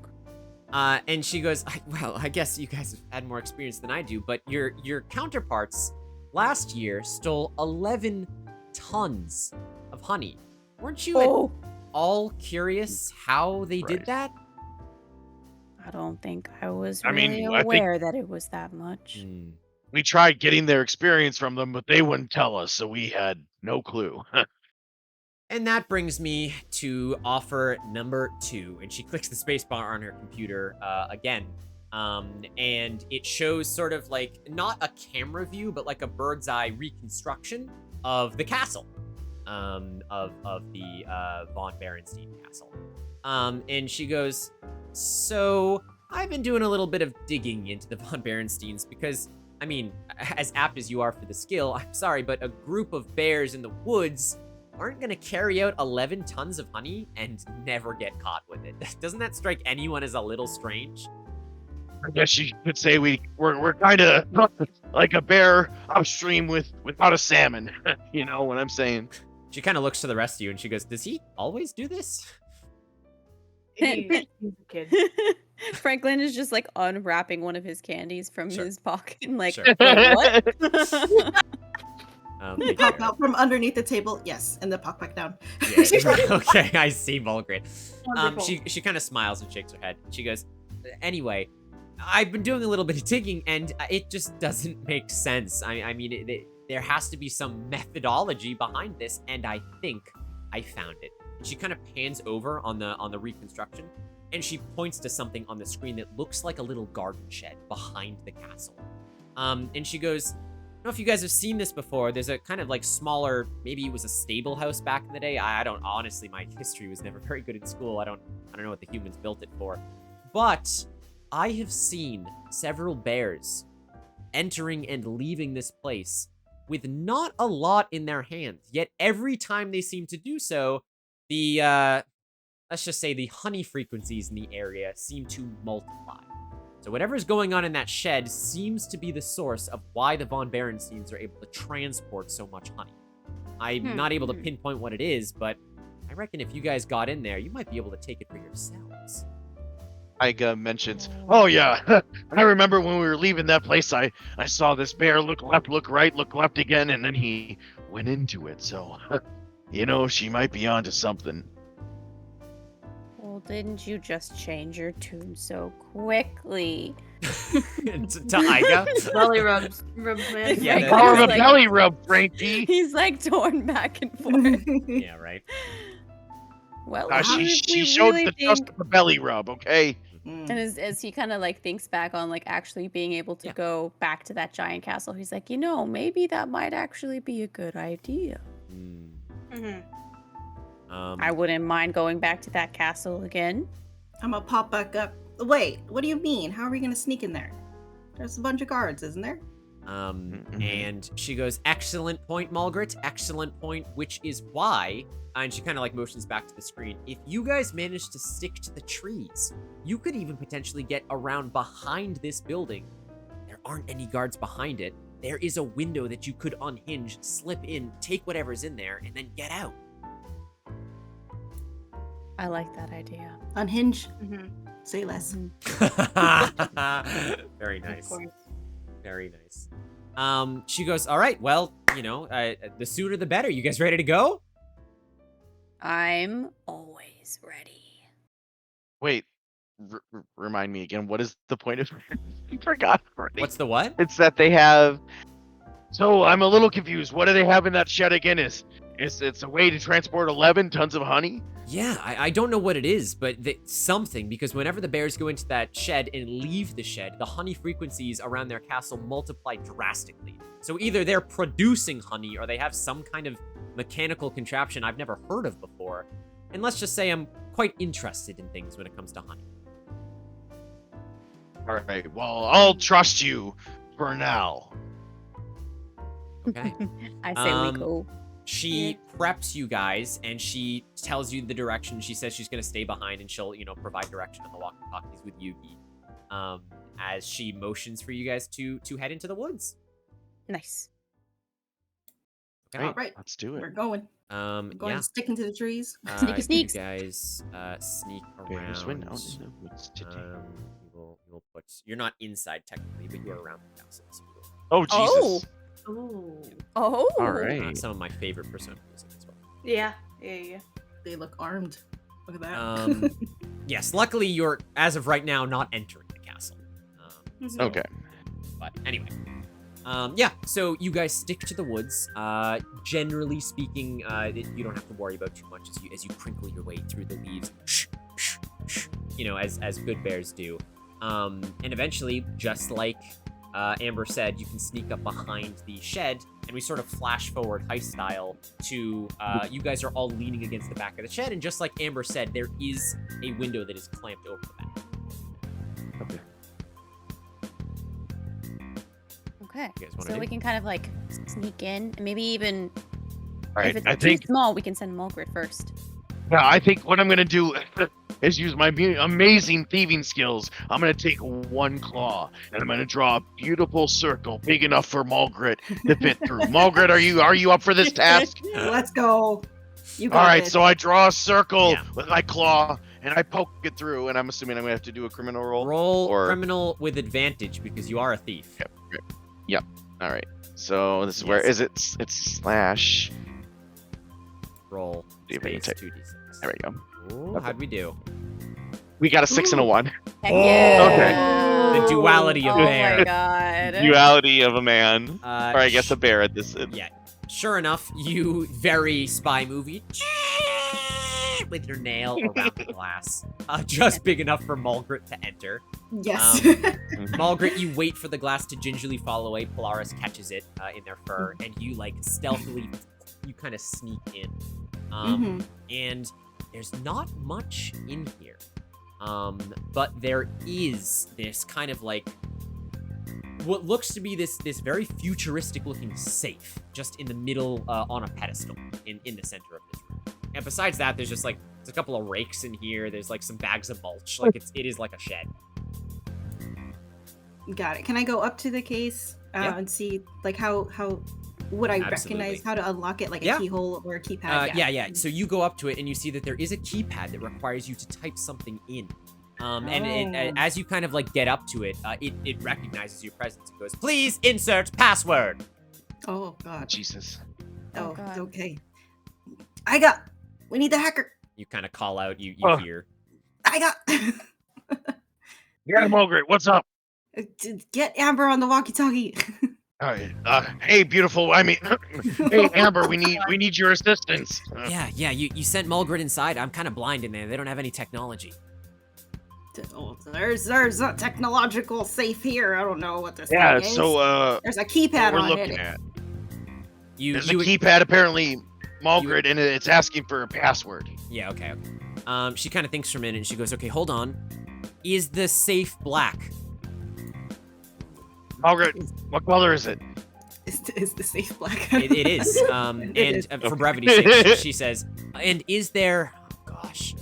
And she goes, well, I guess you guys have had more experience than I do, but your counterparts last year stole 11 tons of honey. Weren't you at all curious how they did that? I don't think I was I mean, really I think- aware that it was that much. We tried getting their experience from them, but they wouldn't tell us, so we had no clue. And that brings me to offer number 2. And she clicks the spacebar on her computer again. And it shows sort of like, not a camera view, but like a bird's eye reconstruction of the castle. Of the von Berenstein castle. And she goes, so I've been doing a little bit of digging into the von Berensteins because, I mean, as apt as you are for the skill, I'm sorry, but a group of bears in the woods aren't going to carry out 11 tons of honey and never get caught with it. Doesn't that strike anyone as a little strange? I guess you could say we're kind of like a bear upstream without a salmon. You know what I'm saying? She kind of looks to the rest of you and she goes, does he always do this? He's a kid. Franklin is just like unwrapping one of his candies from his pocket and like, Sure. "Wait, what?" They Pop out from underneath the table, yes, and then pop back down. Yeah, okay, I see, Mulgreat. Wonderful. She kind of smiles and shakes her head. She goes, anyway, I've been doing a little bit of digging, and it just doesn't make sense. I mean, there has to be some methodology behind this, and I think I found it. And she kind of pans over on the reconstruction, and she points to something on the screen that looks like a little garden shed behind the castle. And she goes, I don't know if you guys have seen this before. There's a kind of like smaller, maybe it was a stable house back in the day. I don't, honestly, my history was never very good in school. I don't know what the humans built it for. But I have seen several bears entering and leaving this place with not a lot in their hands. Yet every time they seem to do so, the, let's just say the honey frequencies in the area seem to multiply. So whatever's going on in that shed seems to be the source of why the von Berensteins are able to transport so much honey. I'm not able to pinpoint what it is, but I reckon if you guys got in there, you might be able to take it for yourselves. Iga mentions, Oh yeah, I remember when we were leaving that place. I saw this bear look left, look right, look left again, and then he went into it. So, you know, she might be onto something. Well, didn't you just change your tune so quickly? to Iga? Belly rubs, man. Yeah, Franklin's Power of a like- belly rub, Frankie. He's like torn back and forth. Yeah, right. Well, She showed the trust of a belly rub, okay? And as he kind of like thinks back on like actually being able to go back to that giant castle, he's like, you know, maybe that might actually be a good idea. I wouldn't mind going back to that castle again. I'm gonna pop back up. Wait, what do you mean? How are we gonna sneak in there? There's a bunch of guards, isn't there? And she goes, excellent point, Mulgreat, excellent point, which is why, and she kind of like motions back to the screen, if you guys manage to stick to the trees, you could even potentially get around behind this building. There aren't any guards behind it. There is a window that you could unhinge, slip in, take whatever's in there, and then get out. I like that idea. Unhinge. Say less. Very nice. Very nice. She goes, all right, well, you know, the sooner the better. You guys ready to go? I'm always ready. wait, remind me again, what is the point of I forgot already. What's the what? It's that they have... So I'm a little confused. What do they have in that shed again? It's a way to transport 11 tons of honey? Yeah, I don't know what it is, but something, because whenever the bears go into that shed and leave the shed, the honey frequencies around their castle multiply drastically. So either they're producing honey or they have some kind of mechanical contraption I've never heard of before. And let's just say I'm quite interested in things when it comes to honey. All right, well, I'll trust you for now. Okay. I say we go. She preps you guys, and she tells you the direction. She says she's going to stay behind, and she'll, provide direction on the walkie-talkies with Yugi, as she motions for you guys to head into the woods. Nice. Great. All right, Let's do we're it. going. Going Yeah. sticking to the trees. Sneaky sneaks. You guys sneak Bears win. around. Oh, no, it's titty. You will put. You're not inside technically, but you're around the castle. So you will. Oh Jesus! Ooh. Oh. All right. Some of my favorite Persona music as well. Yeah. They look armed. Look at that. Yes, luckily you're, as of right now, not entering the castle. Okay. But anyway. Yeah, so you guys stick to the woods. Generally speaking, you don't have to worry about too much as you crinkle your way through the leaves. You know, as good bears do. And eventually, just like Amber said, you can sneak up behind the shed, and we sort of flash forward heist style to you guys are all leaning against the back of the shed, and just like Amber said, there is a window that is clamped over the back. Okay. Okay. You guys wanna So do? we can kind of like sneak in, and maybe even All right, if it's I too think small, we can send Mulgrit first. yeah, I think what I'm gonna do is use my amazing thieving skills. I'm gonna take one claw and I'm gonna draw a beautiful circle big enough for Mulgrit to fit through. Mulgrit, are you up for this task? Let's go. You got All right, it. so I draw a circle Yeah. with my claw and I poke it through, and I'm assuming I'm gonna have to do a criminal roll. Roll or... criminal with advantage because you are a thief. Yep. All right. So this is where Yes. is it? It's slash. Roll Do you have any space type- 2d6. There we go. Ooh, how'd we do? We got a 6 and a 1. Heck Oh, yeah. The duality of Oh bear. my god. Duality of a man, or I guess sh- a bear at this. Yeah. Sure enough, you very spy movie with your nail around the glass, just big enough for Mulgrit to enter. Yes. Mulgrit, you wait for the glass to gingerly fall away. Polaris catches it in their fur, and you like stealthily, you kind of sneak in. And there's not much in here, but there is this kind of like what looks to be this very futuristic looking safe just in the middle on a pedestal in the center of this room. And besides that, there's just like there's a couple of rakes in here. There's like some bags of mulch. Like it is like a shed. Got it. Can I go up to the case Yeah. and see like how would I Absolutely. recognize how to unlock it, like Yeah. a keyhole or a keypad? Yeah. So you go up to it and you see that there is a keypad that requires you to type something in. And it, as you kind of like get up to it, it recognizes your presence and goes, "Please insert password." Oh god. Jesus. Oh, God. okay. We need the hacker. You kind of call out. You Oh. hear. I got. Yeah, Mulgrit, what's up? Get Amber on the walkie-talkie. All right. Hey, beautiful. I mean, hey, Amber, we need your assistance. Yeah. You sent Mulgrit inside. I'm kind of blind in there. They don't have any technology. Oh, there's a technological safe here. I don't know what this Yeah. thing is. So There's a keypad what we're on looking it. at. There's There's a keypad apparently, Mulgrit, and it's asking for a password. Yeah. Okay. She kind of thinks for a minute and she goes, "Okay, hold on. Is the safe black?" Mulgrit, what color is it? Is the safe black? It is. And is. for brevity's sake, she says, "And is there? Oh gosh,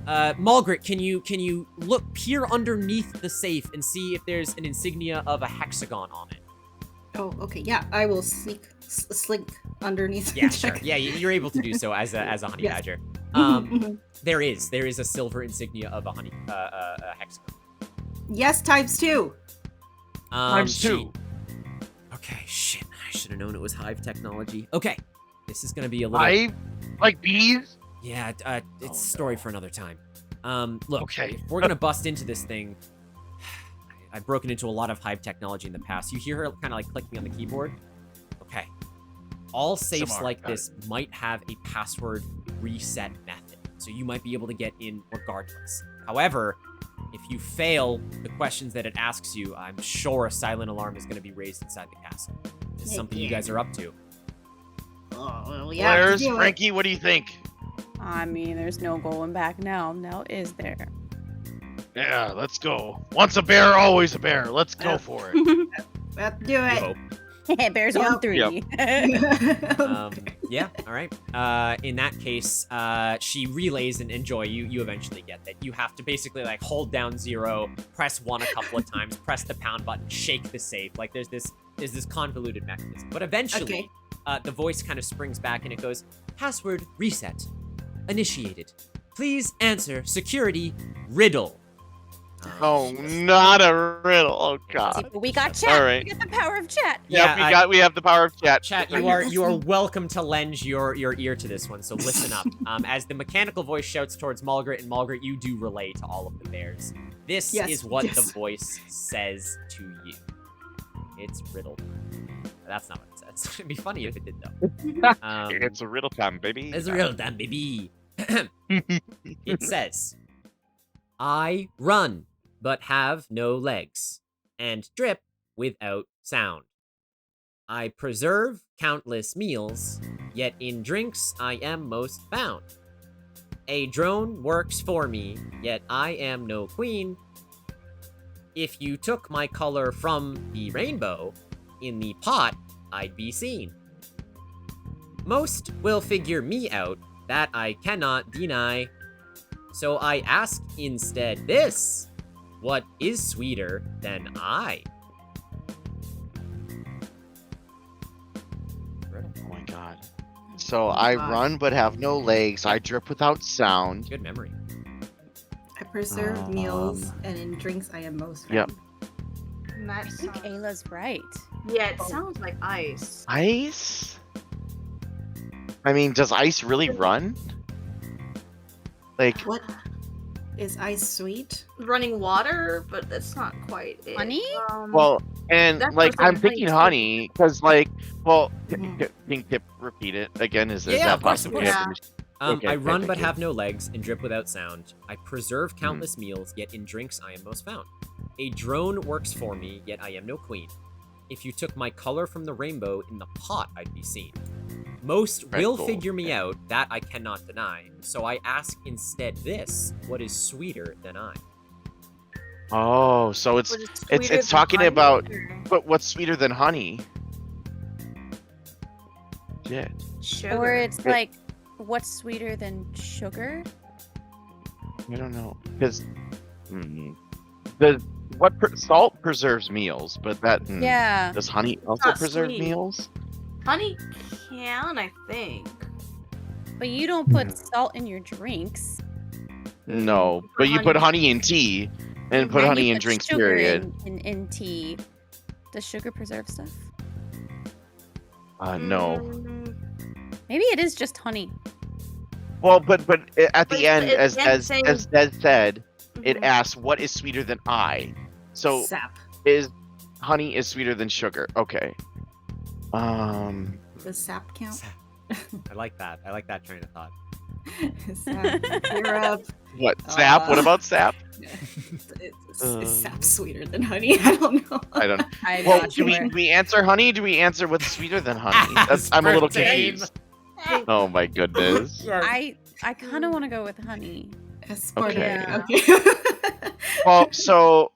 Mulgrit, can you peer underneath the safe and see if there's an insignia of a hexagon on it?" Oh, okay. Yeah, I will slink underneath. Yeah, and sure. check. Yeah, you're able to do so as a honey Yes. badger. Mhm. There is a silver insignia of a honey a hexagon. Yes, times 2. Times 2. Okay, shit. I should have known it was hive technology. Okay, this is gonna be a little. Hive? Like bees? Yeah, it's a story for another time. Look, Okay. if we're gonna bust into this thing, I've broken into a lot of hive technology in the past. You hear her kind of like clicking on the keyboard? Okay. All safes Samara, like got this might have a password reset method, so you might be able to get in regardless. However, if you fail the questions that it asks you, I'm sure a silent alarm is going to be raised inside the castle. It's something you guys are up to. Oh, well, yeah. Blair's, do it. Frankie, what do you think? I mean, there's no going back now. Now is there? Yeah, let's go. Once a bear, always a bear. Let's go Yeah. for it. Let's do You it. hope. Bears Yep. on 3. Yeah, all right. In that case, she relays and Joy, you eventually get that. You have to basically like hold down 0, press 1 a couple of times, press the pound button, shake the safe. Like there's this convoluted mechanism. But eventually, the voice kind of springs back and it goes, password reset. Initiated. Please answer security riddle. Oh, not a riddle. Oh god. But we got chat. All right. We got the power of chat. Yeah, we have the power of chat. Chat, you are welcome to lend your ear to this one, so listen up. As the mechanical voice shouts towards Malgret, and Malgret, you do relay to all of the bears. This is what the voice says to you. It's riddle. That's not what it says. It'd be funny if it did, though. It's a riddle time, baby. It's a riddle time, baby. It says, I run, but have no legs, and drip without sound. I preserve countless meals, yet in drinks I am most found. A drone works for me, yet I am no queen. If you took my color from the rainbow, in the pot I'd be seen. Most will figure me out, that I cannot deny. So I ask instead this, what is sweeter than I? Oh my god. So I run but have no legs. I drip without sound. Good memory. I preserve meals, and in drinks I am most found. Yep. I think Ayla's right. Yeah, it sounds like ice. Ice? I mean, does ice really run? Like, What is ice sweet? Running water, but that's not quite it. Honey? well, and That's like, what I'm I'm thinking saying. honey, because like, well, Mhm. can Kip repeat it again? Is Yeah, that of course, of possible? course. Okay, I okay, run thank but you. have no legs and drip without sound. I preserve countless meals, yet in drinks I am most found. A drone works for me, yet I am no queen. If you took my color from the rainbow, in the pot I'd be seen. Most will cool. figure me out, that I cannot deny. So I ask instead this, what is sweeter than I? Oh, so it's What is sweeter it's than talking honey? about, but what's sweeter than honey? Shit. Sugar. Or it's like, what's sweeter than sugar? I don't know, because salt preserves meals, but that Yeah. does honey also Not preserve sweet. meals? Honey can, I think. But you don't put salt in your drinks. No, but you put honey in tea and put And honey you in put drinks. sugar Period. in tea. Does sugar preserve stuff? No. Mm, Maybe it is just honey. Well, but at But the end, it as then says- Des said, it mhm. asks what is sweeter than I. So Sap. is honey is sweeter than sugar? Okay. Does sap count? I like that. I like that train of thought. Sap. Syrup. What sap? What about sap? Is sap sweeter than honey? I don't know. I don't. I'm Well, not do sure. we answer honey? Do we answer what's sweeter than honey? I'm a little Aspartame. confused. Oh my goodness. I kind of want to go with honey. Aspartame. Okay. Okay. Well, so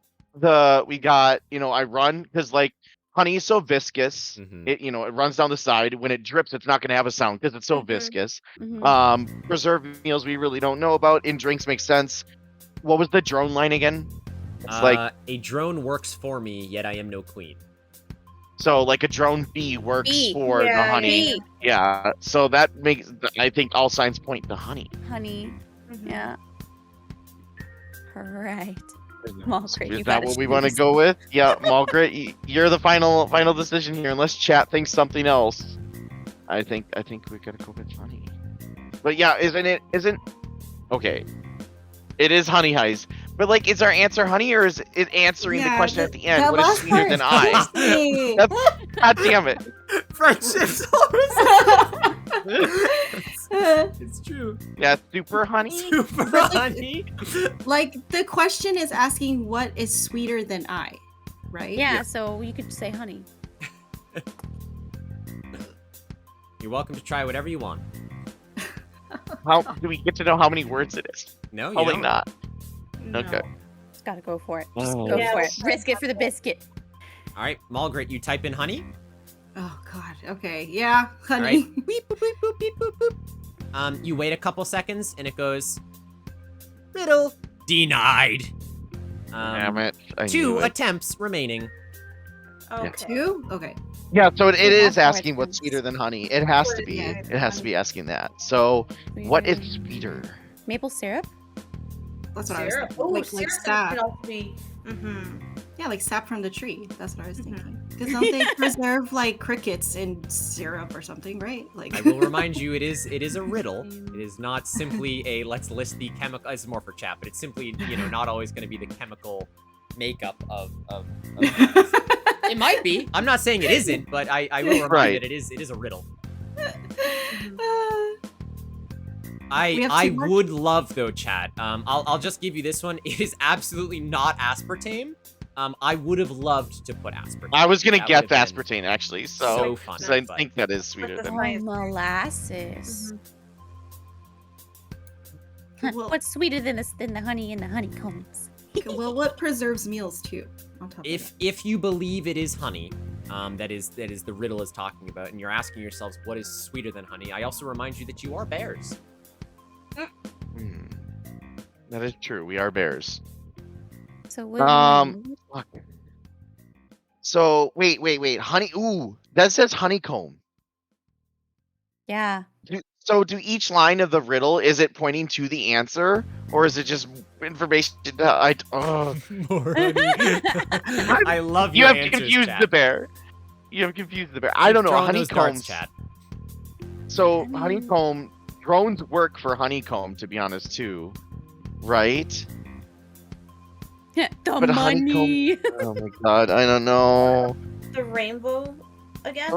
we got, I run because like honey is so viscous. Mhm. It it runs down the side. When it drips, it's not gonna have a sound because it's so Mhm. viscous. Mhm. Preserved meals we really don't know about. In drinks makes sense. What was the drone line again? It's like A drone works for me, yet I am no queen. so like a drone bee works Bee. for the Yeah, honey. Bee. Yeah. So that makes I think all signs point to honey. Honey. Mhm. Yeah. Right. Malgret, you Is that gotta what we want to choose. go with? Yeah, Malgret, you're the final decision here. Unless chat thinks something else, I think we gotta go with honey. But yeah, isn't okay? It is honey heist, but like, is our answer honey or is it answering the question at the end? that What is last sweeter part than I? confused me. God damn it! Friendship's It's true. Yeah, super honey. Super like- honey. Like the question is asking what is sweeter than I, right? Yeah, so you could say honey. You're welcome to try whatever you want. How do we get to know how many words it is? No, you Probably don't. not. No. Okay. Just gotta go for it. Just Oh. go Yeah. for it. Risk it for the biscuit. All right, Malgret, you type in honey. Oh God. Okay. Yeah. Honey. Beep, boop, beep, boop, beep, boop, boop. You wait a couple seconds, and it goes, riddle denied. Damn it! I Two knew it. attempts remaining. Okay. Two. Okay. Yeah, so it We is have more asking what's attempts. sweeter than honey. It has to be. Yeah, It has to be asking that. So, what is sweeter? Maple syrup? That's what I was Syrup. thinking. Oh, Like syrup sap. could also be. Yeah, like sap from the tree. That's what I was thinking. Because don't they preserve like crickets in syrup or something, right? Like. I will remind you, it is a riddle. It is not simply a let's list the chemical. This is more for chat, but it's simply not always going to be the chemical makeup of It might be. I'm not saying it isn't, but I will remind you that it is a riddle. I would love though, chat. I'll just give you this one. It is absolutely not aspartame. I would have loved to put aspartame. I was gonna That guess would have been aspartame actually, so fun. I but- think that is sweeter But than. the- Molasses. Well- What's sweeter than the honey in the honeycombs? Well, what preserves meals too? On top of If you believe it is honey, that is the riddle is talking about, and you're asking yourselves what is sweeter than honey, I also remind you that you are bears. That is true. We are bears. So what? Fuck. So wait. Honey. Ooh, that says honeycomb. Yeah. So do each line of the riddle, is it pointing to the answer, or is it just information? More honey. I love You your have answers, confused chat. the bear. You have confused the bear. I don't know. Throwing those darts, Honeycombs. chat. So honeycomb drones work for honeycomb, to be honest, too, right? The But a money. Oh my god, I don't know. The rainbow again?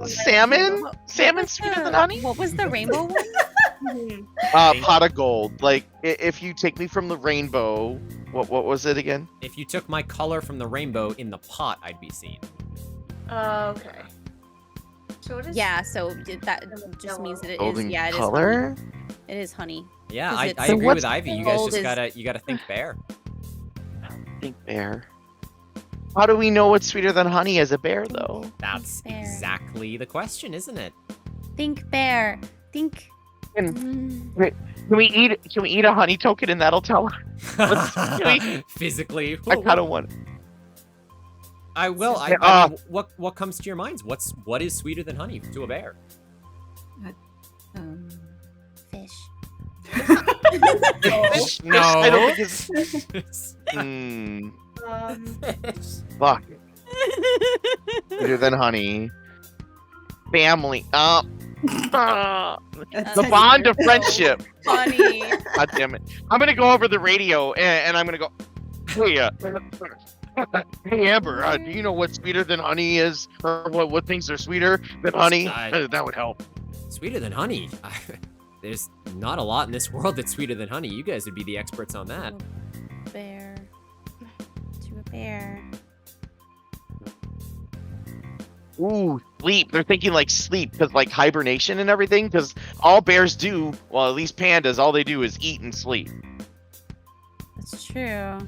Salmon? Salmon sweeter than honey? What was the rainbow one? Pot of gold. Like if you take me from the rainbow, what was it again? If you took my color from the rainbow in the pot, I'd be seen. Okay. So it is. Yeah, so that just means that it is. Golden Yeah, it is. color? Honey. It is honey. Yeah, 'Cause I it's- agree what's with Ivy. You guys gold just is- gotta think bear. Think bear. How do we know what's sweeter than honey as a bear, though? That's Bear. exactly the question, isn't it? Think bear. Think. Can we eat a honey token and that'll tell us? Physically. I kind of want. I will. Yeah, I mean, what comes to your minds? What is sweeter than honey to a bear? Fish. No. I don't think it's. Fuck. Sweeter than honey. Family. The bond of friendship. Funny. God damn it. I'm gonna go over the radio and I'm gonna go. Hey, hey Amber, do you know what sweeter than honey is? Or what things are sweeter than honey? That would help. Sweeter than honey? There's not a lot in this world that's sweeter than honey. You guys would be the experts on that. Bear. To a bear. Ooh, sleep. They're thinking like sleep, because like hibernation and everything, because all bears do, well, at least pandas, all they do is eat and sleep. That's true.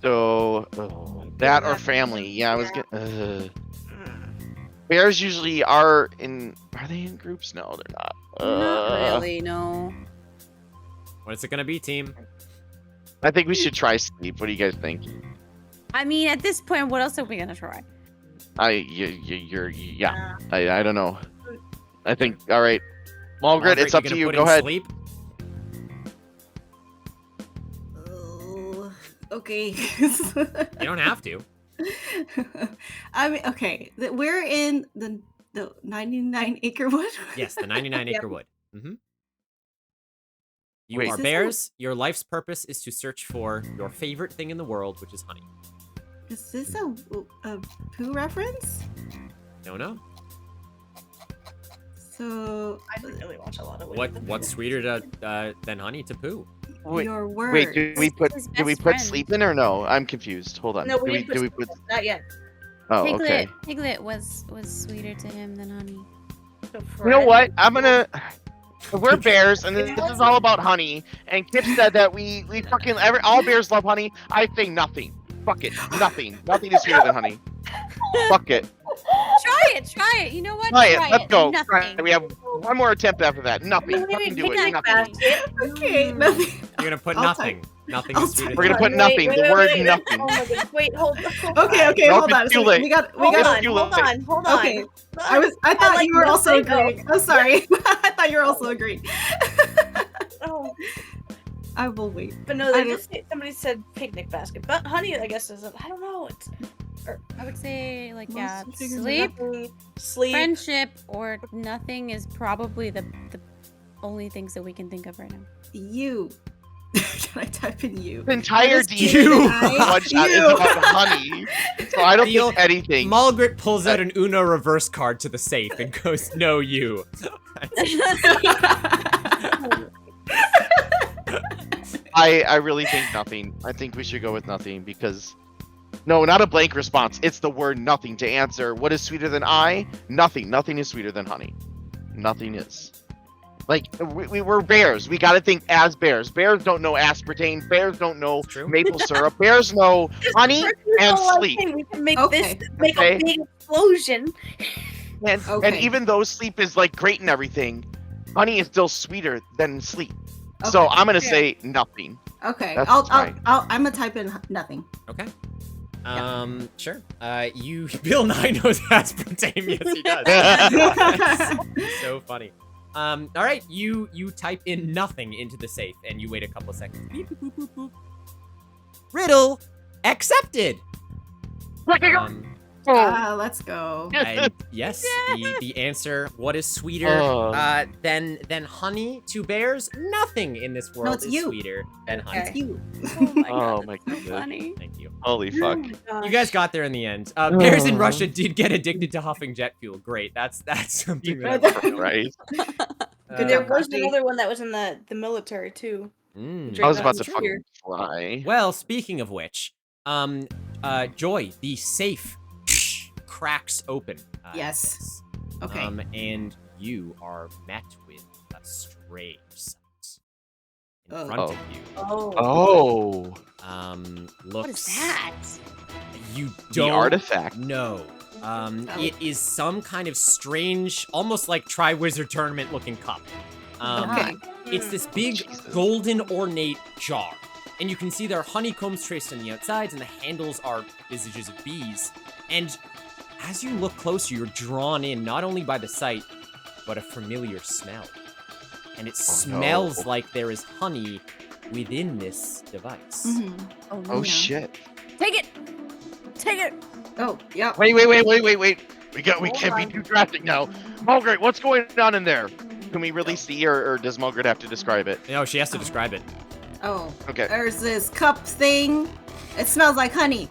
So, that or family. Yeah, I was gonna. Bears usually are they in groups? No, they're not. Not really, no. What is it gonna be, team? I think we should try sleep. What do you guys think? I mean, at this point, what else are we gonna try? Yeah. I don't know. I think, all right. Margaret, it's you up to gonna you. put Go in ahead. Sleep? Oh, okay. You don't have to. I mean, okay. We're in the 99 acre wood. Yes, the 99 acre wood. You Wait. are Is this bears. Your life's purpose is to search for your favorite thing in the world, which is honey. Is this a poo reference? Don't know. So I didn't really watch a lot of What's sweeter than honey to poo? Wait, your words. wait, do we put His do we best put friend. sleep in or no? I'm confused. Hold on. No, do we we put? not yet. Oh, Piglet. okay. Piglet was sweeter to him than honey. You know what? I'm gonna. We're bears, and this is all about honey. And Kip said that we fucking all bears love honey. I say nothing. Fuck it. Nothing. Nothing is sweeter than honey. Fuck it. Try it. You know what? Try it. Let's go. Nothing. We have one more attempt after that. Nothing. Fucking do it. Nothing. Okay, nothing. gonna put I'll nothing. type. Nothing I'll is sweeter type. We're than gonna put nothing. The word nothing. Oh my goodness. Wait, hold Okay, okay, Nope, hold on. it's too So late. we got. Hold It's on, too hold late. on, hold on. Okay. Hold on. I thought like you were to also say, though- agreeing. I'm sorry. I thought you were also agreeing. Oh, I will wait. but no, I they don't- just somebody said picnic basket, but honey, I guess isn't. I don't know. It's I would say, like, Most yeah, figures are sleep, sleep. friendship, or nothing is probably the only things that we can think of right now. You. Can I type in you? The entire What is D&D You. one shot is about honey. So I don't Deal. think anything. Mulgrit pulls out an Uno reverse card to the safe and goes, "No, you." I really think nothing. I think we should go with nothing because no, not a blank response. It's the word nothing to answer. What is sweeter than I? Nothing. Nothing is sweeter than honey. Nothing is. Like we're bears. We got to think as bears. Bears don't know aspartame. Bears don't know True. maple syrup. Bears know honey and sleep. We can make Okay. this make Okay. a big explosion. And Okay. even though sleep is like great and everything, honey is still sweeter than sleep. So Okay. I'm gonna Yeah. say nothing. Okay, That's I'm fine. gonna type in nothing. Okay. Sure. You Bill Nye knows aspartame. Yes, he does. So funny. All right. You type in nothing into the safe, and you wait a couple of seconds. Beep, boop, boop, boop, boop. Riddle accepted. Let's go. And yes, the answer. What is sweeter Oh. than honey to bears? Nothing in this world it's is you. sweeter than honey. It's you. Oh my Oh god, my that's so goodness. funny. Thank you. Holy fuck. You guys got there in the end. Bears in Oh. Russia did get addicted to huffing jet fuel. Great. That's something that I remember. Right. Good There job, was Kashi. another one that was in the military too. Mm. I was about to That's fucking weird. fly. Well, speaking of which, Joy, the safe cracks open. Yes. this. Okay. And you are met with a strange sight in Oh. front Oh. of you. Oh. Looks. What is that? You The don't artifact. know. Oh. It is some kind of strange, almost like Triwizard Tournament looking cup. Okay. It's this big Jesus. golden ornate jar. And you can see there are honeycombs traced on the outsides, and the handles are visages of bees. And as you look closer, you're drawn in not only by the sight, but a familiar smell. And it smells no. like there is honey within this device. Mhm. Oh, Oh no. shit. Take it! Take it! Oh, yeah. Wait. We can't be too drastic now. Mulgrit, what's going on in there? Can we really see, or does Mulgrit have to describe it? No, she has to describe it. Oh. Okay. There's this cup thing. It smells like honey.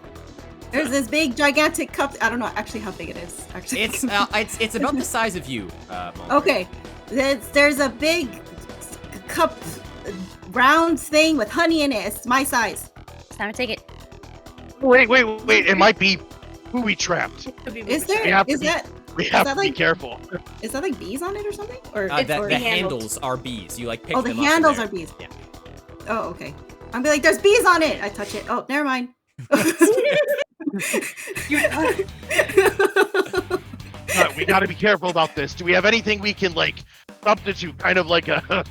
There's this big, gigantic cup. I don't know actually how big it is. Actually, It's about the size of you. Mulgrit. okay. There's a big cup, round thing with honey in it. It's my size. It's time to take it. Wait. It might be booby trapped. Could be Is really there? We have to Is be- that? We have that to be like- careful. Is that like bees on it or something? Or The or handles. handles. Are bees. You like pick oh, the them up and handles they're- are bees. Yeah. Oh, okay. I'm be like, there's bees on it. I touch it. Oh, never mind. We gotta be careful about this. Do we have anything we can like substitute, kind of like a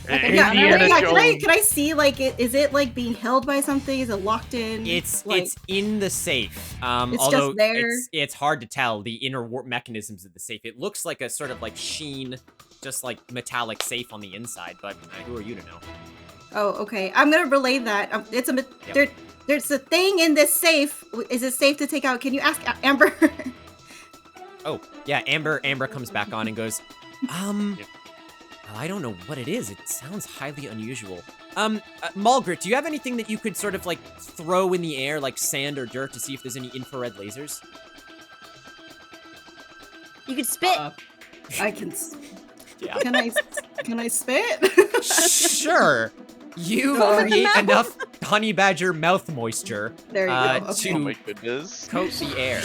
Yeah, Indiana Jones? can I see like is it like being held by something? Is it locked in? It's like, it's in the safe. It's Although just there. it's hard to tell the inner mechanisms of the safe. It looks like a sort of like sheen, just like metallic safe on the inside. But who are you to know? Oh, okay. I'm gonna relay that. It's a there's a thing in this safe. Is it safe to take out? Can you ask Amber? Oh yeah, Amber comes back on and goes, I don't know what it is. It sounds highly unusual. Mulgrit, do you have anything that you could sort of like throw in the air, like sand or dirt, to see if there's any infrared lasers? You could spit. I can. Yeah. Can I spit? Sure. You create enough honey badger mouth moisture There you go. Okay. to Oh my goodness. coat the air.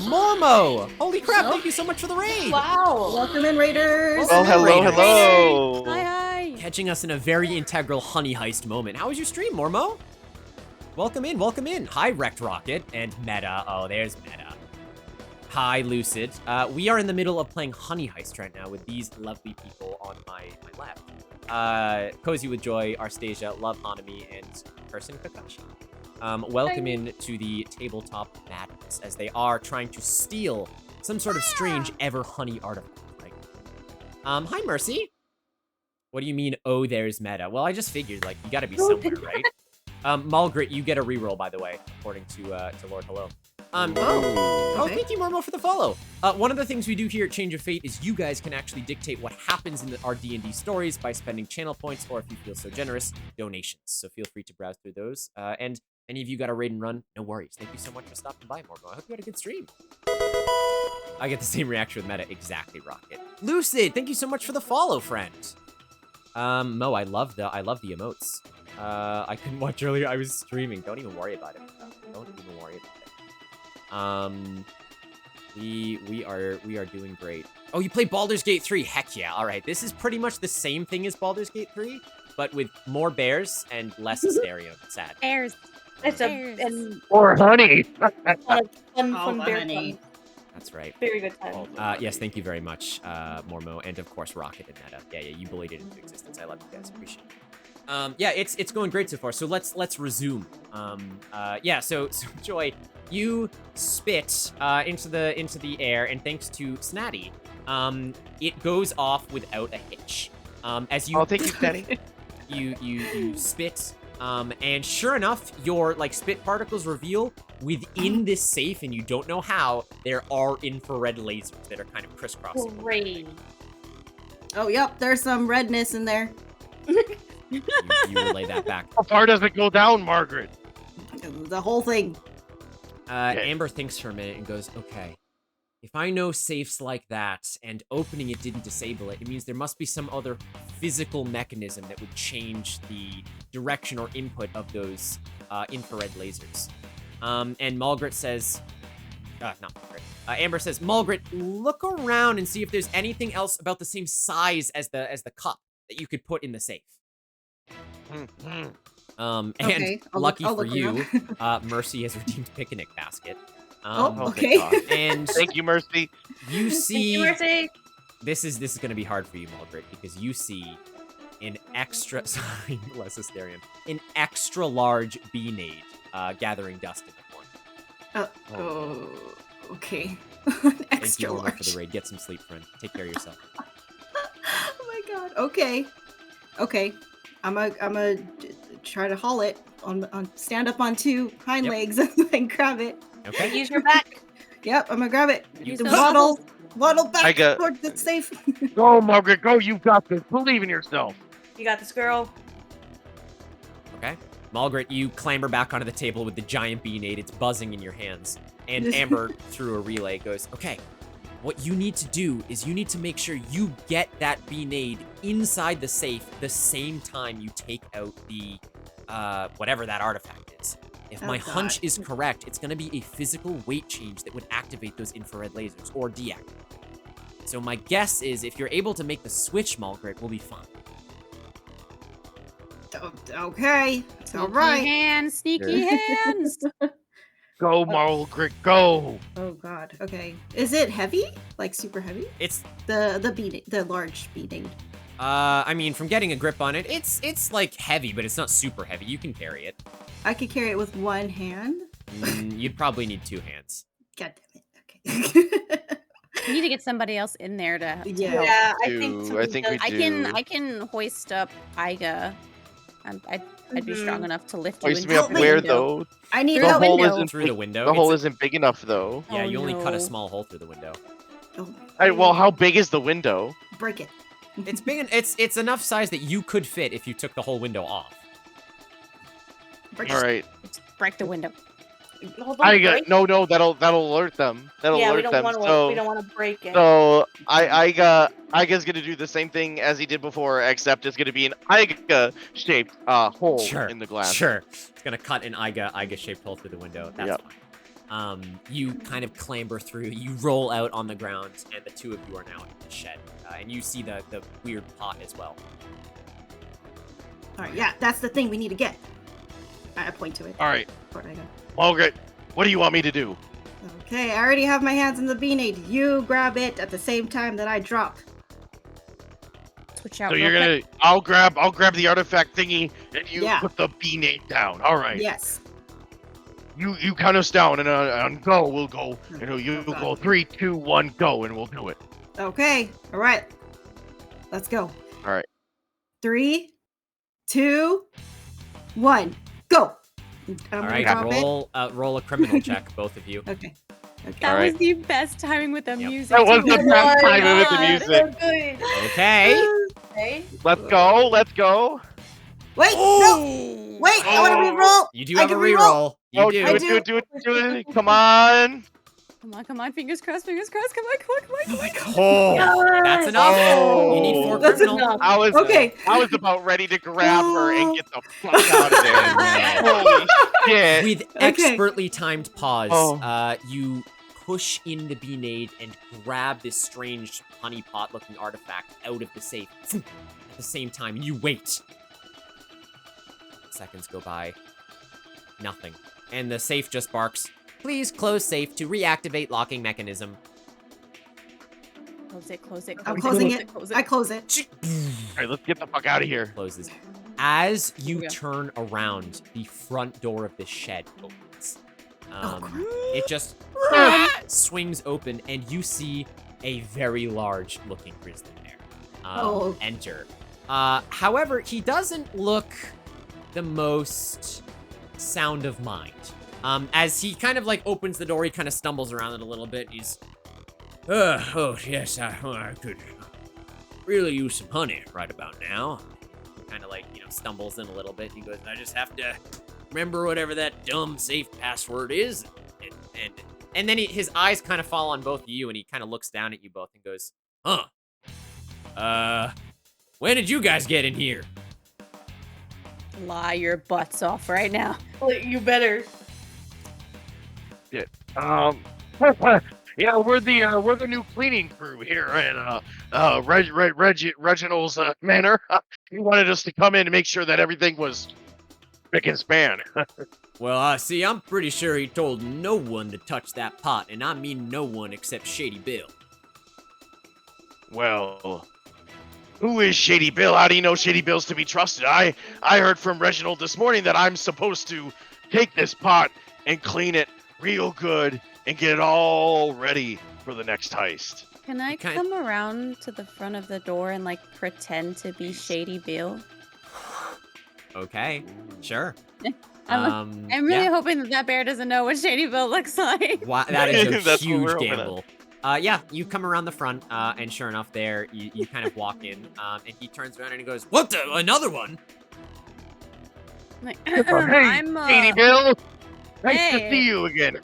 Mormo! Holy crap, thank you so much for the raid! Wow. Welcome in, Raiders. Oh, hello, Raiders. hello. Hi, hi. Catching us in a very integral honey heist moment. How was your stream, Mormo? Welcome in, welcome in. Hi, Wrecked Rocket and Meta. Oh, there's Meta. Hi, Lucid. We are in the middle of playing Honey Heist right now with these lovely people on my left. CozyWithJoy, xArstasia, Love Hanami, and Person Kakashi. Welcome in to the tabletop madness as they are trying to steal some sort of strange ever honey artifact. Like, hi, Mercy. What do you mean, oh, there's meta? Well, I just figured, like, you gotta be somewhere, right? Mulgrit, you get a reroll, by the way, according to Lord Hello. Oh, thank you, Mormo, for the follow. One of the things we do here at Change of Fate is you guys can actually dictate what happens in our D&D stories by spending channel points, or if you feel so generous, donations. So feel free to browse through those. And any of you got a raid and run, no worries. Thank you so much for stopping by, Mormo. I hope you had a good stream. I get the same reaction with meta. Exactly, Rocket. Lucid, thank you so much for the follow, friend. Mo, I love the emotes. I couldn't watch earlier. I was streaming. Don't even worry about it. Don't even worry about it. We are doing great. Oh, you play Baldur's Gate 3? Heck yeah. All right. This is pretty much the same thing as Baldur's Gate 3, but with more bears and less stereo. Sad. Bears. It's Bears. Or honey. fun bear honey. fun. That's right. Very good time. Yes, thank you very much, Mormo, and of course Rocket and Meta. Yeah, you bullied it into existence. I love you guys. Appreciate it. Yeah, it's going great so far. So let's resume. Yeah. So Joy, you spit into the air, and thanks to Snatty, it goes off without a hitch. As you. Oh, thank you, Snatty. You spit. And sure enough, your spit particles reveal within this safe, and you don't know how, there are infrared lasers that are kind of crisscrossing. Great. Oh, yep, there's some redness in there. You relay that back. How far does it go down, Margaret? The whole thing. Amber thinks for a minute and goes, okay, if I know safes like that and opening it didn't disable it, it means there must be some other physical mechanism that would change the direction or input of those infrared lasers. And Mulgrit says, not Mulgrit. Amber says, Mulgrit, look around and see if there's anything else about the same size as the cup that you could put in the safe. And Okay, lucky I'll for look you, Mercy has redeemed picnic basket. Okay. And Thank you, Mercy. you see, Thank you, Mercy. this is going to be hard for you, Mulgrit, because you see an extra, sorry, less Asterion, an extra large bee-nade gathering dust in the corner. Okay. Thank Extra you, Norma, large. for the raid. Get some sleep, friend. Take care of yourself. Oh my god. Okay. I'm a try to haul it on stand up on two hind Yep. legs and grab it. Okay. Use your back. Yep, I'm gonna grab it. You Waddle back got- towards the safe. Go, Margaret, go. You've got this. Believe in yourself. You got this, girl. Okay. Mulgrit, you clamber back onto the table with the giant bee-nade. It's buzzing in your hands. And Amber, through a relay, goes, okay, what you need to do is you need to make sure you get that bee-nade inside the safe the same time you take out the, whatever that artifact is. If my hunch is correct, it's going to be a physical weight change that would activate those infrared lasers, or deactivate. So my guess is if you're able to make the switch, Mulgrit, we'll be fine. Okay. All right. Sneaky hands. Go, Margaret, go. Oh god. Okay. Is it heavy? Like super heavy? It's The large beating. I mean, from getting a grip on it, it's like heavy, but it's not super heavy. You can carry it. I could carry it with one hand. You'd probably need two hands. God damn it. Okay. We need to get somebody else in there to help. Yeah, I do. think. I somebody think does- we do. I can hoist up Iga. I'd be strong enough to lift you Hoist into me up the where window. though? I need The help. hole window. isn't Through big- the window. The hole It's- isn't big enough though. Yeah, Oh, you only cut a no. small hole through the window. Well, how big is the window? Break it. It's big. It's enough size that you could fit if you took the whole window off. Break All it. right. Break the window. Hold on, I got break- no. That'll alert them. That'll Yeah, we alert don't them. want to. So, We don't want to break it. so Iga's gonna do the same thing as he did before, except it's gonna be an Iga-shaped hole Sure. in the glass. Sure. It's gonna cut an Iga-shaped hole through the window. That's Yep. fine. You kind of clamber through. You roll out on the ground, and the two of you are now in the shed. And you see the weird pot as well. All right. Yeah, that's the thing we need to get. I point to it. All right, Toward Iga. Margaret, what do you want me to do? Okay, I already have my hands in the bean-aid. You grab it at the same time that I drop. Switch out So real you're quick. gonna, I'll grab the artifact thingy, and you Yeah. put the bean-aid down. All right. Yes. You count us down, and on go we'll go. You know, you Oh, God. go 3, 2, 1, go, and we'll do it. Okay. All right. Let's go. All right. 3, 2, 1, go. I'm All gonna right, drop it. roll a criminal check, both of you. Okay. Okay. That Alright. was the best timing with the Yep. music. That was too. the best timing with the God. music. Good. Okay. Okay. Let's go. Let's go. Wait, no. Wait, I want to reroll. You do I have a can reroll. reroll. You Oh, do. do it, do it. Come on. Come on, fingers crossed, Come on. Oh my God. Oh, that's enough. Oh. You need 4 That's criminal. enough. Okay. I was about ready to grab her and get the fuck out of there. Holy shit. With Okay. expertly timed pause, Oh. you push in the bean-aid and grab this strange honeypot-looking artifact out of the safe at the same time, and you wait. Seconds go by. Nothing. And the safe just barks, "Please close safe to reactivate locking mechanism." Close it. I'm closing it. I close it. All right, let's get the fuck out of here. Closes. As Here we you go. turn around, the front door of the shed opens. crap. It just swings open, and you see a very large-looking grizzly bear Oh. enter. However, he doesn't look the most sound of mind. As he kind of like opens the door, he kind of stumbles around it a little bit. He's, oh yes, I could really use some honey right about now. He kind of like, stumbles in a little bit. He goes, I just have to remember whatever that dumb safe password is. And then his eyes kind of fall on both of you, and he kind of looks down at you both and goes, when did you guys get in here? Lie your butts off right now. You better. Yeah, we're the new cleaning crew here in Reginald's manor. He wanted us to come in and make sure that everything was spick and span. Well, see, I'm pretty sure he told no one to touch that pot, and I mean no one except Shady Bill. Well, who is Shady Bill? How do you know Shady Bill's to be trusted? I heard from Reginald this morning that I'm supposed to take this pot and clean it real good and get it all ready for the next heist. Can I kind- come around to the front of the door and like pretend to be Shady Bill? Okay, sure. I'm really yeah. hoping that bear doesn't know what Shady Bill looks like. Wow, that is a That's what huge we're hoping gamble. Yeah, you come around the front, and sure enough, there you kind of walk in, and he turns around and he goes, "What the? Another one?" Like, Hey, I'm Shady Bill! Nice hey. to see you again.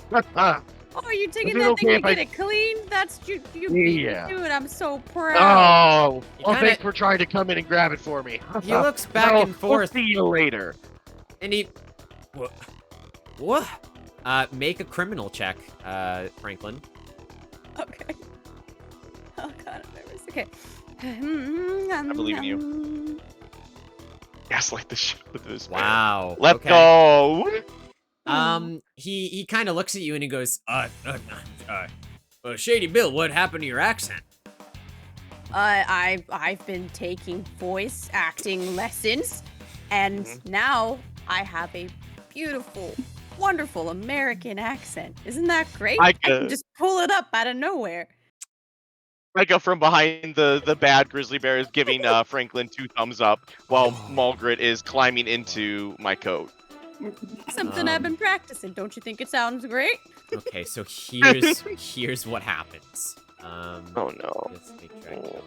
Oh, are you taking Is it that thing okay to if I- get it clean? That's you beat Yeah. me to it. I'm so proud. Oh, He well, kinda- thanks for trying to come in and grab it for me. He looks back Well, and forth, We'll see you later. and he, what? Make a criminal check, Franklin. Okay. Oh god, I'm nervous. Okay. I believe in you. Gaslight the shit with this. man. Wow. Let's okay. go. He kind of looks at you and he goes, Shady Bill, what happened to your accent? I've been taking voice acting lessons, and now I have a beautiful, wonderful American accent. Isn't that great? I can just pull it up out of nowhere. I go from behind the bad grizzly bear is giving Franklin 2 thumbs up while Mulgrit is climbing into my coat. Something I've been practicing. Don't you think it sounds great? Okay, so here's what happens. Oh no. Just make sure I can-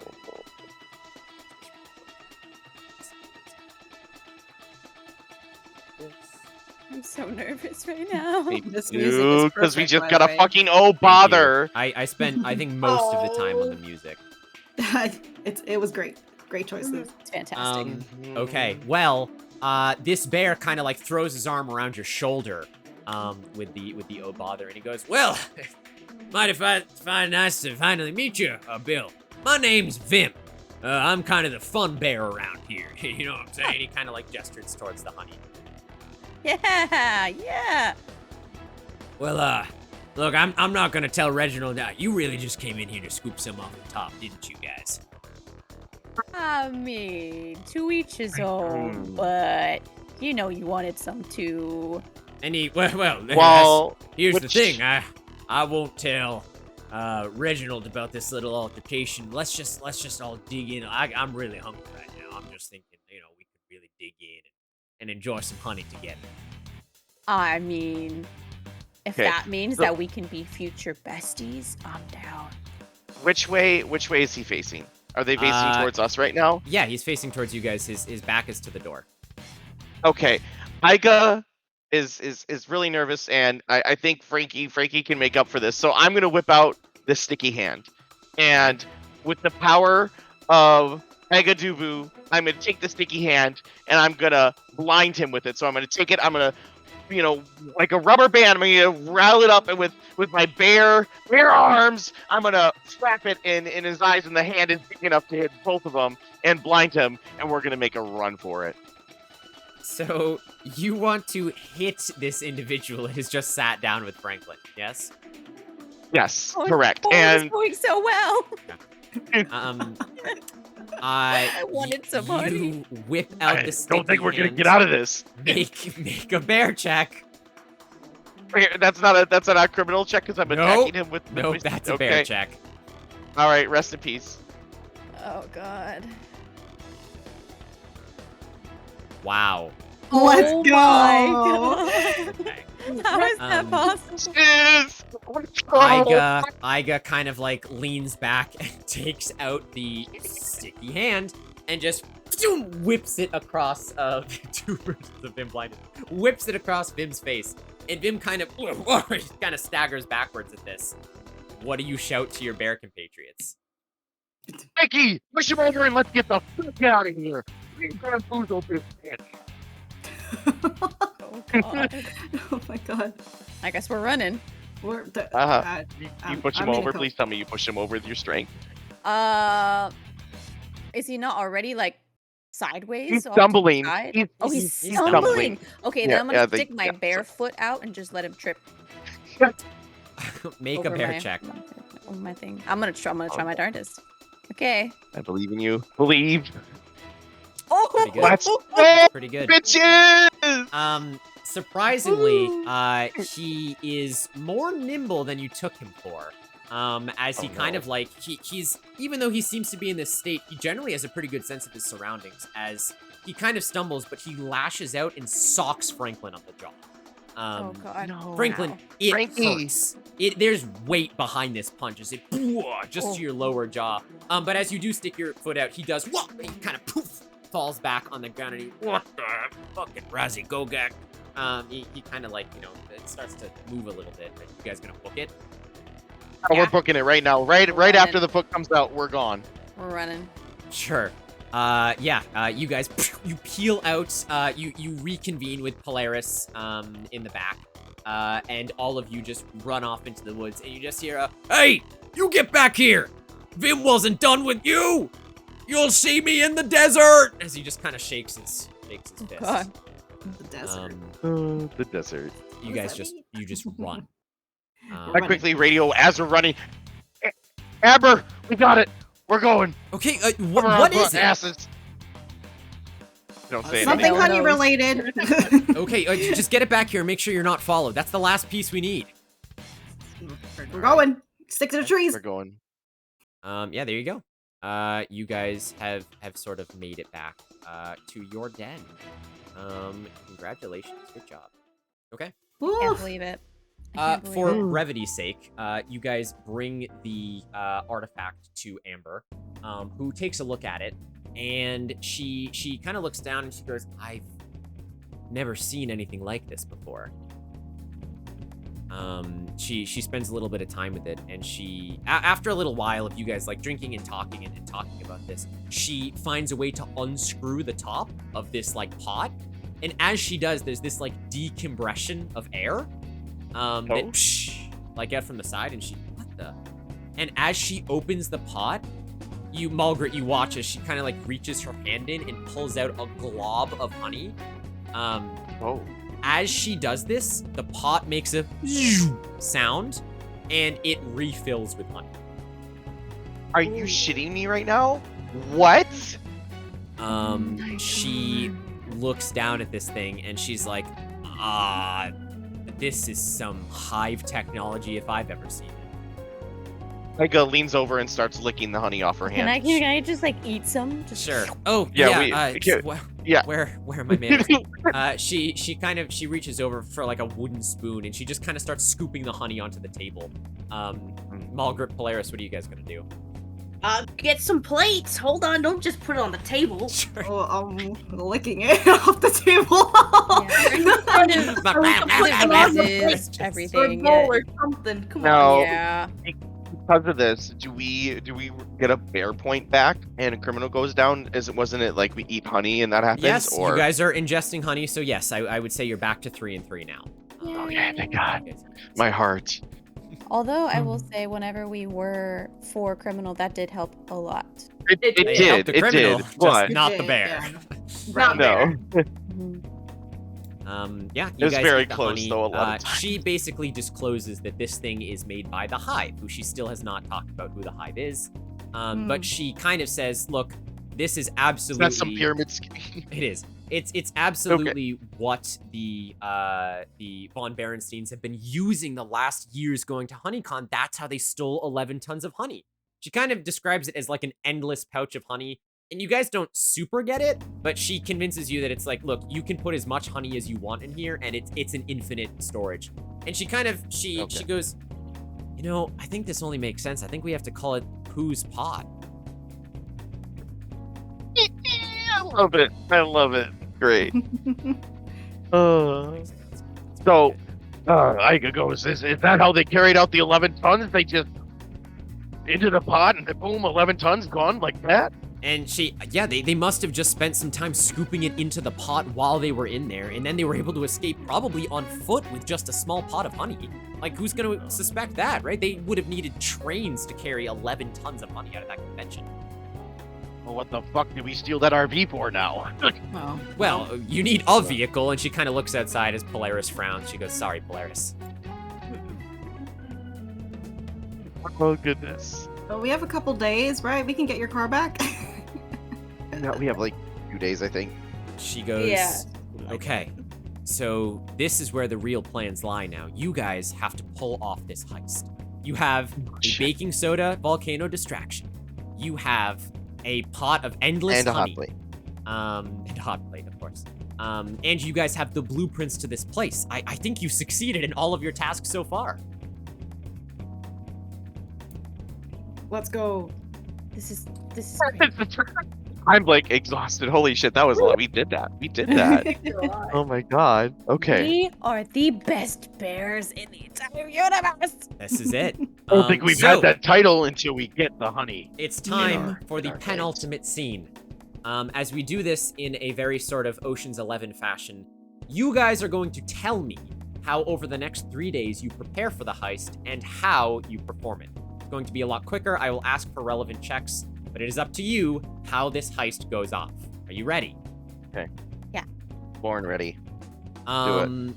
I'm so nervous right now. This music is Because we perfect, just by got the a way. fucking Thank you. bother. I spent, I think, most of the time on the music. It was great. Great choice, Liz. It's fantastic. Okay, well, this bear kind of like throws his arm around your shoulder, with the oh bother, and he goes, "Well, might if I find nice to finally meet you, Bill. My name's Vim. I'm kind of the fun bear around here. You know what I'm saying?" He kind of like gestures towards the honey. Yeah. Well, Look, I'm not gonna tell Reginald that. You really just came in here to scoop some off the top, didn't you guys? I mean, to each his own, but you know you wanted some too. And here's the thing. I won't tell Reginald about this little altercation. Let's just all dig in. I'm really hungry right now. I'm just thinking, we could really dig in and enjoy some honey together. I mean, if Okay, that means so- that we can be future besties, I'm down. Which way is he facing? Are they facing towards us right now? Yeah, he's facing towards you guys. His back is to the door. Okay. Iga is really nervous, and I think Frankie can make up for this. So I'm gonna whip out the sticky hand. And with the power of Iga Dubu, I'm gonna take the sticky hand and I'm gonna blind him with it. So I'm gonna take it, I'm gonna like a rubber band, I'm gonna rattle it up, and with my bare arms, I'm gonna slap it in his eyes, and the hand is big enough to hit both of them and blind him, and we're gonna make a run for it. So you want to hit this individual who's just sat down with Franklin, yes? Yes, Oh, correct. it's And going so well. I wanted some honey. You whip out the sticky don't think we're gonna hand, get out of this. Make a bear check. That's not a criminal check because I'm attacking him with. Nope, that's a bear check. All right, rest in peace. Oh God. Wow. Let's Oh go. my God. Okay. How is that possible? Yes. Iga kind of like leans back and takes out the sticky hand and just whips it across two versions of Vim blinded. Whips it across Vim's face. And Vim kind of staggers backwards at this. What do you shout to your bear compatriots? Mikey, push him over and let's get the fuck out of here. We ain't gonna lose over this bitch. Oh God. Oh my god. I guess we're running. We're the, You push him I'm gonna over. go. Please tell me you push him over with your strength. Is he not already like sideways? He's off to the stumbling. side? He's- Oh, he's he's stumbling. stumbling. Okay, Yeah, then I'm gonna yeah, stick my yeah, bare foot out and just let him trip. Make a over bear my- check. Over my thing. I'm gonna try my darndest. Okay. I believe in you. Believe. Oh, Pretty good. Let's go, Pretty good. bitches! Surprisingly, he is more nimble than you took him for. As he kind of like, he's, even though he seems to be in this state, he generally has a pretty good sense of his surroundings, as he kind of stumbles, but he lashes out and socks Franklin on the jaw. oh God. No. Franklin, it Frankie. hurts. There's weight behind this punch as it just to your lower jaw. But as you do stick your foot out, he does, he kind of poof, falls back on the ground, and he, what the fucking Razzie Gogak? He kind of like, it starts to move a little bit. Are you guys gonna book it? Oh, we're booking it right now. Right after the book comes out, we're gone. We're running. Sure. You guys, you peel out, you reconvene with Polaris, in the back, and all of you just run off into the woods, and you just hear hey, you get back here! Vim wasn't done with you! You'll see me in the desert! As he just kind of shakes his fist. God. The desert. The desert. You What guys does that just, mean? you just run. I quickly radio as we're running. Amber, we got it. We're going. Okay, Cover what our is it? asses. Don't say Something anything. honey related. Okay, just get it back here and make sure you're not followed. That's the last piece we need. We're going. Stick to the trees. We're going. Yeah, there you go. You guys have sort of made it back, to your den. Congratulations, good job. Okay. Can't Oof. believe it. I can't For believe it. brevity's sake, you guys bring the artifact to Amber, who takes a look at it, and she kind of looks down and she goes, "I've never seen anything like this before." She spends a little bit of time with it, and she after a little while of you guys like drinking and talking about this, she finds a way to unscrew the top of this like pot, and as she does, there's this like decompression of air. That like out from the side, and she, what the? And as she opens the pot, Mulgret, you watch as she kind of like reaches her hand in and pulls out a glob of honey. as she does this, the pot makes a sound, and it refills with honey. Are you shitting me right now? What? She looks down at this thing, and she's like, this is some hive technology if I've ever seen it. Tyga leans over and starts licking the honey off her hand. Can I just like eat some? Just... Sure. Oh, yeah. Where are my manners? She reaches over for like a wooden spoon, and she just kind of starts scooping the honey onto the table. Malgrit, Polaris, what are you guys gonna do? Get some plates. Hold on, don't just put it on the table. Sure. Oh, I'm licking it off the table. Everything. Or bowl or something. Come No. on. Yeah. Because of this, do we get a bear point back and a criminal goes down? Wasn't it like we eat honey and that happens? Yes, or... you guys are ingesting honey, so yes, I would say you're back to 3 and 3 now. Okay, thank God. My heart. Although I will say, whenever we were for criminal, that did help a lot. It They helped did. the criminal, It did. just But not It the did, bear. Not no. Yeah, It you was guys very eat the close, honey. though, a lot of times. She basically discloses that this thing is made by the Hive, who she still has not talked about who the Hive is. But she kind of says, look, this is absolutely... That's some pyramid scheme. It is. It's absolutely what the von Berensteins have been using the last years going to Honeycon. That's how they stole 11 tons of honey. She kind of describes it as like an endless pouch of honey. And you guys don't super get it, but she convinces you that it's like, look, you can put as much honey as you want in here, and it's an infinite storage. And she kind of, she goes, you know, I think this only makes sense. I think we have to call it Pooh's Pot. I love it. I love it. Great. So, Iga goes, is that how they carried out the 11 tons? They just into the pot and boom, 11 tons gone like that? And they must have just spent some time scooping it into the pot while they were in there, and then they were able to escape probably on foot with just a small pot of honey. Like, who's gonna suspect that, right? They would have needed trains to carry 11 tons of honey out of that convention. Well, what the fuck did we steal that RV for now? Well, you need a vehicle, and she kind of looks outside as Polaris frowns. She goes, sorry, Polaris. oh goodness. Oh, we have a couple days, right? We can get your car back. No, we have like 2 days, I think. She goes, okay, so this is where the real plans lie now. You guys have to pull off this heist. You have a baking soda volcano distraction. You have a pot of endless And a honey. hot plate. And a hot plate, of course. And you guys have the blueprints to this place. I think you succeeded in all of your tasks so far. Let's go. This is great. I'm like exhausted. Holy shit, that was a lot. We did that. We did that. Oh my god. Okay. We are the best bears in the entire universe. This is it. I don't think we've had that title until we get the honey. It's time for the penultimate scene. As we do this in a very sort of Ocean's 11 fashion, you guys are going to tell me how over the next 3 days you prepare for the heist and how you perform it. It's going to be a lot quicker. I will ask for relevant checks, but it is up to you how this heist goes off. Are you ready? Okay. Yeah. Born ready. Do it.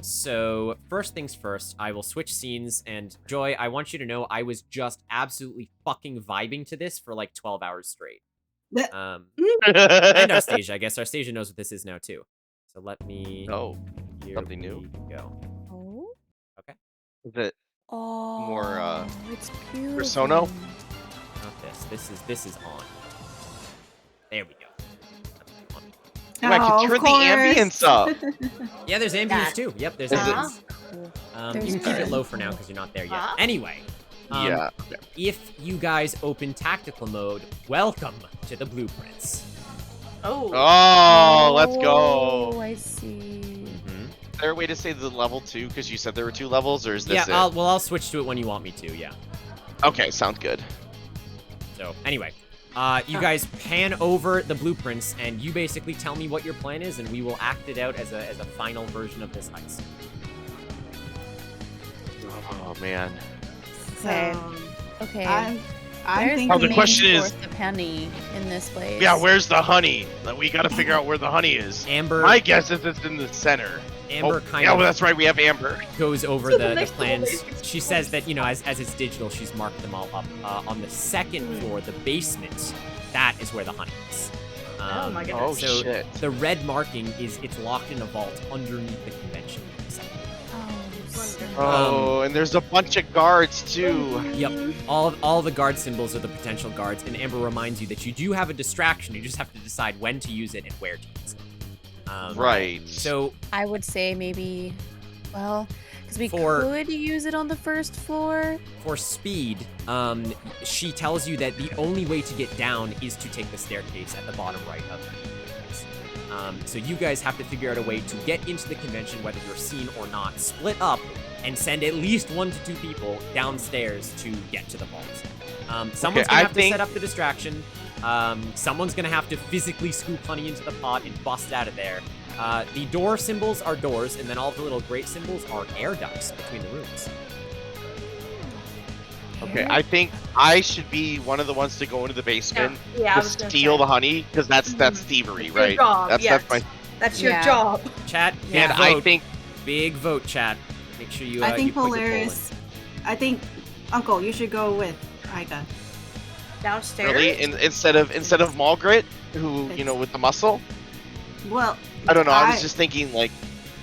So first things first, I will switch scenes, and Joy, I want you to know I was just absolutely fucking vibing to this for like 12 hours straight. And Arstasia, I guess Arstasia knows what this is now too. So let me. Oh, here something new? we Go. Oh. Okay. Is it Oh. more It's beautiful. persona? Not this. This is on. There we go. Oh, I can turn the ambience up. Yeah, there's ambience too. Yep, there's ambience. There's You can keep it good. low for now because you're not there yet. Anyway. Yeah. If you guys open tactical mode, welcome to the blueprints. Oh, let's go. Oh, I see. Is there a way to say the level 2? Because you said there were 2 levels, or is this Yeah, it? I'll switch to it when you want me to, yeah. Okay, sounds good. So, anyway. You guys pan over the blueprints, and you basically tell me what your plan is, and we will act it out as a final version of this heist. Oh, man. Okay. Okay. I'm Where's thinking. Oh, the question is- source of honey in this place? Yeah, where's the honey? We gotta figure out where the honey is. Amber. My guess is it's in the center. Amber kind yeah, of well, that's right. We have Amber. goes over So the the next plans. level is She says that, you know, as it's digital, she's marked them all up. On the second floor, the basement, that is where the honey is. Oh my goodness. Oh, So shit. the red marking is it's locked in a vault underneath the convention center. Oh, and there's a bunch of guards too. Yep. All the guard symbols are the potential guards, and Amber reminds you that you do have a distraction. You just have to decide when to use it and where to use it. Right. So I would say maybe, well, because we For- could use it on the first floor. for speed, she tells you that the only way to get down is to take the staircase at the bottom right of the convention. So you guys have to figure out a way to get into the convention, whether you're seen or not, split up, and send at least 1 to 2 people downstairs to get to the vault. Someone's gonna have to set up the distraction. Someone's gonna have to physically scoop honey into the pot and bust out of there. The door symbols are doors, and then all the little grate symbols are air ducts between the rooms. Okay, I think I should be one of the ones to go into the basement Yeah, I to was gonna steal say. the honey, because that's thievery, Your right? job, That's yes. my. That's your Yeah. job. Chat, big And vote. I think Big vote, chat. Make sure you. I think you put your poll in. Polaris. I think Uncle, you should go with Iga. Downstairs. really instead of Margaret, who with the muscle. Well, I don't know. I was just thinking like,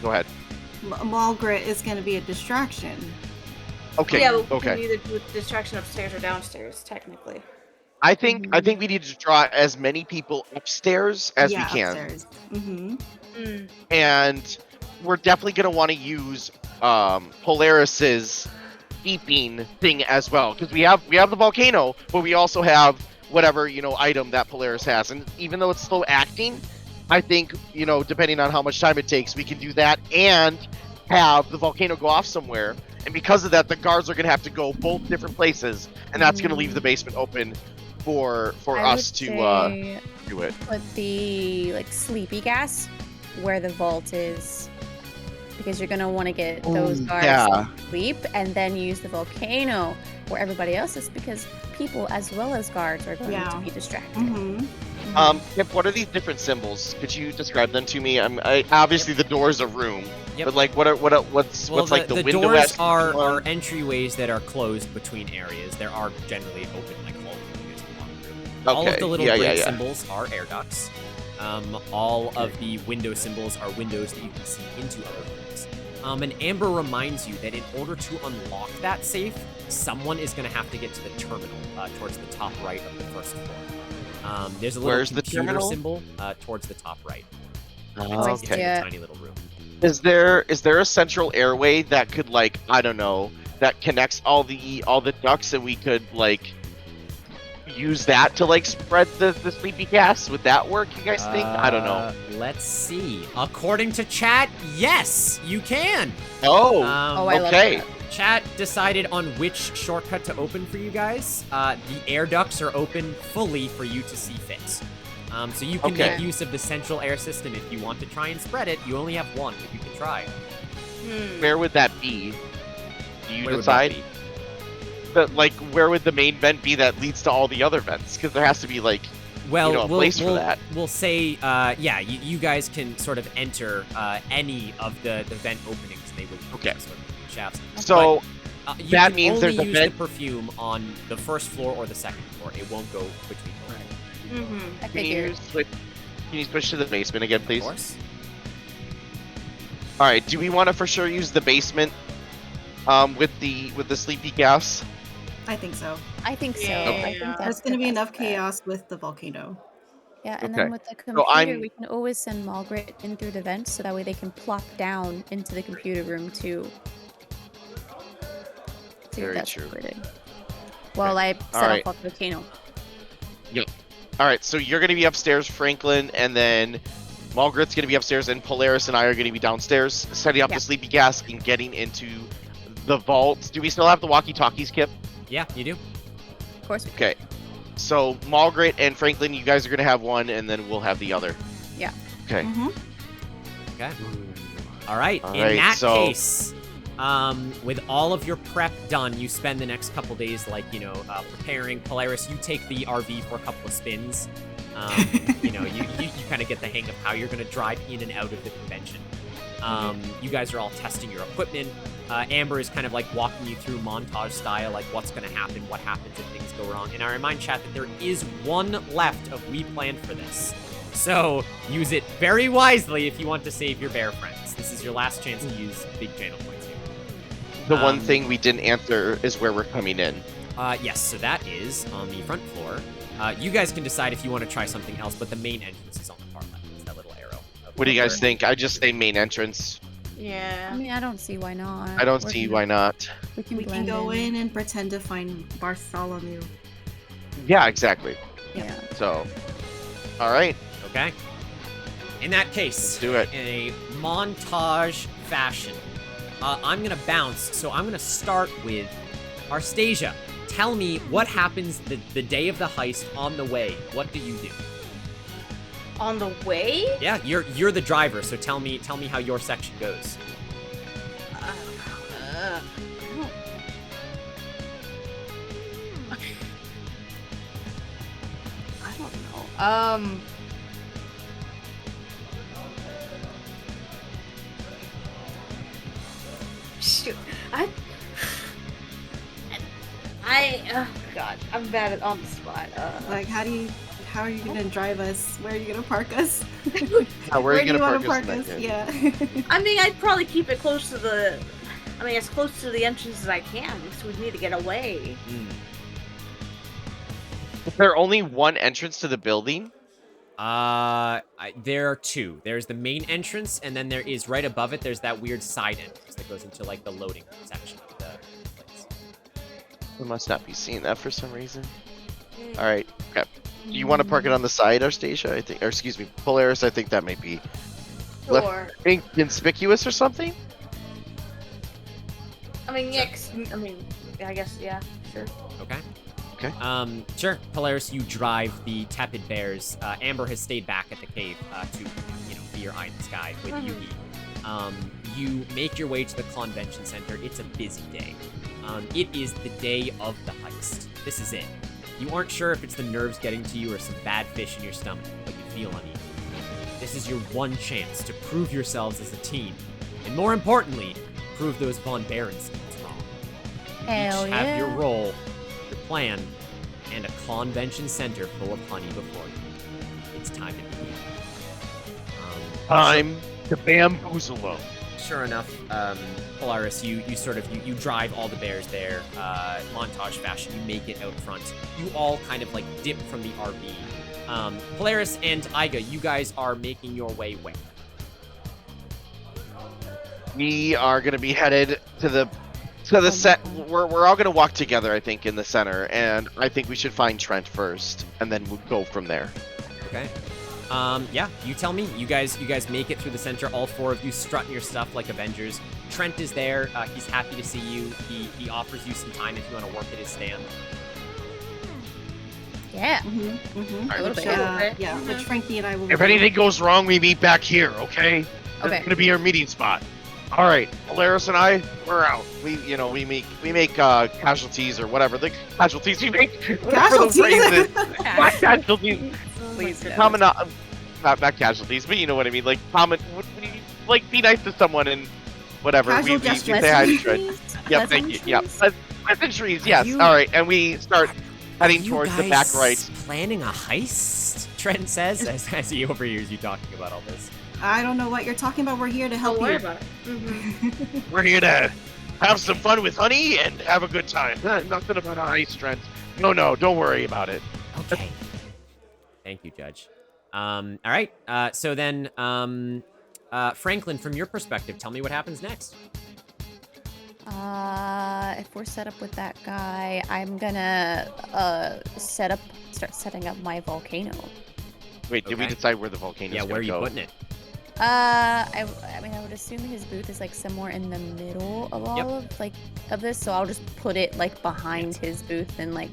go ahead. Margaret is going to be a distraction. Okay. Yeah, but we okay. can either do distraction upstairs or downstairs, technically. I think we need to draw as many people upstairs as we can, Upstairs. Mm-hmm. and we're definitely gonna want to use Polaris's beeping thing as well, because we have the volcano, but we also have whatever item that Polaris has, and even though it's slow acting, I think depending on how much time it takes, we can do that and have the volcano go off somewhere. And because of that, the guards are gonna have to go both different places, and that's gonna leave the basement open for I us would to say do it. put the sleepy gas where the vault is, because you're gonna want to get those guards yeah. to sleep, and then use the volcano where everybody else is, because people as well as guards are going to be distracted. Mm-hmm. Kip, what are these different symbols? Could you describe them to me? Obviously the door is a room, but like what's like the window? Doors are entryways that are closed between areas. There are generally open like hallways along the room. All of the little grate symbols are air ducts. All of the window symbols are windows that you can see into other rooms. And Amber reminds you that in order to unlock that safe, someone is going to have to get to the terminal towards the top right of the first floor. There's a little Where's the computer terminal? symbol towards the top right. Oh, It's in a tiny little room. Is there a central airway that could that connects all the ducts, and we could use that to spread the sleepy gas? Would that work, you guys think? I don't know. Let's see. According to chat, yes, you can. Oh, I love okay. that. Chat decided on which shortcut to open for you guys. The air ducts are open fully for you to see fit. So you can make use of the central air system if you want to try and spread it. You only have one, but you can try. Where would that be? Do you Where would that decide? be? But where would the main vent be that leads to all the other vents? Because there has to be a place for that. We'll say, you guys can sort of enter any of the vent openings. They would sort of shafts. So you that can means only there's a use vent. the perfume on the first floor or the second floor. It won't go between floors. I Can you figured. switch to the basement again, please? Of course. All right. Do we want to for sure use the basement with the sleepy gas? I think so. I think so. Yeah. I think There's that's going to the be enough best bet. chaos with the volcano. Yeah, and Okay. then with the computer, I'm- we can always send Margaret in through the vents, so that way they can plop down into the computer room too. See Very if that's true. recorded. While I set Alright. off the volcano. All right. So you're gonna be upstairs, Franklin, and then Margaret's gonna be upstairs, and Polaris and I are gonna be downstairs, setting up Yeah. the sleepy gas and getting into the vault. Do we still have the walkie-talkies, Kip? Yeah, you do. Of course. Okay. So Margaret and Franklin, you guys are gonna have one, and then we'll have the other. Yeah. Okay. Mm-hmm. Okay. All right. All In right, that so- case, with all of your prep done, you spend the next couple days, preparing. Polaris, you take the RV for a couple of spins. You kind of get the hang of how you're going to drive in and out of the convention. You guys are all testing your equipment. Amber is kind of like walking you through montage style, like what's going to happen, what happens if things go wrong. And I remind chat that there is one left of We Planned for This. So use it very wisely if you want to save your bear friends. This is your last chance to use big channel points here. The one thing we didn't answer is where we're coming in. Yes, so that is on the front floor. You guys can decide if you want to try something else, but the main entrance is on the far left. It's that little arrow. What do you guys think? I just say main entrance. Yeah. I mean, I don't see why not. I don't see why not. We can, We can go in and pretend to find Bartholomew. Yeah, exactly. Yeah. So, all right. Okay. In that case, Let's do it. In a montage fashion, I'm gonna bounce. So I'm gonna start with xArstasia. Tell me what happens the day of the heist on the way. What do you do? On the way? Yeah, you're the driver. So tell me how your section goes. I don't know. Shoot. Oh God, I'm bad at on the spot. Like, how are you gonna drive us? Where are you gonna park us? Where are you gonna wanna park us? Yeah. I mean, I'd probably keep it close to the. I mean, as close to the entrance as I can, because we need to get away. Is there only one entrance to the building? There are two. There's the main entrance, and then there is right above it. There's that weird side entrance that goes into like the loading section of the place. We must not be seeing that for some reason. All right. Okay. Do you want to park it on the side, xArstasia? I think, or excuse me, Polaris. I think that might be Sure. inconspicuous or something. I mean, yeah. I guess, yeah. Sure. Okay. Okay. Sure. Polaris, you drive the tepid bears. Amber has stayed back at the cave to, be your eye in the sky with Yugi. You make your way to the convention center. It's a busy day. It is the day of the heist. This is it. You aren't sure if it's the nerves getting to you or some bad fish in your stomach, but you feel uneasy. This is your one chance to prove yourselves as a team, and more importantly, prove those Von Berenstein's wrong. Hell Each yeah. have your role, your plan, and a convention center full of honey before you. It's time to begin. Time to bamboozle them. Sure enough, Polaris, you drive all the bears there, montage fashion. You make it out front. You all kind of like dip from the RV. Polaris and Iga, you guys are making your way where? We are going to be headed to the set. We're all going to walk together, I think, in the center, and I think we should find Trent first, and then we'll go from there. Okay. Yeah, you tell me. You guys make it through the center. All four of you strutting your stuff like Avengers. Trent is there. He's happy to see you. He offers you some time if you want to work at his stand. Yeah. All right, Yeah, which Frankie and I will. If anything goes wrong, we meet back here, okay? Okay. It's gonna be our meeting spot. All right, Polaris and I, we're out. We make casualties or whatever the casualties we make. Casualties? Not casualties. Please no. Common, not casualties, but you know what I mean. Like common, like be nice to someone and whatever. Casual we gestures. say hi to Trent. Yep, thank you. Yep, pleasantries. Yes. All right, and we start heading towards the back right. Planning a heist? Trent says as he overhears you talking about all this. I don't know what you're talking about. We're here to help Don't worry you. about it. We're here to have some fun with honey and have a good time. Nothing about a heist, Trent. No, don't worry about it. Okay. Thank you, Judge. All right. So then, Franklin, from your perspective, tell me what happens next. If we're set up with that guy, I'm gonna start setting up my volcano. Wait, did we Okay. decide where the volcano is Yeah, going where are to you go? putting it? I mean, I would assume his booth is like somewhere in the middle of all of this, so I'll just put it like behind his booth and like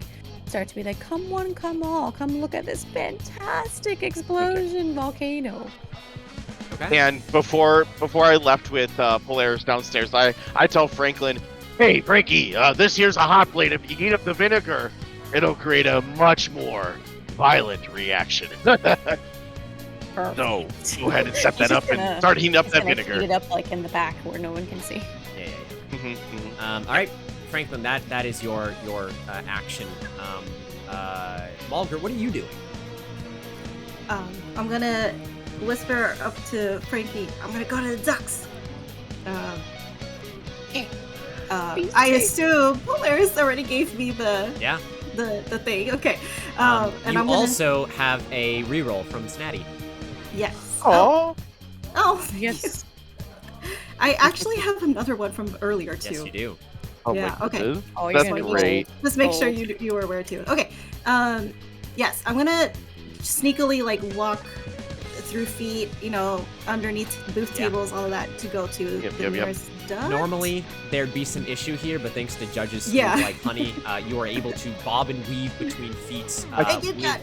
start to be like, come one, come all, come look at this fantastic explosion volcano. Okay. And before I left with Polaris downstairs, I tell Franklin, Hey, Frankie, this here's a hot plate. If you heat up the vinegar, it'll create a much more violent reaction. So go ahead and set that He's up gonna- and start heating up He's that gonna vinegar. Heat it up like in the back where no one can see. Yeah. Mhm. All right, Franklin, that is your action. Mulgret, what are you doing? I'm gonna whisper up to Frankie. I'm gonna go to the ducks. I assume Polaris already gave me the Yeah. the thing. Okay. And And you I'm gonna also have a reroll from Snatty. yes. Oh, Oh Yes. I actually have another one from earlier too. Yes, you do. oh Yeah, my okay. goodness. Oh, you're That's gonna great. Just make sure Gold. you were aware too. Okay. Yes, I'm gonna sneakily like walk through feet, underneath booth Yeah. tables, all of that to go to Yep, the yep. nearest duck. Normally, there's be some issue here, but thanks to Judge's skills Yeah. like Honey, you are able to bob and weave between feet. Thank you, Judge.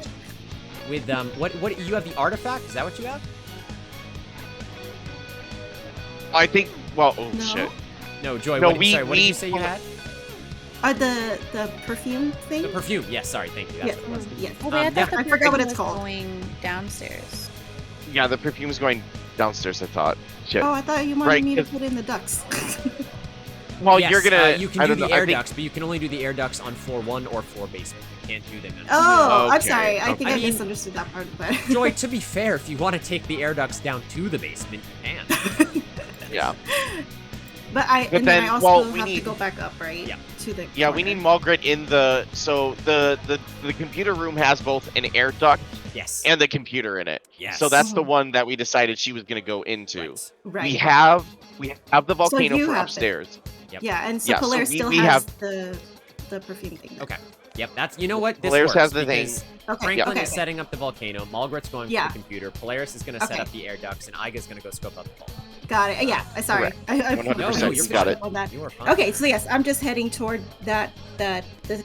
With what you have the artifact? Is that what you have? I think. Well, oh No. shit. No, Joy. No, what did you say you had? The perfume thing. The perfume. Yes, sorry, thank you. That's Yes, what it was. yes. Well, I yeah. thought the I forgot what perfume it's was called. Going downstairs. Yeah, the perfume's going downstairs. I thought. Shit. Oh, I thought you wanted Right, me to 'cause- put in the ducks. well, Yes, you're gonna. you can I do don't the know, I air think- ducts, but you can only do the air ducts on floor 1 or floor basement. You can't do them. Oh, I'm Okay, sorry. I think I I mean- misunderstood that part. But Joy, to be fair, if you want to take the air ducts down to the basement, you can. Yeah. but But then I then, also well, we have need- to go back up, right? Yeah. To the Yeah, we corner. need Mulgret in the. So the computer room has both an air duct Yes. and the computer in it. Yes. So that's the Mhm. one that we decided she was gonna go into. Right. Right. We have the volcano you for have it. upstairs. Yeah, and so Yeah, so Polaris we- still we has the perfume thing. Okay. Yep, that's you know what this Polaris works has the thing. because Okay. Franklin okay. is setting up the volcano. Mulgret's going Yeah. for the computer. Polaris is going to set Okay. up the air ducts, and Iga's going to go scope out the vault. Got it. Yeah. Sorry. Correct. I 100%, No, you're got it. on that. You are fine. Okay, so yes, I'm just heading toward the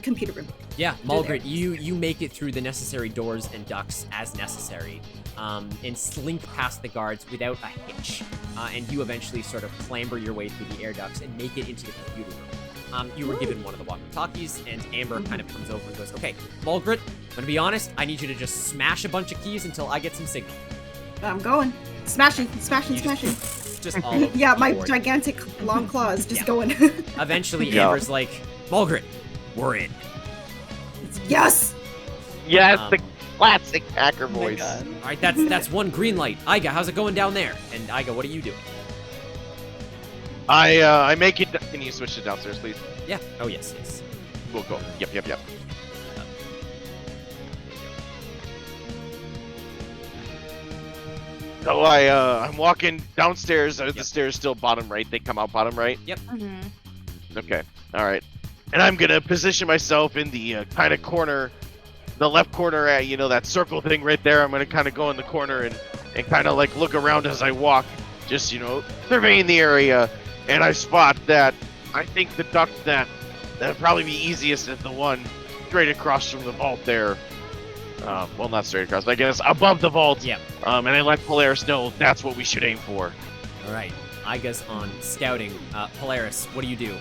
computer room. Yeah, there. Mulgret, you make it through the necessary doors and ducts as necessary, and slink past the guards without a hitch, and you eventually sort of clamber your way through the air ducts and make it into the computer room. You were given one of the walkie-talkies, and Amber kind of comes over and goes, "Okay, Mulgret, I'm gonna be honest. I need you to just smash a bunch of keys until I get some signal." I'm going. Smashing. You just all over Yeah, the my keyboard. gigantic long claws just Yeah. going. Eventually, Yeah. Amber's like, "Mulgret, we're in." Yes. Yes, Um, the classic hacker Oh my voice. God. All right, that's one green light. Iga, how's it going down there? And Iga, what are you doing? I make it. Can you switch to downstairs, please? Yeah. Oh yes, yes. We'll go. Yep. So I'm walking downstairs. The Yep. stairs still bottom right. They come out bottom right. Mm-hmm. Okay. All right. And I'm gonna position myself in the kind of corner, the left corner at that circle thing right there. I'm gonna kind of go in the corner and kind of like look around as I walk, just surveying the area. And I spot that I think the duct that'd probably be easiest is the one straight across from the vault there. Well, not straight across, I guess above the vault. Yeah. And I let Polaris know that's what we should aim for. All right. Iga's on scouting. Polaris, what do you do?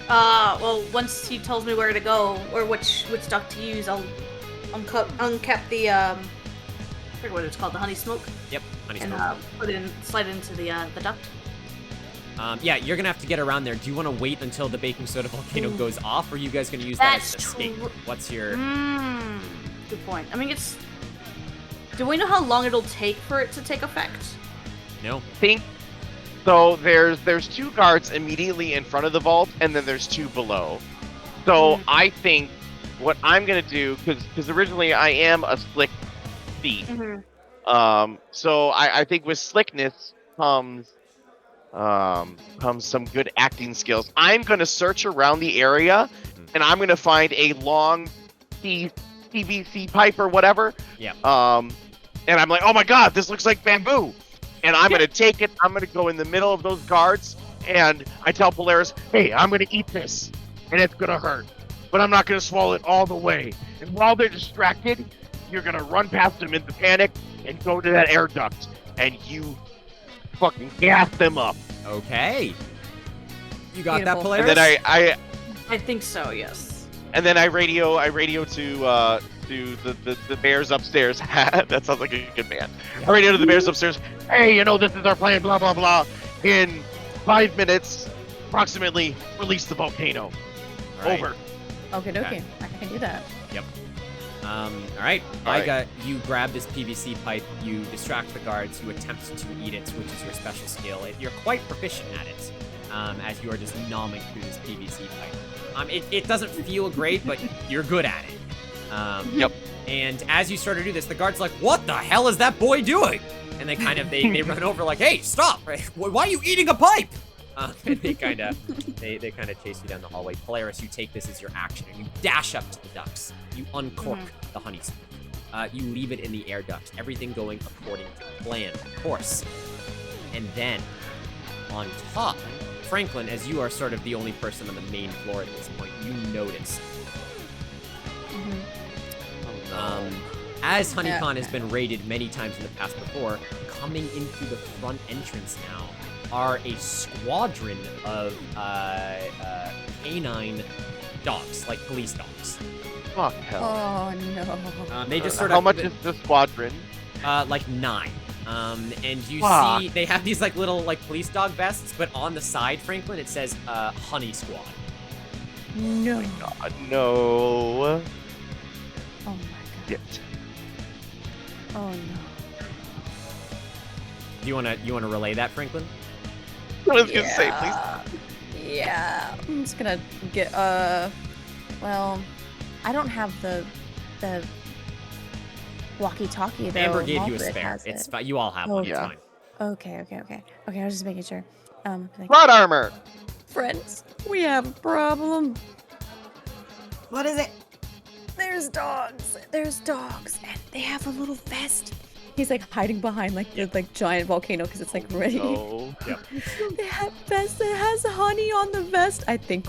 Well, once he tells me where to go or which duct to use, I'll uncap the I forget what it's called, the honey smoke, Yep. Honey and smoke. slide it into the duct. Yeah, you're gonna have to get around there. Do you want to wait until the baking soda volcano goes off, or are you guys gonna use that as an That's escape? true. What's your? Good point. I mean, do we know how long it'll take for it to take effect? No. Think so. There's two guards immediately in front of the vault, and then there's two below. So I think what I'm gonna do, because originally I am a slick thief. So I think with slickness comes some good acting skills. I'm gonna search around the area, and I'm gonna find a long PVC pipe or whatever. Yeah. And I'm like, oh my god, this looks like bamboo. And I'm gonna take it. I'm gonna go in the middle of those guards, and I tell Polaris, hey, I'm gonna eat this, and it's gonna hurt, but I'm not gonna swallow it all the way. And while they're distracted, you're gonna run past them in the panic and go to that air duct, and you fucking gas them up. Okay. You got that, Beautiful. Polaris? And then I think so. Yes. I radio to into the bears upstairs. That sounds like a good man. I radio to the bears upstairs. Hey, you know, this is our plan, blah, blah, blah. In 5 minutes, approximately, release the volcano. Right. Over. Okay. I can do that. Yep. All right. You grab this PVC pipe, you distract the guards, you attempt to eat it, which is your special skill. You're quite proficient at it, as you are just nomming through this PVC pipe. It doesn't feel great, but you're good at it. Yep. And as you start to do this, the guard's like, what the hell is that boy doing? And they kind of, they run over like, hey, stop! Why are you eating a pipe? And they kind of chase you down the hallway. Polaris, you take this as your action, and you dash up to the ducts. You uncork the honey spoon. You leave it in the air duct. Everything going according to plan, of course. And then, on top, Franklin, as you are sort of the only person on the main floor at this point, you notice. As Honeycon has been raided many times in the past before, coming into the front entrance now are a squadron of canine dogs, like police dogs. Fuck hell. Oh no. They just sort of. How much is the squadron? Like 9. And you see they have these like little like police dog vests, but on the side, Franklin, it says Honey Squad. No. God, no. Oh my god. Shit. Oh no. Do you wanna relay that, Franklin? I was gonna say, please. Yeah. I'm just gonna get well, I don't have the walkie-talkie though. Amber gave you a Margaret spare. has It's it. fine. You all have one. It's Yeah. fine. Okay, I was just making sure. Like, Plot armor. friends, we have a problem. What is it? There's dogs, and they have a little vest. He's like hiding behind like the giant volcano because it's like ready. Oh. Yep. They have vests that has honey on the vest. I think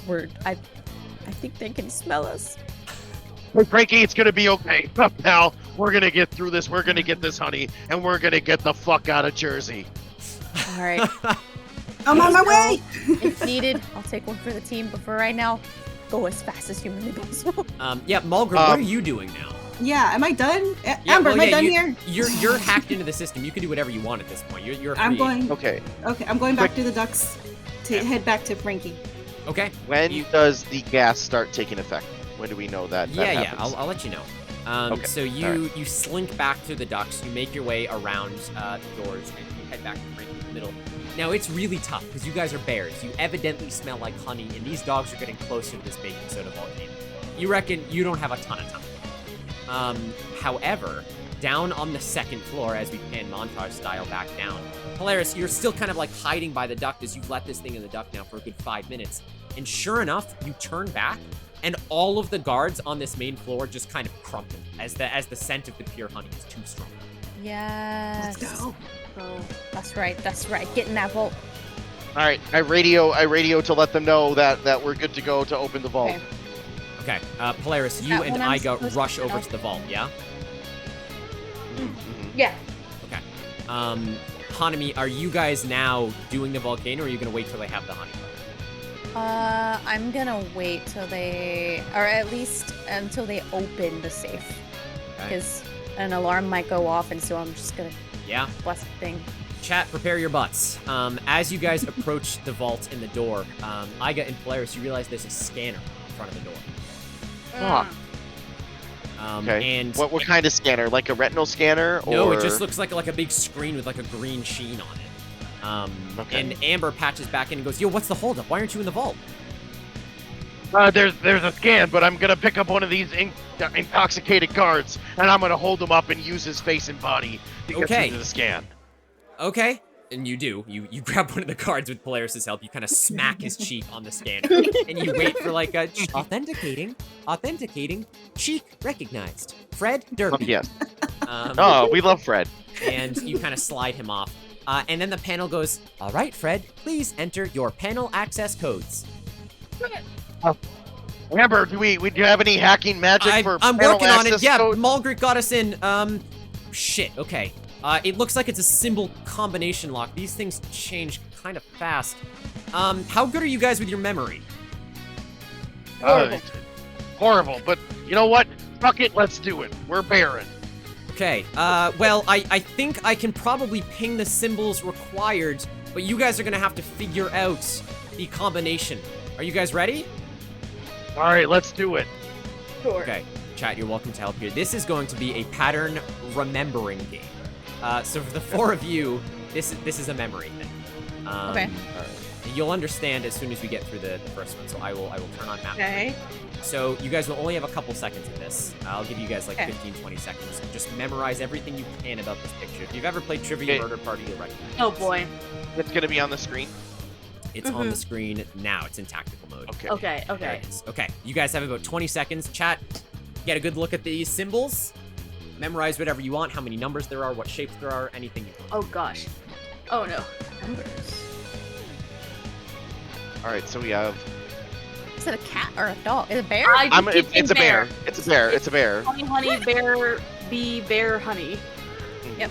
they can smell us. Hey, Frankie, it's gonna be okay. Pal, we're gonna get through this. We're gonna get this honey, and we're gonna get the fuck out of Jersey. All right. I'm on my way. If needed, I'll take one for the team. But for right now, go as fast as humanly possible. Yeah, Mulgrim, what are you doing now? Yeah, am I done? Yeah, Amber, well, am I yeah, done you- here? You're hacked into the system. You can do whatever you want at this point. You're free. I'm going. Okay. Okay, I'm going back to the ducks to head back to Frankie. Okay. When does the gas start taking effect? When do we know that? Yeah, that yeah. happens? I'll let you know. Okay, So you slink back to the ducts. You make your way around the doors, and you head back to Frankie in the middle. Now it's really tough because you guys are bears. You evidently smell like honey, and these dogs are getting closer to this baking soda volcano. You reckon you don't have a ton of time. However, down on the second floor, as we pan montage style back down, Polaris, you're still kind of like hiding by the duct as you've let this thing in the duct now for a good 5 minutes. And sure enough, you turn back, and all of the guards on this main floor just kind of crumple as the scent of the pure honey is too strong. Yes. Let's go. Oh, that's right. Get in that vault. All right, I radio to let them know that we're good to go to open the vault. Okay. Okay, Polaris, you That and one I'm Iga supposed rush to over know. to the vault, yeah? Yeah. Okay. Hanami, are you guys now doing the volcano, or are you gonna wait till they have the honey? I'm gonna wait till they, or at least until they open the safe, Okay. because an alarm might go off, and so I'm just gonna Yeah? bless the thing. Chat, prepare your butts. As you guys approach the vault and the door, Iga and Polaris, you realize there's a scanner in front of the door. Fuck. Okay. And What kind of scanner? Like a retinal scanner? Or... No, it just looks like a big screen with like a green sheen on it. Okay. And Amber patches back in and goes, "Yo, what's the holdup? Why aren't you in the vault?" There's a scan, but I'm gonna pick up one of these intoxicated guards, and I'm gonna hold him up and use his face and body to get Okay. through to the scan. Okay. And you do. You grab one of the cards with Polaris' help. You kind of smack his cheek on the scanner. And you wait for like a authenticating, cheek recognized. Fred Derby. Yes. Um, We love Fred. And you kind of slide him off. And then the panel goes, "All right, Fred, please enter your panel access codes." Amber, do you have any hacking magic for I'm panel working on it. access Yeah, code? Mulgrit got us in. Shit. Okay. It looks like it's a symbol combination lock. These things change kind of fast. How good are you guys with your memory? Horrible. But you know what? Fuck it, let's do it. We're Baron. Okay, well, I think I can probably ping the symbols required, but you guys are gonna have to figure out the combination. Are you guys ready? All right, let's do it. Sure. Okay, chat, you're welcome to help here. This is going to be a pattern remembering game. So for the 4 of you, this is a memory thing. Okay. You'll understand as soon as we get through the first one, so I will turn on map. Okay. So you guys will only have a couple seconds in this. I'll give you guys like Okay. 15, 20 seconds. Just memorize everything you can about this picture. If you've ever played Trivia Okay. Murder Party, you'll recognize Oh this. boy. It's gonna be on the screen. It's on the screen now. It's in tactical mode. Okay. Okay. There Okay. it is. Okay, you guys have about 20 seconds. Chat, get a good look at these symbols. Memorize whatever you want, how many numbers there are, what shapes there are, anything you want. Oh gosh. Oh no. All right, so we have. Is it a cat or a dog? Is it a bear? I just keep It's a saying bear. It's a bear. It's a bear. Honey, honey, bear, bee, bear, honey. Yep.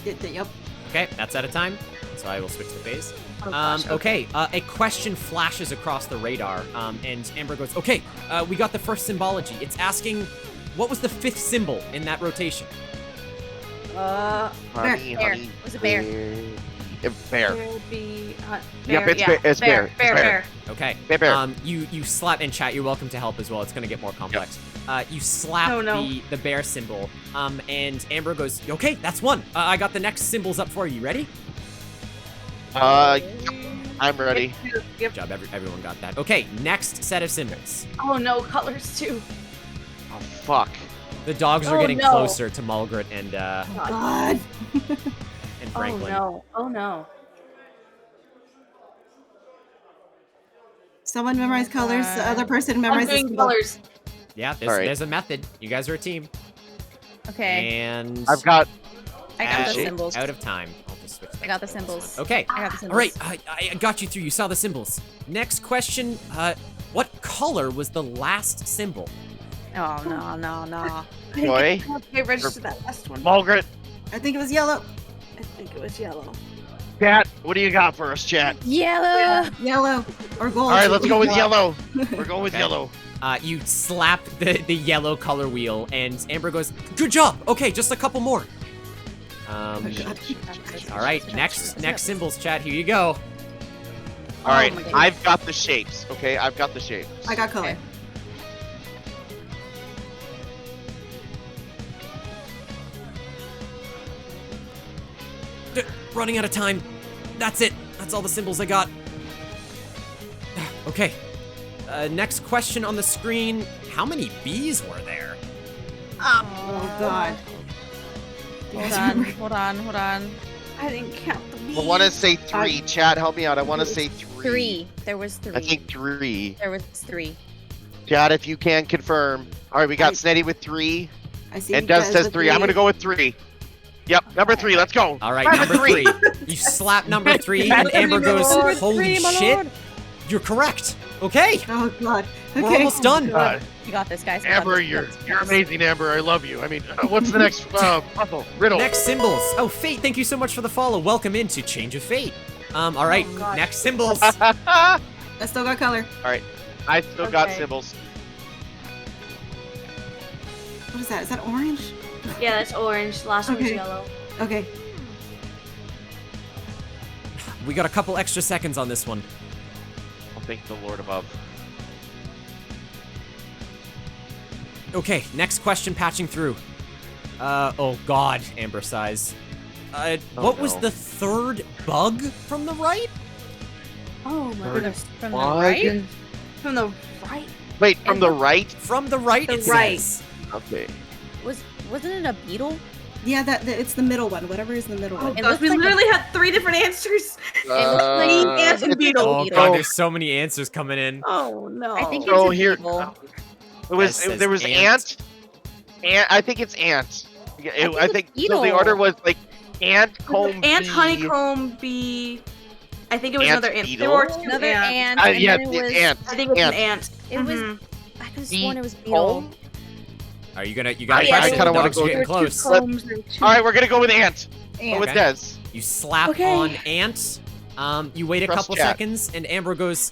Yep. Okay, that's out of time. So I will switch the phase. Oh, gosh, Okay, a question flashes across the radar, and Amber goes, okay, we got the first symbology. It's asking, what was the 5th symbol in that rotation? Honey, Bear. honey. It was a bear. Bear. Bear, bee, Yep, bear, it's yeah. bear- it's bear, it's Bear, bear. bear. Okay. Bear. You slap, and chat, you're welcome to help as well. It's gonna get more complex. You slap Oh, no. the bear symbol, and Amber goes, okay, that's one. I got the next symbols up for you. Ready? I'm ready. Yep. Good job, everyone got that. Okay, next set of symbols. Oh no, colors too. Oh fuck. The dogs are Oh, getting no. closer to Mulgret and God. Franklin. Oh no. Oh no. Someone memorize colors. The other person I'm memorizes doing colors. Yeah, All right. there's a method. You guys are a team. Okay. And I've got. I got the out- symbols. Out of time. I'll just switch I got the symbols. Okay. I got the symbols. All right, I got you through. You saw the symbols. Next question. What color was the last symbol? Oh no. Joy. Okay, register that last one. Mulgret, I think it was yellow. I think it was yellow. chat, what do you got for us, chat? Yellow. Yellow or gold. All right, let's go with yellow. We're going with Okay. yellow. You slap the yellow color wheel, and Amber goes, "Good job. Okay, just a couple more." Oh, God. All right, next symbols, chat. Here you go. All right, my goodness. I've got the shapes. Okay, I've got the shapes. I got color. Okay. Running out of time. That's it. That's all the symbols I got. Okay. Next question on the screen. How many bees were there? Oh God. Hold on. I didn't count the bees. I want to say 3. Chat, help me out. I want to say 3. 3. There was 3. I think 3. There was 3. Chat, if you can confirm. All right, we got Snetty with 3, I see. and you Duz guys says with 3. I'm gonna go with 3. Yep, number 3. Let's go. All right, Number number 3. 3. You slap number 3, and Amber goes, Number "Holy 3, my shit! lord." You're correct. Okay, Oh God. we're Okay. almost done." You got this, guys. You got Amber, this. you're amazing, Amber. I love you. I mean, what's the next puzzle? Riddle. Next symbols. Oh, Fate, thank you so much for the follow. Welcome into Change of Fate. All right, Oh, God. next symbols. I still got color. I still got Okay. symbols. What is that? Is that orange? Yeah, that's orange. Last one was Okay. yellow. Okay. We got a couple extra seconds on this one. I'll thank the Lord above. Okay, next question patching through. Oh god, Amber sighs. What was no. the 3rd bug from the right? Oh my From goodness. the right? From the right. Wait, from the right? From the right, The it right. says. Okay. Wasn't it a beetle? Yeah, it's the middle one. Whatever is the middle Oh one. It gosh, looks we like a- literally had 3 different answers. ants and beetle. Oh beetle. god, there's so many answers coming in. Oh no. I think So it's a here- beetle. It says there was ant. Ant. I think it's ant. I think it's so. The beetle. order was like ant, comb, ant, bee. honeycomb, bee. I think it was Ant, another ant. beetle? There were 2 Another ants. ant. And Yeah, then it was, ant. I think it was Ant. an ant. It was. Mhm. I could have Bee, sworn it was beetle. comb. Are you gonna? You I gotta kinda press it. The wanna dogs go- are There getting were 2 close. combs and 2. All right, we're gonna go with ant. Go with Okay. Dez. You slap Okay. on ant. You wait a Press couple chat. seconds, and Amber goes,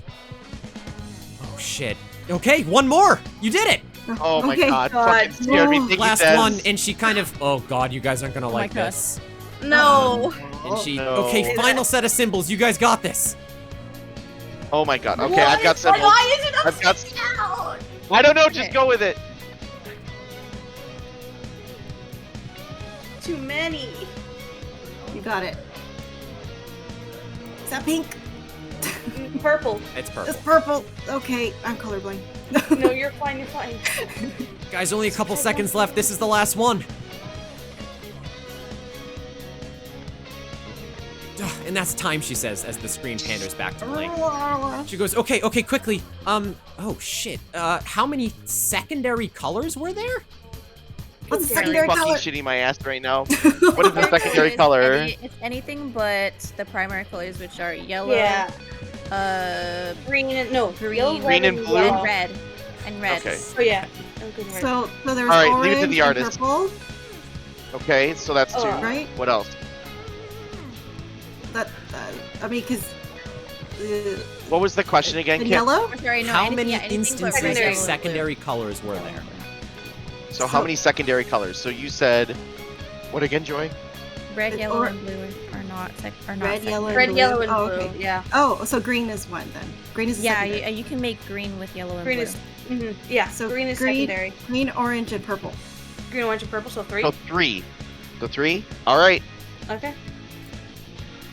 "Oh shit." Okay, one more. You did it. Oh my Okay. god. Fucking scared me. Thank you, Last Des. one, and she kind of. Oh god, you guys aren't gonna like God. this. No. And she. no. Okay, final set of symbols. You guys got this. Oh my god. Okay, I've got symbols. Why is it I've got. upside down? I don't know. Just go with it. Too many. You got it. Is that pink? Purple. It's It's purple. purple. Okay, I'm colorblind. No, you're fine. You're fine. Guys, only a couple seconds left. This is the last one. And that's time, she says, as the screen panders back to Blank. She goes, okay, quickly. Oh shit. How many secondary colors were there? What's the Are you secondary fucking color? shitting my ass right now? What is the secondary color? It's anything but the primary colors, which are yellow, Yeah. Green and no. green, Green and blue? and red. And red. Okay. Oh yeah. Oh, good word. So there's All right, orange leave it to the and artist. purple, Okay, so that's two. Oh. right? What else? That I mean, because What was the question again, the Kip? yellow. Or sorry, no, How anything, many yeah, anything but instances red, of yellow, and secondary colors were there? So how many secondary colors? So you said, what again, Joy? blue. Red, yellow, Or- and blue are not are not Red, yellow, secondary. Red, blue. yellow, and Oh, blue. okay. Yeah. Oh, so green is one then. Green is Yeah, secondary. you can make green with yellow and Green blue. is. Yeah. So green is green- secondary. green, orange, and purple. Green, orange, and purple. So 3. So three. So three? All right. Okay.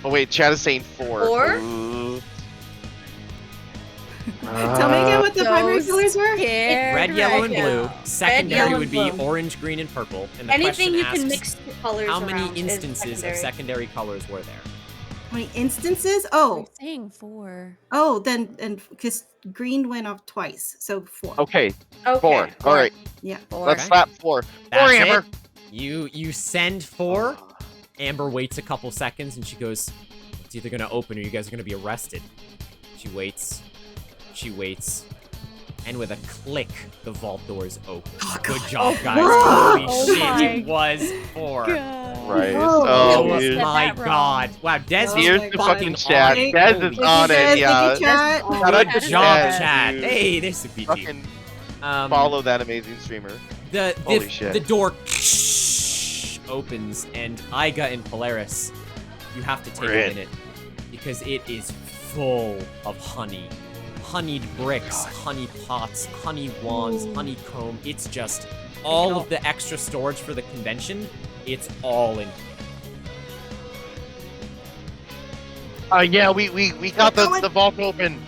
Oh wait, Chad is saying 4. 4? Ooh. Tell me again what the primary Those colors were. Scared Red, yellow, and right blue. now. Secondary yellow, would and be blue. orange, green, and purple. And the Anything question you asks, can mix colors how many around is instances of secondary. secondary colors were there? How many instances? I'm Oh, saying 4. then and because green went off twice, so 4. Okay, Okay. 4. All right, Yeah. 4. let's slap 4. 4, That's Amber. it. You send 4. Amber waits a couple seconds and she goes, it's either gonna open or you guys are gonna be arrested. She waits. She waits. And with a click, the vault doors open. Good job, guys. Holy Oh shit, my it was 4. Right. Oh, Oh, Oh dude. my That wrong. god. Wow, Des Oh is Here's my the God. fucking fucking chat. on it. Des Holy is on Thank it, you, yeah. Thank you, chat. Shout out to Good job, Des, chat. dude. Hey, there's a PT. Fucking follow that amazing streamer. Holy shit. The door opens, and Iga and Polaris, you have to take We're a in. minute because it is full of honey. Honeyed bricks, honey pots, honey wands, honeycomb. It's just all of the extra storage for the convention. It's all in. Yeah, we got the vault open.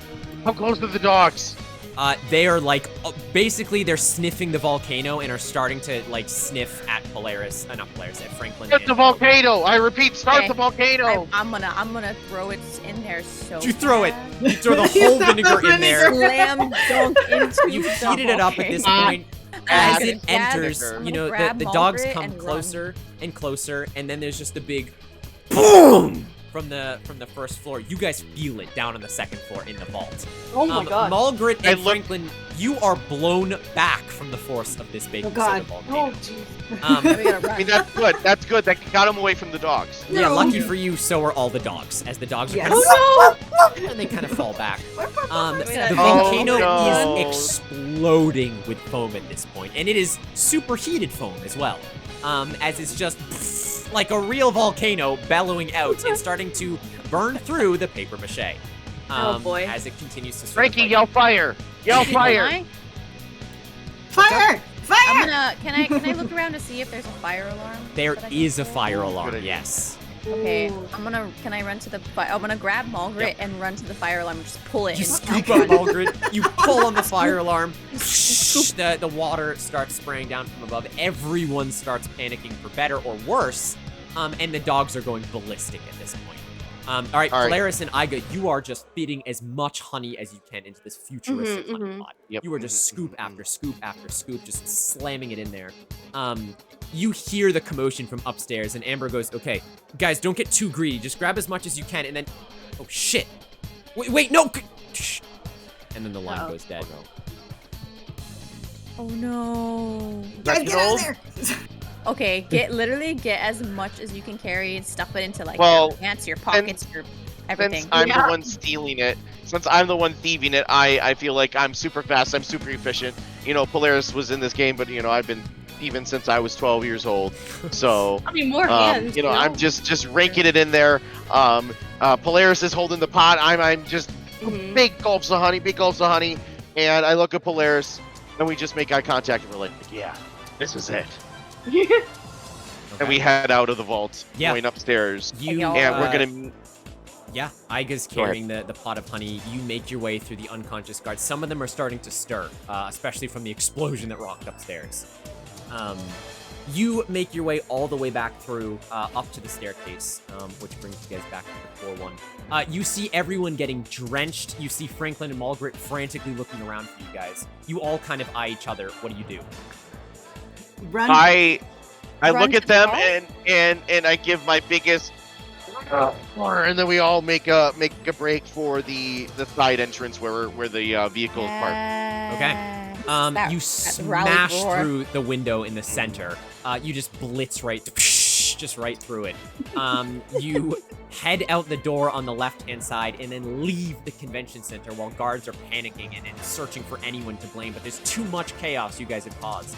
How close to the dogs? They are like, basically they're sniffing the volcano and are starting to like sniff at Polaris, not Polaris, at Franklin. Start and- the volcano. I repeat, start Okay. the volcano. I'm gonna throw it in there so You throw it. fast. You throw the whole vinegar in there. Slam dunk into You've the heated it up at this volcano. point. As I'm it gonna grab- enters, I'm you gonna know, grab the dogs Margaret come and run. closer and closer, and then there's just a big boom from the first floor. You guys feel it down on the second floor in the vault. Oh my god. Margaret I and look- Franklin, you are blown back from the force of this baking Oh, God. soda volcano. jeez. We gotta I mean, run. that's good. That's good. That got him away from the dogs. Yeah, No. lucky for you, so are all the dogs, as the dogs are Yes. kind of Oh and they kind of fall back. The Oh, volcano no. is exploding with foam at this point, and it is superheated foam as well. As it's just like a real volcano bellowing out and starting to burn through the paper mache. Oh, boy. As it continues to sort of, Frankie, like, yell fire! Yell fire! Can Fire! I? Fire! Can I look around to see if there's a fire alarm? There that I can is a pull? fire alarm, Good idea. yes. Okay, Ooh. can I run to the I'm gonna grab Margaret and run to the fire alarm and just pull it. You and scoop up Margaret, you pull on the fire alarm, the water starts spraying down from above, everyone starts panicking for better or worse, and the dogs are going ballistic at this point. All right, All right. Polaris and Iga, you are just feeding as much honey as you can into this futuristic honey mhm. pot. Yep. You are just scoop after scoop after scoop, just slamming it in there. You hear the commotion from upstairs, and Amber goes, okay, guys, don't get too greedy. Just grab as much as you can, and then, oh, shit. Wait, no. And then the line goes dead. Oh no. Guys, get out of there! Okay, literally get as much as you can carry and stuff it into like Well, your pants, your pockets, your everything. Since I'm the one stealing it, since I'm the one thieving it, I feel like I'm super fast, I'm super efficient, Polaris was in this game, but I've been even since I was 12 years old. So I mean, more hands. I'm just ranking it in there. Polaris is holding the pot. I'm just big gulps of honey, and I look at Polaris, and we just make eye contact, and we're like, yeah, this is it. And we head out of the vault, going upstairs. And we're gonna. Yeah, Aiga's carrying the pot of honey. You make your way through the unconscious guards. Some of them are starting to stir, especially from the explosion that rocked upstairs. You make your way all the way back through, up to the staircase, which brings you guys back to the floor one. You see everyone getting drenched. You see Franklin and Margaret frantically looking around for you guys. You all kind of eye each other. What do you do? Run. I look at them and I give my biggest, and then we all make a break for the side entrance where the vehicle is parked. Okay. You smash through the window in the center. You just blitz just right through it. You head out the door on the left-hand side and then leave the convention center while guards are panicking and searching for anyone to blame. But there's too much chaos you guys have caused.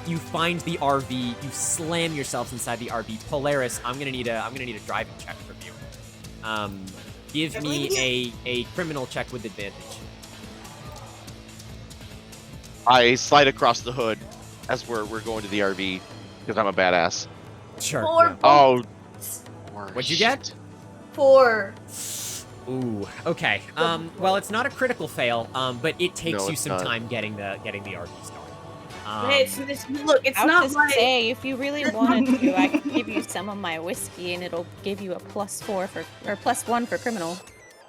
You find the RV. You slam yourselves inside the RV. Polaris, I'm gonna need a driving check from you. Give me a criminal check with advantage. I slide across the hood as we're going to the RV because I'm a badass. Sure. 4. Oh. What'd you get? 4. Ooh. Okay. Well, it's not a critical fail. But it takes you some time getting the RV started. Look, it's not like... say, if you really wanted to, I could give you some of my whiskey, and it'll give you a +1 for criminal.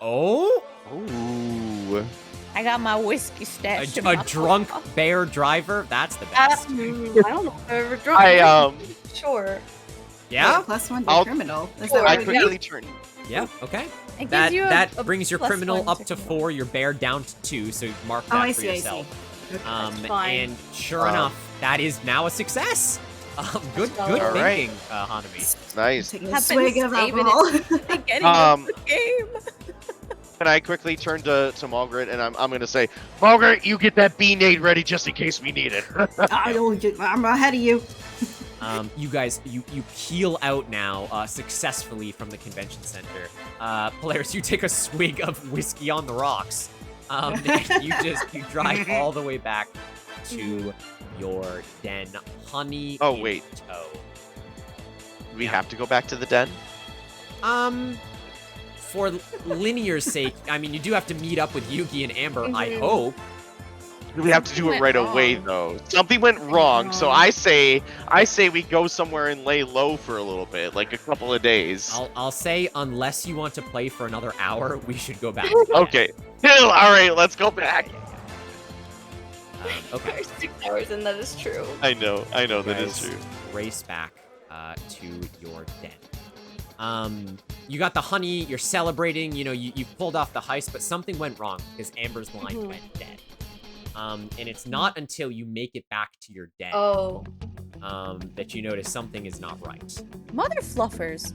Oh. Ooh. I got my whiskey stashed. A drunk bear driver? That's the best. I don't know if I've ever drunk. Sure. Yeah? +1 to criminal. I quickly turn. Yeah, okay. That brings your criminal up to 4, your bear down to 2, so mark that for yourself. And sure enough, that is now a success. Good thinking, Hanami. Nice. Taking a swig of alcohol. And I quickly turn to Margaret, and I'm gonna say, Margaret, you get that B-nade ready just in case we need it. I'm ahead of you. You guys, you peel out now successfully from the convention center. Polaris, you take a swig of whiskey on the rocks. You drive all the way back to your den. Honey. Oh wait. Do we have to go back to the den? For linear's sake, I mean, you do have to meet up with Yugi and Amber, I hope. We have to do it right away, though. Something went wrong, so I say we go somewhere and lay low for a little bit, like a couple of days. I'll say, unless you want to play for another hour, we should go back. Okay. All right, let's go back. Okay. There's 6 hours, and that is true. I know, that is true. Race back to your den. You got the honey, you're celebrating, you pulled off the heist, but something went wrong because Amber's line went dead. And it's not until you make it back to your den that you notice something is not right. Mother fluffers.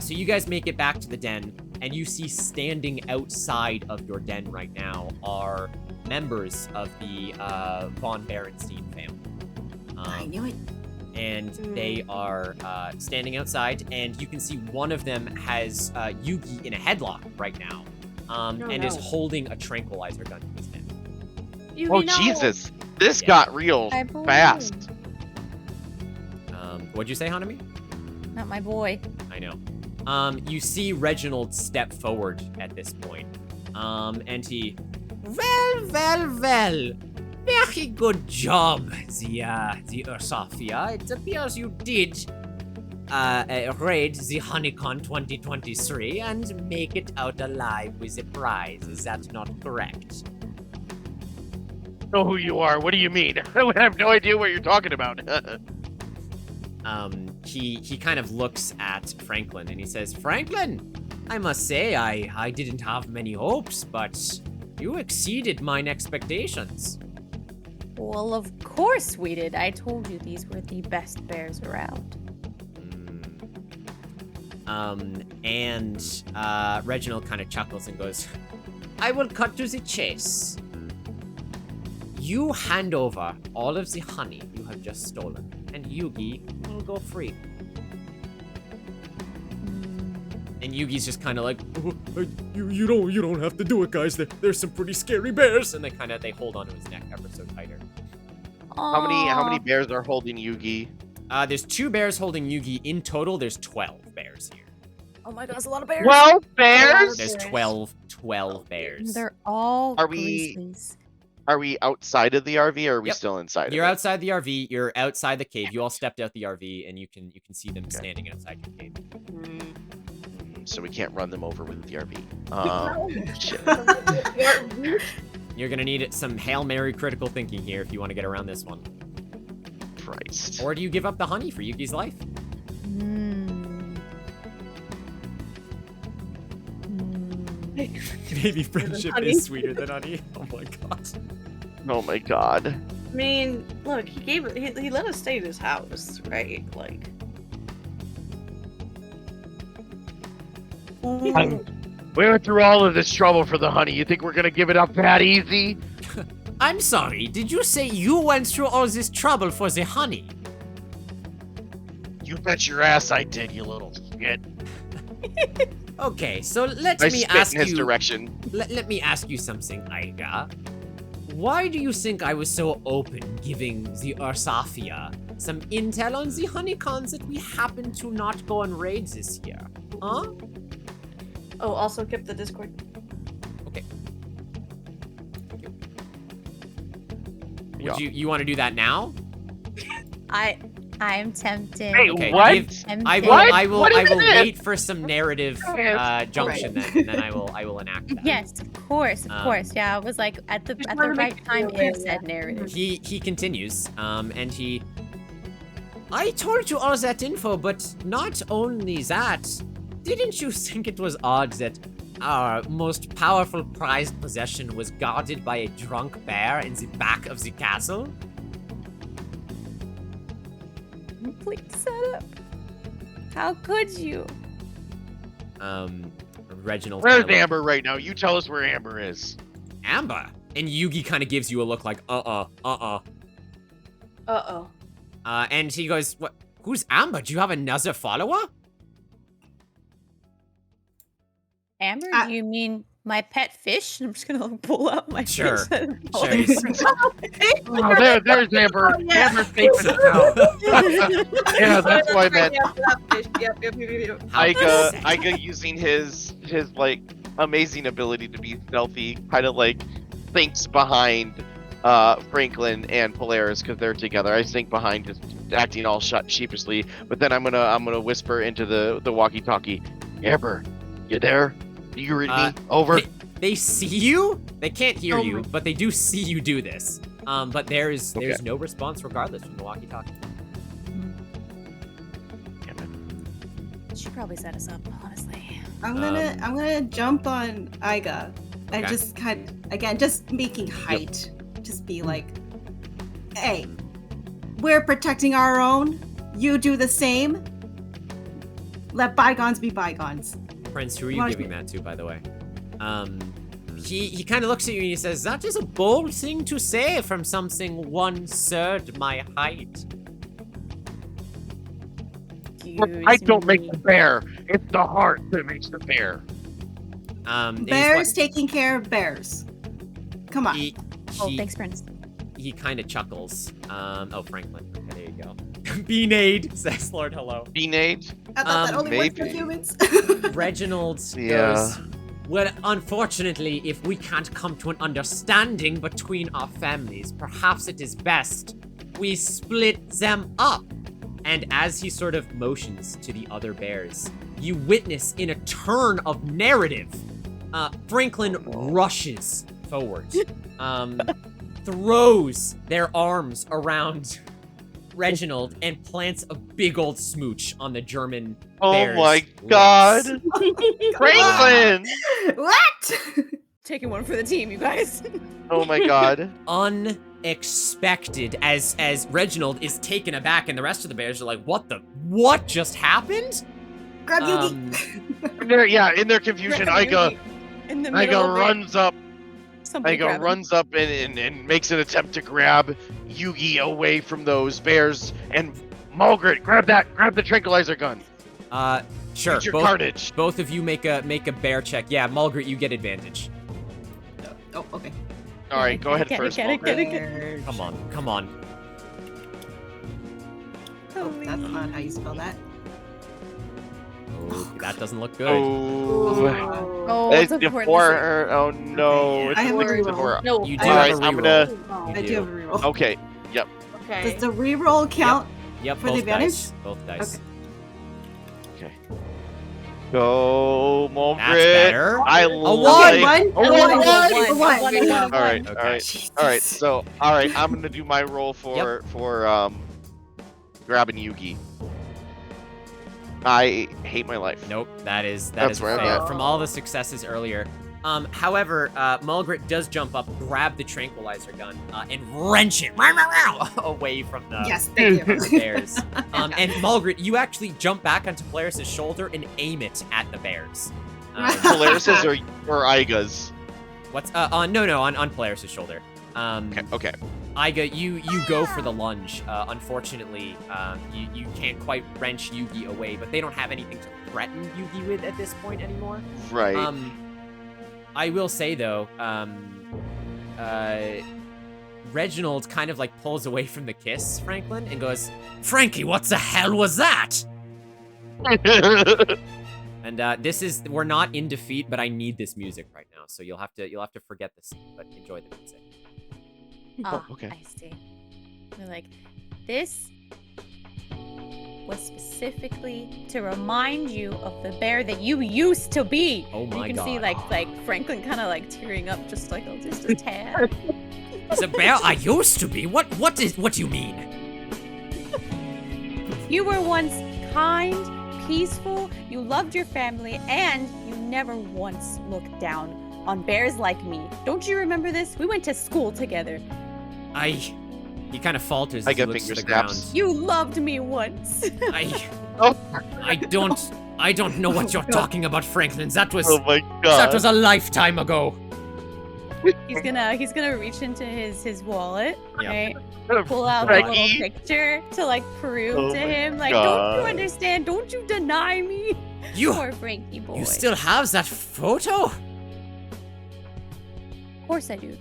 So you guys make it back to the den, and you see standing outside of your den right now are members of the Von Berenstein family. I knew it. And they are standing outside, and you can see one of them has Yugi in a headlock right now, and is holding a tranquilizer gun to his head. Jesus, this got real fast. What'd you say, Hanami? Not my boy. I know. You see Reginald step forward at this point, and he, well. Very good job, the xArstasia. It appears you did raid the Honeycon 2023 and make it out alive with a prize. Is that not correct? Know who you are? What do you mean? I have no idea what you're talking about. He kind of looks at Franklin and he says, Franklin, I must say I didn't have many hopes, but you exceeded mine expectations. Well, of course we did. I told you these were the best bears around. And Reginald kind of chuckles and goes, I will cut to the chase. You hand over all of the honey you have just stolen, and Yugi will go free. And Yugi's just kind of like, you don't have to do it, guys. There's some pretty scary bears. and they hold onto his neck ever so tighter. How many bears are holding Yugi? There's 2 bears holding Yugi. In total, there's 12 bears here. Oh my god, that's a lot of bears. 12 bears? There's 12 bears. They're all Are we- grizzlies. Are we outside of the RV or are we Yep. still inside You're of it? outside the RV. You're outside the cave. You all stepped out the RV, and you can see them standing outside your cave. So we can't run them over with the RV. Shit. You're gonna need some Hail Mary critical thinking here if you want to get around this one. Christ. Or do you give up the honey for Yuki's life? Maybe friendship honey. is sweeter than honey. Oh my god. Oh my god. I mean, look, he let us stay in his house, right? Like. We went through all of this trouble for the honey. You think we're gonna give it up that easy? I'm sorry, did you say you went through all this trouble for the honey? You bet your ass I did, you little shit. Okay, so let I me spit ask in his you. direction. Let me ask you something, Aiga. Why do you think I was so open giving the xArstasia some intel on the honeycons that we happen to not go on raids this year? Huh? Oh, also kept the Discord. Okay. Would you want to do that now? I'm tempted. Hey, Okay, what? I will What? I will What is this? wait for some narrative junction then, and then I will enact that. Yes, of course, Yeah, I was like at the wanna make right it time feel it good. said narrative. He continues, and I told you all that info, but not only that, didn't you think it was odd that our most powerful prized possession was guarded by a drunk bear in the back of the castle? Complete setup. How could you? Reginald. Where's kinda Amber right now? You tell us where Amber is. Amber. And Yugi kind of gives you a look like, Uh-oh. And he goes, what? Who's Amber? Do you have another follower? Amber, do you mean my pet fish? I'm just gonna pull out my Sure. fish. and- Sure. Oh, there's Amber. Amber's safe in the house. Yeah, that's what I meant. Yep. Iga using his like amazing ability to be stealthy, kind of like thinks behind Franklin and Polaris because they're together. I think behind just acting all sheepishly, but then I'm gonna whisper into the walkie-talkie. Amber, you there? Do you read me? Over. They see you. They can't hear Oh you, my- but they do see you do this. But there's Okay. no response regardless from the walkie-talkie. She probably set us up, honestly. I'm gonna jump on Iga and Okay. just kind of, again, just making height. Just be like, hey, we're protecting our own. You do the same. Let bygones be bygones. Prince, who are you Watch giving me. that to, by the way? He kind of looks at you and he says, "That is a bold thing to say from something 1/3 my height." I don't make the bear. It's the heart that makes the bear. And he's Bears what- taking care of bears. Come on. Oh, thanks, Prince. He kind of chuckles. Oh, Franklin. Okay, there you go. Beanade, says Lord Hello. Beanade? I thought that only worked for maybe. humans. Reginald Yeah. goes, well, unfortunately, if we can't come to an understanding between our families, perhaps it is best we split them up. And as he sort of motions to the other bears, you witness in a turn of narrative, Franklin rushes forward, throws their arms around Reginald and plants a big old smooch on the German bear's Oh my lips. god! Franklin! What? Taking one for the team, you guys. Oh my god. Unexpected as Reginald is taken aback and the rest of the bears are like, what just happened? Grab Um, Yugi. In their confusion, Grab Iga, Yugi in the middle Iga of it. runs up. Somebody Iga grab him. runs up and makes an attempt to grab Yugi away from those bears. And Margaret, grab the tranquilizer gun. Sure. Use your carnage. Both of you make a bear check. Yeah, Mulgret, you get advantage. Oh, okay. All right, go ahead Get it, first, get it, Margaret. get it. Come on, come on. Oh, that's not how you spell that. Oh, that doesn't look good. Oh, Oh, it's it's important. before. Oh no, I have a it's reroll. before. No, You do All have right, a I'm reroll. gonna. I do have a reroll. Okay. Yep. Okay. Does the reroll count? Yep, For the both advantage? dice. Both dice. Okay. Okay. Go, That's Margaret. better. I one. like. One. Oh, One. one. One. All right. Okay. All right. All right. So, all right. I'm gonna do my roll for grabbing Yugi. I hate my life. Nope, that is That's where I'm fail at. from all the successes earlier. However, Mulgret does jump up, grab the tranquilizer gun, and wrench it away from the, Yes, thank the you. bears. And Mulgret, you actually jump back onto Polaris' shoulder and aim it at the bears. Polaris's or Iga's? What's on Polaris' shoulder. Okay. Iga, you go for the lunge. Unfortunately, you can't quite wrench Yugi away, but they don't have anything to threaten Yugi with at this point anymore. Right. I will say though, Reginald kind of like pulls away from the kiss, Franklin, and goes, "Frankie, what the hell was that?" And we're not in defeat, but I need this music right now, so you'll have to forget the scene, but enjoy the music. Ah, okay. I see. They're like, this was specifically to remind you of the bear that you used to be. Oh my You can see God. like Franklin kind of like tearing up just a tad. The bear I used to be? What do you mean? You were once kind, peaceful, you loved your family, and you never once looked down on bears like me. Don't you remember this? We went to school together. He kind of falters I as he get looks finger to the ground. snaps. You loved me once. I don't know what you're talking about, Franklin. That was Oh my that god. was a lifetime ago. He's gonna reach into his wallet, Yep. right? Pull out a little Frankie. picture to like prove Oh to my him, like, don't you God. understand? Don't you deny me? You Poor Frankie boy. you still have that photo? Of course I do.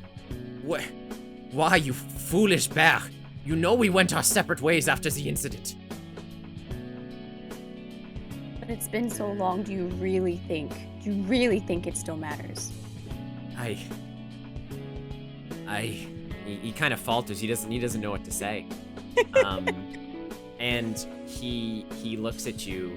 Why, you foolish bear? You know we went our separate ways after the incident. But it's been so long. Do you really think it still matters? He kind of falters. He doesn't know what to say. And he looks at you.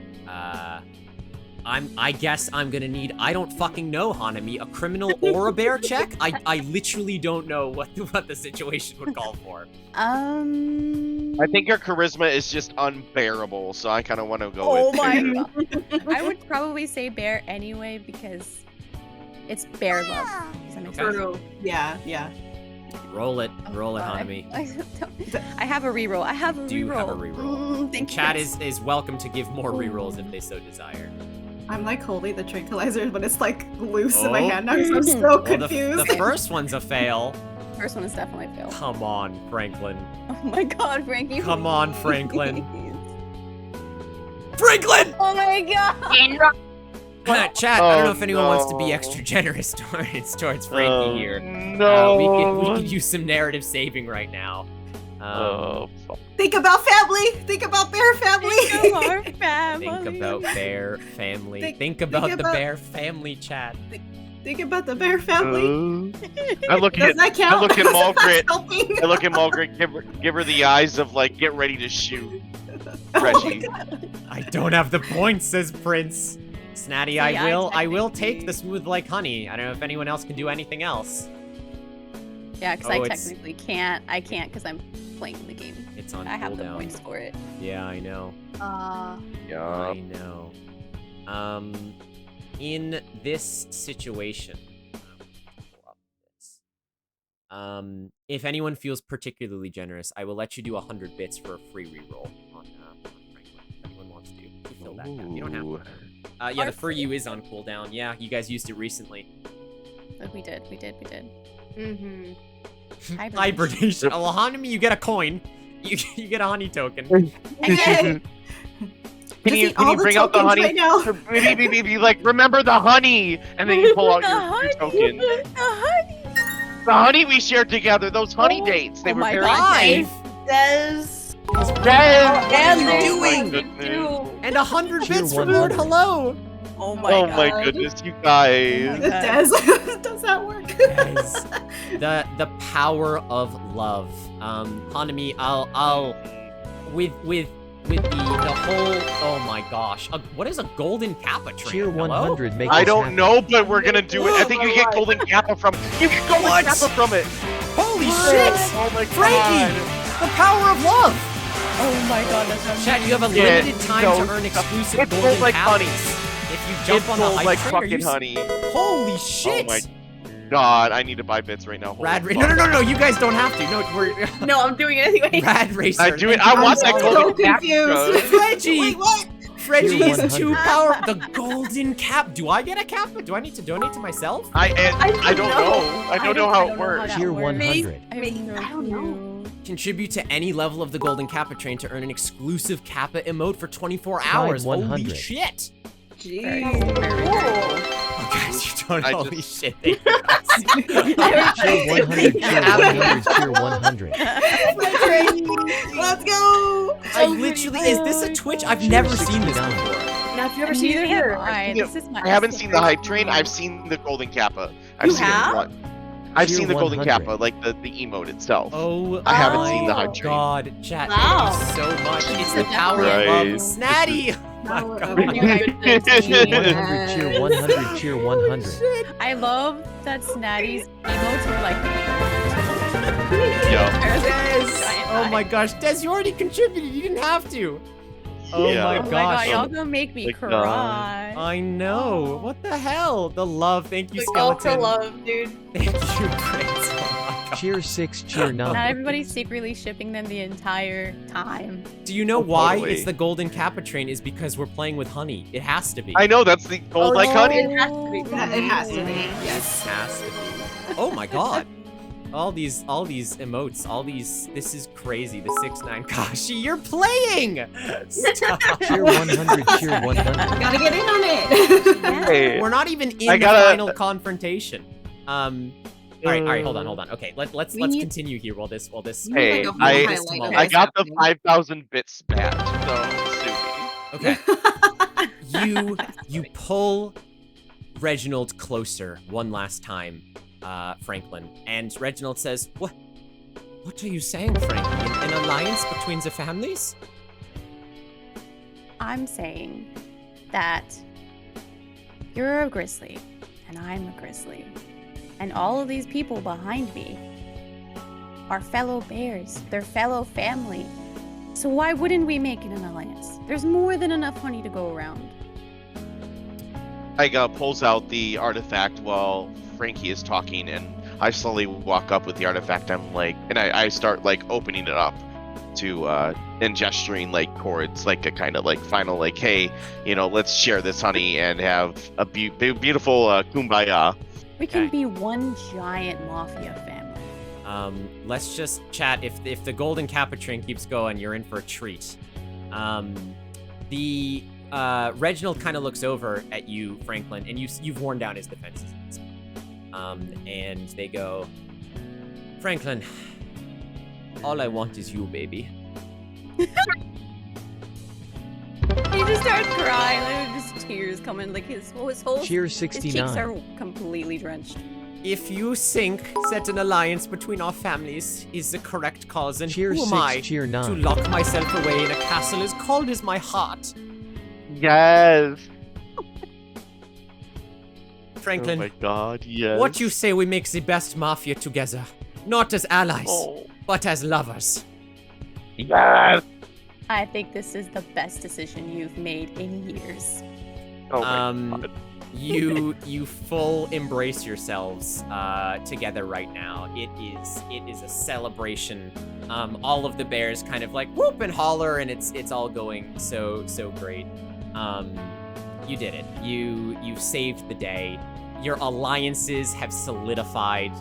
I guess I'm gonna need, I don't fucking know, Hanami, a criminal or a bear check? I literally don't know what the situation would call for. I think your charisma is just unbearable, so I kind of want to go Oh with. my god. I would probably say bear anyway because it's bear love. Does that make sense? True. Yeah. Roll it, Oh, Hanami. I have a reroll. I have a Do you reroll. have a reroll? Thank And you. chat is welcome to give more rerolls if they so desire. I'm like holding the tranquilizer, but it's like loose in my Oh. hand now, so I'm so Well, confused. the first one's a fail. First one is definitely a fail. Come on, Franklin. Oh my god, Frankie. Come on, please. Franklin. Franklin! Oh my god. Chat, I don't know if Oh, anyone wants to be no. extra generous towards Frankie here. No. We could use some narrative saving right now. Oh, fuck. Think about family. Think about bear family. Think of our family. Think about bear family. Think- Think about think the about- bear family, chat. Think about the bear family. I look Does at that count? I look at Margaret. Helping. I look at Margaret. Give her the eyes of like, get ready to shoot, Oh my Reggie. God. I don't have the points, says Prince. Snatty, See, I will take technically- the smooth like honey. I don't know if anyone else can do anything else. Yeah, because Oh, I it's- technically can't. I can't because I'm playing the game. It's on I have the cooldown. points for it. Yeah, I know. Yeah. I know. In this situation, pull up this. If anyone feels particularly generous, I will let you do 100 bits for a free reroll on Franklin. If anyone wants to. kill that guy. You don't have to. Yeah, the For You is on cooldown. Yeah, you guys used it recently. We did. Mm-hmm. Hibernation. Oh, well, Hanami, you get a coin. You get a honey token. Hey! Can you bring out the honey? Right now? Be like, remember the honey, and then you pull out your token. The honey we shared together. Those honey dates. They were very nice. What are you doing? And 100 bits for Lord Hello. Oh my goodness, you guys. Does that work? Guys, the power of love. Hanami, I'll with the whole, oh my gosh, what is a golden kappa train? Tier 100 makes I don't know, but we're gonna do it. I think you get golden kappa from you get golden kappa from it. Holy shit! Oh my Frankie, the power of love. Oh my god, that's amazing. Chat, you have a limited time to earn exclusive golden like honey. If you jump on the hype like train, fucking honey. Holy shit! Oh my god, I need to buy bits right now. Rad Racer. No, you guys don't have to. No, I'm doing it anyway. Rad Racer. I do it. I want that golden cap. Reggie. Wait, what? Reggie is too powerful. The golden cap. Do I get a kappa? Do I need to donate to myself? I don't know. I don't know how it works. Tier 100. I don't know. Contribute to any level of the golden kappa train to earn an exclusive kappa emote for 24 hours. Holy 100. shit. Jeez. Oh, guys, you don't know. Holy shit. Thank you guys. Tier 100. Let's go. I literally, is this a Twitch? I've never seen this before. Now, have you ever seen it here? I haven't seen the hype train. I've seen the golden kappa. I've seen it one. I've seen the golden kappa, like the emote itself. Oh, I haven't seen the hype train. God, chat, Wow. thank you so much. It's the power of love. Snatty! My God. Tier 100, Tier 100. I love that Snatty's emotes were like. Oh my gosh, Des, you already contributed. You didn't have to. Oh my gosh. Y'all gonna make me cry. I know. What the hell? The love. Thank you, The goal Skeleton. for love, dude. Thank you, Prince. Oh my God. Tier 6, Tier 9. Not everybody's secretly shipping them the entire time. Do you know why it's the golden kappa train? Is because we're playing with honey. It has to be. I know, that's the gold like honey. It has to be. It has to be. Yes. It has to be. Oh my God. All these emotes, this is crazy. The 6ix9ine Kashi, you're playing! Stop. Tier 100, Tier 100. Gotta get in on it. Hey, We're not even in the final confrontation. All right, hold on. Okay, let's continue here while this. Hey, I got the 5,000 bits badge, so sue me. Okay. You pull Reginald closer one last time, Franklin, and Reginald says, "What are you saying, Frankie? An alliance between the families?" I'm saying that you're a grizzly, and I'm a grizzly, and all of these people behind me are fellow bears. They're fellow family. So why wouldn't we make it an alliance? There's more than enough honey to go around. Aiga pulls out the artifact while Frankie is talking, and I slowly walk up with the artifact. I'm like, and I start like opening it up to and gesturing like towards like a kind of like final like, hey, let's share this honey and have a beautiful kumbaya. We can be one giant mafia family. Let's just chat. If the golden kappa train keeps going, you're in for a treat. Reginald kind of looks over at you, Franklin, and you've worn down his defenses. And they go, Franklin, all I want is you, baby. He just started crying. There were just tears coming. Like his whole Tier his 69. cheeks are completely drenched. If you think that an alliance between our families is the correct cause, then Tier who am 6, I Tier 9. to lock myself away in a castle as cold as my heart? Yes. Franklin, oh my God, yes. what you say we make the best mafia together? Not as allies, but as lovers. Yes. I think this is the best decision you've made in years. Oh my God. You full embrace yourselves together right now. It is a celebration. All of the bears kind of like whoop and holler, and it's all going so great. You did it. You saved the day. Your alliances have solidified.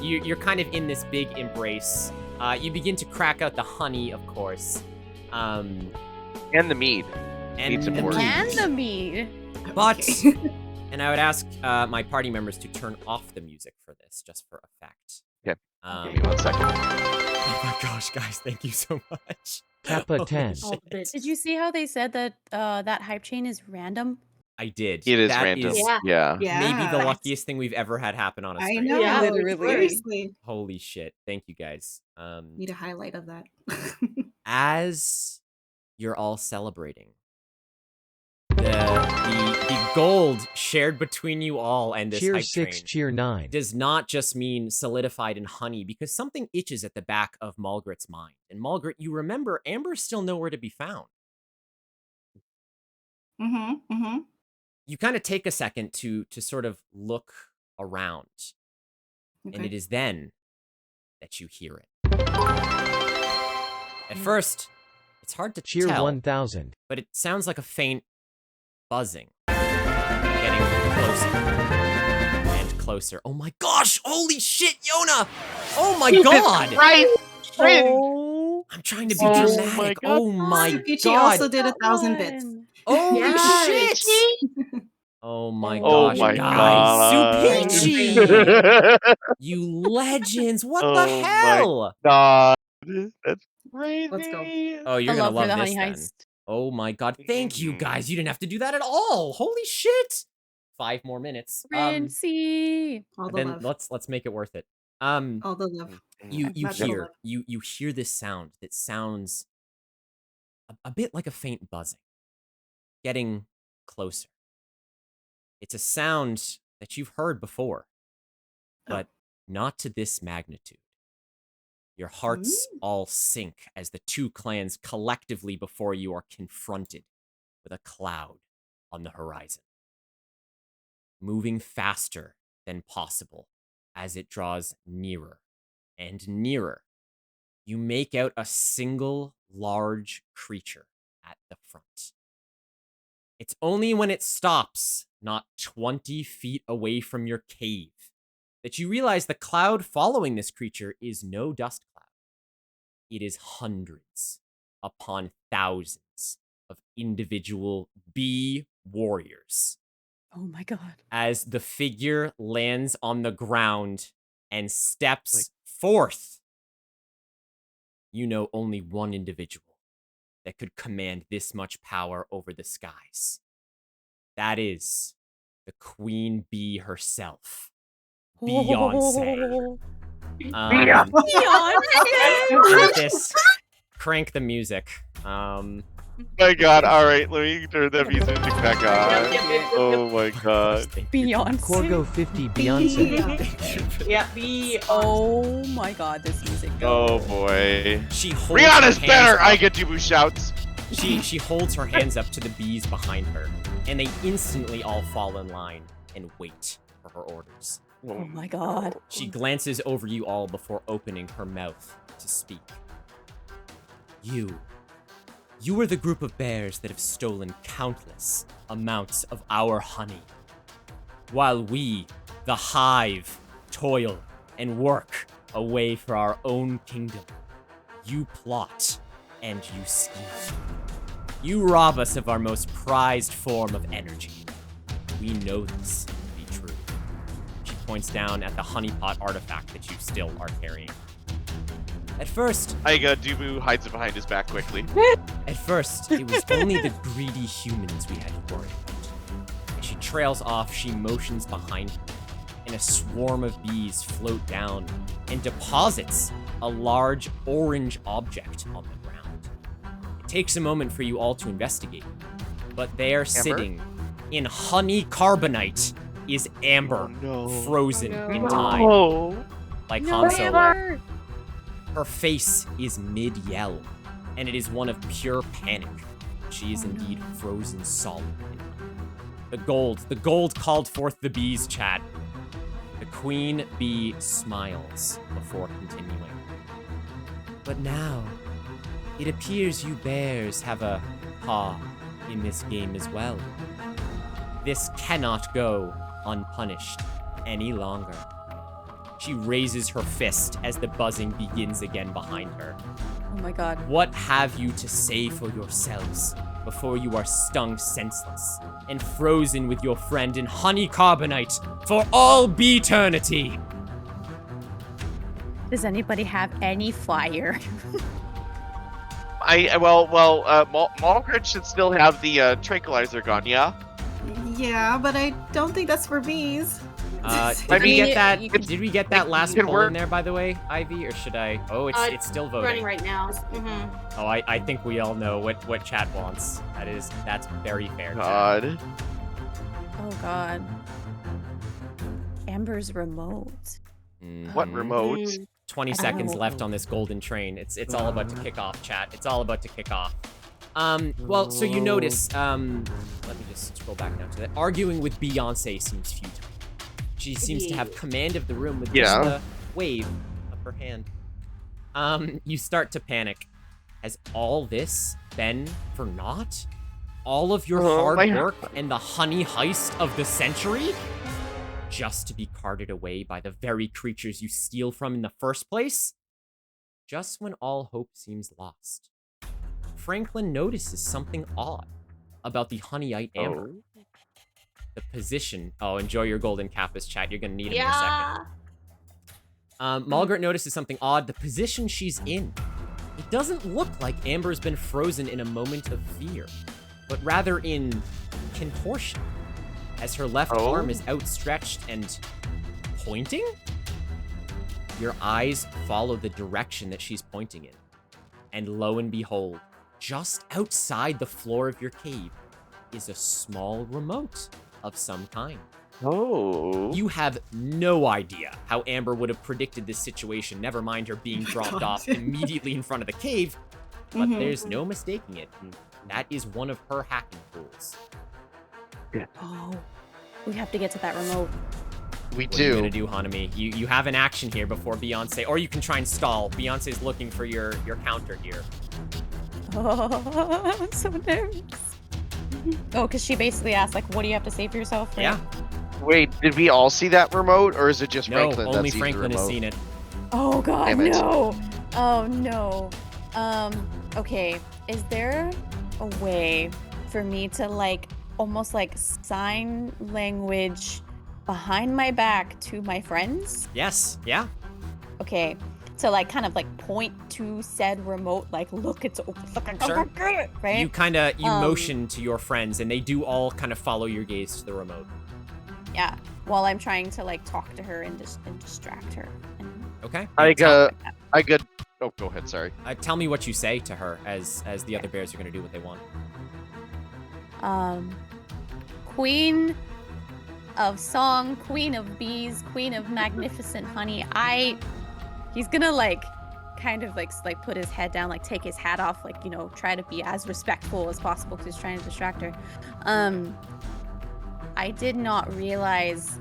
You're kind of in this big embrace. You begin to crack out the honey, of course. And the mead. And some the more. mead. And the mead. But, and I would ask my party members to turn off the music for this, just for effect. Okay. Give me 1 second. Oh my gosh, guys, thank you so much. Kappa Holy 10. shit. Did you see how they said that that hype chain is random? I did. It is That random. is Yeah. maybe the luckiest thing we've ever had happen on a I stream. know, Yeah, seriously. Holy shit. Thank you guys. Need a highlight of that. As you're all celebrating, the gold shared between you all and this Cheer hype 6, train cheer 9. does not just mean solidified in honey, because something itches at the back of Malgrit's mind. And Malgrit, you remember Amber's still nowhere to be found. You kind of take a second to sort of look around, and Okay. it is then that you hear it. At first, it's hard to Cheer tell, 1000. but it sounds like a faint buzzing, getting closer and closer. Oh my gosh! Holy shit, Yona! Oh my god! Right. Oh, I'm trying to be Oh my dramatic. God. Oh my Peachy god! also did 1,000 bits. Holy Yeah. shit! Oh my Oh gosh, my guys! God. Supichi! You legends! What Oh the my hell? God. That's crazy. Let's go. Oh, you're I gonna love for love the this honey then. heist. Oh my god, thank you guys. You didn't have to do that at all. Holy shit! 5 more minutes. Rinsey. All the Then love. let's make it worth it. All the love. You Not the hear love. you hear this sound that sounds a bit like a faint buzzing, getting closer. It's a sound that you've heard before, but not to this magnitude. Your hearts all sink as the two clans collectively before you are confronted with a cloud on the horizon, moving faster than possible as it draws nearer and nearer. You make out a single large creature at the front. It's only when it stops, not 20 feet away from your cave, that you realize the cloud following this creature is no dust cloud. It is hundreds upon thousands of individual bee warriors. Oh my god. As the figure lands on the ground and steps forth, you know only one individual that could command this much power over the skies. That is the queen bee herself, Beyonce. Crank the music. My God. All right. Let me turn that music back on. Oh my God. Beyonce. Corgo 50 Beyonce. Yeah, be. Oh my god, this music. Oh boy. She holds Rihanna's her hands better. up. I get Dubu shouts. She holds her hands up to the bees behind her, and they instantly all fall in line and wait for her orders. Oh my god. She glances over you all before opening her mouth to speak. You are the group of bears that have stolen countless amounts of our honey. While we, the hive, toil and work away for our own kingdom, you plot and you scheme. You rob us of our most prized form of energy. We know this to be true. She points down at the honeypot artifact that you still are carrying. At first, Dubu hides it behind his back quickly. At first, it was only the greedy humans we had to worry about. As she trails off, she motions behind her, and a swarm of bees float down and deposits a large orange object on the ground. It takes a moment for you all to investigate, but there, sitting in honey carbonite, is Amber, frozen in time, like Han Solo. Her face is mid-yell, and it is one of pure panic. She is indeed frozen solid. The gold called forth the bees, chat. The queen bee smiles before continuing. But now, it appears you bears have a, in this game as well. This cannot go unpunished any longer. She raises her fist as the buzzing begins again behind her. Oh my god. What have you to say for yourselves before you are stung senseless and frozen with your friend in honey carbonite for all eternity? Does anybody have any fire? Malgrit should still have the tranquilizer gun, yeah? Yeah, but I don't think that's for bees. Did we get that last poll in there, by the way, Ivy, or should I? Oh, it's still voting. Running right now. Oh, I think we all know what chat wants. That's very fair. God. Oh god. Amber's remote. What remote? 20 seconds left on this golden train. It's all about to kick off, chat. It's all about to kick off. Well, so you notice, let me just scroll back now to that. Arguing with Beyonce seems futile. She seems to have command of the room with just a wave of her hand. You start to panic. Has all this been for naught? All of your hard work and the honey heist of the century? Just to be carted away by the very creatures you steal from in the first place? Just when all hope seems lost, Franklin notices something odd about the honeyite amber. The position. Oh, enjoy your golden Kappas, chat. You're gonna need him in a second. Malgrit notices something odd. The position she's in. It doesn't look like Amber's been frozen in a moment of fear, but rather in contortion, as her left arm is outstretched and pointing? Your eyes follow the direction that she's pointing in. And lo and behold, just outside the floor of your cave is a small remote of some kind. You have no idea how Amber would have predicted this situation, never mind her being dropped off immediately in front of the cave, but there's no mistaking it. That is one of her hacking tools. Oh, we have to get to that remote. We What are you gonna do, Hanami? You have an action here before Beyonce, or you can try and stall. Beyonce's looking for your counter here. Oh, I'm so nervous. Oh, because she basically asked, like, what do you have to say for yourself? Right? Yeah. Wait, did we all see that remote, or is it just Franklin? No, only that's Franklin has remote? seen it. Oh god, Damn it. no. Oh no. Okay. Is there a way for me to like almost like sign language behind my back to my friends? Yes, yeah. Okay. So like kind of like point to said remote, like look, it's open. Sure. Right? You kind of motion to your friends, and they do all kind of follow your gaze to the remote. Yeah. While I'm trying to like talk to her and distract her. Okay. I could. Oh, go ahead. Sorry. Tell me what you say to her as the other bears are gonna do what they want. Queen of song, queen of bees, queen of magnificent honey. He's gonna like kind of like put his head down, like take his hat off, like, you know, try to be as respectful as possible because he's trying to distract her. I did not realize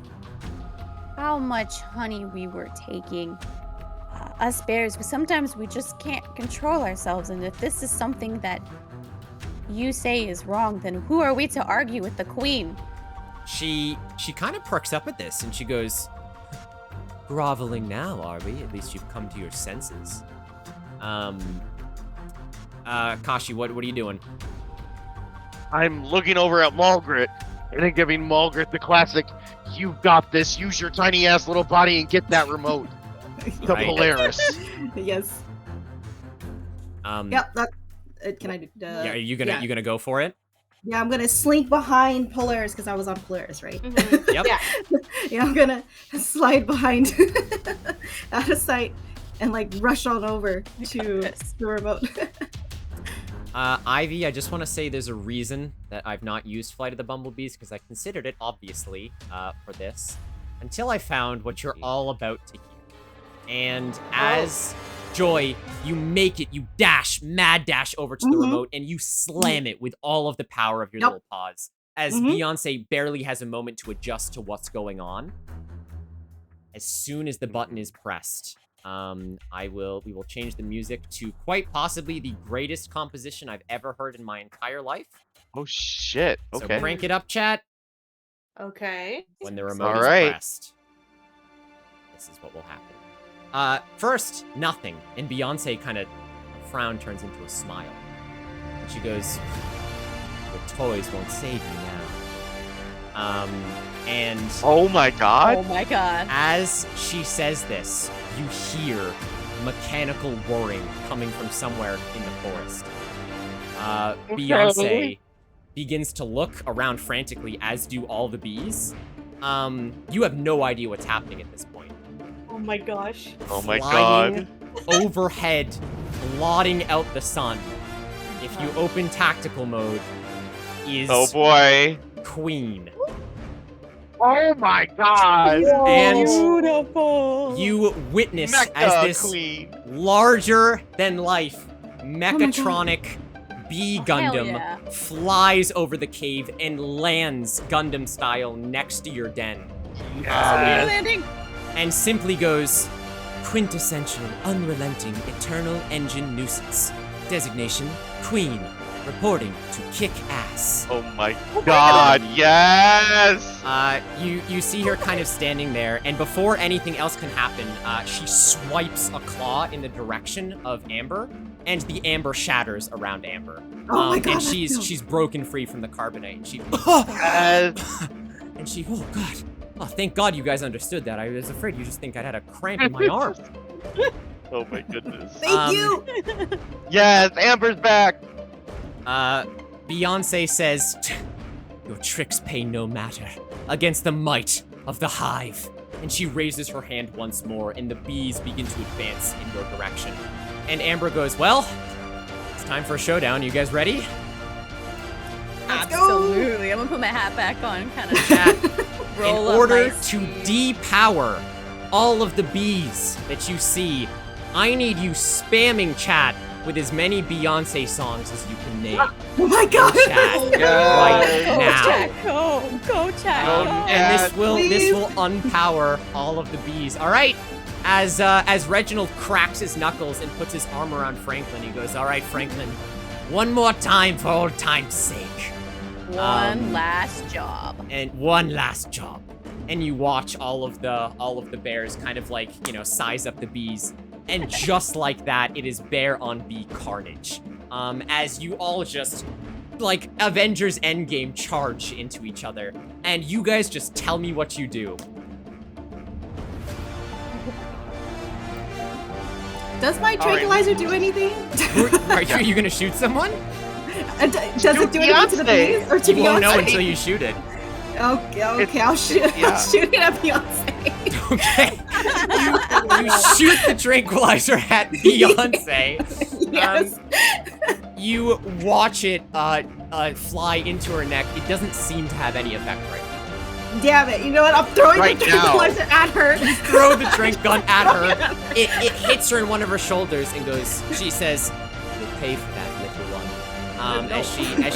how much honey we were taking, us bears, but sometimes we just can't control ourselves, and if this is something that you say is wrong, then who are we to argue with the queen? She kind of perks up at this, and she goes, groveling now, are we? At least you've come to your senses. Kashi, what are you doing? I'm looking over at Malgrit and then giving Malgrit the classic, "You got this, use your tiny ass little body and get that remote." The Right. Polaris. Yes. Yep. That. Can I do? Yeah, are you gonna go for it? Yeah, I'm gonna slink behind Polaris because I was on Polaris, right? Yep. Yeah, I'm gonna slide behind, out of sight, and like rush on over to the remote. Ivy, I just want to say there's a reason that I've not used Flight of the Bumblebees, because I considered it, obviously, for this, until I found what you're all about to hear. And as Joy, you make it, you mad dash over to the remote, and you slam it with all of the power of your little paws. As Beyonce barely has a moment to adjust to what's going on. As soon as the button is pressed, we will change the music to quite possibly the greatest composition I've ever heard in my entire life. Oh shit. So Okay. crank it up, chat. Okay. When the remote All is right. pressed, this is what will happen. First, nothing. And Beyonce kind of frown turns into a smile. And she goes, "The toys won't save you now." And Oh my god. Oh my god. as she says this, you hear mechanical whirring coming from somewhere in the forest. Beyonce begins to look around frantically, as do all the bees. You have no idea what's happening at this point. Oh my gosh. Oh my Flying god. overhead, blotting out the sun. If you open tactical mode, is Oh boy. Queen. Oh my god. And Beautiful. you witness Mecha as this queen. larger than life mechatronic bee hell Gundam yeah. flies over the cave and lands Gundam style next to your den. Speed Um, landing. and simply goes, "Quintessential, unrelenting, eternal engine nuisance. Designation, Queen. Reporting to kick ass." Oh my god. Yes. You see her kind of standing there, and before anything else can happen, she swipes a claw in the direction of Amber, and the amber shatters around Amber. Oh my god. And that's dope. she's broken free from the carbonite, and she Yes. and she, oh god, oh thank God you guys understood that. I was afraid you just think I had a cramp in my arm. Oh my goodness. Thank you. Yes, Amber's back. Beyonce says, "Your tricks pay no matter against the might of the hive." And she raises her hand once more, and the bees begin to advance in your direction. And Amber goes, "Well, it's time for a showdown. You guys ready?" Let's go. Absolutely. I'm gonna put my hat back on, kind of Chat, roll in up order my to sleeve. depower all of the bees that you see, I need you spamming chat with as many Beyonce songs as you can name. Oh my god. Chat Yes. right Go, now. Jack, go, Jack, Oh, go. yeah. And this please. will unpower all of the bees. All right. As Reginald cracks his knuckles and puts his arm around Franklin, he goes, "All right, Franklin, one more time for old time's sake, One last job. and one last job." And you watch all of the bears kind of like, you know, size up the bees, and just like that, it is bear on bee carnage. As you all just like Avengers Endgame charge into each other, and you guys just tell me what you do. Does my tranquilizer do anything? Are you gonna shoot someone? And does it do anything to the Beyonce. bees or to You won't know Beyonce? until you shoot it. Okay, I'll shoot. yeah. I'll shoot it at Beyonce. Okay. You shoot the tranquilizer at Beyonce. Yes. You watch it fly into her neck. It doesn't seem to have any effect right now. Damn it! You know what? I'm throwing Right the now. tranquilizer at her. Throw the drink gun at her. It hits her in one of her shoulders and goes. She says, "You'll pay for that, little one." As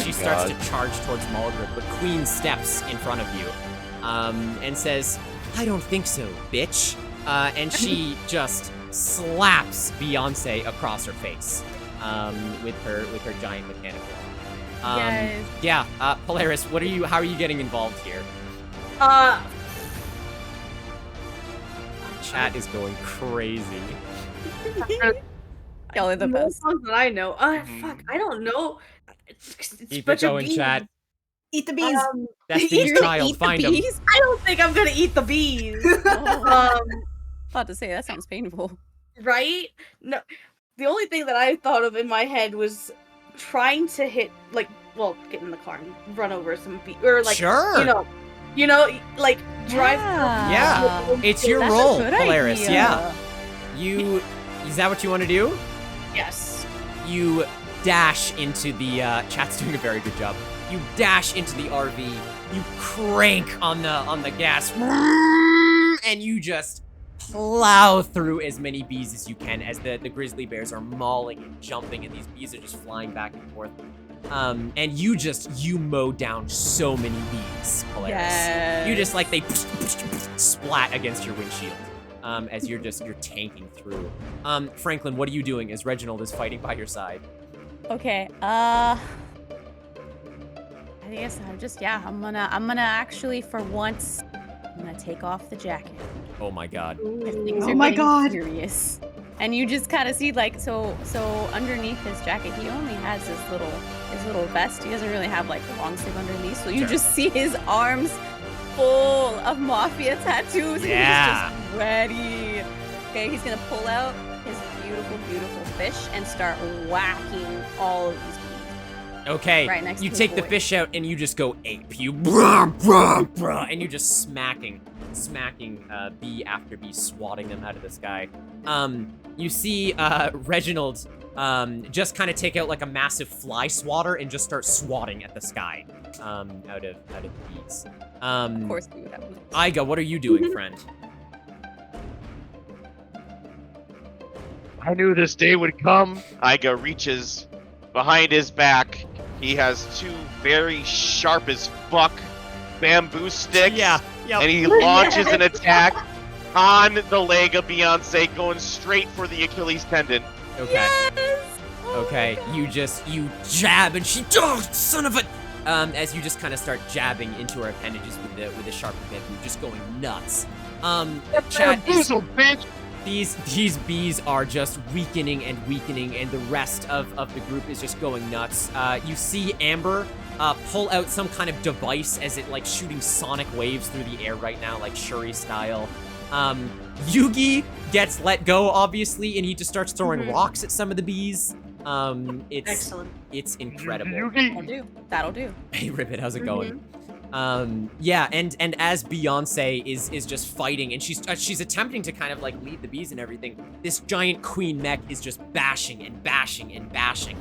she starts to charge towards Mulgrew, but Queen steps in front of you, and says, "I don't think so, bitch." And she just slaps Beyonce across her face, with her giant mechanical arm. Yes. Yeah, Polaris, how are you getting involved here? Chat is going crazy. Y'all are the More best. songs that I know. Fuck, I don't know. It's Keep it bunch of going, bees. chat. Eat the bees. Destiny's You're gonna Child, eat the find 'em. bees? I don't think I'm gonna eat the bees. Oh. About to say that sounds painful. Right? No, the only thing that I thought of in my head was trying to hit, like, well, get in the car and run over some bee, or like, Sure. you know, like drive. Yeah. It's your That's a role, good Polaris. idea. Yeah. Is that what you want to do? Yes. You dash into the chat's doing a very good job. You dash into the RV, you crank on the gas, and you just plow through as many bees as you can as the grizzly bears are mauling and jumping, and these bees are just flying back and forth. And you mow down so many bees, Polaris. Yes. You just like they splat against your windshield. As you're tanking through. Franklin, what are you doing as Reginald is fighting by your side? Okay, I guess I'm gonna actually for once, I'm gonna take off the jacket. Oh my god. 'Cause things Oh are my getting God. serious. And you just kind of see like so underneath his jacket, he only has his little vest. He doesn't really have like a long sleeve underneath. So you Sure. just see his arms full of mafia tattoos. Yeah. And he's just ready. Okay, he's gonna pull out his beautiful, beautiful fish and start whacking all of these bees. Okay, Right next you to take the the boy. fish out and you just go ape. You and you're just smacking bee after bee, swatting them out of the sky. You see Reginald just kind of take out like a massive fly swatter and just start swatting at the sky out of the bees. Of course we would have bees. Aiga, what are you doing, friend? I knew this day would come. Iga reaches behind his back. He has two very sharp as fuck bamboo sticks. Yeah. Yep. And he launches an attack on the leg of Beyonce, going straight for the Achilles tendon. Okay. Yes! Oh Okay, my God. you jab and she, oh, son of a, as you just kind of start jabbing into her appendages with the sharp bamboo, just going nuts. Chat, Bamboozled, bitch! these bees are just weakening, and the rest of the group is just going nuts. You see Amber pull out some kind of device as it like shooting sonic waves through the air right now, like Shuri style. Yugi gets let go, obviously, and he just starts throwing rocks at some of the bees. It's Excellent. It's incredible. That'll do. Hey Ribbit, how's it going? Yeah, and as Beyonce is just fighting, and she's attempting to kind of like lead the bees and everything, this giant queen mech is just bashing and bashing and bashing.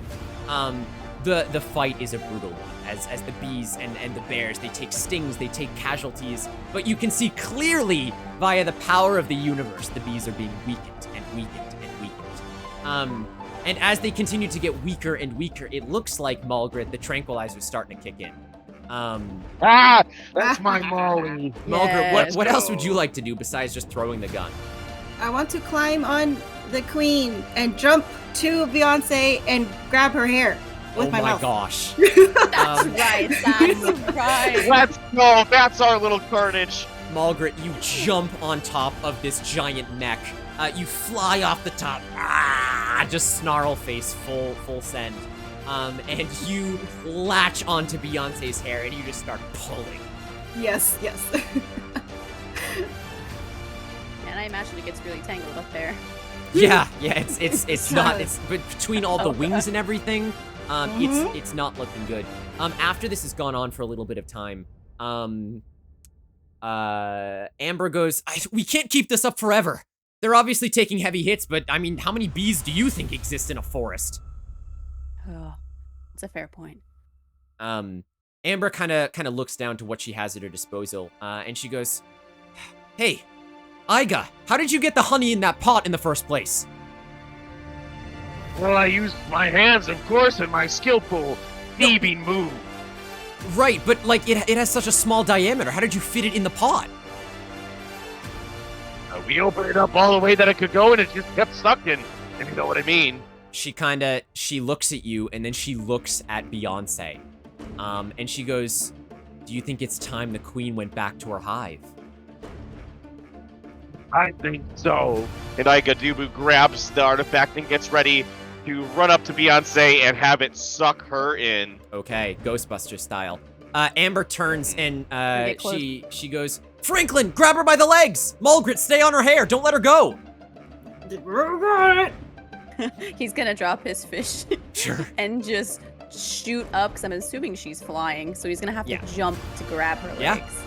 The fight is a brutal one, as the bees and the bears, they take stings, they take casualties, but you can see clearly via the power of the universe, the bees are being weakened and weakened and weakened. And as they continue to get weaker and weaker, it looks like, Malgrit, the tranquilizer's starting to kick in. That's my Molly. Malgrit, Yes. what else would you like to do besides just throwing the gun? I want to climb on the queen and jump to Beyonce and grab her hair with Oh my mouth. gosh. That's right. That's right. Let's go. That's our little carnage. Malgrit, you jump on top of this giant neck. You fly off the top. Just snarl face, full send. And you latch onto Beyonce's hair and you just start pulling. Yes. And I imagine it gets really tangled up there. Yeah, it's not, it's between all the wings and everything, it's not looking good. After this has gone on for a little bit of time, Amber goes, we can't keep this up forever. They're obviously taking heavy hits, but I mean, how many bees do you think exist in a forest? Oh, that's a fair point. Amber kind of looks down to what she has at her disposal, and she goes, hey, Aiga, how did you get the honey in that pot in the first place? Well, I used my hands, of course, and my skill pool. Thieving move. Right, but like it has such a small diameter. How did you fit it in the pot? We opened it up all the way that it could go, and it just kept sucking. If you know what I mean. She looks at you, and then she looks at Beyonce. And she goes, do you think it's time the queen went back to her hive? I think so. And Iga grabs the artifact and gets ready to run up to Beyonce and have it suck her in. Okay, Ghostbuster style. Amber turns and Get close. she goes, Franklin, grab her by the legs! Malgrit, stay on her hair, don't let her go! He's gonna drop his fish Sure. and just shoot up, because I'm assuming she's flying, so he's gonna have to jump to grab her legs. Yeah. Just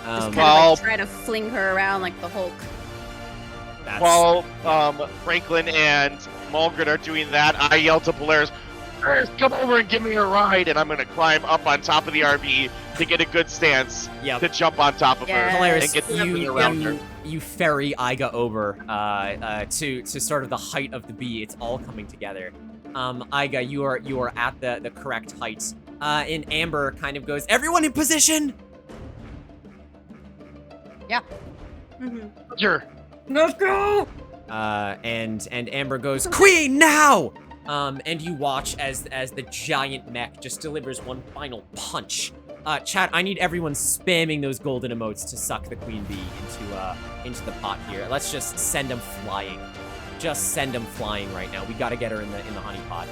kind Well- of like try to fling her around like the Hulk. That's, While Franklin and Malgrit are doing that, I yell to Polaris, "Polaris, come over and give me a ride," and I'm going to climb up on top of the RV to get a good stance Yep. to jump on top of her Yeah. Hilarious. and get the arm around her. You ferry Aiga over to sort of the height of the bee. It's all coming together. Aiga, you are at the correct height. And Amber kind of goes, everyone in position! Sure. Let's go! And Amber goes, Queen, now! And you watch as the giant mech just delivers one final punch. Chat, I need everyone spamming those golden emotes to suck the queen bee into the pot here. Let's just send them flying. Just send them flying right now. We gotta get her in the honey pot.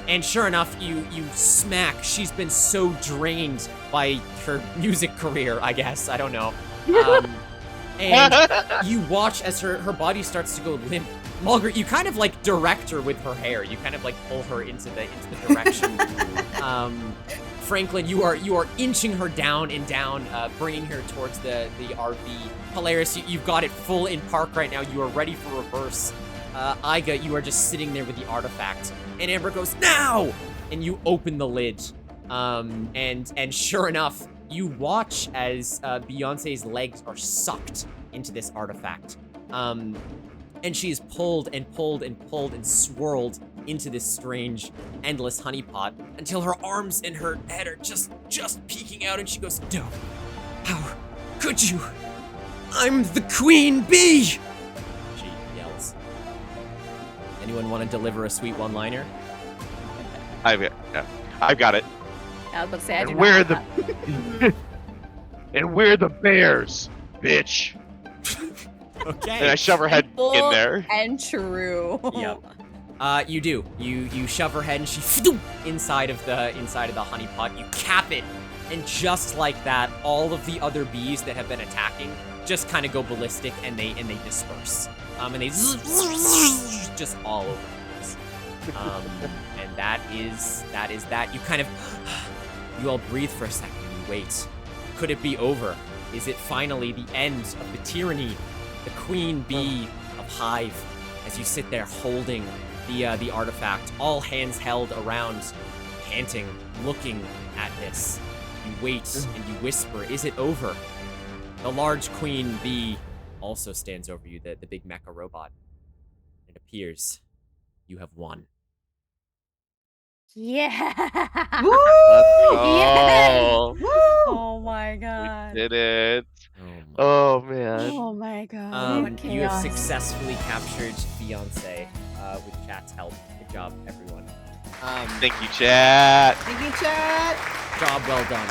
And sure enough, you smack. She's been so drained by her music career, I guess. I don't know. And you watch as her body starts to go limp. Mulgret, you kind of like direct her with her hair. You kind of like pull her into the direction. Franklin, you are inching her down and down, bringing her towards the RV. Polaris, you've got it full in park right now. You are ready for reverse. Iga, you are just sitting there with the artifact. And Amber goes, now! And you open the lid. And sure enough, you watch as Beyonce's legs are sucked into this artifact. And she is pulled and pulled and pulled and swirled into this strange, endless honeypot until her arms and her head are just peeking out, and she goes, no, how could you? I'm the queen bee! She yells. Anyone want to deliver a sweet one-liner? I've got it. I was about to say, I do And we're not. and we're the bears, bitch. Okay. And I shove her head Full in there. And true. Yep. You do. You shove her head and she inside of the honeypot. You cap it, and just like that, all of the other bees that have been attacking just kind of go ballistic and they disperse. And they just all over the place. And that is that. You kind of you all breathe for a second and you wait. Could it be over? Is it finally the end of the tyranny? The queen bee of Hive, as you sit there holding the artifact, all hands held around, panting, looking at this. You wait and you whisper, is it over? The large queen bee also stands over you, the big mecha robot. It appears you have won. Yeah. Let's go. Yes! Oh my god. Did it. Oh Oh man. Oh my god. You have Chaos. successfully captured Beyonce with chat's help. Good job, everyone. Thank you, chat. Thank you, chat. Job well done.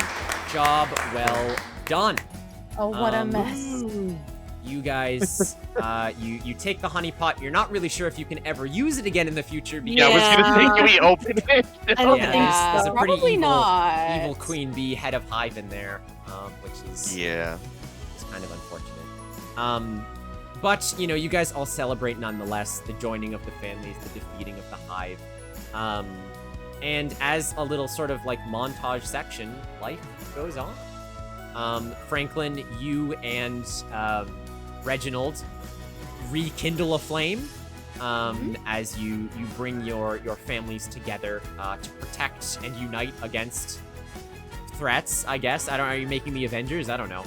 Job well done. Oh, what a mess. You guys, you take the honeypot. You're not really sure if you can ever use it again in the future. Because Yeah, I was gonna say, can we open it? I don't Yeah, think there's so. a pretty Probably not. evil queen bee, head of Hive in there, which is Yeah. is kind of unfortunate. But you know, you guys all celebrate nonetheless the joining of the families, the defeating of the Hive, and as a little sort of like montage section, life goes on. Franklin, you and Reginald rekindle a flame as you bring your families together to protect and unite against threats, I guess. I don't know, are you making the Avengers? I don't know.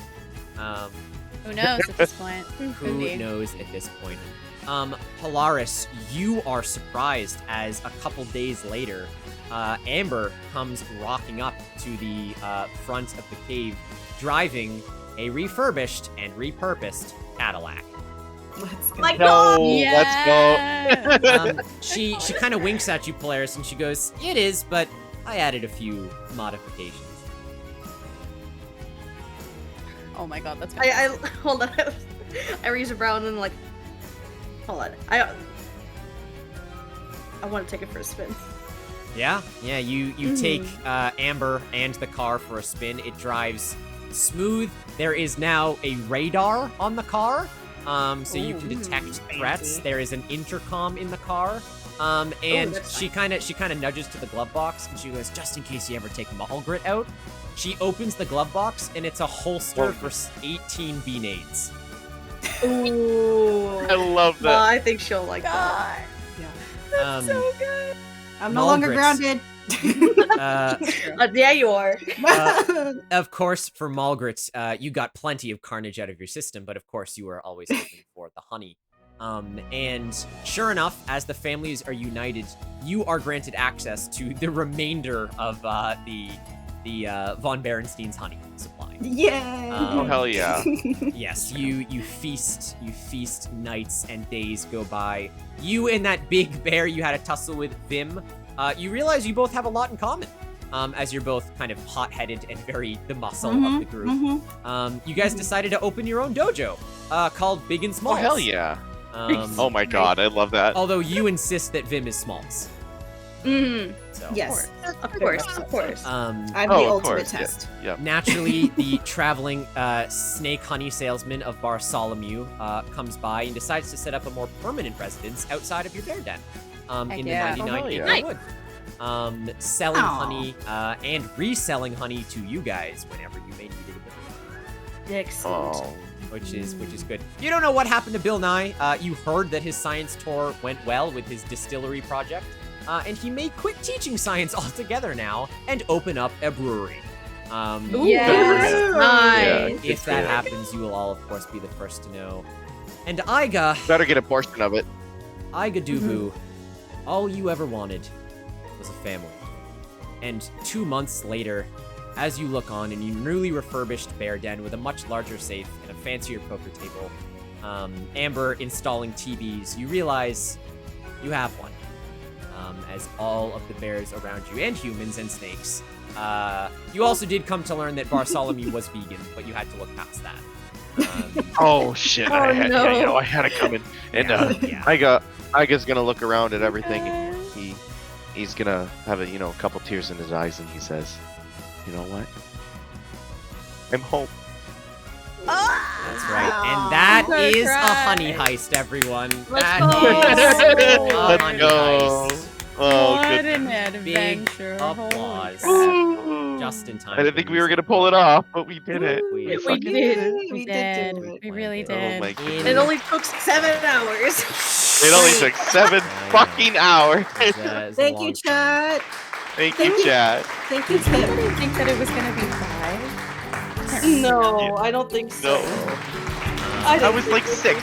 Who knows at this point? Who knows at this point? Polaris, you are surprised as a couple days later, Amber comes rocking up to the front of the cave, driving a refurbished and repurposed Cadillac. Let's go. My No, god! let's go. She kind of winks at you, Polaris, and she goes, "It is, but I added a few modifications." Oh my god, that's I hold on. I raise a brow and then like, hold on. I want to take it for a spin. Yeah, you take Amber and the car for a spin. It drives smooth. There is now a radar on the car, so you can detect threats. There is an intercom in the car, and she kind of nudges to the glove box, and she goes, "Just in case you ever take Mulgret out." She opens the glove box, and it's a holster for 18 B-nades. Ooh. I love that. I think she'll like that. Yeah. so good. I'm no longer Mulgret's- grounded. Yeah, you are. Of course, for Mulgret, you got plenty of carnage out of your system, but of course you were always hoping for the honey. And sure enough, as the families are united, you are granted access to the remainder of the Von Berenstein's honey supply. Yeah. Oh hell yeah! Yes, you feast, nights and days go by. You and that big bear you had a tussle with, Vim, you realize you both have a lot in common. As you're both kind of hot-headed and very the muscle of the group. You guys decided to open your own dojo, called Big and Oh Smalls. hell yeah! Oh my god, I love that. Although you insist that Vim is Smalls. So. Yes. Of course. I'm the of ultimate course, test. Yeah. Naturally, the traveling snake honey salesman of Bartholomew comes by and decides to set up a more permanent residence outside of your bear den in the 99 acre Nice. wood. Selling honey and reselling honey to you guys whenever you may need it. Excellent. Oh. Which is good. You don't know what happened to Bill Nye. You heard that his science tour went well with his distillery project, and he may quit teaching science altogether now and open up a brewery. Yes. Nice. If that happens, you will all, of course, be the first to know. And Iga, Better get a portion of it. Iga Dubu, all you ever wanted was a family. And 2 months later, as you look on in your newly refurbished bear den with a much larger safe and a fancier poker table, Amber installing TVs, you realize you have one. As all of the bears around you, and humans and snakes. You also did come to learn that Bartholomew was vegan, but you had to look past that. Oh shit! I had to come in, and yeah. Iga's gonna look around at everything, and he's gonna have a couple tears in his eyes, and he says, "You know what? I'm home." That's right. And that is a honey heist, everyone. Let's That go. is a Let's honey go. heist. Oh, What good. an Big adventure. applause. Holy crap. Just in time. I didn't think we were gonna pull it off, but we did it. We fucking did. We did do it. We really Oh did. my goodness. It only took 7 hours. It only took 7 fucking hours. Thank you, chat. Thank you, chat. Thank you, Did Tim. anybody think that it was gonna be 5? No, I don't think so. No. I I was like 6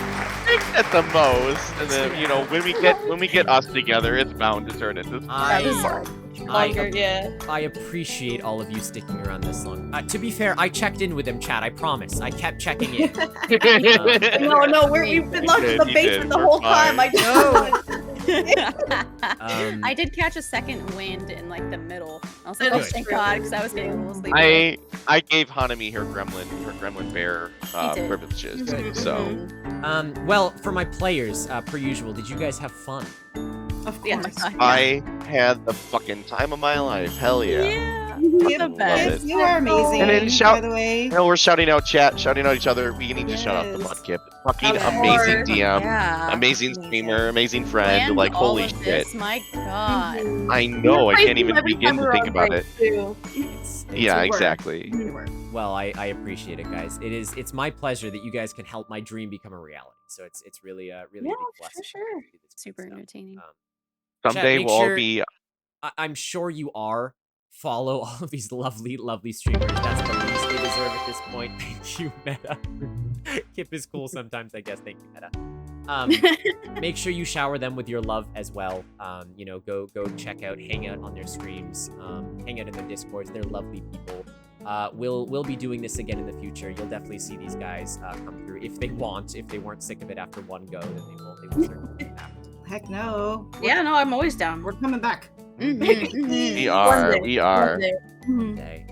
at the most, and then when we get us together, it's bound to turn into. I appreciate all of you sticking around this long. To be fair, I checked in with them, chat. I promise. I kept checking in. No, we've been locked in the You basement did. the We're whole time. fine. I did catch a second wind in like the middle. I was like, Good. oh thank God, because I was getting a little sleepy. I gave Hanami her gremlin bear You did. privileges. So Well, for my players, per usual, did you guys have fun? Of Yeah. course. I had the fucking time of my life. Hell yeah. You, the best. Love it. you are amazing. And then by the way. You know, we're shouting out chat, shouting out each other. We need to shout out the Yes. Mudkip. Fucking Of amazing course. DM, Yeah. amazing streamer, amazing friend. And Like all holy of shit. this, my God. I know. I can't even Every begin time to we're think on about break, it. too. Yeah, work. exactly. Well, I appreciate it, guys. It's my pleasure that you guys can help my dream become a reality. So it's really a big blessing. sure. to do this Super stuff. entertaining. Someday make we'll all sure- be. I'm sure you are. Follow all of these lovely streamers. That's the least they deserve at this point. Thank you, Meta. Kip is cool sometimes, I guess. Thank you, Meta. Make sure you shower them with your love as well. Go check out, hang out on their streams, hang out in their discords. They're lovely people. We'll be doing this again in the future. You'll definitely see these guys come through if they want. If they weren't sick of it after one go, then they will certainly do that. Heck no. Yeah, no, I'm always down. We're coming back. We are. Okay.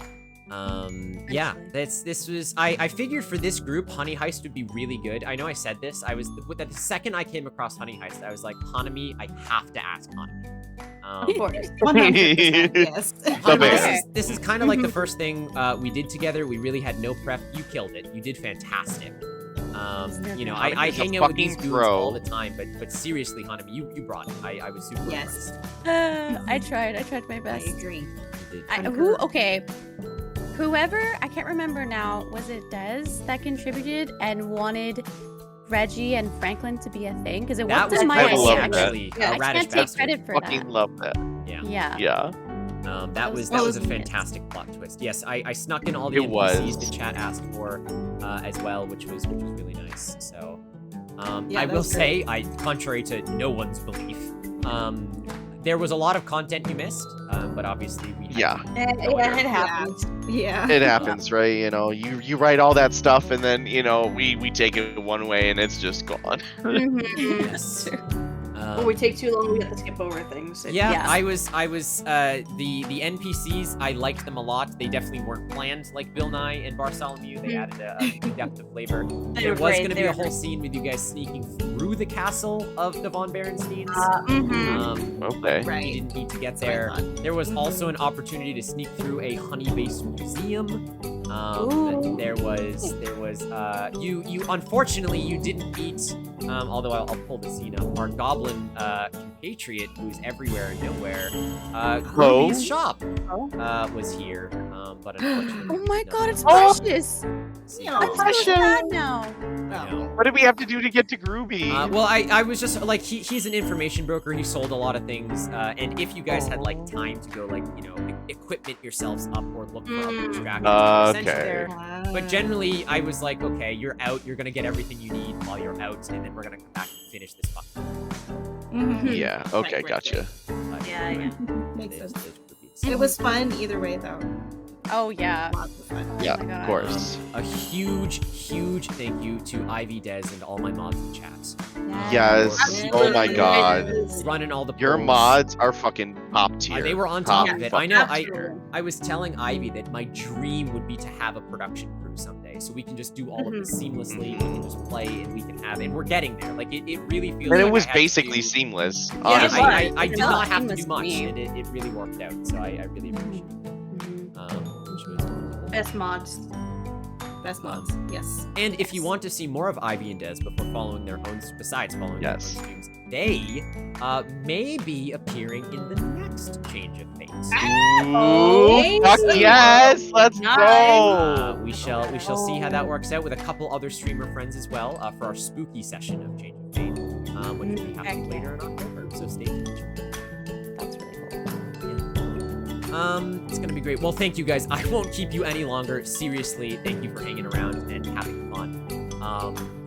Yeah, this was I figured for this group Honey Heist would be really good. I know I said this. The second I came across Honey Heist, I was like, Hanami, I have to ask Hanami. Of course. 100%, yes. This is kind of like the first thing we did together. We really had no prep. You killed it. You did fantastic. I He's a hang out with these fucking dudes pro. all the time, but seriously, Hanami, you brought it. I was super Yes. impressed. I tried my I best. agree. You did. Whoever, I can't remember now, was it Dez that contributed and wanted Reggie and Franklin to be a thing? Because it That was wasn't my I idea, love actually. actually Yeah, a I radish can't take bastard. credit for Fucking that. love that. Yeah. Yeah. That was That a was fantastic plot twist. Yes, I snuck in all the It was. NPCs the chat asked for as well, which was really nice. So Yeah, I that will was say, contrary to no one's belief, there was a lot of content you missed. but obviously we had Yeah. Yeah, it happens. Yeah. It happens, right? You know, you write all that stuff, and then we take it one way, and it's just gone. Yes. Or we take too long, we have to skip over things. Yeah, Yeah. I was the NPCs, I liked them a lot. They definitely weren't planned like Bill Nye and Bartholomew. They added a depth of flavor. There was going to be a whole scene with you guys sneaking through the castle of the Von Berensteins. Okay. But you didn't need to get there. There was also an opportunity to sneak through a honey-based museum. There was you unfortunately you didn't meet although I'll pull the scene up, our goblin compatriot who's everywhere and nowhere. Ruby's shop was here, but unfortunately. Oh my god, it's Precious! I'm so sad now. What did we have to do to get to Groovy? Well, I was just like he's an information broker. He sold a lot of things, and if you guys had like time to go like equipment yourselves up or look for other distractions, essentially there. But generally, I was like, okay, you're out. You're gonna get everything you need while you're out, and then we're gonna come back and finish this fucking. Yeah. Okay. Gotcha. Yeah. Makes sense. It was fun either way, though. Oh yeah. Lots of fun. Yeah, my God. of course. A huge thank you to Ivy, Des, and all my mods in chat. Yes. Oh my god. Running all the Your polls. mods are fucking top tier. They were on top of it. I know. Absolutely. I was telling Ivy that my dream would be to have a production crew someday, so we can just do all of this seamlessly. We can just play, and we can have, and we're getting there. Like it really feels. And like it was I had to basically do- seamless. Yeah, Honestly. I did felt not have to seamless do to much, me. and it really worked out. So I really appreciate it. Which was wonderful. Best mods. Best mods. Yes. And if you want to see more of Ivy and Des before following their own, besides following their own Yes. streams, they may be appearing in the next Change of Fate. Ooh, fuck yes! Let's go! We shall see how that works out with a couple other streamer friends as well for our spooky session of Change of Fate, which will be happening later in October. So stay tuned. That's really cool. It's gonna be great. Well, thank you guys. I won't keep you any longer. Seriously, thank you for hanging around and having fun.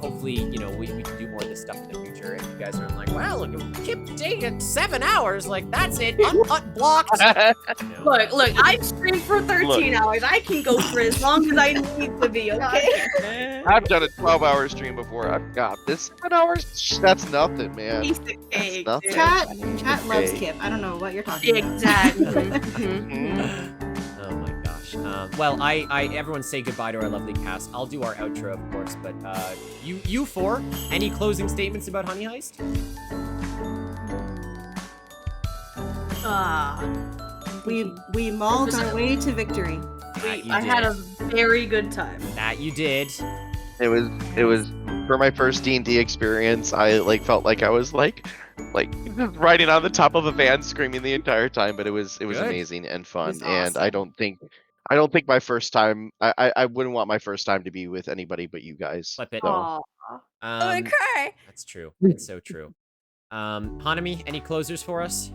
Hopefully, we can do more of this stuff in the future. And you guys are like, well, Kip dated 7 hours. Like, that's it. Unblocked. Look, I've streamed for 13 hours. I can go for as long as I need to be, okay? I've done a 12-hour stream before. I've got this 7 hours. That's nothing, man. Piece of cake, That's dude. nothing. Chat loves Okay. Kip. I don't know what you're talking about. Exactly. Oh my gosh. Well, everyone say goodbye to our lovely cast. I'll do our outro, of course, but you four, any closing statements about Honey Heist? We mauled our way to victory. That you I did. had a very good time. That you did. It was for my first D&D experience. I felt like I was like riding on the top of a van screaming the entire time, but it was Good. amazing and fun. was And awesome. I don't think my first time I wouldn't want my first time to be with anybody but you guys. Flip it. So, Aw. I'm gonna cry. That's true. It's so true. Hanami, any closers for us?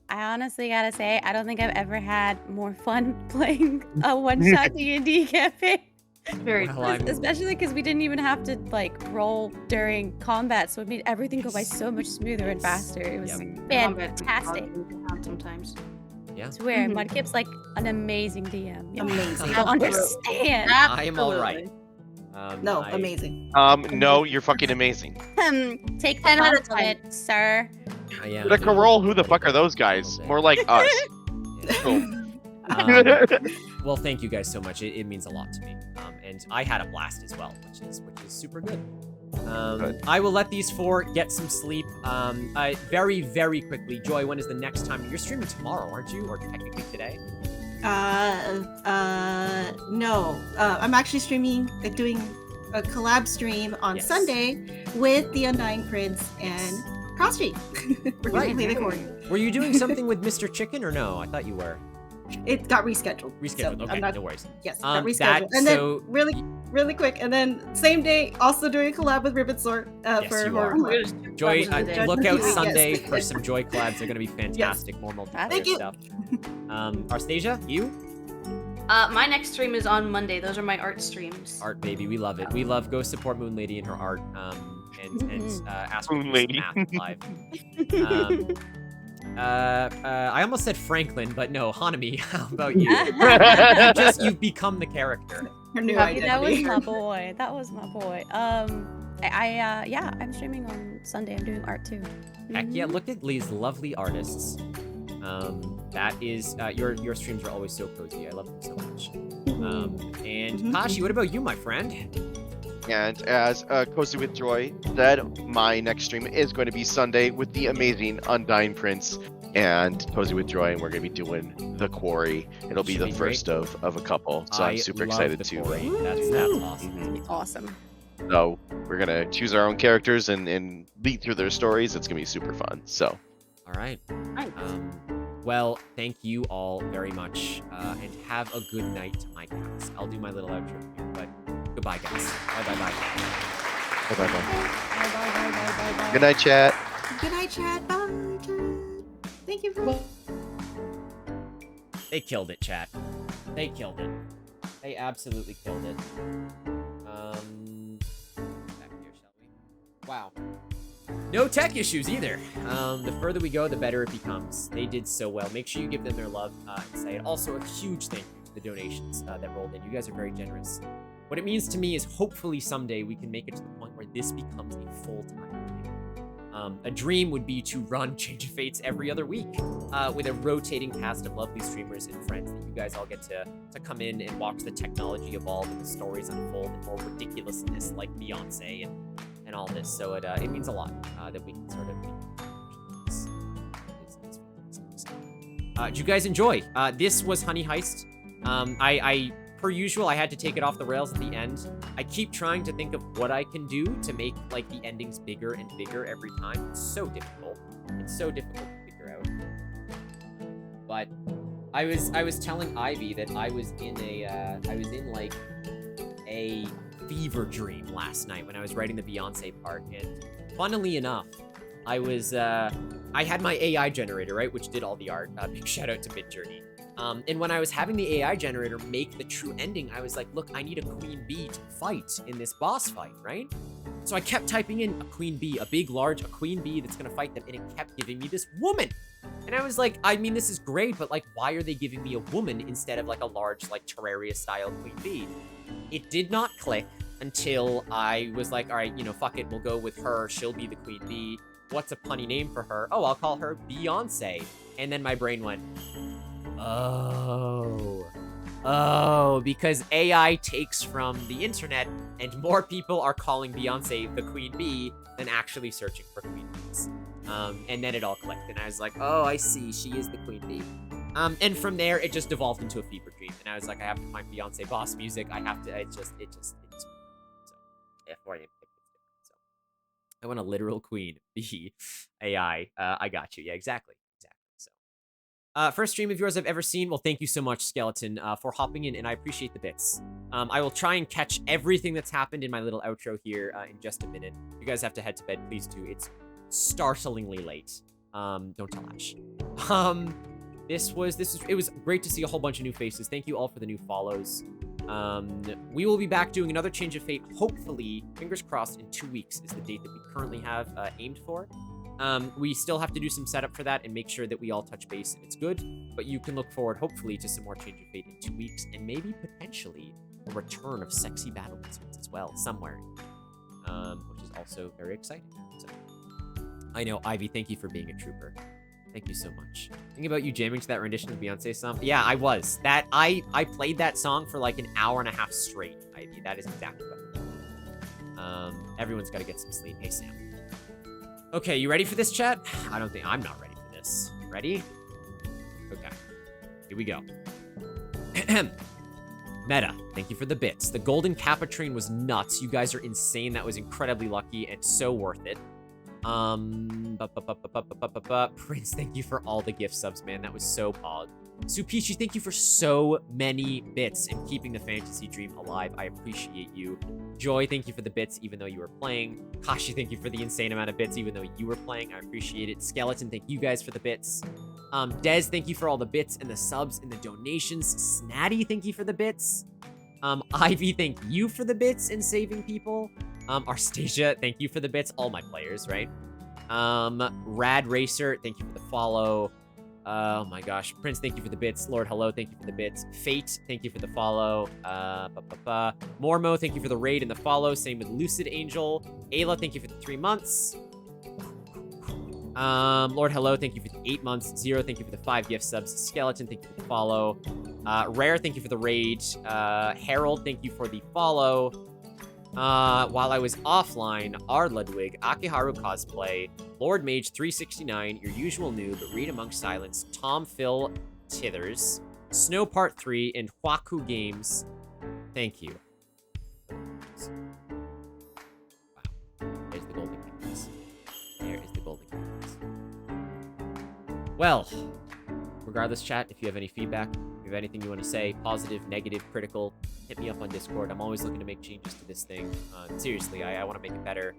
I honestly gotta say, I don't think I've ever had more fun playing a one-shot D&D campaign. Very Well, I'm- Especially because we didn't even have to roll during combat, so it made everything go by so much smoother and faster. It was fantastic. Sometimes. Yeah. I swear, Mudkip's like an amazing DM. You Amazing. don't understand. I am all right. No, I- amazing. no, you're fucking amazing. Take 10 the out of compliment, sir. I am. The Carol, who the fuck are those guys? More like us. Well, thank you guys so much. It means a lot to me. And I had a blast as well, which is super good. I will let these four get some sleep. Very, very quickly. Joy, when is the next time? You're streaming tomorrow, aren't you? Or technically today? No. I'm actually doing a collab stream on Yes. Sunday with the Undying Prince and Crossfeed. We're gonna play the chord. Were you doing something with Mr. Chicken or no? I thought you were. It got rescheduled. Rescheduled. So okay, I'm not- no worries. Yes, got rescheduled. that- And then so- really quick, and then same day, also doing a collab with Ribbon Sword Yes, for you horror. are. Collab. Joy, Judgment look out Day, yes. Sunday for some Joy collabs. They're going to be fantastic. More multiplayer Thank you. stuff. Arstasia, you? My next stream is on Monday. Those are my art streams. Art baby, we love it. We love go support Moon Lady and her art. And ask her Moon to do Lady. some math live. I almost said Franklin, but no, Hanami, how about you? You've become the character. Her new That was identity. my boy. That was my boy. Yeah, I'm streaming on Sunday. I'm doing art too. Heck yeah, look at these lovely artists. That is, your streams are always so cozy. I love them so much. And Kashi, what about you, my friend? And as CozyWithJoy said, my next stream is going to be Sunday with the amazing Undying Prince and CozyWithJoy, and we're going to be doing The Quarry. It'll be the first of a couple, so I'm super excited too. That's awesome. Awesome. So we're going to choose our own characters and lead through their stories. It's going to be super fun. So. All right. Well, thank you all very much, and have a good night to my cats. I'll do my little outro here, but goodbye, guys. Bye. Bye. Good night, chat. Good night, chat. Bye, chat. Thank you for. They killed it, chat. They killed it. They absolutely killed it. Back here, shall we? Wow. No tech issues either. The further we go, the better it becomes. They did so well. Make sure you give them their love and say it. Also, a huge thank you to the donations that rolled in. You guys are very generous. What it means to me is hopefully someday we can make it to the point where this becomes a full-time thing. A dream would be to run Change of Fates every other week with a rotating cast of lovely streamers and friends that you guys all get to come in and watch the technology evolve and the stories unfold and more ridiculousness like Beyonce and all this. So it means a lot that we can sort of did you guys enjoy? This was Honey Heist. I per usual, I had to take it off the rails at the end. I keep trying to think of what I can do to make like the endings bigger and bigger every time. It's so difficult. It's so difficult to figure out. But I was telling Ivy that I was in like a fever dream last night when I was writing the Beyonce part, and funnily enough, I had my AI generator, right, which did all the art. Big shout out to Midjourney. And when I was having the AI generator make the true ending, I was like, look, I need a queen bee to fight in this boss fight, right? So I kept typing in a queen bee, a queen bee that's gonna fight them, and it kept giving me this woman. And I was like, I mean, this is great, but like, why are they giving me a woman instead of like a large, like Terraria-style queen bee? It did not click until I was like, all right, fuck it, we'll go with her. She'll be the queen bee. What's a punny name for her? Oh, I'll call her Beyonce. And then my brain went, oh, because AI takes from the internet and more people are calling Beyonce the queen bee than actually searching for queen bees. And then it all clicked and I was like, oh, I see, she is the queen bee. And from there, it just devolved into a fever dream. And I was like, I have to find Beyonce boss music. I have to, it just, so, F4 name. So, I want a literal queen bee AI. I got you. Yeah, exactly. So, first stream of yours I've ever seen. Well, thank you so much, Skeleton, for hopping in, and I appreciate the bits. I will try and catch everything that's happened in my little outro here in just a minute. If you guys have to head to bed, please do. It's startlingly late. Don't tell Ash. It was great to see a whole bunch of new faces. Thank you all for the new follows. We will be back doing another Change of Fate, hopefully, fingers crossed, in 2 weeks is the date that we currently have aimed for. We still have to do some setup for that and make sure that we all touch base and it's good, but you can look forward, hopefully, to some more Change of Fate in 2 weeks, and maybe, potentially, a return of sexy battle wizards as well, somewhere, which is also very exciting. So, I know, Ivy, thank you for being a trooper. Thank you so much. Think about you jamming to that rendition of Beyonce song. Yeah, I was. I played that song for like an hour and a half straight, Ivy. That is exactly what I did. Everyone's got to get some sleep. Hey, Sam. Okay, you ready for this, chat? I'm not ready for this. Ready? Okay. Here we go. Meta, thank you for the bits. The golden Kappa train was nuts. You guys are insane. That was incredibly lucky and so worth it. Prince, thank you for all the gift subs, man. That was so pog. Supichi, thank you for so many bits and keeping the fantasy dream alive. I appreciate you. Joy, thank you for the bits, even though you were playing. Kashi, thank you for the insane amount of bits, even though you were playing. I appreciate it. Skeleton, thank you guys for the bits. Dez, thank you for all the bits and the subs and the donations. Snatty, thank you for the bits. Ivy, thank you for the bits and saving people. Xarstasia, thank you for the bits. All my players, right? Rad Racer, thank you for the follow. Oh my gosh. Prince, thank you for the bits. Lord Hello, thank you for the bits. Fate, thank you for the follow. Mormo, thank you for the raid and the follow. Same with Lucid Angel. Ayla, thank you for the 3 months. Lord Hello, thank you for the 8 months. Zero, thank you for the 5 gift subs. Skeleton, thank you for the follow. Rare, thank you for the raid. Harold, thank you for the follow. While I was offline, R. Ludwig, Akiharu Cosplay, Lord Mage 369, Your Usual Noob, Read Amongst Silence, Tom Phil Tithers, Snow Part 3, and Hwaku Games. Thank you. Wow. There's the golden canvas. There is the golden canvas. Well, regardless, chat, if you have any feedback, if you have anything you want to say, positive, negative, critical, hit me up on Discord. I'm always looking to make changes to this thing. Seriously, I want to make it better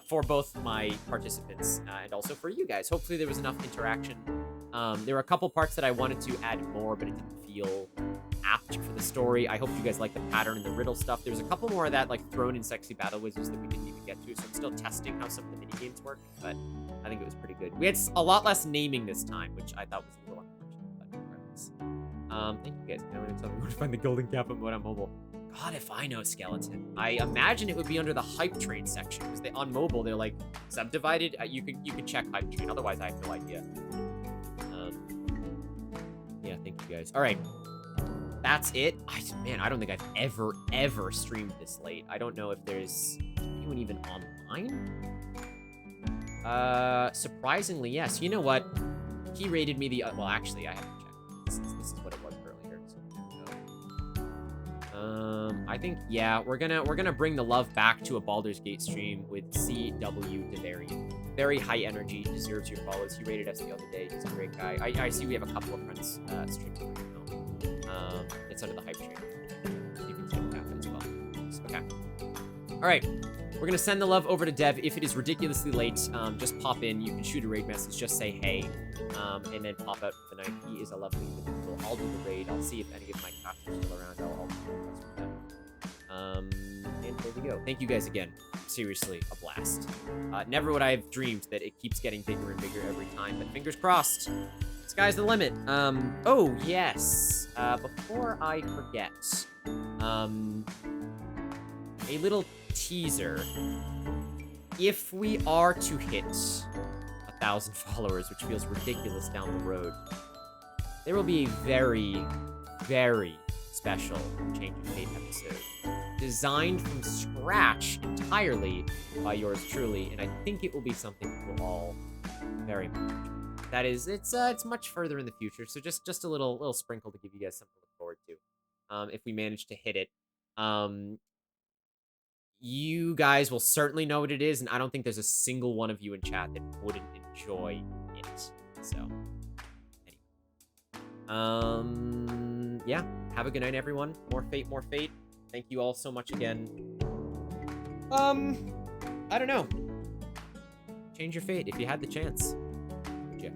for both my participants and also for you guys. Hopefully there was enough interaction. There were a couple parts that I wanted to add more, but it didn't feel apt for the story. I hope you guys like the pattern and the riddle stuff. There's a couple more of that, like, thrown in sexy battle wizards that we didn't even get to, so I'm still testing how some of the minigames work, but I think it was pretty good. We had a lot less naming this time, which I thought was a little unfortunate, but regardless. Thank you guys. Now tell me where to find the golden cap on on mobile. God, if I know, Skeleton. I imagine it would be under the hype train section, because on mobile they're like subdivided. You can check hype train. Otherwise, I have no idea. Yeah, thank you guys. All right, that's it. Man, I don't think I've ever streamed this late. I don't know if there's anyone even online. Surprisingly, yes. You know what? He rated me the. Well, actually, I haven't checked. This is what it was earlier. So, I think we're gonna bring the love back to a Baldur's Gate stream with CW Devarian. Very high energy, deserves your follows. He rated us the other day. He's a great guy. I see we have a couple of friends streaming right now. It's under the hype train. You can check that as well. Okay. All right. We're gonna send the love over to Dev. If it is ridiculously late, just pop in. You can shoot a raid message. Just say hey, and then pop out for the night. He is a lovely individual. I'll do the raid. I'll see if any of my cats are still around. I'll do them. And there we go. Thank you guys again. Seriously, a blast. Never would I have dreamed that it keeps getting bigger and bigger every time, but fingers crossed. Sky's the limit. Oh, yes. Before I forget, a little teaser. If we are to hit 1,000 followers, which feels ridiculous down the road, there will be a very, very special Change of Fate episode designed from scratch entirely by yours truly, and I think it will be something you will all very much enjoy. That is, it's much further in the future, so just a little sprinkle to give you guys something to look forward to. If we manage to hit it, you guys will certainly know what it is, and I don't think there's a single one of you in chat that wouldn't enjoy it. So, anyway. Yeah, have a good night, everyone. More fate, more fate. Thank you all so much again. I don't know. Change your fate if you had the chance. Would you?